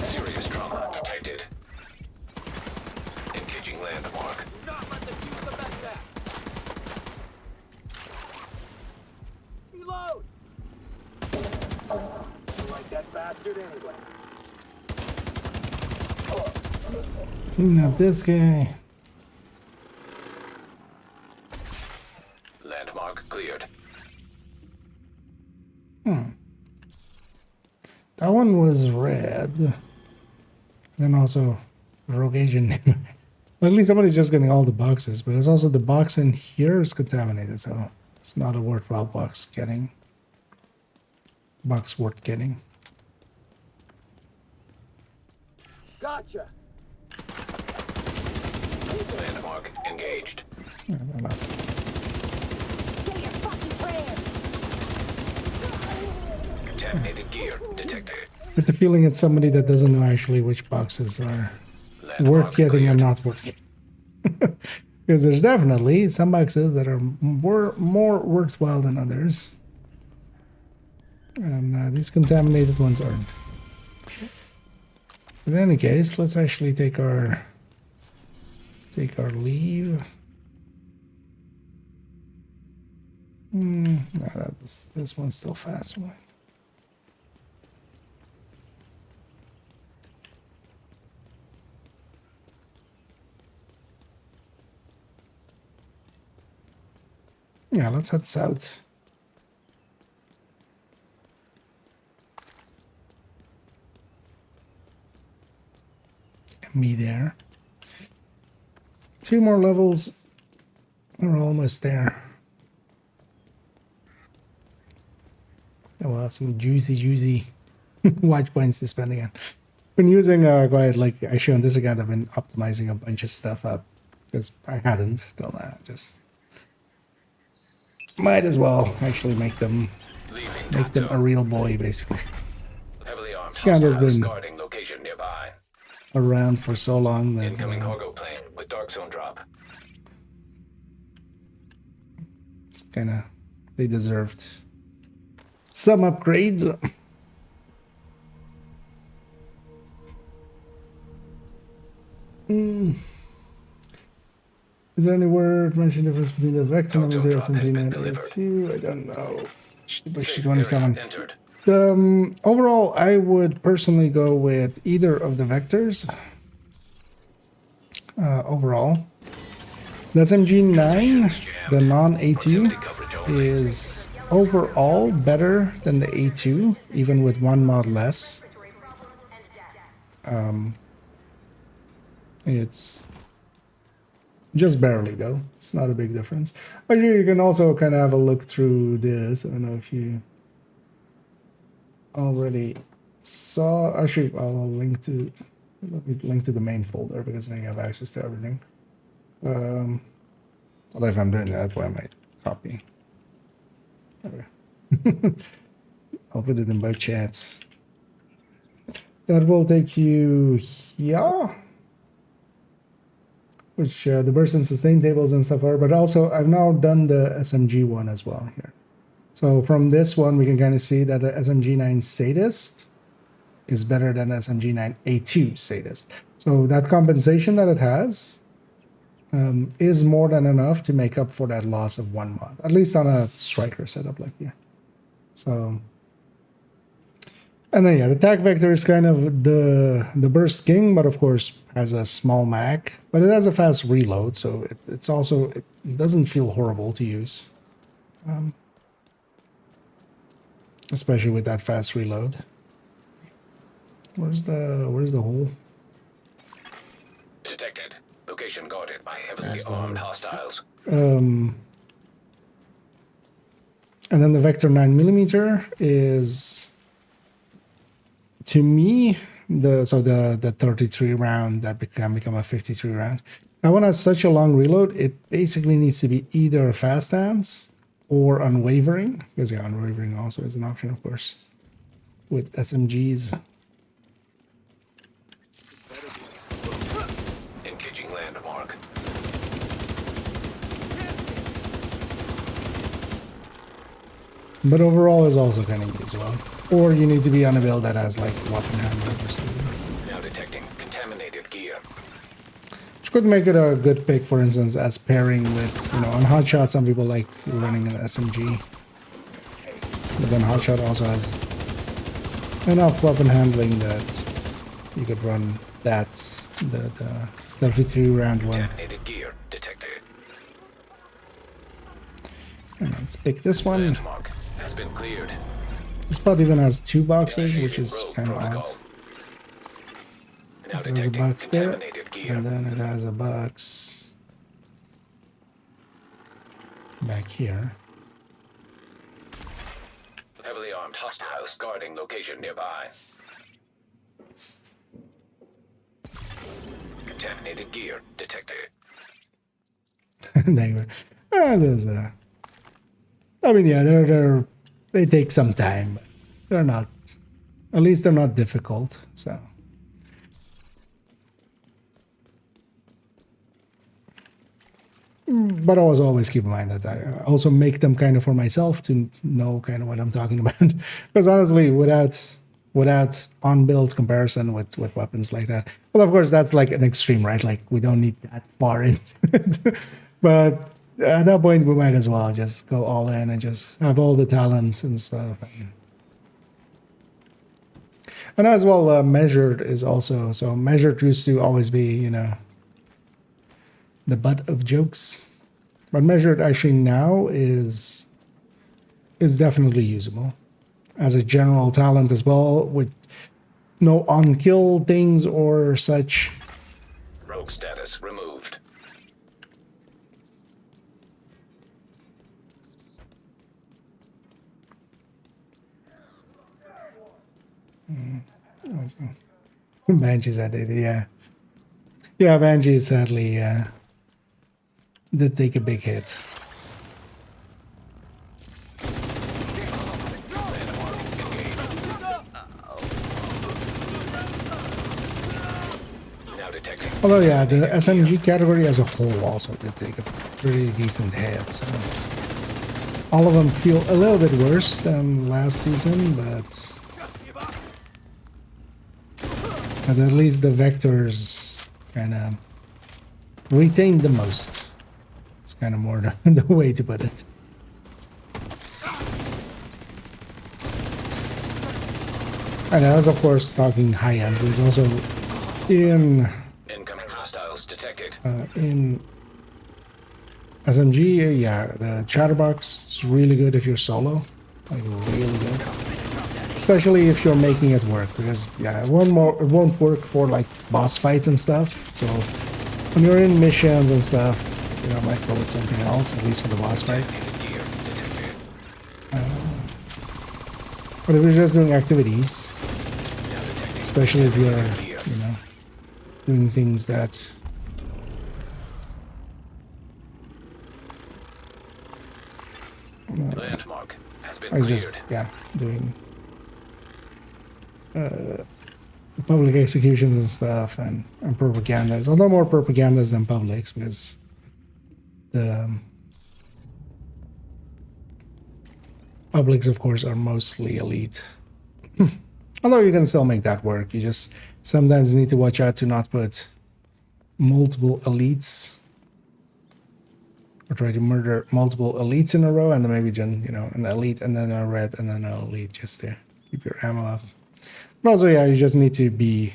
Serious trauma detected. Engaging landmark. Not let them use the best back. Reload. You like that bastard anyway. Clean up this guy. Landmark cleared. That one was red. And then also rogue agent. Well, at least somebody's just getting all the boxes, because also the box in here is contaminated, so it's not a worthwhile box getting. Box worth getting. Gotcha. Landmark engaged. Yeah, they're not. Say your fucking prayers. Contaminated gear detected. With the feeling it's somebody that doesn't know actually which boxes are worth getting and not worth getting. Because there's definitely some boxes that are more worthwhile than others. And these contaminated ones aren't. In any case, let's actually take our leave. No, this one's still faster. Yeah, let's head south. Me there. 2 more levels. We're almost there. And we'll have some juicy watch points to spend again. Been using quite, like I showed this again, I've been optimizing a bunch of stuff up because I hadn't till now. Just might as well actually make them a real boy, basically. Heavily armed This guy has hostiles been guarding location nearby. around for so long that Incoming cargo plane with dark zone drop. it's kind of, they deserved some upgrades. Is there any word mentioned difference between the Vector and the SMG982? I don't know. She-27. Overall, I would personally go with either of the Vectors. Overall. The SMG9, the non-A2, is overall better than the A2, even with 1 mod less. It's just barely, though. It's not a big difference. Actually, you can also kind of have a look through this. I don't know if you already saw. Actually, I'll link to the main folder because then you have access to everything. Well, if I'm doing that, I might copy. Okay. I'll put it in both chats. That will take you here. Which the burst and sustain tables and stuff are, but also I've now done the SMG one as well here. So from this one, we can kind of see that the SMG9 Sadist is better than SMG9A2 Sadist. So that compensation that it has is more than enough to make up for that loss of 1 mod, at least on a striker setup like here. So, and then yeah, the attack vector is kind of the burst king, but of course has a small mag, but it has a fast reload, so it's also, it doesn't feel horrible to use, especially with that fast reload. Where's the hole? Detected. Location guarded by heavily armed hostiles. And then the Vector 9mm is, to me, the 33 round that can become a 53 round That one has such a long reload, it basically needs to be either fast hands or unwavering, because yeah, unwavering also is an option, of course, with SMGs. Engaging landmark. But overall is also kind of useful. Or you need to be on a build that has like weapon handling or something. Now detecting contaminated gear. Which could make it a good pick, for instance, as pairing with, you know, on Hotshot, some people like running an SMG. But then Hotshot also has enough weapon handling that you could run that, the 33 round one. Contaminated gear detected. And let's pick this one. Landmark has been cleared. This spot even has 2 boxes, which is kind of odd. Now So there's a box there, contaminated gear. and then it has a box back here. Heavily armed hostiles guarding location nearby. Contaminated gear detected. There you go. There's a. I mean, yeah, they take some time, but they're not. At least they're not difficult. So. But always keep in mind that I also make them kind of for myself to know kind of what I'm talking about. Because honestly, without on-build comparison with weapons like that, well, of course, that's like an extreme, right? Like, we don't need that far into it. But at that point, we might as well just go all in and just have all the talents and stuff. And as well, measured is also, so measured used to always be, you know, the butt of jokes, but measured actually now is definitely usable as a general talent as well, with no on-kill things or such. Rogue status removed. Banshee said it, yeah. Yeah, Banshee sadly did take a big hit. Although, yeah, the SMG category as a whole also did take a pretty decent hit. So all of them feel a little bit worse than last season, but at least the vectors kind of retained the most. It's kind of more the way to put it. And I was, of course, talking high ends, but it's also in incoming hostiles detected. In SMG, yeah, the chatterbox is really good if you're solo, like really good. Especially if you're making it work, because yeah, it won't work for like boss fights and stuff. So when you're in missions and stuff, you know, might go with something else, at least for the boss fight. But if you're just doing activities, especially if you're, you know, doing things that Landmark has been I was just, cleared. yeah, doing public executions and stuff, and propagandas. Although more propagandas than publics, because the publics, of course, are mostly elite. Although you can still make that work. You just sometimes need to watch out to not put multiple elites, or try to murder multiple elites in a row, and then maybe just, you know, an elite and then a red and then an elite, just to keep your ammo up. But also, yeah, you just need to be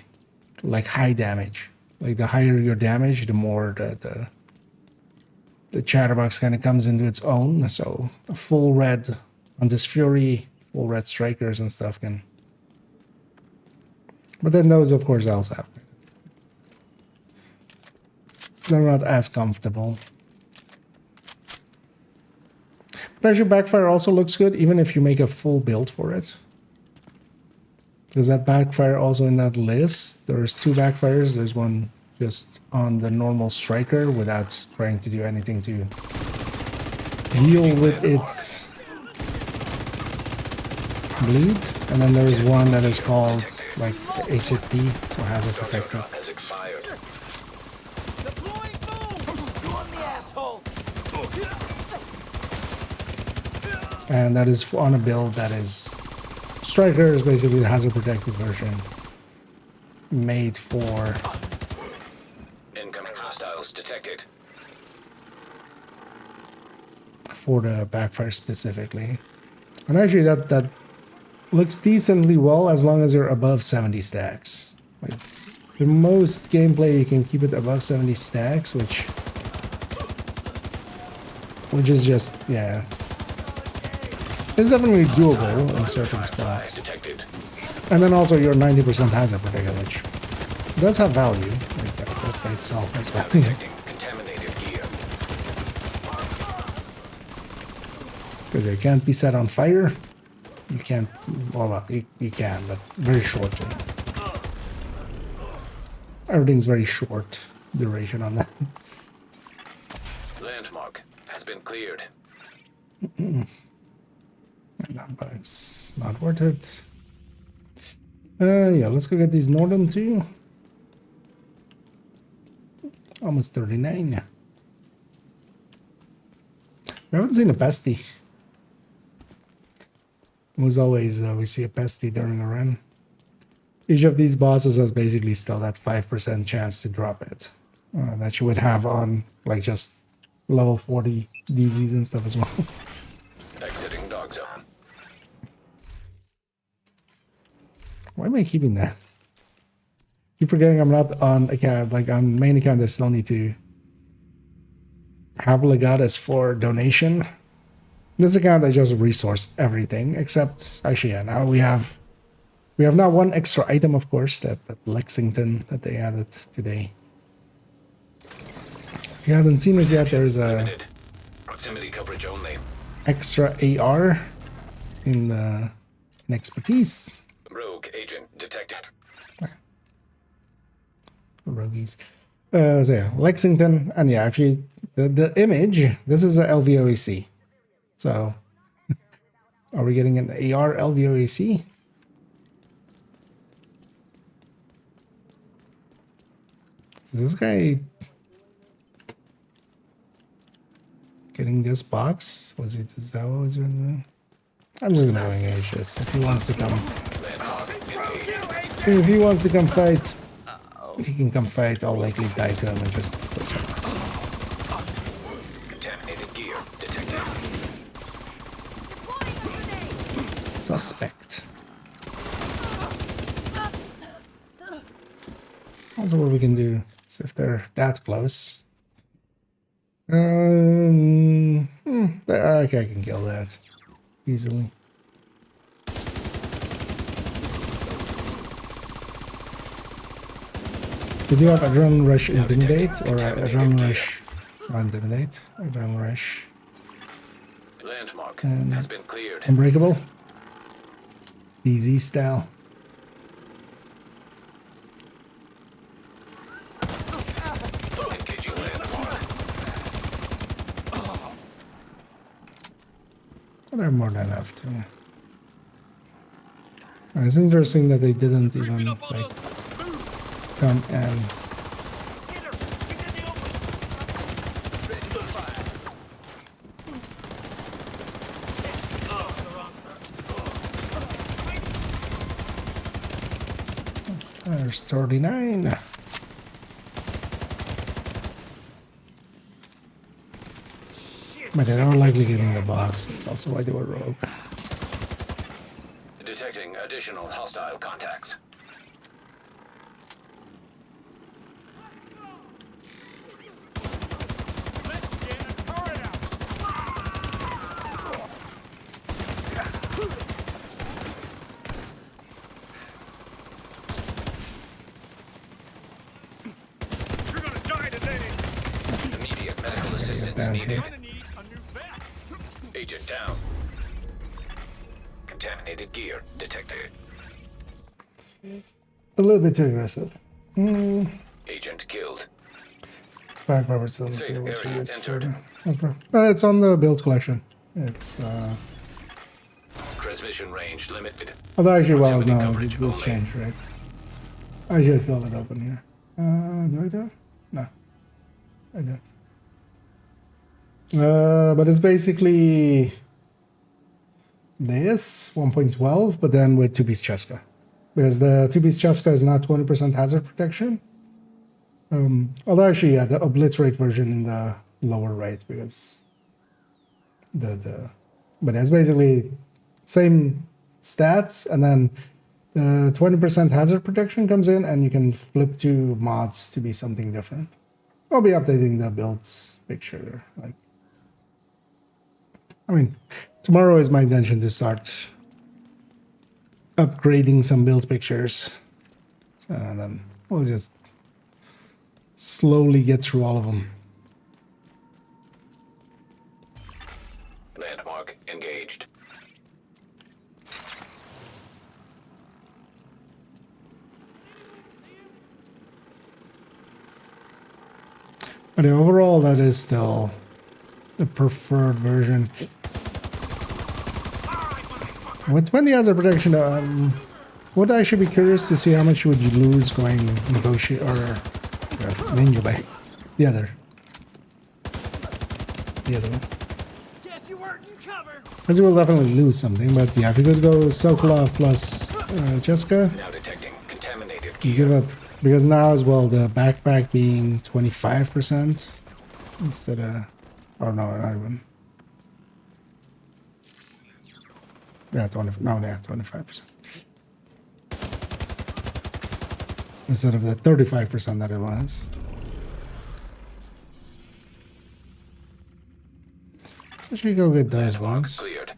like high damage. Like the higher your damage, the more the chatterbox kind of comes into its own. So a full red on this Fury, full red strikers and stuff can. But then those, of course, also have. They're not as comfortable. But actually, backfire also looks good, even if you make a full build for it. Because that backfire also in that list, there's 2 backfires. There's one just on the normal striker without trying to do anything to deal with its bleed. And then there is one that is called like HZP, so hazard protected. And that is on a build that is striker is basically the hazard protected version made for incoming hostiles detected. For the backfire specifically. And actually that looks decently well as long as you're above 70 stacks. Like the most gameplay you can keep it above 70 stacks, which is just, yeah. It's definitely doable in certain spots. And then also you're 90% hazard protected, which does have value like that by itself as well. Because it can't be set on fire. You can't, well, you can, but very shortly. Everything's very short duration on that. Landmark has been cleared. But it's not worth it. Yeah, let's go get these northern two. Almost 39. We haven't seen a bestie. It was always we see a bestie during a run. Each of these bosses has basically still that 5% chance to drop it. That you would have on like just level 40 DZs and stuff as well. Exiting dog zone. Why am I keeping that? Keep forgetting I'm not on account, like on main account I still need to have legatus for donation. This account I just resourced everything except actually yeah, now we have now one extra item, of course, that Lexington that they added today. If you haven't seen it yet, there's a proximity coverage only. Extra AR in expertise. Rogue agent detected. Rogues. So yeah, Lexington, and yeah, if you the image, this is a LVOAC. So are we getting an AR LVOAC? Is this guy getting this box? Was it is that what was in the... I'm just gonna go engage this. If he wants to come. If he wants to come fight, he can come fight. I'll likely die to him and just put some. Contaminated gear detected. Suspect. Also, what we can do is if they're that close. Okay, I can kill that easily. Did you have Adrenaline Rush Intimidate or Adrenaline Rush Intimidate? Adrenaline Rush. Landmark And has been cleared. Unbreakable. Easy style. Engaging landmark. But I have more than enough to. It's interesting that they didn't even like come and there's 39. But they are likely getting the box. That's also why they were rogue. Detecting additional hostile contacts. Immediate medical assistance needed. Agent down. Contaminated gear detected. A little bit too aggressive. Agent killed. 5 Roberts. Let's see Safe what she area is for. entered. It's on the build collection. It's Transmission range limited. although actually, well, Proximity no, coverage it will only. change, right? I just saw it open here. Do I do it? No, I don't. But it's basically this 1.12, but then with 2-piece Cheska, because the 2-piece Cheska is not 20% hazard protection. Although actually, yeah, the obliterate version in the lower right, because but it's basically same stats, and then the 20% hazard protection comes in, and you can flip to mods to be something different. I'll be updating the builds picture. Like, I mean, tomorrow is my intention to start upgrading some build pictures, and then we'll just slowly get through all of them. Landmark engaged. But overall, that is still the preferred version. With 20 hazard protection, would I should be curious to see how much would you lose going negotiate or ninja by the other one. Guess you weren't in cover. As you will definitely lose something, but yeah, if you could go Sokolov plus Cheska, Now detecting contaminated you gear. give up, because now as well the backpack being 25% instead of, oh no, not even. Yeah, 25%. Instead of the 35% that it was. So should we go get those ones? Cleared.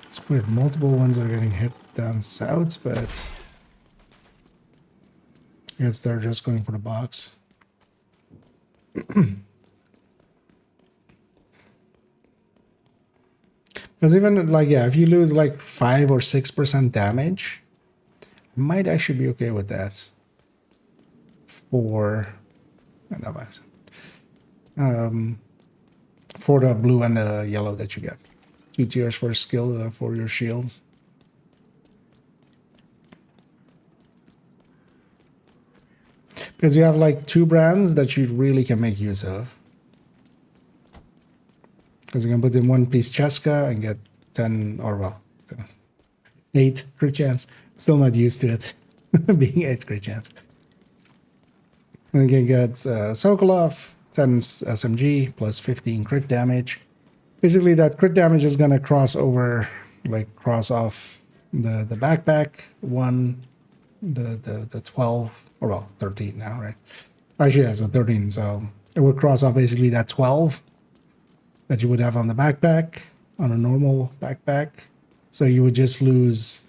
It's weird, multiple ones are getting hit down south, but I guess they're just going for the box. Because even like, yeah, if you lose like 5 or 6% damage, I might actually be okay with that. For for the blue and the yellow that you get. 2 tiers for skill for your shield. Because you have like 2 brands that you really can make use of. Because you can put in 1-piece Cheska and get 10, or well, 8 crit chance. Still not used to it being 8 crit chance. And you can get Sokolov, 10 SMG, plus 15 crit damage. Basically, that crit damage is going to cross over, like cross off the backpack, 1, the 12, or well, 13 now, right? Actually, yeah, so 13. So it would cross off basically that 12 that you would have on the backpack, on a normal backpack. So you would just lose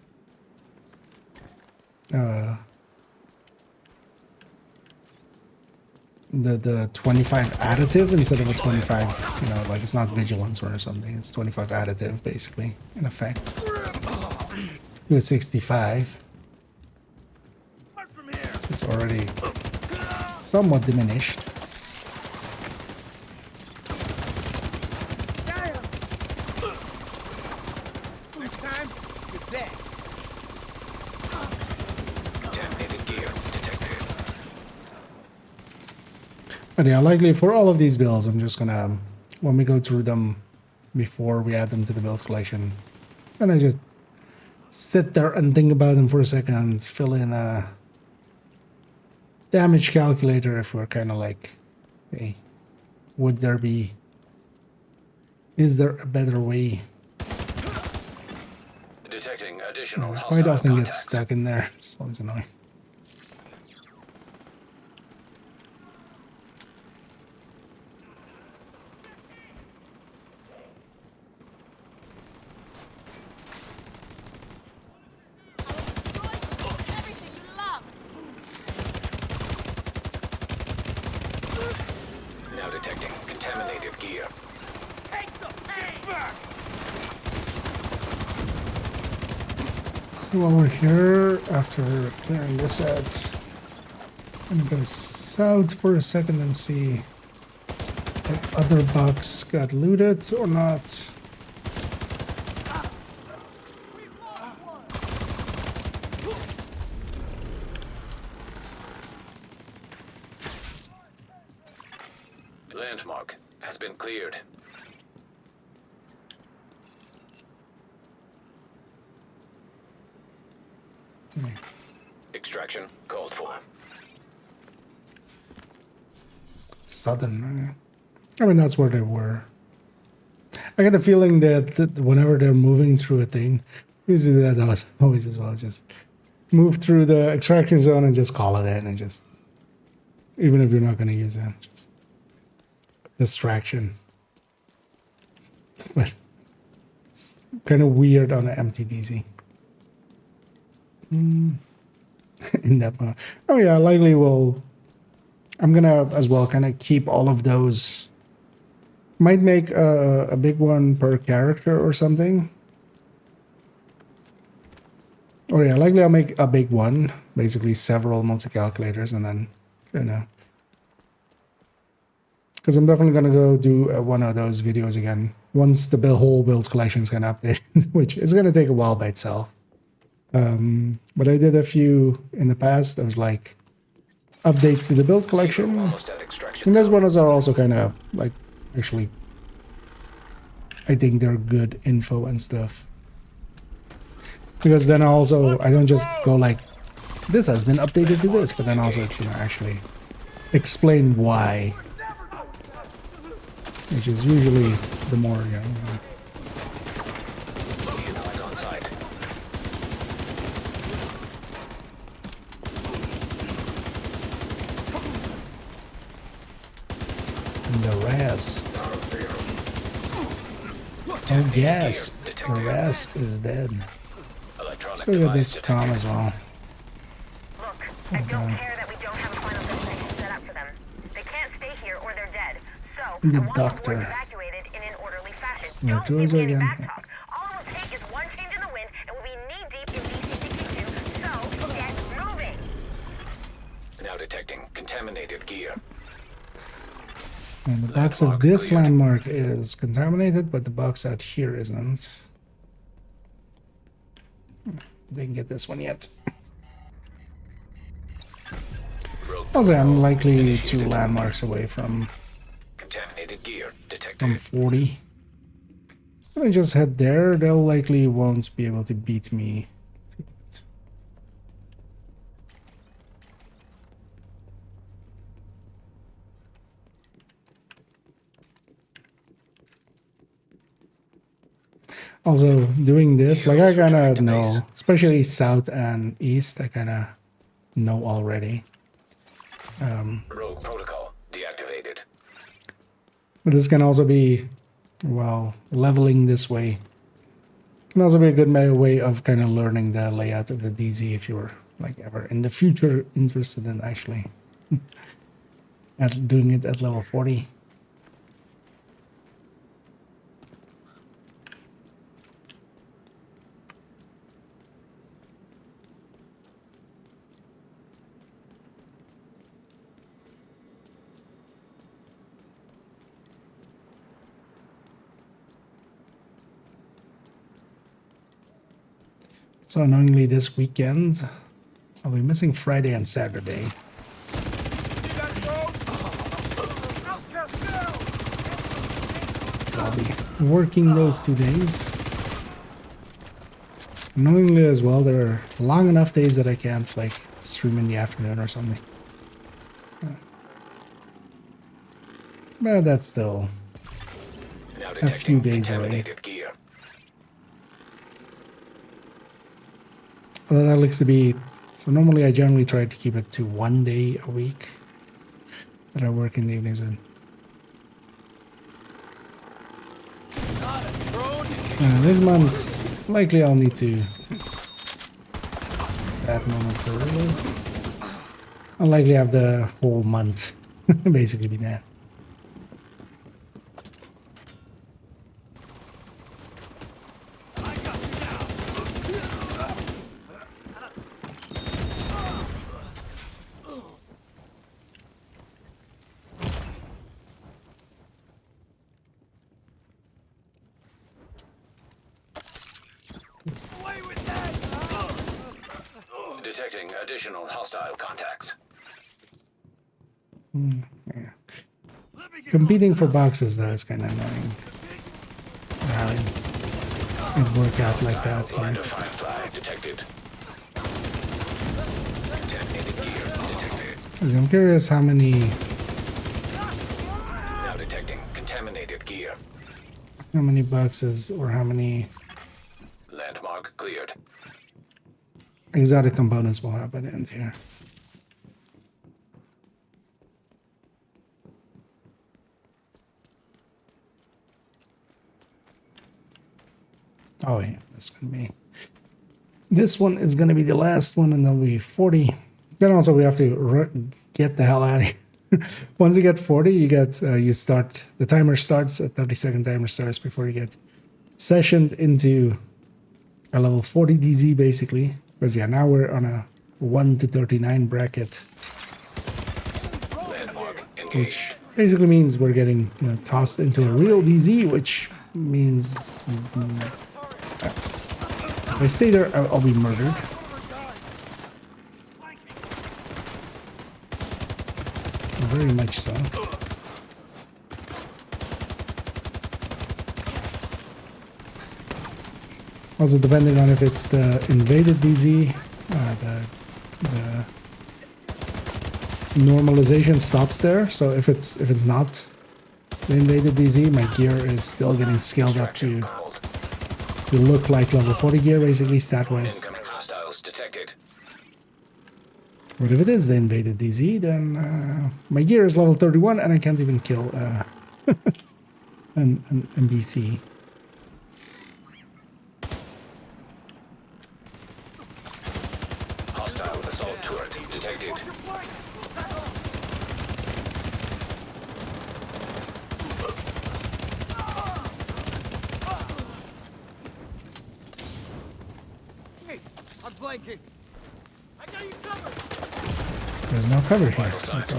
the 25 additive instead of a 25, you know, like it's not vigilance or something. It's 25 additive, basically, in effect. To a 65. So it's already somewhat diminished. But yeah, likely for all of these builds, I'm just gonna, when we go through them before we add them to the build collection, and I just sit there and think about them for a second, fill in a damage calculator if we're kind of like, hey, would there be, is there a better way? Detecting additional Quite hostile often contacts. gets stuck in there. It's always annoying. Now detecting contaminated gear. While we're here, after clearing this out, I'm gonna go south for a second and see if other bugs got looted or not. Landmark has been cleared. Extraction called for. Southern. I mean, that's where they were. I get the feeling that whenever they're moving through a thing, usually that always as well, just move through the extraction zone and just call it in and just, even if you're not going to use it, just distraction. But it's kind of weird on an empty DZ. In that mode. Oh yeah, likely will. I'm gonna as well kind of keep all of those. Might make a big one per character or something. Or yeah, likely I'll make a big one, basically several multi-calculators, and then kind of. Because I'm definitely gonna go do one of those videos again once the whole build collection is gonna update, which is gonna take a while by itself. But I did a few in the past. There was like updates to the build collection, and those ones are also kind of like actually. I think they're good info and stuff, because then I don't just go like, this has been updated to this, but then also actually explain why, which is usually the more The rasp. Oh, gasp. The rasp is dead. Let's go get this comm as well. Look, I don't care that we don't have a final destination set up for them. They can't stay here or they're dead. So, The I want them doctor. evacuated in an orderly fashion. Smart Don't tools give me any again. backtalk. All it will take is one change in the wind and we'll be knee-deep in DC-62, so get moving! Now detecting contaminated gear. And the box of this landmark is contaminated, but the box out here isn't. Didn't get this one yet. Also, I'm likely 2 landmarks away from Contaminated gear detected. from 40. If I just head there, they'll likely won't be able to beat me. Also, doing this, like I kind of know, especially south and east, I kind of know already. Rogue protocol deactivated. But this can also be, well, leveling this way. Can also be a good way of kind of learning the layout of the DZ if you're like ever in the future interested in actually at doing it at level 40. So annoyingly this weekend, I'll be missing Friday and Saturday. So I'll be working those 2 days. Annoyingly as well, there are long enough days that I can't like stream in the afternoon or something. But that's still a few days away. Gear. Although that looks to be, so normally I generally try to keep it to 1 day a week that I work in the evenings with. This month, likely I'll need to that moment for real. I'll likely have the whole month basically be there. Detecting additional hostile contacts. Yeah. Competing for boxes, though, is kind of annoying. Having it work out like that Line here. of firefly detected. Contaminated gear detected. 'Cause I'm curious how many Now detecting contaminated gear. boxes or how many Landmark cleared. exotic components will have at the end here. Oh yeah, this one is gonna be the last one, and there'll be 40. Then also we have to get the hell out of here. Once you get 40, you get you start the timer starts at 30-second timer starts before you get sessioned into a level 40 DZ basically. Because yeah, now we're on a 1 to 39 bracket, which basically means we're getting tossed into a real DZ, which means if I stay there, I'll be murdered. Very much so. Also, depending on if it's the invaded DZ, the normalization stops there. So if it's not the invaded DZ, my gear is still getting scaled up to look like level 40 gear, basically stat-wise. Incoming hostiles detected. But if it is the invaded DZ, then my gear is level 31 and I can't even kill an NPC. Hostile assault turret detected. Hey, I'm blanking. I got you covered. There's no cover here. It's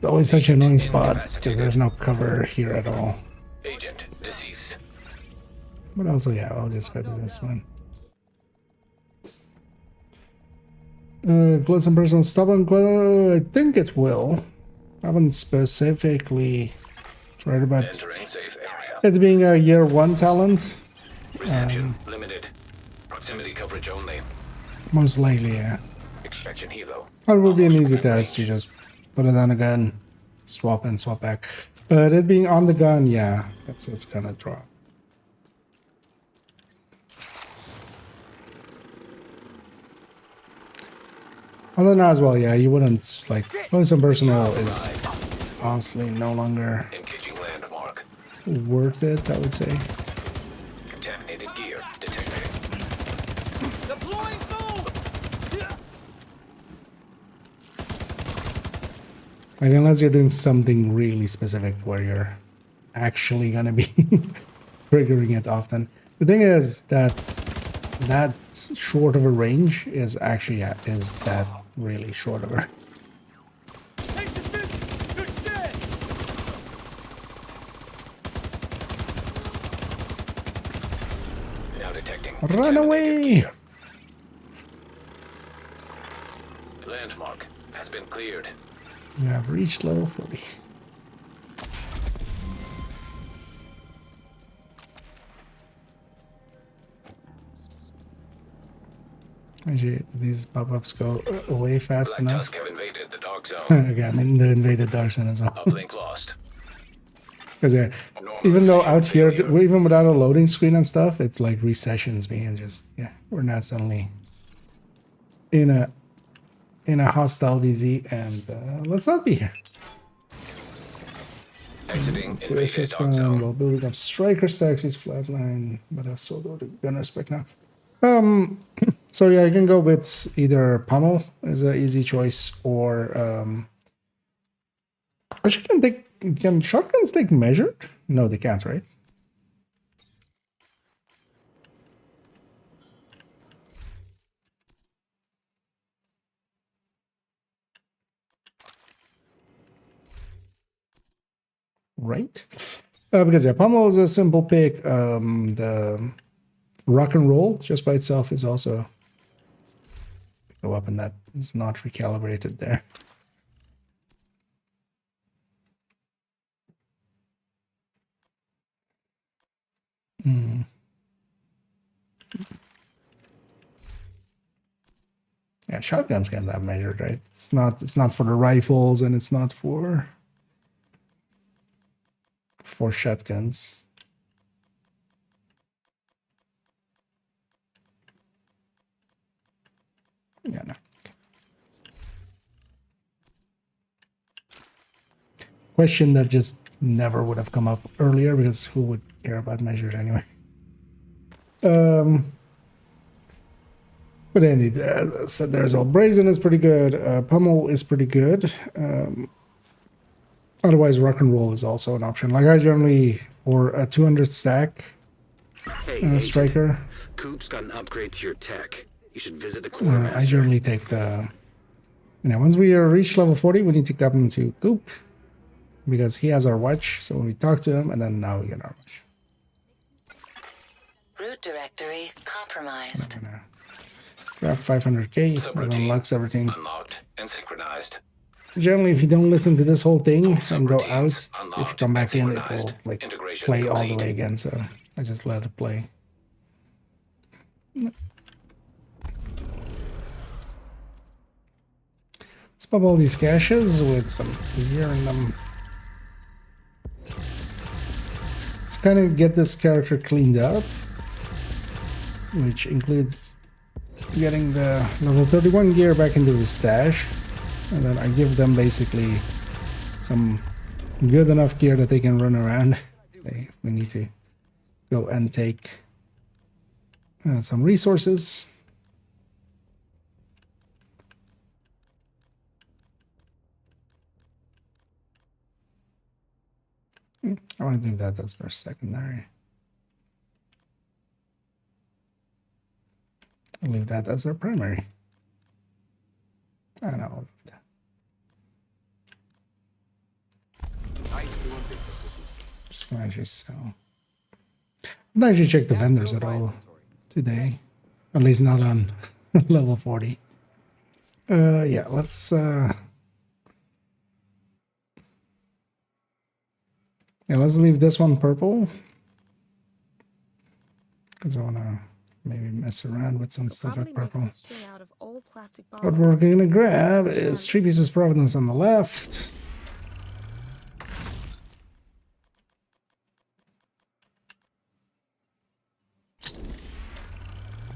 always such an annoying spot because there's no cover here at all. Agent deceased. But also, yeah, I'll just go to this one. Close and personal stop on I think it will. I haven't specifically tried about it being a year 1 talent. Reception limited. Proximity coverage only. Most likely, yeah. Extraction helo. Or it would be an easy test. You just put it on a gun, swap and swap back. But it being on the gun, yeah, that's gonna drop. Other than that as well, yeah, you wouldn't like close and personal is honestly no longer worth it, I would say. Contaminated gear detected. Deploying foam. Like unless you're doing something really specific where you're actually gonna be triggering it often. The thing is that short of a range is actually is that really short of a. Now detecting. Run away! Landmark has been cleared. You have reached level 40. Actually, these pop-ups go away fast Black enough. Tusk have invaded the dark zone. Again, in the invaded dark zone as well. Uplink lost. Because yeah, even though out here, even without a loading screen and stuff, it like resessions me and just we're not suddenly in a hostile DZ, and let's not be here. Exiting invaded dark zone. While building up striker stacks, she's flatline, but I've sold out the gunner spec now. So yeah, I can go with either Pummel as an easy choice, or actually can shotguns take measured? No, they can't, right? Right? Because yeah, Pummel is a simple pick. The Rock and roll, just by itself, is also a weapon that is not recalibrated there. Yeah, shotguns can have measured, right? It's not for the rifles, and it's not for shotguns. Yeah, no. Question that just never would have come up earlier, because who would care about measured anyway? But indeed, said there's all brazen is pretty good. Pummel is pretty good. Otherwise, rock and roll is also an option. Like I generally, for a 200 stack striker, Coop's got an upgrade to your tech. You should visit the quartermaster. I generally take the. Once we reach level 40, we need to come into Coop, because he has our watch. So we talk to him, and then now we get our watch. Root directory compromised. Grab 500k, that unlocks everything. Unlocked and synchronized. Generally, if you don't listen to this whole thing and go out, if you come back in, it will like play all the way again. So I just let it play. Let's pop all these caches with some gear in them. Let's kind of get this character cleaned up, which includes getting the level 31 gear back into the stash, and then I give them basically some good enough gear that they can run around. We need to go and take some resources. I want to do that as their secondary. I'll leave that as their primary. I know. Just gonna actually sell. I didn't actually check the vendors at all today. At least not on level 40. Yeah, let's let's leave this one purple. Because I wanna maybe mess around with some stuff at purple. What we're gonna grab is 3 pieces Providence on the left.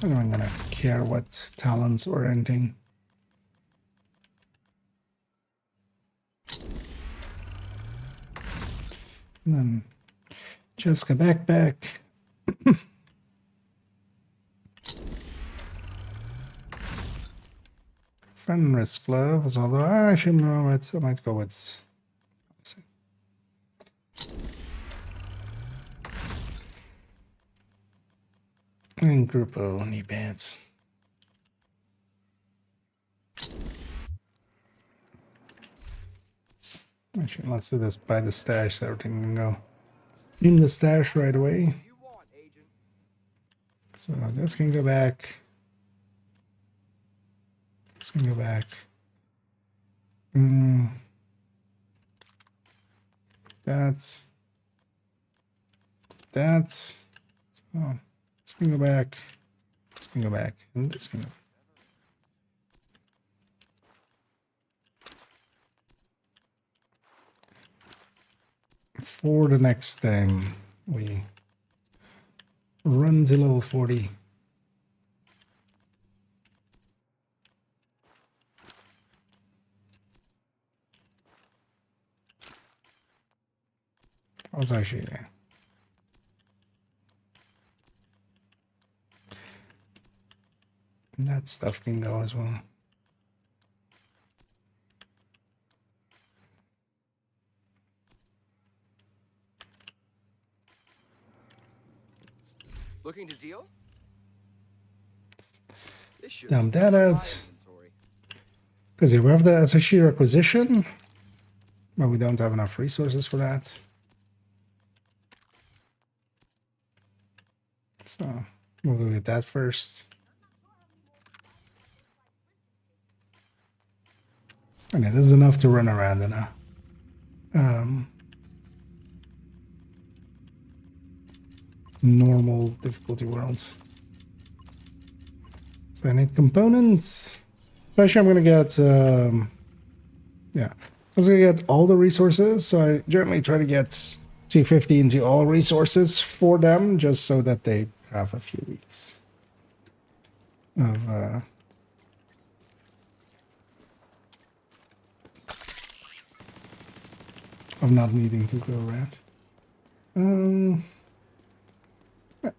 I don't gonna care what talents or anything. And then Jessica backpack. Fenris gloves, although I actually know what I might go with. Let's see. And Grupo knee pants. Actually, let's do this by the stash so everything can go in the stash right away. So this can go back. This can go back. That's. So this can go back. This can go back. And this can go back. For the next time we run to level 40. I was actually that stuff can go as well. Looking to deal? Dump that out. Because we have the SHE requisition, but we don't have enough resources for that. So We'll go with that first. Okay, this is enough to run around in a normal difficulty world. So I need components. Especially I'm gonna get yeah. I was gonna get all the resources, so I generally try to get 250 into all resources for them, just so that they have a few weeks of not needing to go around. Yeah.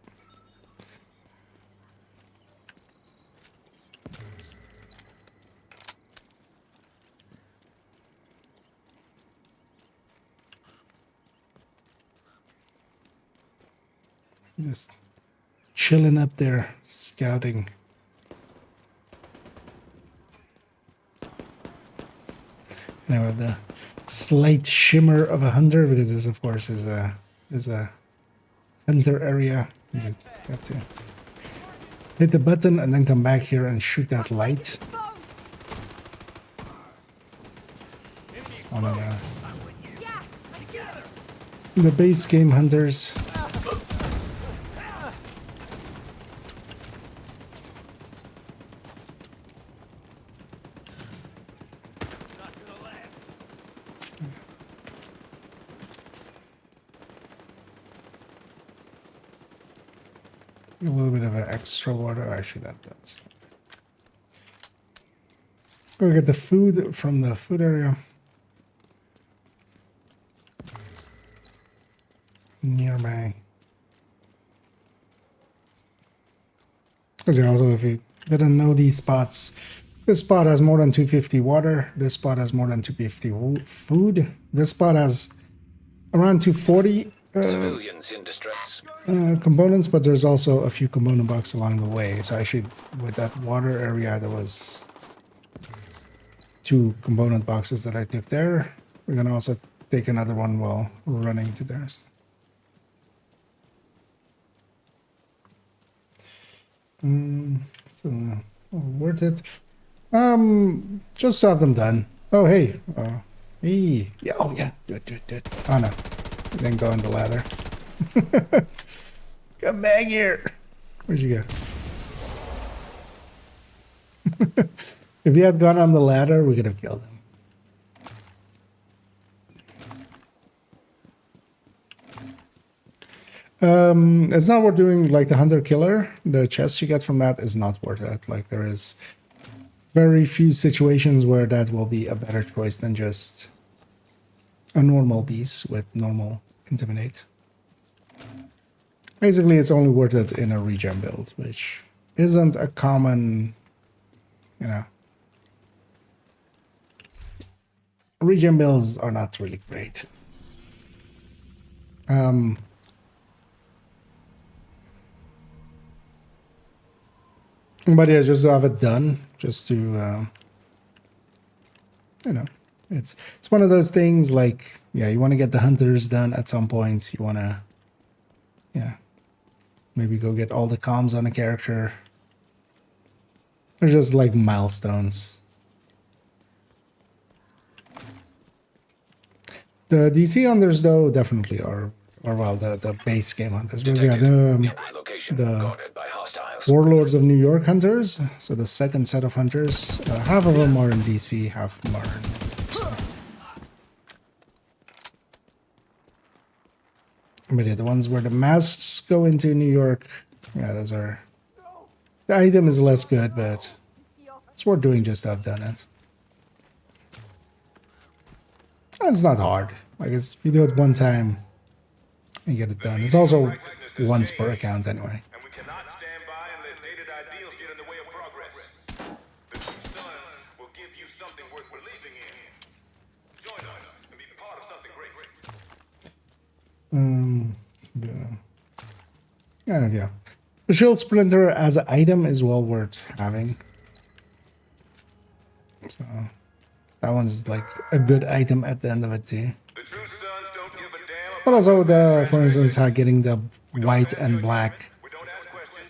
Just chilling up there, scouting. And I have the slight shimmer of a hunter because this, of course, is a hunter area. You just have to hit the button and then come back here and shoot that light. It's one of the base game hunters. A little bit of an extra water. Actually, that's. Go get the food from the food area. Nearby. Because also, if you didn't know these spots, this spot has more than 250 water. This spot has more than 250 food. This spot has around 240 civilians in distress. Components, but there's also a few component boxes along the way. So actually, with that water area, there was 2 component boxes that I took there. We're gonna also take another one while running to there. So worth it. Just to have them done. Oh hey, hey, yeah, oh yeah, do it. Oh no, then go on the ladder. Come back here. Where'd you go? If you had gone on the ladder, we could have killed him. It's not worth doing like the hunter killer. The chest you get from that is not worth it. Like there is very few situations where that will be a better choice than just a normal beast with normal intimidate. Basically, it's only worth it in a regen build, which isn't a common, you know. Regen builds are not really great. But yeah, just to have it done, just to, you know, it's one of those things like, yeah, you want to get the hunters done at some point. You want to, yeah, maybe go get all the comms on a character. They're just like milestones. The DC hunters, though, definitely are well, the base game hunters. Because, yeah, the Warlords of New York hunters, so the second set of hunters, half of them are in DC, half of them are in New York, so. But yeah, the ones where the masks go into New York, yeah, those are... The item is less good, but it's worth doing just to have done it. It's not hard. Like, it's, you do it one time and get it done. It's also once per account anyway. Yeah. The shield splinter as an item is well worth having. So that one's like a good item at the end of it too. But also the, for instance, getting the white and black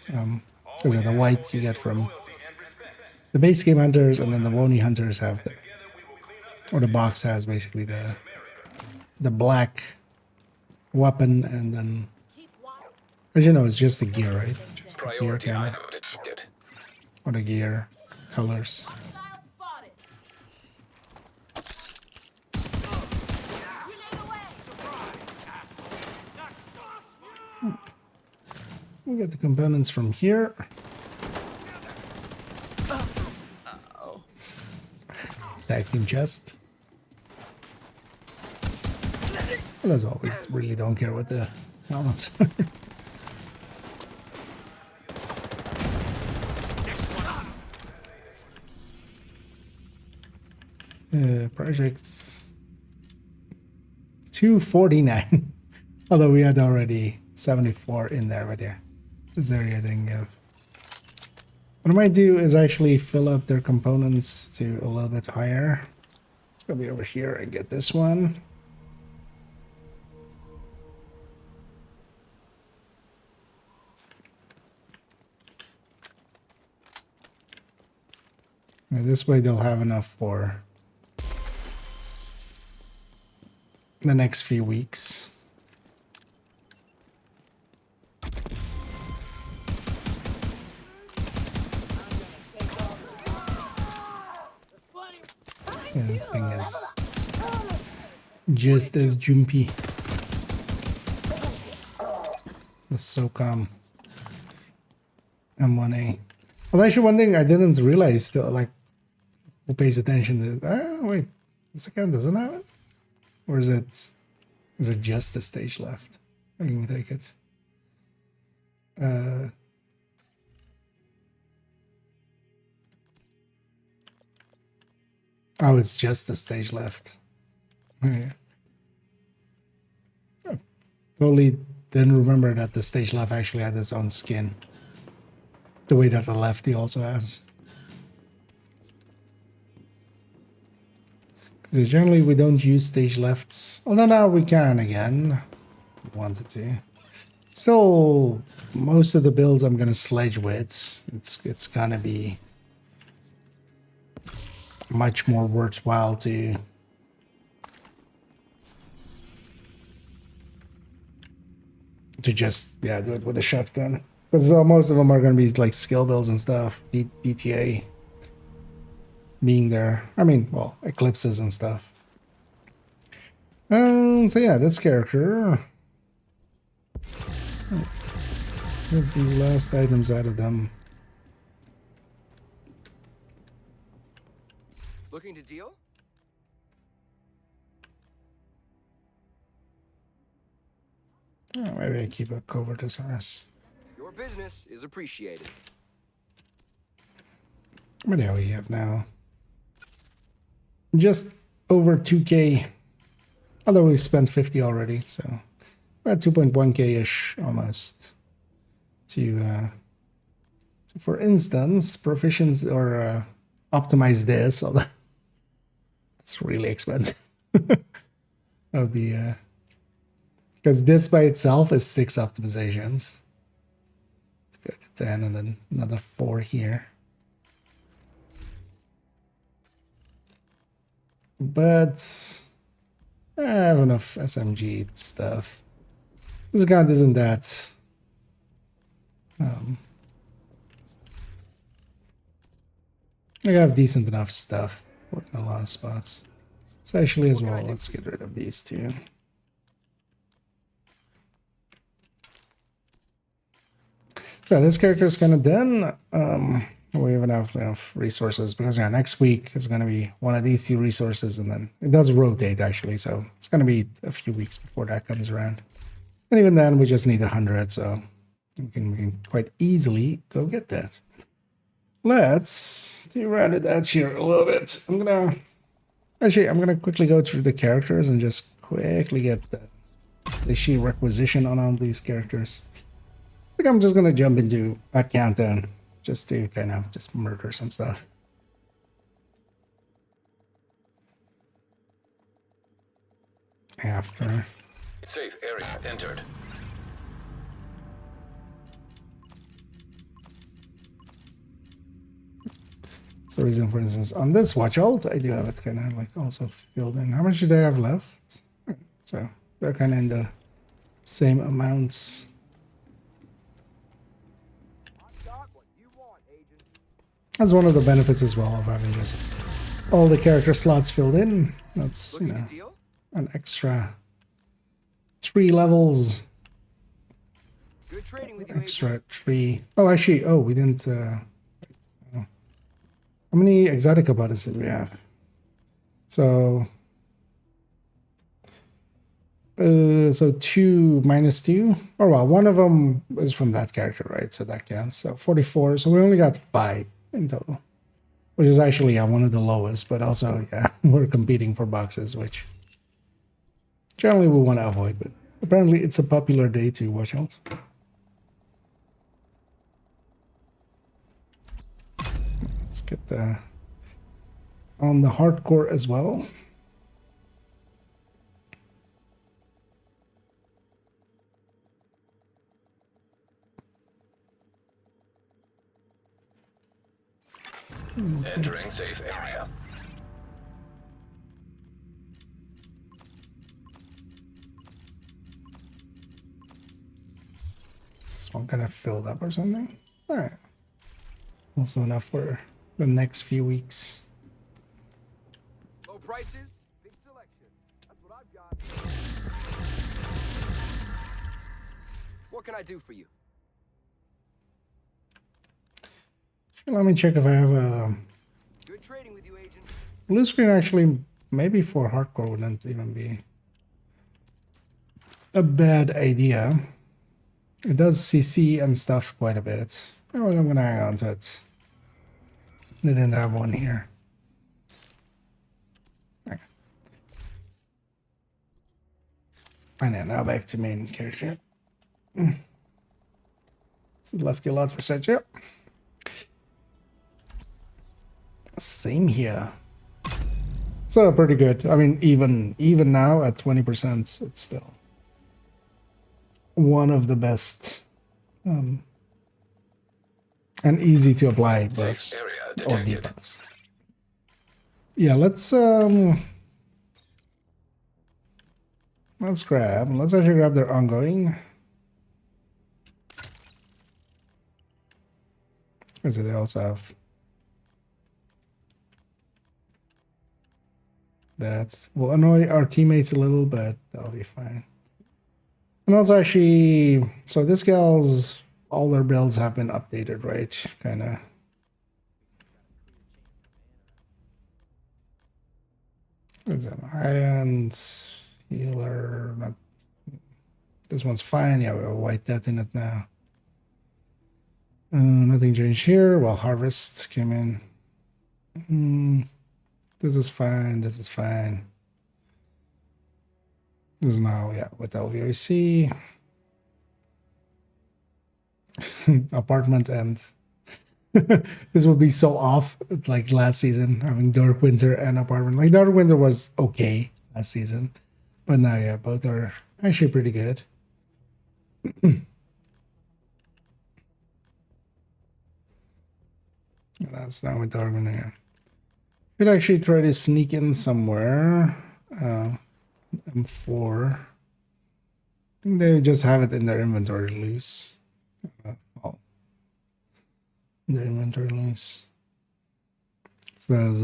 Because the white you get from the base game hunters, and then the Wony hunters have the, or the box has basically the black weapon, and then as you know, it's just the gear, right? It's just the gear Priority camera item detected. or the gear colors. We get the components from here. Tag team chest. Well, that's all. We really don't care what the helmets are. Projects 249. Although we had already 74 in there, but yeah, this area didn't give. What I might do is actually fill up their components to a little bit higher. It's gonna be over here and get this one. And this way they'll have enough for the next few weeks. Yeah, this thing is just as jumpy. The SOCOM M1A. Well, actually, one thing I didn't realize still, like, who pays attention to, wait, this account doesn't have it? Or is it just a stage left? I can take it. Oh, it's just a stage left. Oh, yeah. Oh, totally didn't remember that the stage left actually had its own skin. The way that the lefty also has. Because generally we don't use stage lefts. Although now we can again. If we wanted to. Still, most of the builds I'm gonna sledge with. It's gonna be much more worthwhile to just do it with a shotgun, because most of them are going to be like skill builds and stuff. DTA being there, I mean, well, eclipses and stuff. So yeah, this character, get these last items out of them. Looking to deal? Oh, maybe I keep a covert SRS. Your business is appreciated. What do we have now? Just over 2K. Although we've spent 50 already, so we're at 2.1K-ish almost. To for instance, proficiency or optimize this, although it's really expensive. That would be because this by itself is 6 optimizations. Go to 10 and then another 4 here. But I have enough SMG stuff. This account isn't that I have decent enough stuff for in a lot of spots. So actually as well, let's get rid of these two. So this character is kind of done. We have enough resources because next week is going to be one of these 2 resources, and then it does rotate actually, so it's going to be a few weeks before that comes around. And even then, we just need 100, so we can quite easily go get that. Let's round it out here a little bit. I'm gonna quickly go through the characters and just quickly get the sheer requisition on all these characters. I think I'm just gonna jump into a countdown just to kind of just murder some stuff. After. Safe area entered. the reason, for instance, on this watch alt, I do have it kind of like also filled in. How much do they have left? So they're kind of in the same amounts. That's one of the benefits as well of having just all the character slots filled in. That's, you know, an extra 3 levels. Good trading with you, Extra 3. Oh, actually, oh, we didn't. How many exotica buttons did we have? So, so 2 minus 2. Oh well, one of them is from that character, right? So that counts. So 44. So we only got 5 in total, which is actually one of the lowest. But also, yeah, we're competing for boxes, which generally we want to avoid. But apparently, it's a popular day to watch out. Let's get the on the hardcore as well. Entering safe area. Is this one kind of filled up or something? All right. Also enough for the next few weeks. Low prices, big selection. That's what I've got. What can I do for you? Let me check if I have a Good trading with you, agent. blue screen. Actually, maybe for hardcore wouldn't even be a bad idea. It does CC and stuff quite a bit. Oh, I'm gonna hang on to it. They didn't have one here. Okay. And then now back to main character. Left you a lot for Sergio. Same here. So pretty good. I mean, even now at 20%, it's still one of the best and easy to apply buffs or debuffs. Yeah, let's actually grab their ongoing. And so they also have that will annoy our teammates a little, but that'll be fine. And also actually, so this gal's, all their builds have been updated, right? Kind of. Is that high-end healer? Not, this one's fine. Yeah, we have a white death in it now. Nothing changed here. Well, harvest came in. This is fine. This is fine. This is now, yeah, with LVOC. Apartment and this would be so off like last season, having Dark Winter and Apartment. Like Dark Winter was okay last season, but now, yeah, both are actually pretty good. That's not with Dark Winter, yeah. Could actually try to sneak in somewhere. M4. I think they just have it in their inventory loose. Their inventory loose. So there's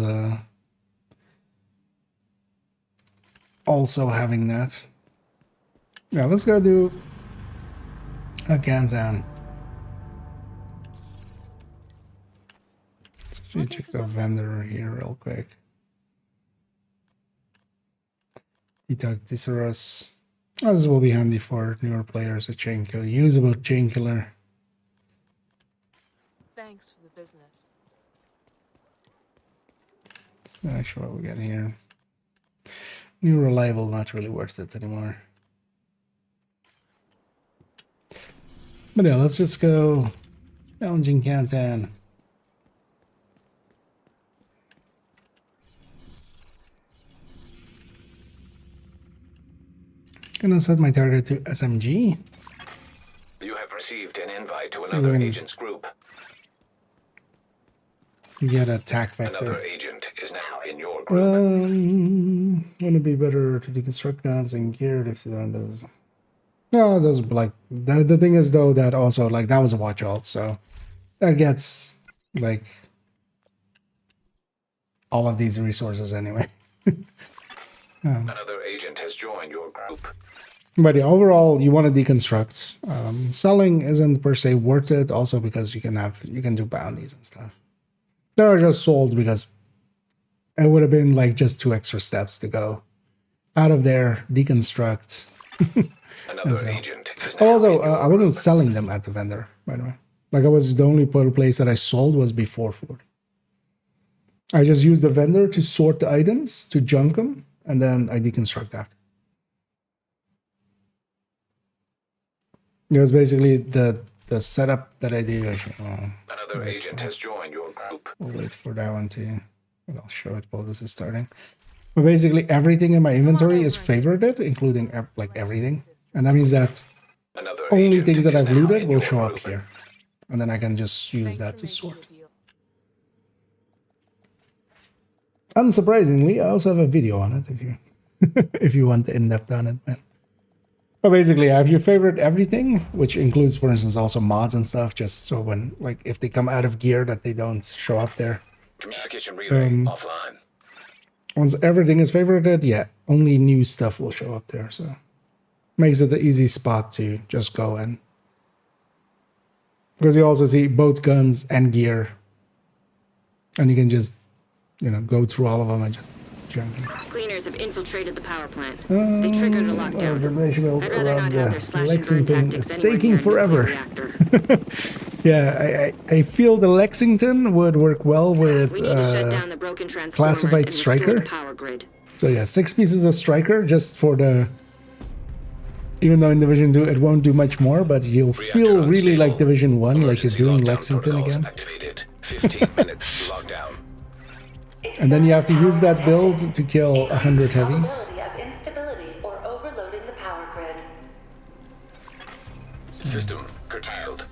also having that. Yeah, let's go do a countdown. Let's actually check the vendor here real quick. Thesaurus. Oh, this will be handy for newer players. A chain killer, usable chain killer. Thanks for the business. That's actually what we got here. New reliable, not really worth it anymore. But yeah, let's just go challenging countdown. Gonna set my target to SMG. You have received an invite to another agent's group. get attack vector. Another agent is now in your group. Wouldn't it be better to deconstruct guns and gear if those? No, those like the thing is though that also like that was a watch alt, so that gets like all of these resources anyway. Another agent has joined your group. But yeah, overall, you want to deconstruct. Selling isn't per se worth it, also because you can do bounties and stuff. They are just sold because it would have been like just 2 extra steps to go out of there, deconstruct. Another agent is now Also, I wasn't selling them at the vendor, by the way. Like I was the only place that I sold was before 40. I just used the vendor to sort the items, to junk them, and then I deconstruct after. It was basically the setup that I did. Another agent has joined your group. We'll wait for that one to. But I'll show it while this is starting. But basically, everything in my inventory is favorited, including like everything, and that means that only things that I've looted will show up here, and then I can just use that to sort. Unsurprisingly, I also have a video on it if you if you want the in-depth on it, man. But basically, I have your favorite everything, which includes, for instance, also mods and stuff, just so when, like, if they come out of gear that they don't show up there. Communication relay offline. Once everything is favorited, yeah, only new stuff will show up there, so makes it the easy spot to just go in. Because you also see both guns and gear, and you can just, you know, go through all of them and just junk them. Cleaners have infiltrated the power plant. They triggered a lockdown. I'd rather not have their slash and burn tactics it's anywhere taking near a forever. nuclear reactor. Yeah, I feel the Lexington would work well with We need to shut down the broken transformers classified and restore striker. the power grid. So yeah, 6 pieces of striker just for the. Even though in Division 2 it won't do much more, but you'll feel really like Division 1, like you're doing Lexington again. Activated. 15 minutes lockdown. And then you have to use that build to kill 100 heavies. Instability or overloading the power grid. System curtailed.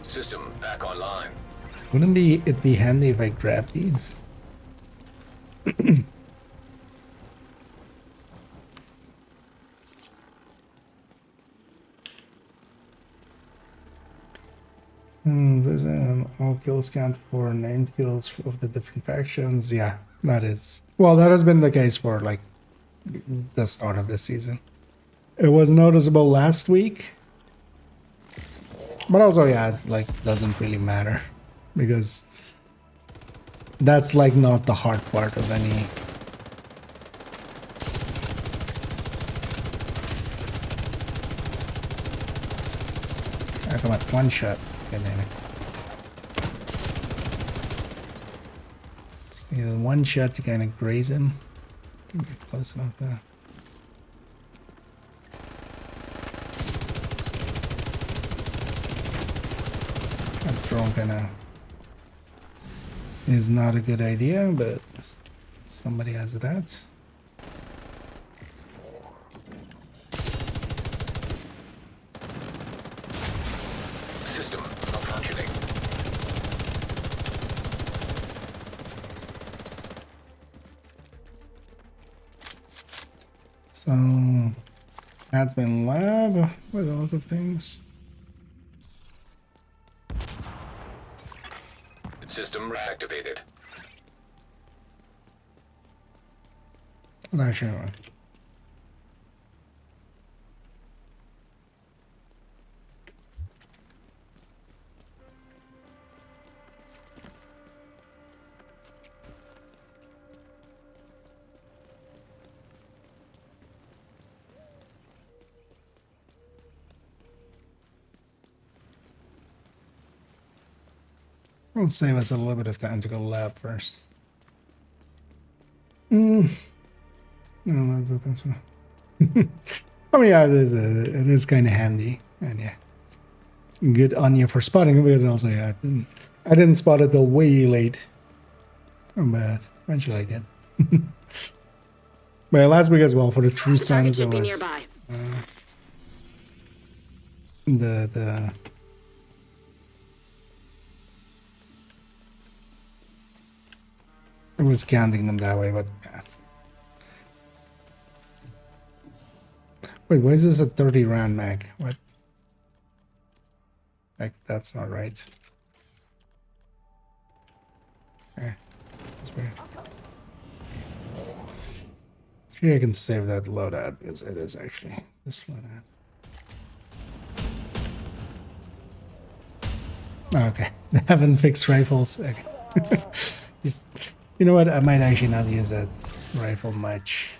System back online. Wouldn't it be handy if I grab these? There's all kills count for named kills of the different factions. Yeah, that is. Well, that has been the case for like the start of this season. It was noticeable last week. But also, yeah, it like doesn't really matter because that's like not the hard part of any. Oh, come on, one shot. Okay, damn it. Just need one shot to kind of graze him. Get close enough there. A drone kind of is not a good idea, but somebody has that. System malfunctioning. So, admin lab with a lot of things. System reactivated. Not sure. We'll save us a little bit of time to go lab first. No, that's okay. I mean, yeah, it is kind of handy, and yeah, good on you for spotting it because also, yeah, I didn't spot it till way late, but eventually I did. But last week as well for the True Sons, it was nearby. The it was counting them that way, but yeah. Wait, why is this a 30 round mag? What? Like, that's not right. Okay, that's weird. Actually, I can save that loadout because it is actually this loadout. Okay, they haven't fixed rifles. Okay. You know what? I might actually not use that rifle much.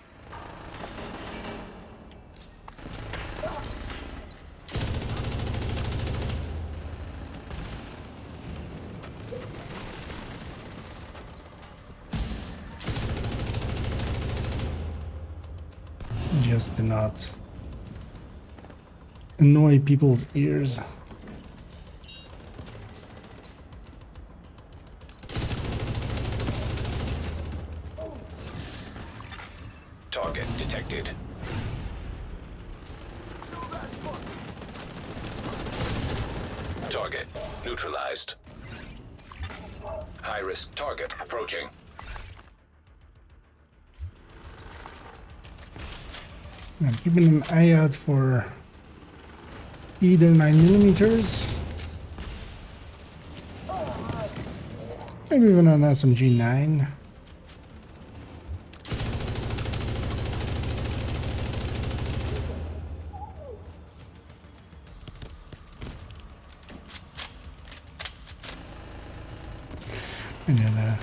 Just to not annoy people's ears. Target detected. Target neutralized. High-risk target approaching. I'm keeping an eye out for either 9mm, maybe even an SMG-9. And yeah,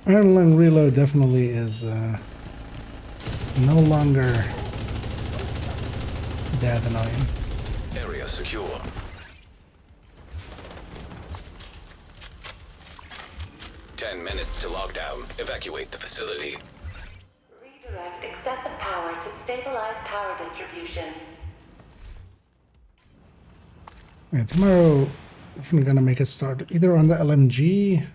the Iron Reload definitely is no longer that annoying. Area secure. Ten minutes to lockdown. Evacuate the facility. Redirect excessive power to stabilize power distribution. Yeah, tomorrow, definitely gonna make a start either on the LMG,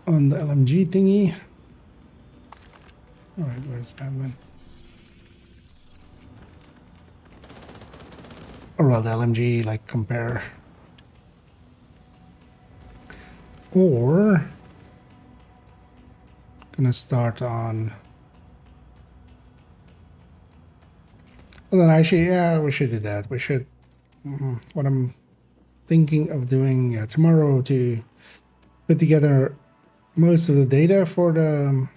thingy. All right, where's admin? Or well, the LMG, like compare. Or gonna start on. Well, then actually, yeah, we should do that. We should. What I'm thinking of doing tomorrow to put together most of the data for the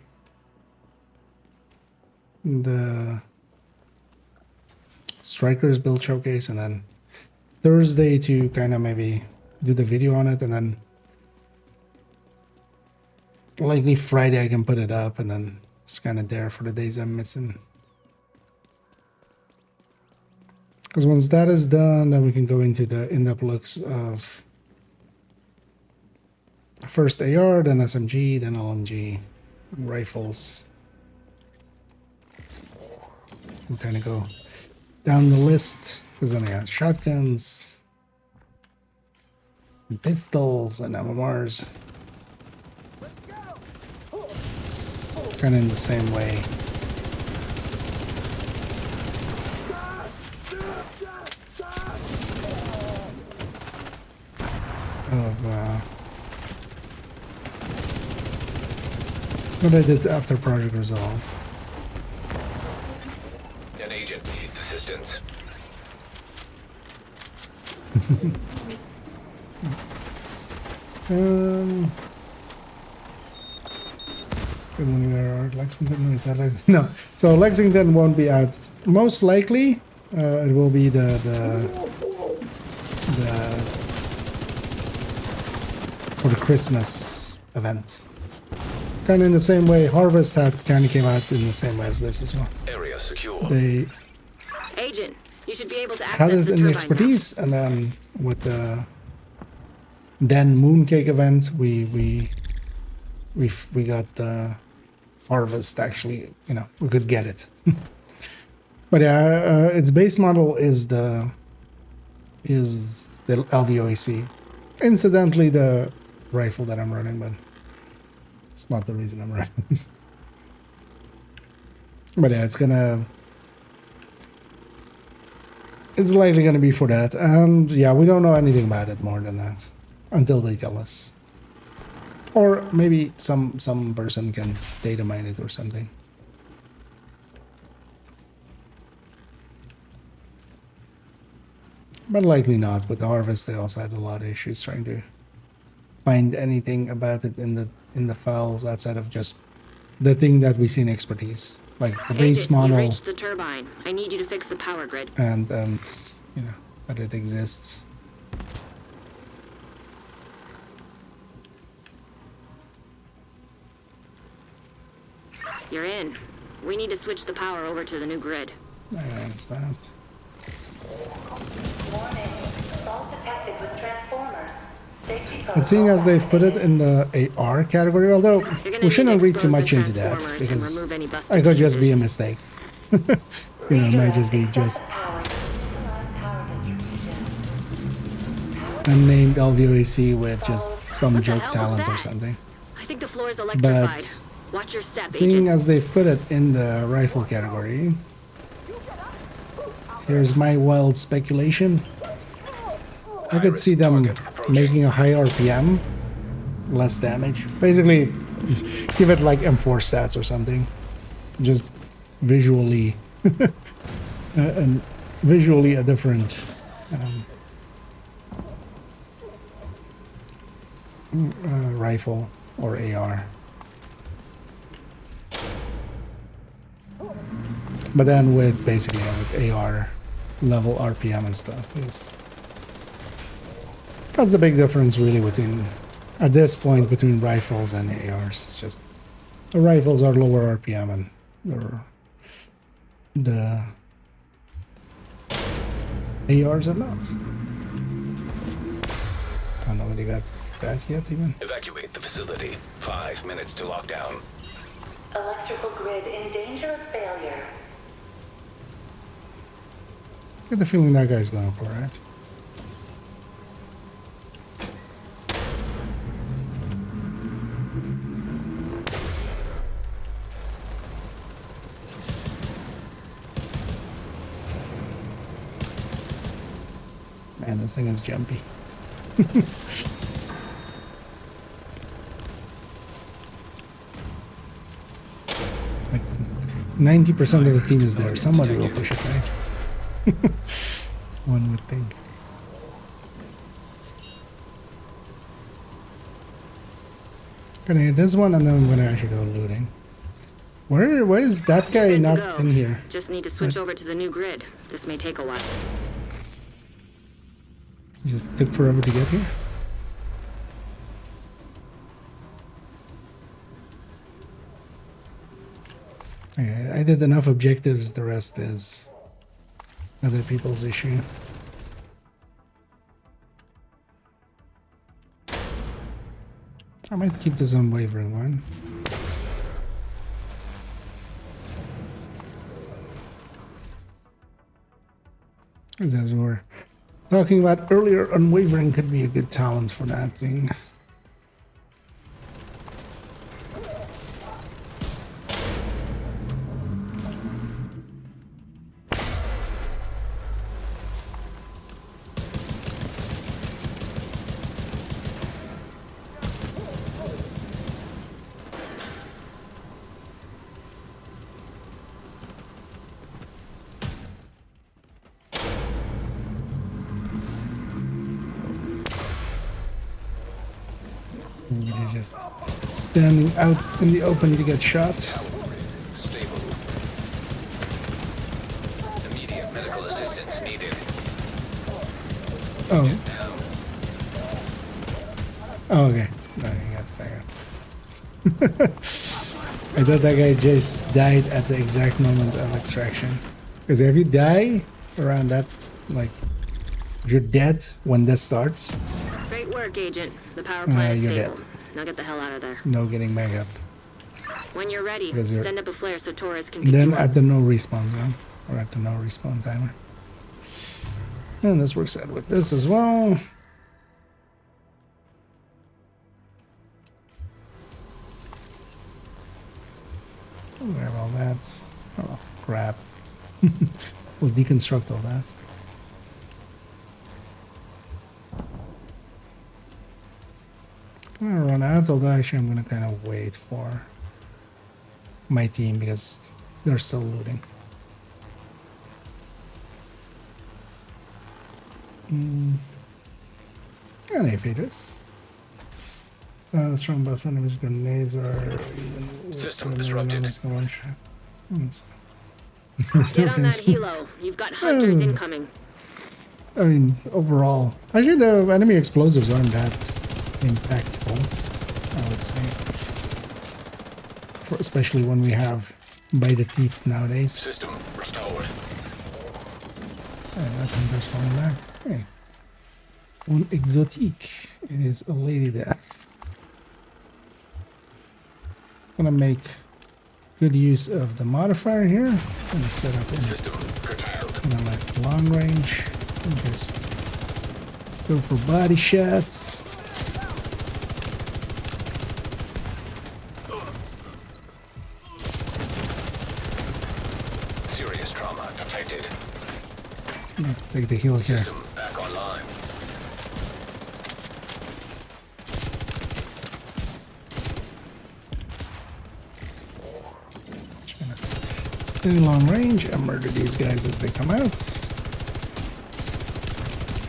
Strikers build showcase, and then Thursday to kind of maybe do the video on it, and then likely Friday I can put it up, and then it's kind of there for the days I'm missing. Because once that is done, then we can go into the in-depth looks of first AR, then SMG, then LMG, rifles. We'll kind of go down the list, because then I got shotguns, and pistols, and MMRs. Kind of in the same way. Of what I did after Project Resolve. An agent needs assistance. Good morning, where are Lexington? Is that Lexington? No. So Lexington won't be out. Most likely, it will be the for the Christmas event. Kind of in the same way Harvest had kind of came out in the same way as this as well. Area secure. They Agent, you should be able to had access it in the turbine expertise, and then with the then Mooncake event, we got the Harvest. Actually, you know, we could get it. But yeah, its base model is the LVOAC. Incidentally, the rifle that I'm running, but It's not the reason I'm around. But yeah, it's likely gonna be for that. And yeah, we don't know anything about it more than that until they tell us. Or maybe some person can data mine it or something. But likely not. With the harvest, they also had a lot of issues trying to find anything about it in the files outside of just the thing that we see in expertise, like the base Agent, model. you reached the turbine. I need you to fix the power grid. And you know that it exists. You're in. We need to switch the power over to the new grid. I understand. Warning. Fault detected with transformers. Safety And seeing as they've put it in the AR category, although we shouldn't read too much into that because it could just be a mistake. You know, it might just be just unnamed LVOAC with just some joke talent or something. I think the floor is electrified. But watch your step, seeing Agent. as they've put it in the rifle category, here's my wild speculation. I could see them making a high RPM, less damage. Basically, give it like M4 stats or something. Just visually, and visually a different rifle or AR. But then with basically with AR level RPM and stuff is that's the big difference really between at this point between rifles and ARs. It's just the rifles are lower RPM and the ARs are not. I don't know whether they got that yet even. Evacuate the facility. 5 minutes to lockdown. Electrical grid in danger of failure. I get the feeling that guy's going for it. Man, this thing is jumpy. Like 90% of the team is there. Somebody will push it, right? One would think. Gonna hit this one and then I'm gonna actually go looting. Where is that guy not in here? Just need to switch over to the new grid. This may take a while. It just took forever to get here. Okay, I did enough objectives, the rest is other people's issue. I might keep this unwavering one. As we were talking about earlier, unwavering could be a good talent for that thing. He's just standing out in the open to get shot. Stable. Immediate medical assistance needed. Oh. Oh, okay. No, I thought that guy just died at the exact moment of extraction. Because if you die around that, like, if you're dead when this starts. Great work, Agent. The power plant is you're stable. dead. Now get the hell out of there. No getting back up. When you're ready, send up a flare so Torres can pick Then you up. at the no respawn zone. Or at the no respawn timer. And this works out with this as well. Grab all that. Oh, crap. We'll deconstruct all that. I'm gonna run out, although actually I'm gonna kind of wait for my team because they're still looting. And aviators. Strong buff enemies grenades are even System disrupted. Get on that helo. You've got hunters incoming. I mean, overall, actually the enemy explosives aren't that impactful, I would say. Especially when we have by the teeth nowadays. System restored. That hunter's falling back. Hey. Un exotique. It is a lady death. Gonna make good use of the modifier here. Gonna set up in like long range and just go for body shots. Serious trauma detected. Take the heal here. System back online. Stay long range and murder these guys as they come out.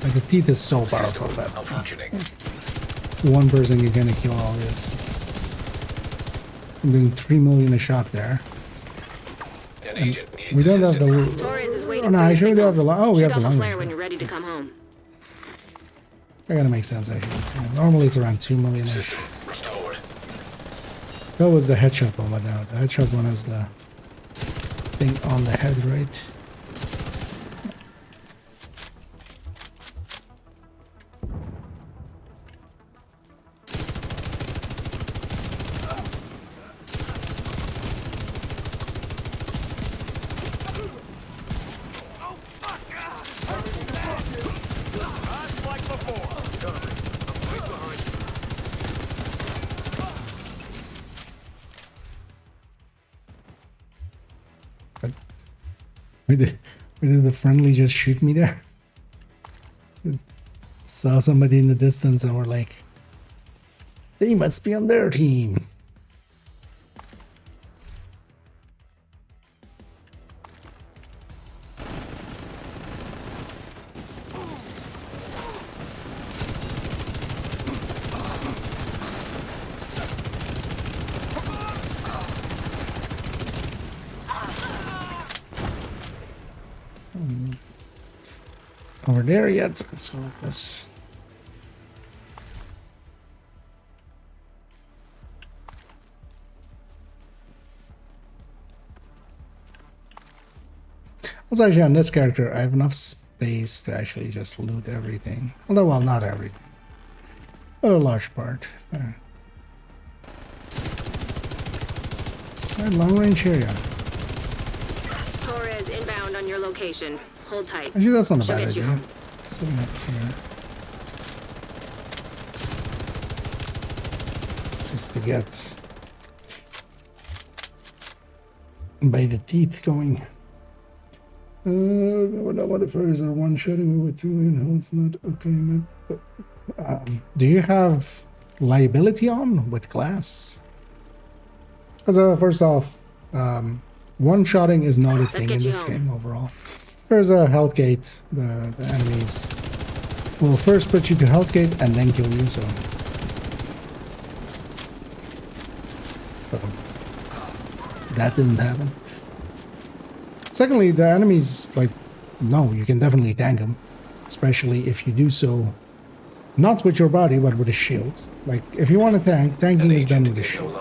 Like the teeth is so powerful that one person can kind of kill all this. I'm doing 3 million a shot there. And we don't have the. Oh no, I sure do have the. Oh, we have the long range. When you're ready to come home. That gotta make sense actually. So normally it's around 2 million ish. That was the headshot one, but now the headshot one has the thing on the head, right? Did the friendly just shoot me there? Just saw somebody in the distance and we're like, they must be on their team. Over there yet, so let's go like this. Also, actually, on this character, I have enough space to actually just loot everything. Although, well, not everything, but a large part. Right, long range area. Torres inbound on your location. Hold tight. Actually, that's not a bad idea. Sitting up here. Just to get by the teeth going. No modifiers are one-shotting me with 2 million health. Not okay, man. But, do you have liability on with glass? Because first off, one-shotting is not a thing in this game overall. There's a health gate. The enemies will first put you to health gate and then kill you. So that didn't happen. Secondly, the enemies, like, no, you can definitely tank them, especially if you do so not with your body but with a shield. Like, if you want to tank, tanking is done with a shield.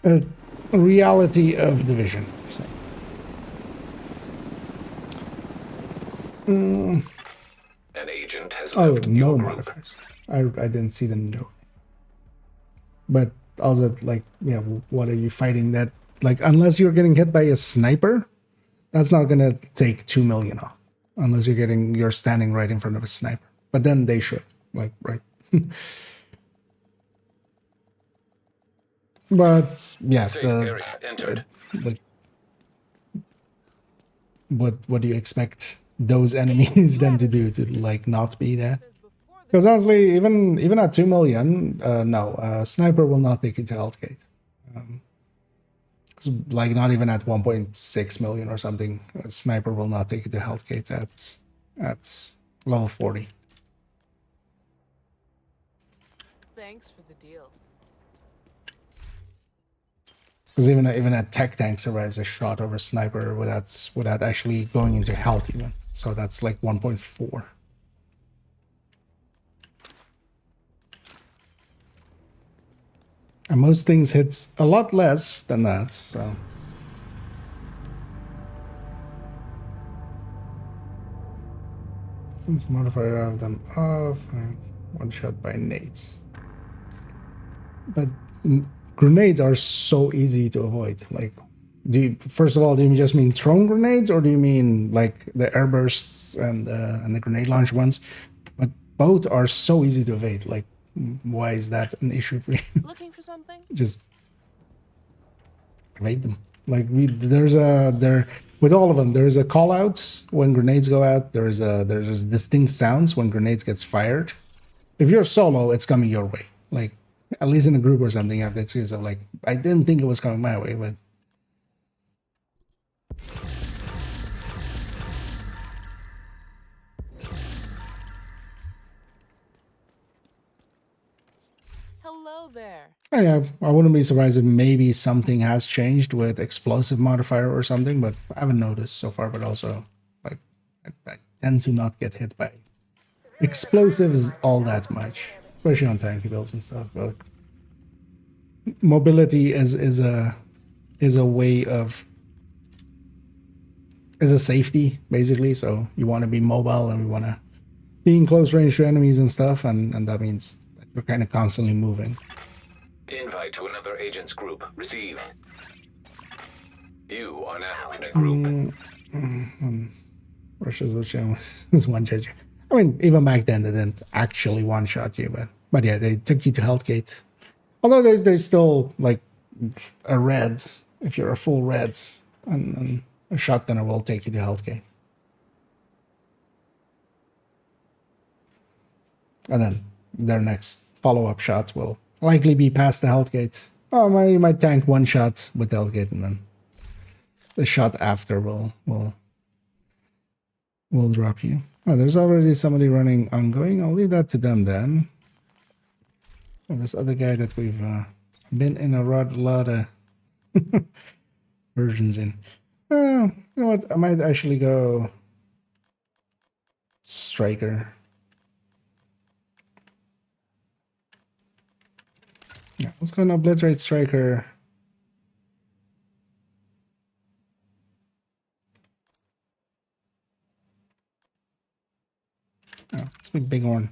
A reality of Division. So. An agent has left no modifiers. I didn't see the note. But also, like, yeah, what are you fighting that? Like, unless you're getting hit by a sniper, that's not gonna take 2 million off. Unless you're standing right in front of a sniper. But then they should, like, right. But yeah, Safe area entered. like, what do you expect those enemies then to do to like not be that? Because honestly, even at 2 million, no, sniper will not take you to Hellgate. Like not even at 1.6 million or something, a sniper will not take you to Hellgate at level 40. Thanks for the deal. Because even a tech tank survives a shot over sniper without actually going into health even. So that's like 1.4. And most things hits a lot less than that, so. Since modifier of them off, one shot by nades. But grenades are so easy to avoid. Like, first of all, do you just mean thrown grenades, or do you mean like the airbursts and the grenade launch ones? But both are so easy to evade. Like, why is that an issue for you? Looking for something? Just evade them. Like with all of them, there is a call out when grenades go out. There's distinct sounds when grenades gets fired. If you're solo, it's coming your way. Like, at least in a group or something, you have the excuse of like, I didn't think it was coming my way, but. Hello there. Yeah, I wouldn't be surprised if maybe something has changed with explosive modifier or something, but I haven't noticed so far. But also, like, I tend to not get hit by explosives all that much, especially on tanky builds and stuff. But mobility is a way of a safety basically. So you want to be mobile, and we want to be in close range to enemies and stuff, and that means that we're kind of constantly moving. Invite to another agent's group. Receive. You are now in a group. Russia's is one shot you. I mean, even back then they didn't actually one shot you, but yeah, they took you to Hellgate. Although there's still like a red if you're a full red, and a shotgunner will take you to Hellgate. And then their next follow-up shot will likely be past the Hellgate. Oh, you might tank one shot with the Hellgate, and then the shot after will drop you. Oh, there's already somebody running ongoing. I'll leave that to them then. Oh, this other guy that we've been in a lot of versions in. You know what? I might actually go Striker. Yeah, let's go and obliterate Striker. Oh, let's make Bighorn.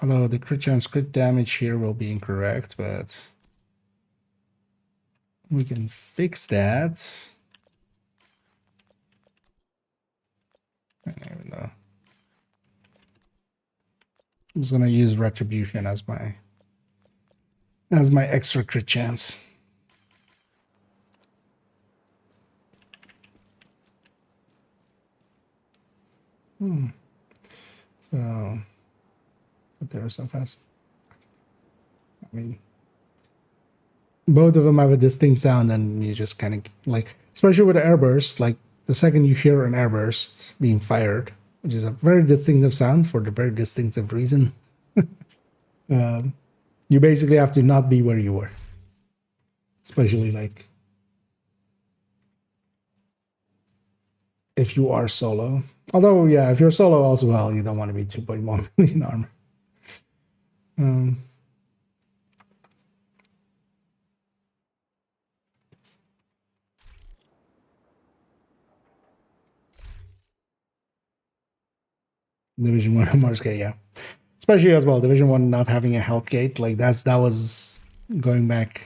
Although the crit chance, crit damage here will be incorrect, but we can fix that. I don't even know. I'm just gonna use Retribution as my extra crit chance. So, but they were so fast. I mean, both of them have a distinct sound, and you just kind of like, especially with the airburst, like the second you hear an airburst being fired, which is a very distinctive sound for the very distinctive reason, you basically have to not be where you were. Especially like if you are solo. Although, yeah, if you're solo also, well, you don't want to be 2.1 million armor. Division 1 Morske, yeah. Especially as well, Division 1 not having a health gate, like that was going back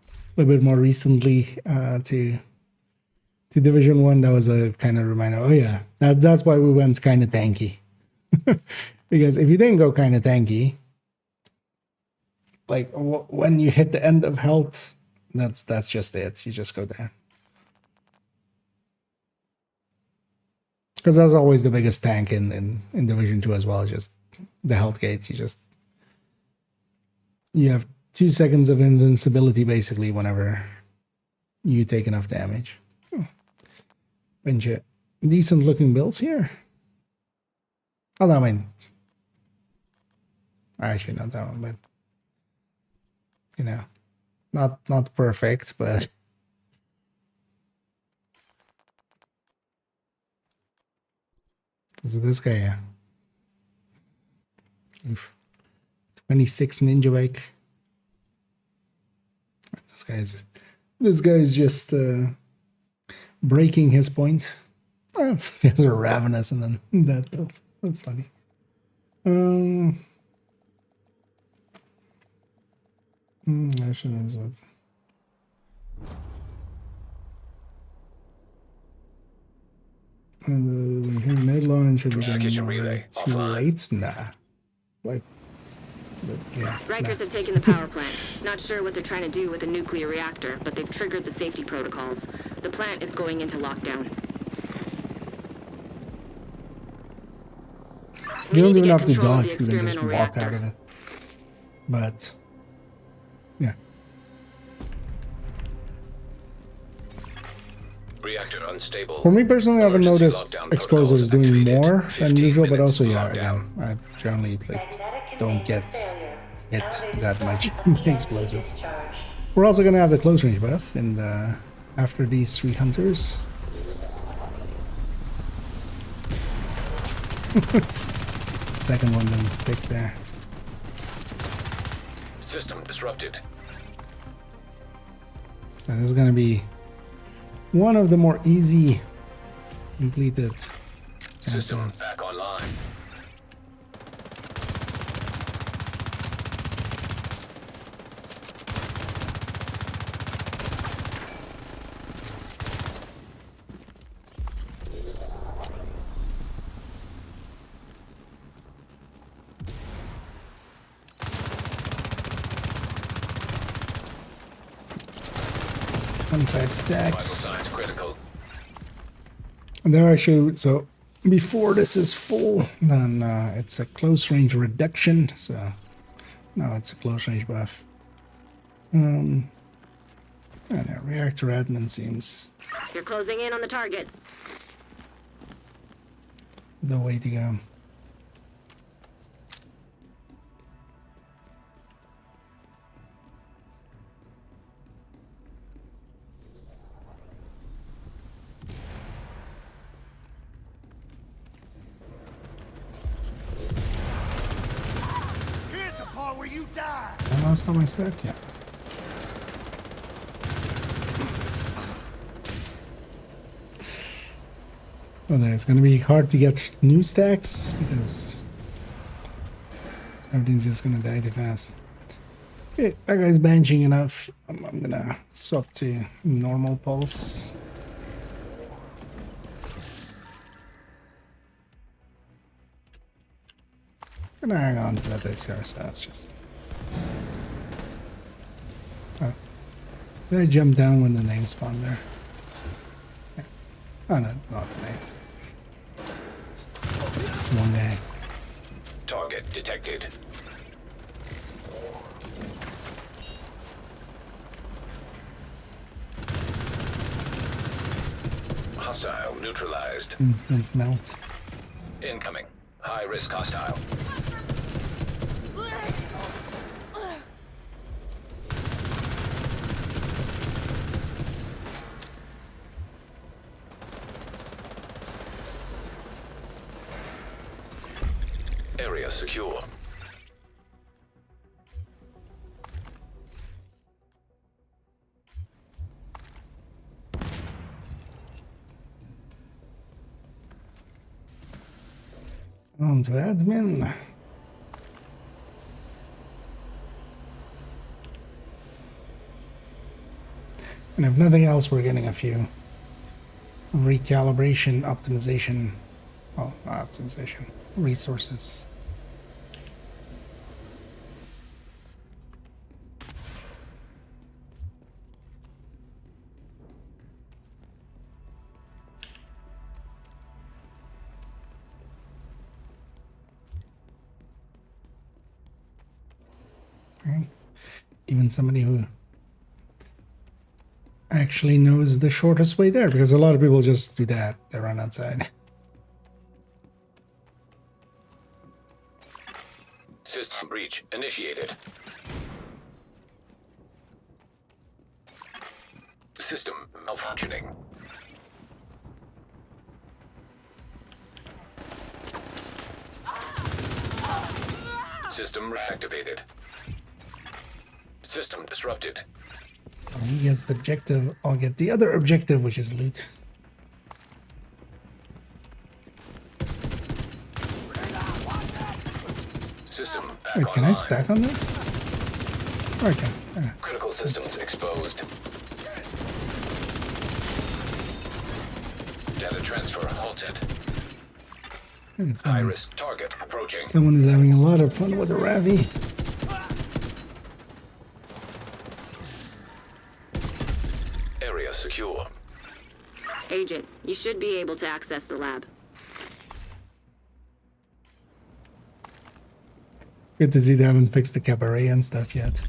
a little bit more recently to Division 1. That was a kind of reminder, oh yeah, that's why we went kind of tanky. Because if you didn't go kind of tanky, like when you hit the end of health, that's just it. You just go down. Because that's always the biggest tank in Division 2 as well. Just the health gate. You have 2 seconds of invincibility basically whenever you take enough damage. Bunch of decent looking builds here. Oh, I mean, actually not that one, but you know, not perfect, but is it this guy? Yeah. Oof. 26 ninja bike. This guy's just breaking his point. Oh, he has a ravenous and then that build. That's funny. I shouldn't have. And we hear mid launch should be going too late. Nah, like. But yeah, Rikers have taken the power plant. Not sure what they're trying to do with a nuclear reactor, but they've triggered the safety protocols. The plant is going into lockdown. You don't even have to dodge, you can just walk out of it. But, yeah. Reactor unstable. For me personally, I haven't noticed explosives doing more than usual, but also, yeah, again, I generally don't get hit that much by explosives. We're also going to have the close range buff in the, after these 3 hunters. Second one didn't stick there. System disrupted. So this is going to be one of the more easy completed System back online. Five stacks. And there I show, so before this is full, then it's a close range reduction. So now it's a close range buff. And a reactor admin seems You're closing in on the target. the way to go. Last time I stuck, yeah. Oh, then it's gonna be hard to get new stacks because everything's just gonna die too fast. Okay, that guy's benching enough. I'm gonna swap to normal pulse. Gonna hang on to that ACR, so that's just. Oh. Did I jump down when the name spawned there? Yeah. Oh no, not the name. Just one guy. Target detected. Hostile neutralized. Instant melt. Incoming. High risk hostile. Area secure. On to admin. And if nothing else, we're getting a few recalibration, optimization, well, not optimization, resources. Okay. Even somebody who actually knows the shortest way there, because a lot of people just do that. They run outside. System breach initiated. System malfunctioning. System reactivated. System disrupted. He gets the objective. I'll get the other objective, which is loot. System back Wait, can I online. stack on this? Oh, I can. Critical systems exposed. Data transfer halted. High-risk target approaching. Someone is having a lot of fun with the Ravi. Area secure. Agent, you should be able to access the lab. Good to see they haven't fixed the cabaret and stuff yet.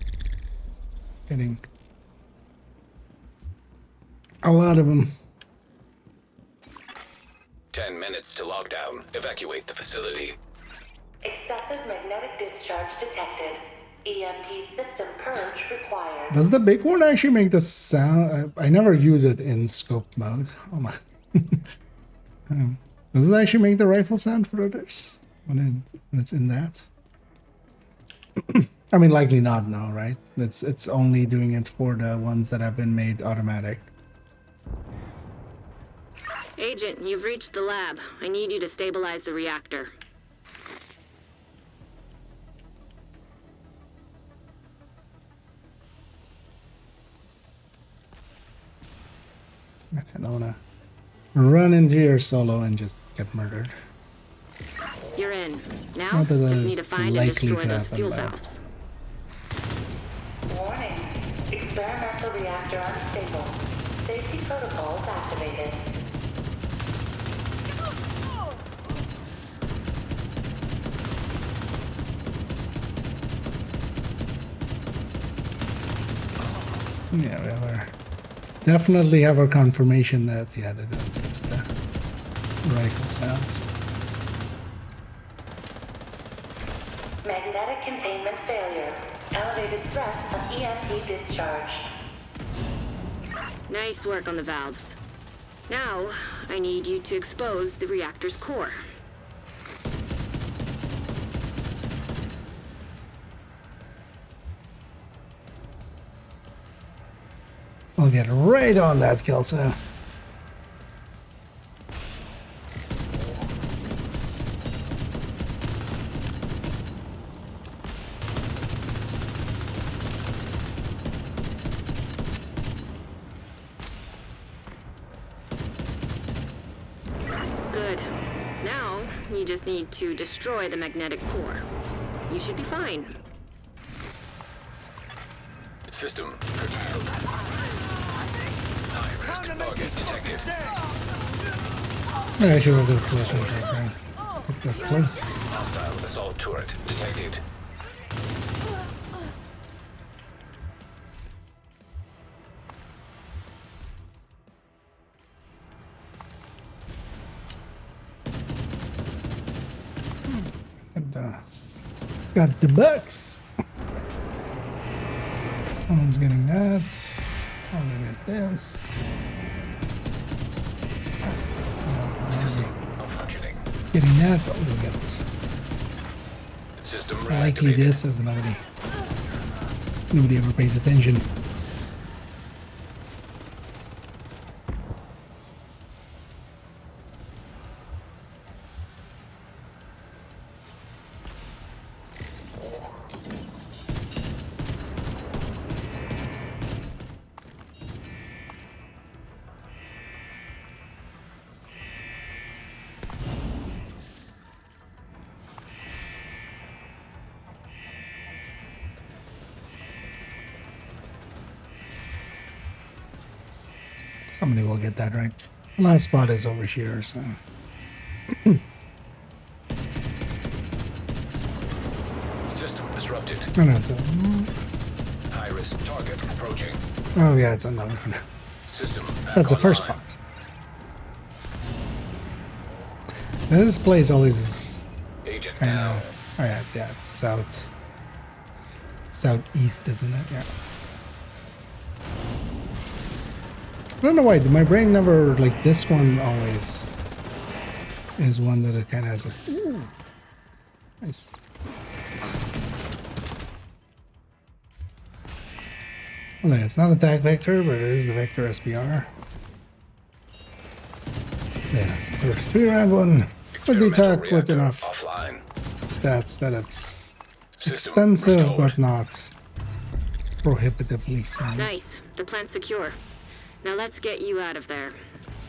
Getting a lot of them. 10 minutes to lockdown. Evacuate the facility. Excessive magnetic discharge detected. EMP system purge required. Does the big one actually make the sound? I never use it in scope mode. Oh my. Does it actually make the rifle sound for others when it's in that? I mean, likely not, no, right? It's only doing it for the ones that have been made automatic. Agent, you've reached the lab. I need you to stabilize the reactor. I don't wanna run into your solo and just get murdered. You're in. Now, Not that just need is to find and likely destroy to those happen, fuel though. valves. Warning. Experimental reactor unstable. Safety protocols activated. Yeah, we have our, definitely have our confirmation that, yeah, they don't fix the rifle sounds. Magnetic containment failure. Elevated threat of EMP discharge. Nice work on the valves. Now, I need you to expose the reactor's core. I'll get right on that, Kelso. Good. Now, you just need to destroy the magnetic core. You should be fine. System curtailed. High-risk target detected. I should have got closer, right? Got close. Hostile assault turret detected. Got the bucks. Someone's getting that. I'm gonna get this. Getting that. I'm gonna get System likely this as nobody ever pays attention. Somebody will get that right. Last spot is over here, so. System disrupted. Oh no, it's a... High-risk target approaching. Oh yeah, it's another one. System That's the first online. part. This place always Agent kind down. of... Oh yeah, it's southeast, isn't it? Yeah. I don't know why, my brain never, like, this one always is one that it kind of has a... Ooh, nice. Well, it's not attack vector, but it is the vector SPR. Yeah, there's 3-round one with the attack with enough offline. stats that it's System expensive, restored. but not prohibitively so. Nice. The plant's secure. Now let's get you out of there.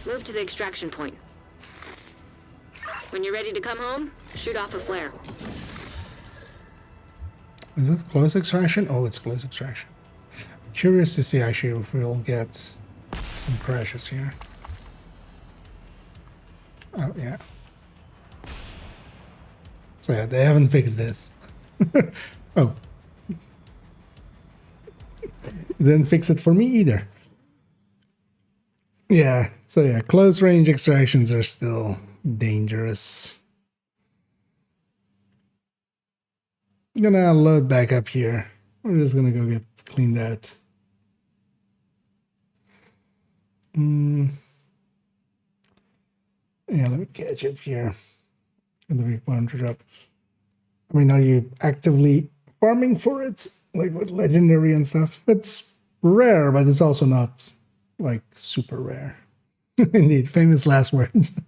Move to the extraction point. When you're ready to come home, shoot off a flare. Is it close extraction? Oh, it's close extraction. Curious to see actually if we'll get some crashes here. Oh, yeah. So yeah, they haven't fixed this. Oh. Didn't fix it for me either. Yeah, so yeah, close range extractions are still dangerous. I'm gonna load back up here. We're just gonna go get cleaned out. Yeah, let me catch up here. And the big one to drop. I mean, are you actively farming for it? Like with legendary and stuff? It's rare, but it's also not like super rare. Indeed, famous last words.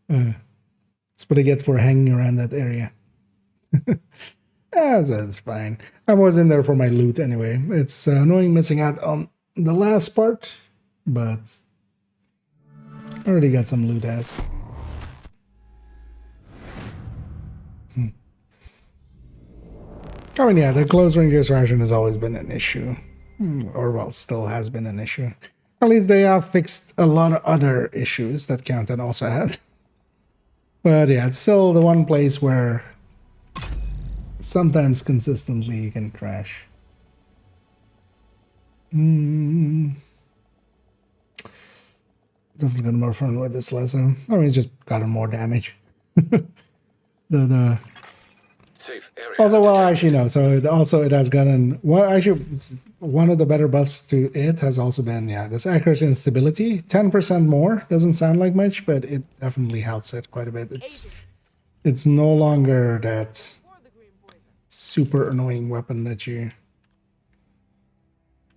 That's what I get for hanging around that area. That's fine. I was in there for my loot anyway. It's annoying missing out on the last part, but I already got some loot out. I mean, yeah, the close range extraction has always been an issue. Or, well, still has been an issue. At least they have fixed a lot of other issues that Counter also had. But yeah, it's still the one place where sometimes consistently you can crash. Definitely got more fun with this lesson. I mean, it's just gotten more damage. the Safe area. Also, well, actually no. So it has gotten one of the better buffs to it has also been this accuracy and stability. 10% more doesn't sound like much, but it definitely helps it quite a bit. It's no longer that super annoying weapon that you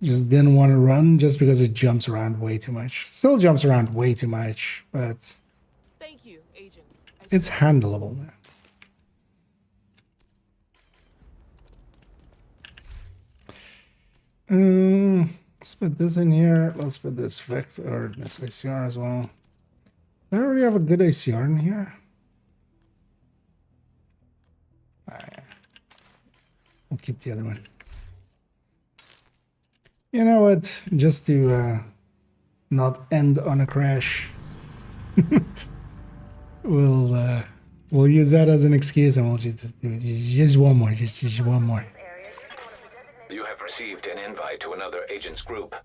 just didn't want to run just because it jumps around way too much. Still jumps around way too much, but Thank you, Agent. it's handleable now. Let's put this in here. Let's put this vector or this ACR as well. I already have a good ACR in here. We'll keep the other one. You know what? Just to not end on a crash, we'll use that as an excuse, and we'll just do it. Just one more. Just one more. You have received an invite to another agent's group.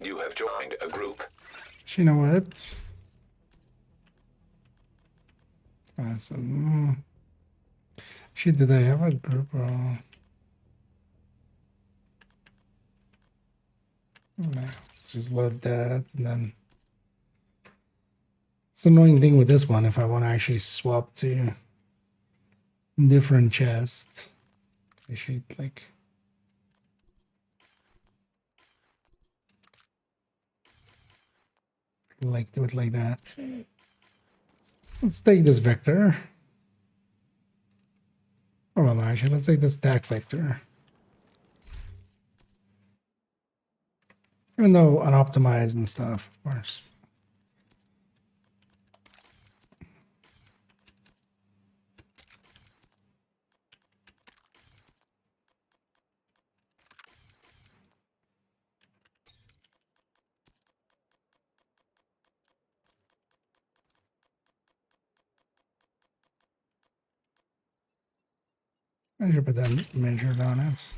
You have joined a group. You know what? Awesome. Shit, did I have a group? Let's just load that, and then it's the annoying thing with this one. If I want to actually swap to different chests, I should like do it like that. Let's take this vector. Oh well, actually, let's take this stack vector. Even though unoptimized and stuff, of course. I should put that measured on it.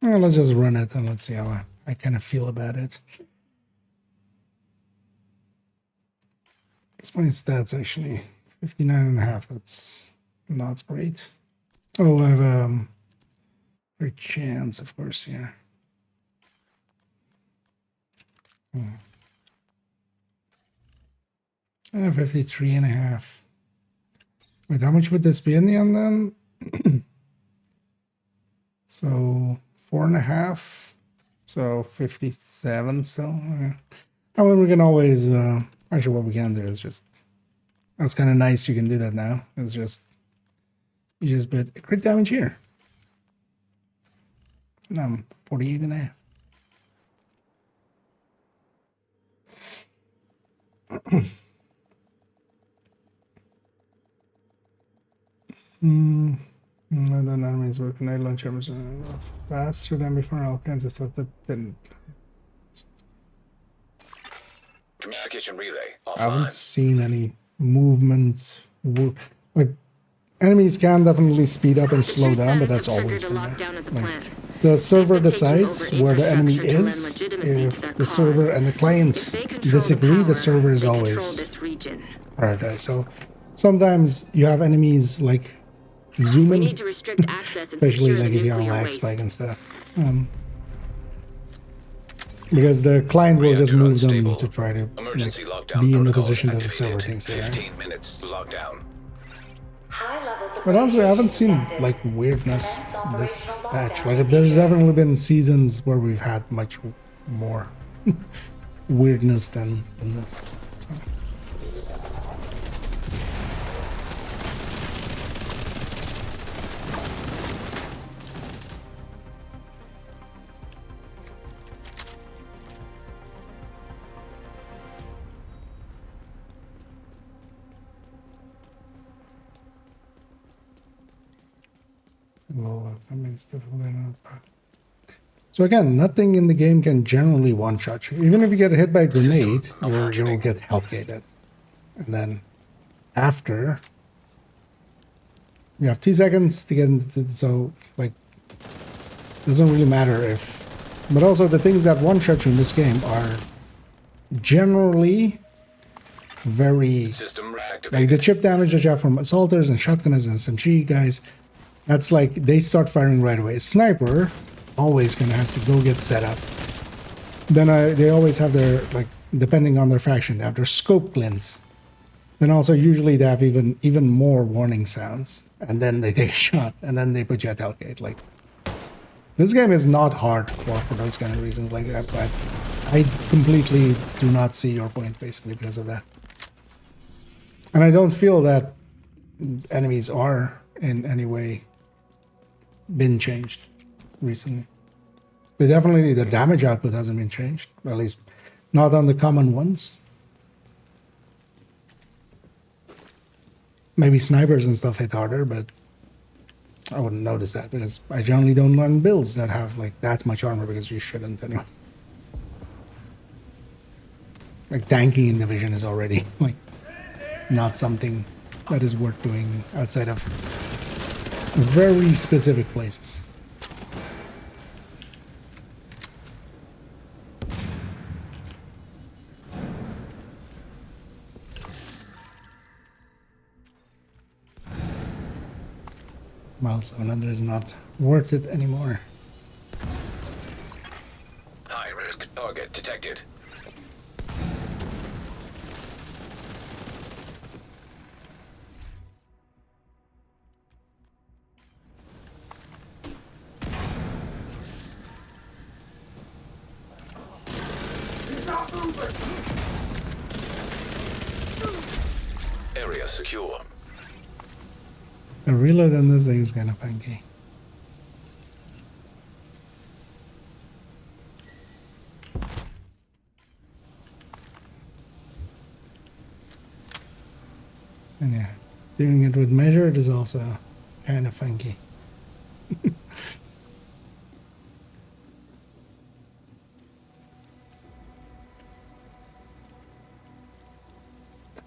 Well, let's just run it and let's see how I kind of feel about it. It's my stats actually 59.5. That's not great. Oh, I have great chance, of course, here. I have 53.5. Wait, how much would this be in the end then? So 4.5. So 57. So, however, we can always. Actually, what we can do is just. That's kind of nice. You can do that now. It's just. You just put crit damage here. And I'm 48.5. Then enemies work night launch armors faster than before. All kinds of stuff that didn't. Communication relay offline. I haven't seen any movement. Like enemies can definitely speed up and slow down, but that's always been there. Like, the server decides where the enemy is. If the server and the client disagree, the server is always prioritized. So sometimes you have enemies like zooming, especially like if you have lag spike and stuff. Because the client will just move them to try to like, be in the position that the server thinks they are. 15 minutes lockdown. But also, I haven't seen like weirdness this patch. Like, there's definitely been seasons where we've had much more weirdness than this. So. Well, that means definitely not. So again, nothing in the game can generally one-shot you. Even if you get hit by a grenade, you'll get health gated. And then after, you have 2 seconds to get into so like doesn't really matter if. But also the things that one-shot you in this game are generally very like the chip damage that you have from assaulters and shotgunners and SMG guys. That's like they start firing right away. A sniper always gonna has to go get set up. Then they always have their, like, depending on their faction, they have their scope glints. Then also usually they have even more warning sounds, and then they take a shot, and then they put you at Hellgate. Like, this game is not hard for those kind of reasons. Like, I completely do not see your point basically because of that, and I don't feel that enemies are in any way been changed recently. They definitely, the damage output hasn't been changed, at least not on the common ones. Maybe snipers and stuff hit harder, but I wouldn't notice that because I generally don't run builds that have like that much armor because you shouldn't anyway. Like tanking in Division is already like not something that is worth doing outside of very specific places. Well, 700 is not worth it anymore. High risk target detected. Area secure. A reload on this thing is kind of funky. And yeah, doing it with measured is also kind of funky.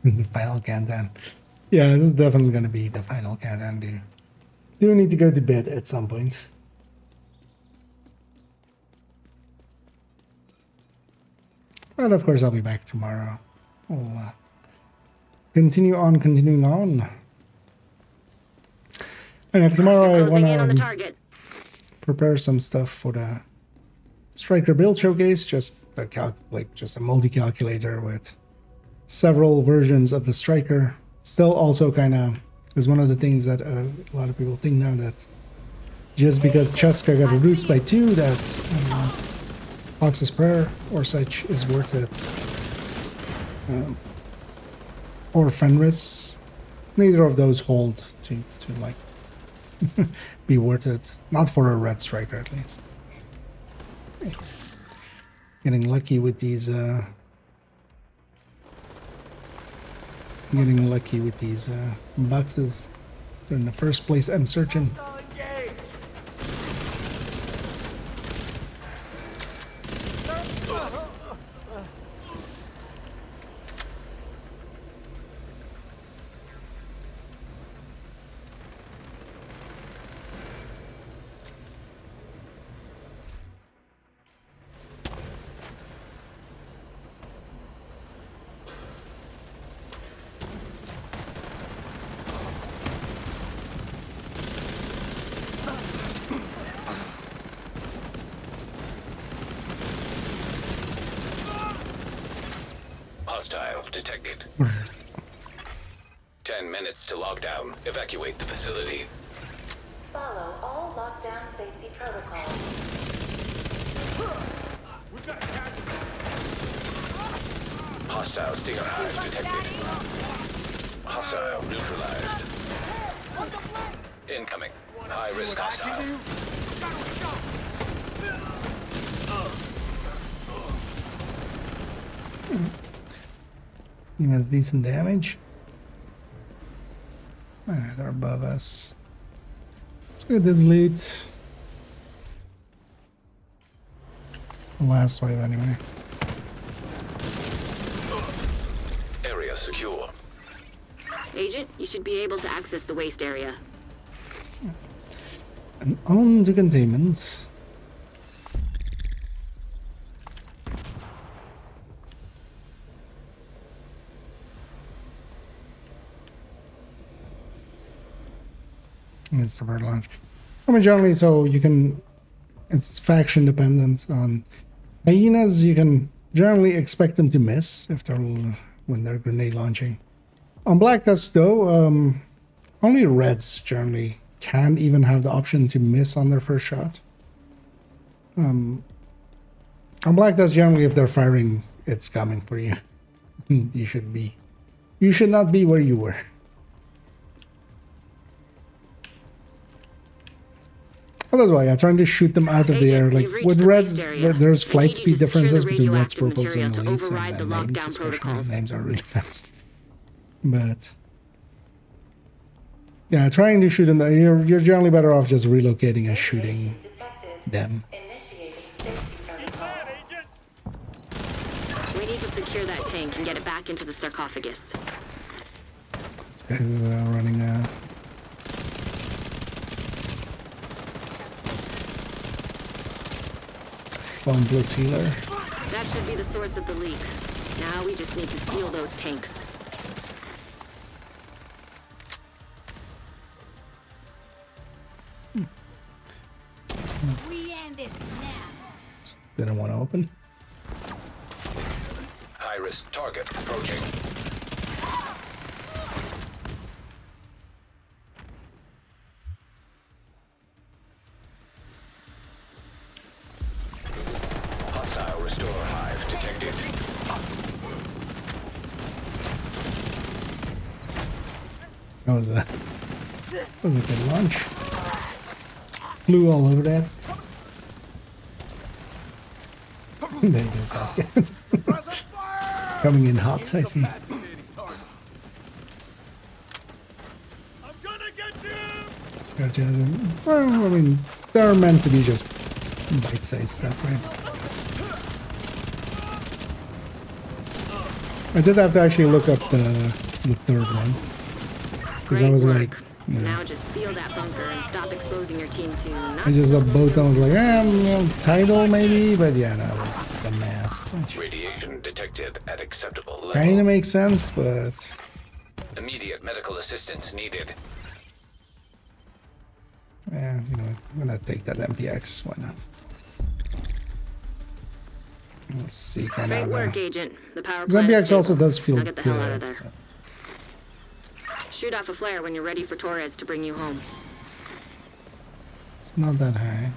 The final countdown. Yeah, this is definitely going to be the final countdown, dude. Do need to go to bed at some point. But of course, I'll be back tomorrow. We'll continuing on. And tomorrow I want to prepare some stuff for the Striker build showcase. Just a multi-calculator with several versions of the Striker. Still, also kind of is one of the things that a lot of people think now, that just because Cheska got reduced by 2, that Fox's Prayer or such is worth it. Or Fenris. Neither of those hold to like be worth it. Not for a red Striker, at least. Getting lucky with these boxes. They're in the first place I'm searching. Hostile detected. 10 minutes to lockdown. Evacuate the facility. Follow all lockdown safety protocols. Hostile stinger hive detected. Hostile neutralized. Incoming. High-risk hostile. He has decent damage. They're above us. Let's get this loot. It's the last wave anyway. Area secure. Agent, you should be able to access the waste area. And on to containment. It's the bird launch. I mean, generally, so you can, it's faction dependent. On hyenas, you can generally expect them to miss if they're, when they're grenade launching. On Black Tusk, though, only reds generally can even have the option to miss on their first shot. On Black Tusk, generally, if they're firing, it's coming for you. You should not be where you were. Well, that's why I'm trying to shoot them out of the air. Like with reds, there's flight speed differences between reds, purples, and elites, and names, especially. Names are really fast. But yeah, trying to shoot them, you're generally better off just relocating and shooting them. We need to secure that tank and get it back into the sarcophagus. This guy's running a foamless healer. That should be the source of the leak. Now we just need to seal those tanks. We end this now. Didn't want to open. High-risk target approaching. Hostile restore hive detected. That was a good launch. Flew all over that. There you go. Coming in hot, I see. It's got just, well, I mean, they're meant to be just bite-sized stuff, right? I did have to actually look up the third one. Because I was like, you know, Now just seal that bunker and stop exposing your team to I just saw boats and I was like, you know, tidal maybe, but yeah, that was the mast. Radiation detected at acceptable level. Kinda makes sense, but Immediate medical assistance needed. yeah, you know, I'm gonna take that MPX. Why not? Let's see, kind Great of. work, Agent. The power plant is MPX stable. also does feel Now get the hell out of good. there. Shoot off a flare when you're ready for Torres to bring you home. It's not that high.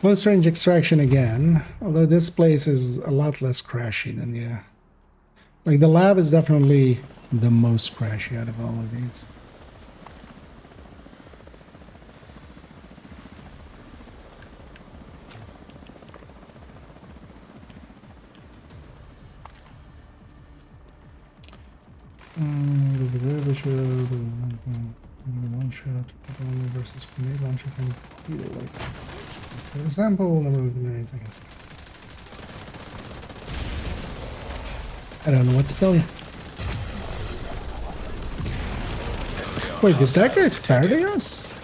Close range extraction again, although this place is a lot less crashy than like the lab is definitely the most crashy out of all of these. One shot versus grenade launcher can either way. For example, number of grenades, I guess. I don't know what to tell you. Wait, did that guy Faraday us?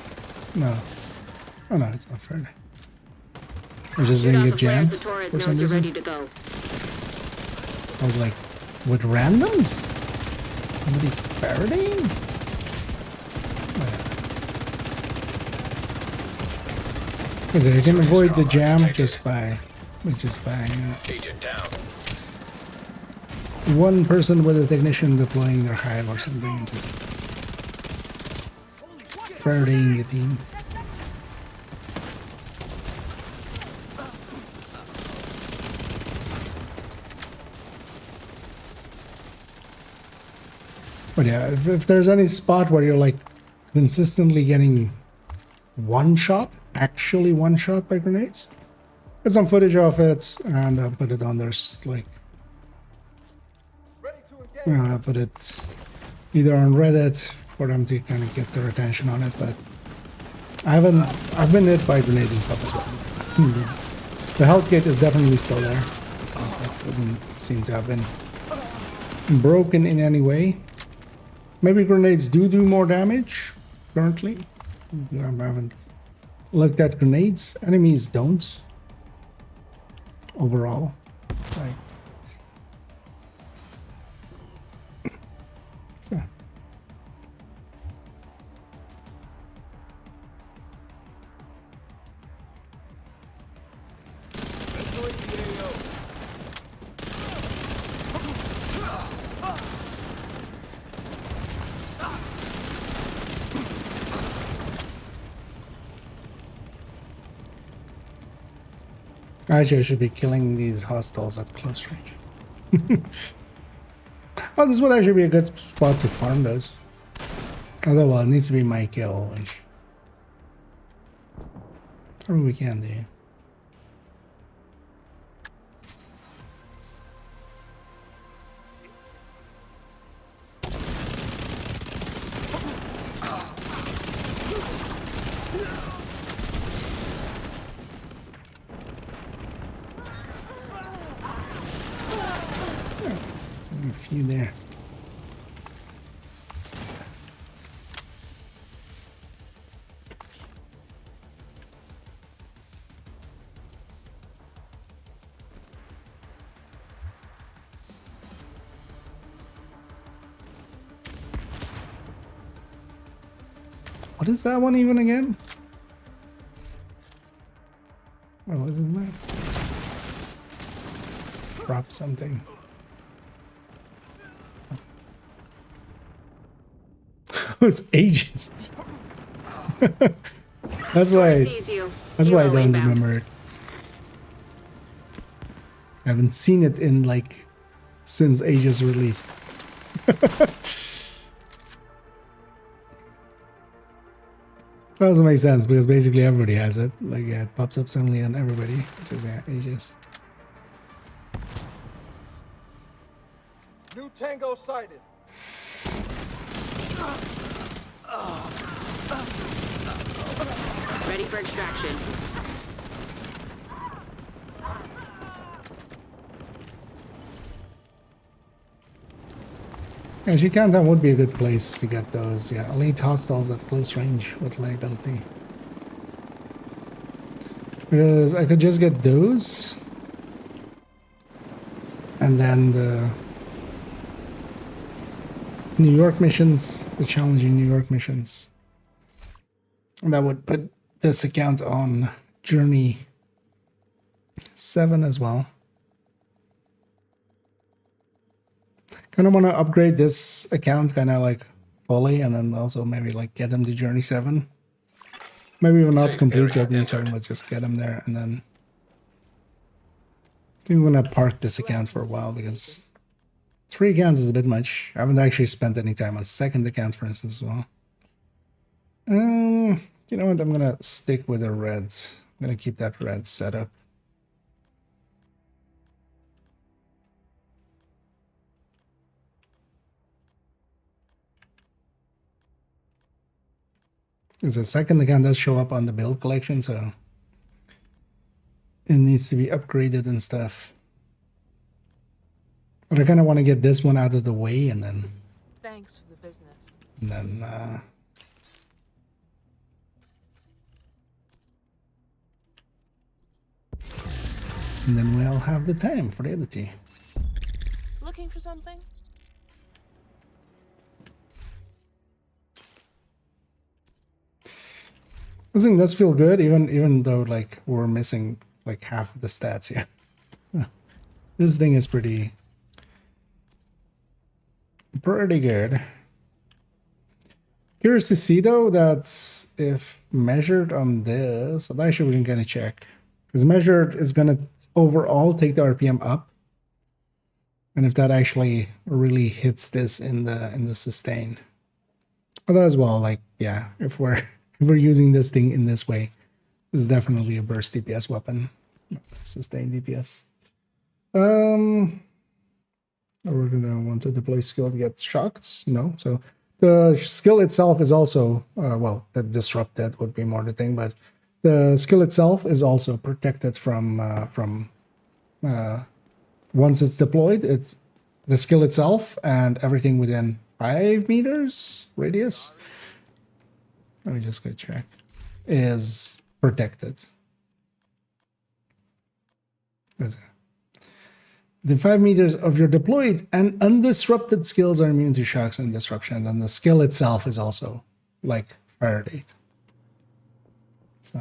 No. Oh no, it's not Faraday. I just didn't get jammed for some reason. I was like, with randoms? Somebody Faradaying? Because I can avoid the jam just by Agent down. one person with a technician deploying their hive or something, just Faradaying the team. But yeah, if there's any spot where you're like consistently getting one shot, actually one shot by grenades, get some footage of it and put it on their like, put it either on Reddit for them to kind of get their attention on it. But I've been hit by grenades and stuff as well. The health gate is definitely still there. It doesn't seem to have been broken in any way. Maybe grenades do more damage currently. I haven't looked at grenades. Enemies don't. Overall. Like, so. Actually, I should be killing these hostiles at close range. Oh, this would actually be a good spot to farm those. Although, well, it needs to be my kill, which probably we can do. A few there. What is that one even again? Oh, what is his name? Drop something. It's ages. That's why I don't remember it. I haven't seen it in like since Aegis released. That doesn't make sense because basically everybody has it. Like, yeah, it pops up suddenly on everybody, which is Aegis. New Tango sighted. Ready for extraction. Actually, Countdown would be a good place to get those. Yeah, elite hostiles at close range with liability. Because I could just get those. And then the New York missions, the challenging New York missions. And that would put this account on Journey 7 as well. Kind of want to upgrade this account kind of like fully, and then also maybe like get him to Journey 7. Maybe even not complete Journey 7, but just get him there, and then I think I'm going to park this account for a while because 3 accounts is a bit much. I haven't actually spent any time on second account, for instance, as well. You know what? I'm going to stick with the red. I'm going to keep that red setup. Because the second account does show up on the build collection, so it needs to be upgraded and stuff. But I kind of want to get this one out of the way, and then... Thanks for the business. And then, and then we'll have the time for the other two. Looking for something? This thing does feel good, even though like we're missing like half of the stats here. This thing is pretty good. Curious to see though that if measured on this, actually we can kind of check, because measured is gonna overall take the RPM up, and if that actually really hits this in the sustain. Although as well, like yeah, if we're using this thing in this way, this is definitely a burst DPS weapon, sustain DPS. Are we gonna want to deploy skill to get shocked? No. So the skill itself is also well, the disrupt that would be more the thing, but the skill itself is also protected from once it's deployed. It's the skill itself and everything within 5 meters radius. Let me just go check. Is protected. The 5 meters of your deployed and undisrupted skills are immune to shocks and disruption. And then the skill itself is also like Faraday. So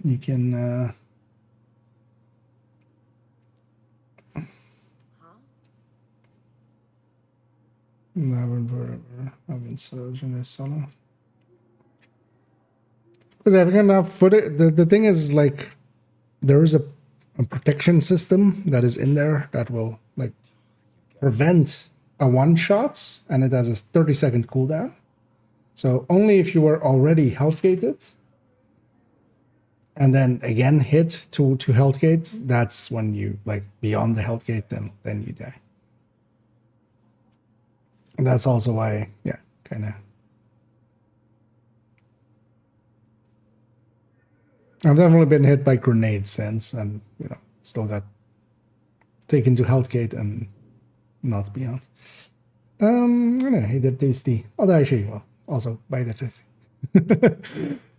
you can 11 forever. I've been so generous solo. Because I've got enough footage. The thing is, like, there is a protection system that is in there that will, like, prevent a one-shot, and it has a 30-second cooldown. So only if you were already health gated, and then again hit to health gate, that's when you, like, beyond the health gate, then you die. And that's also why, yeah, kind of. I've definitely been hit by grenades since, and you know, still got taken to health gate and not beyond. I don't know, hey, they're tasty. Although actually, well, also buy the tasty.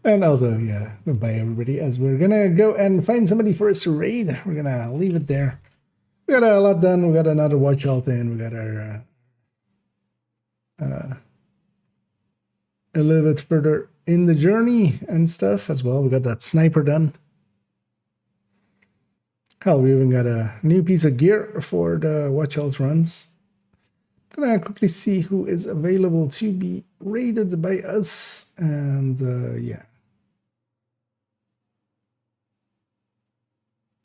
And also, yeah, bye everybody. As we're gonna go and find somebody for us to raid, we're gonna leave it there. We got a lot done. We got another watch out, and we got our a little bit further in the journey and stuff as well. We got that sniper done. Hell, we even got a new piece of gear for the watch out runs. Gonna quickly see who is available to be raided by us, and yeah.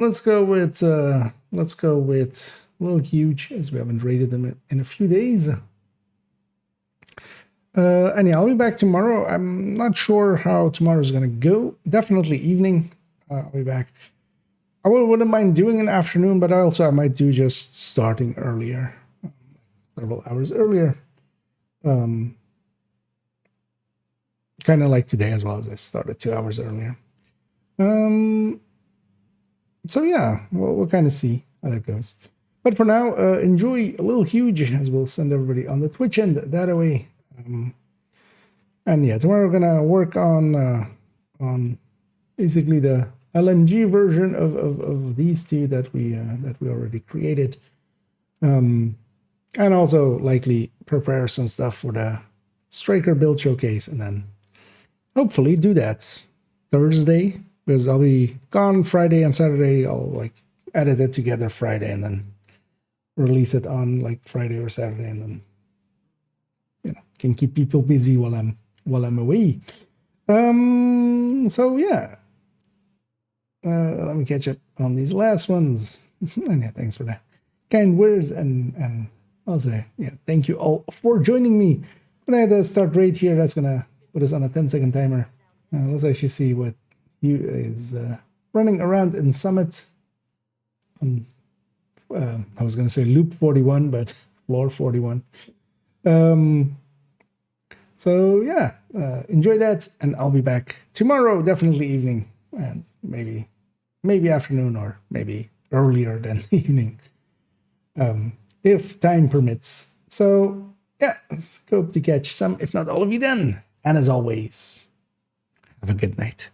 Let's go with Little Huge, as we haven't raided them in a few days. Anyhow, I'll be back tomorrow. I'm not sure how tomorrow's gonna go. Definitely evening. I'll be back. I wouldn't mind doing an afternoon, but I might do just starting earlier, several hours earlier. Kind of like today as well, as I started 2 hours earlier. So yeah, we'll kind of see how that goes. But for now, enjoy a little huge, as we'll send everybody on the Twitch end that away. And yeah, tomorrow we're gonna work on basically the LMG version of these two that we already created, and also likely prepare some stuff for the Striker build showcase, and then hopefully do that Thursday, because I'll be gone Friday and Saturday. I'll like edit it together Friday and then release it on like Friday or Saturday, and then can keep people busy while I'm away. So yeah, let me catch up on these last ones. And yeah, thanks for that kind words, and also yeah, thank you all for joining me. When I had the start rate here, that's gonna put us on a 10-second timer. Let's actually see what is running around in Summit on. I was gonna say loop 41, but floor 41. So yeah, enjoy that, and I'll be back tomorrow, definitely evening, and maybe afternoon, or maybe earlier than evening, if time permits. So yeah, hope to catch some, if not all of you then. And as always, have a good night.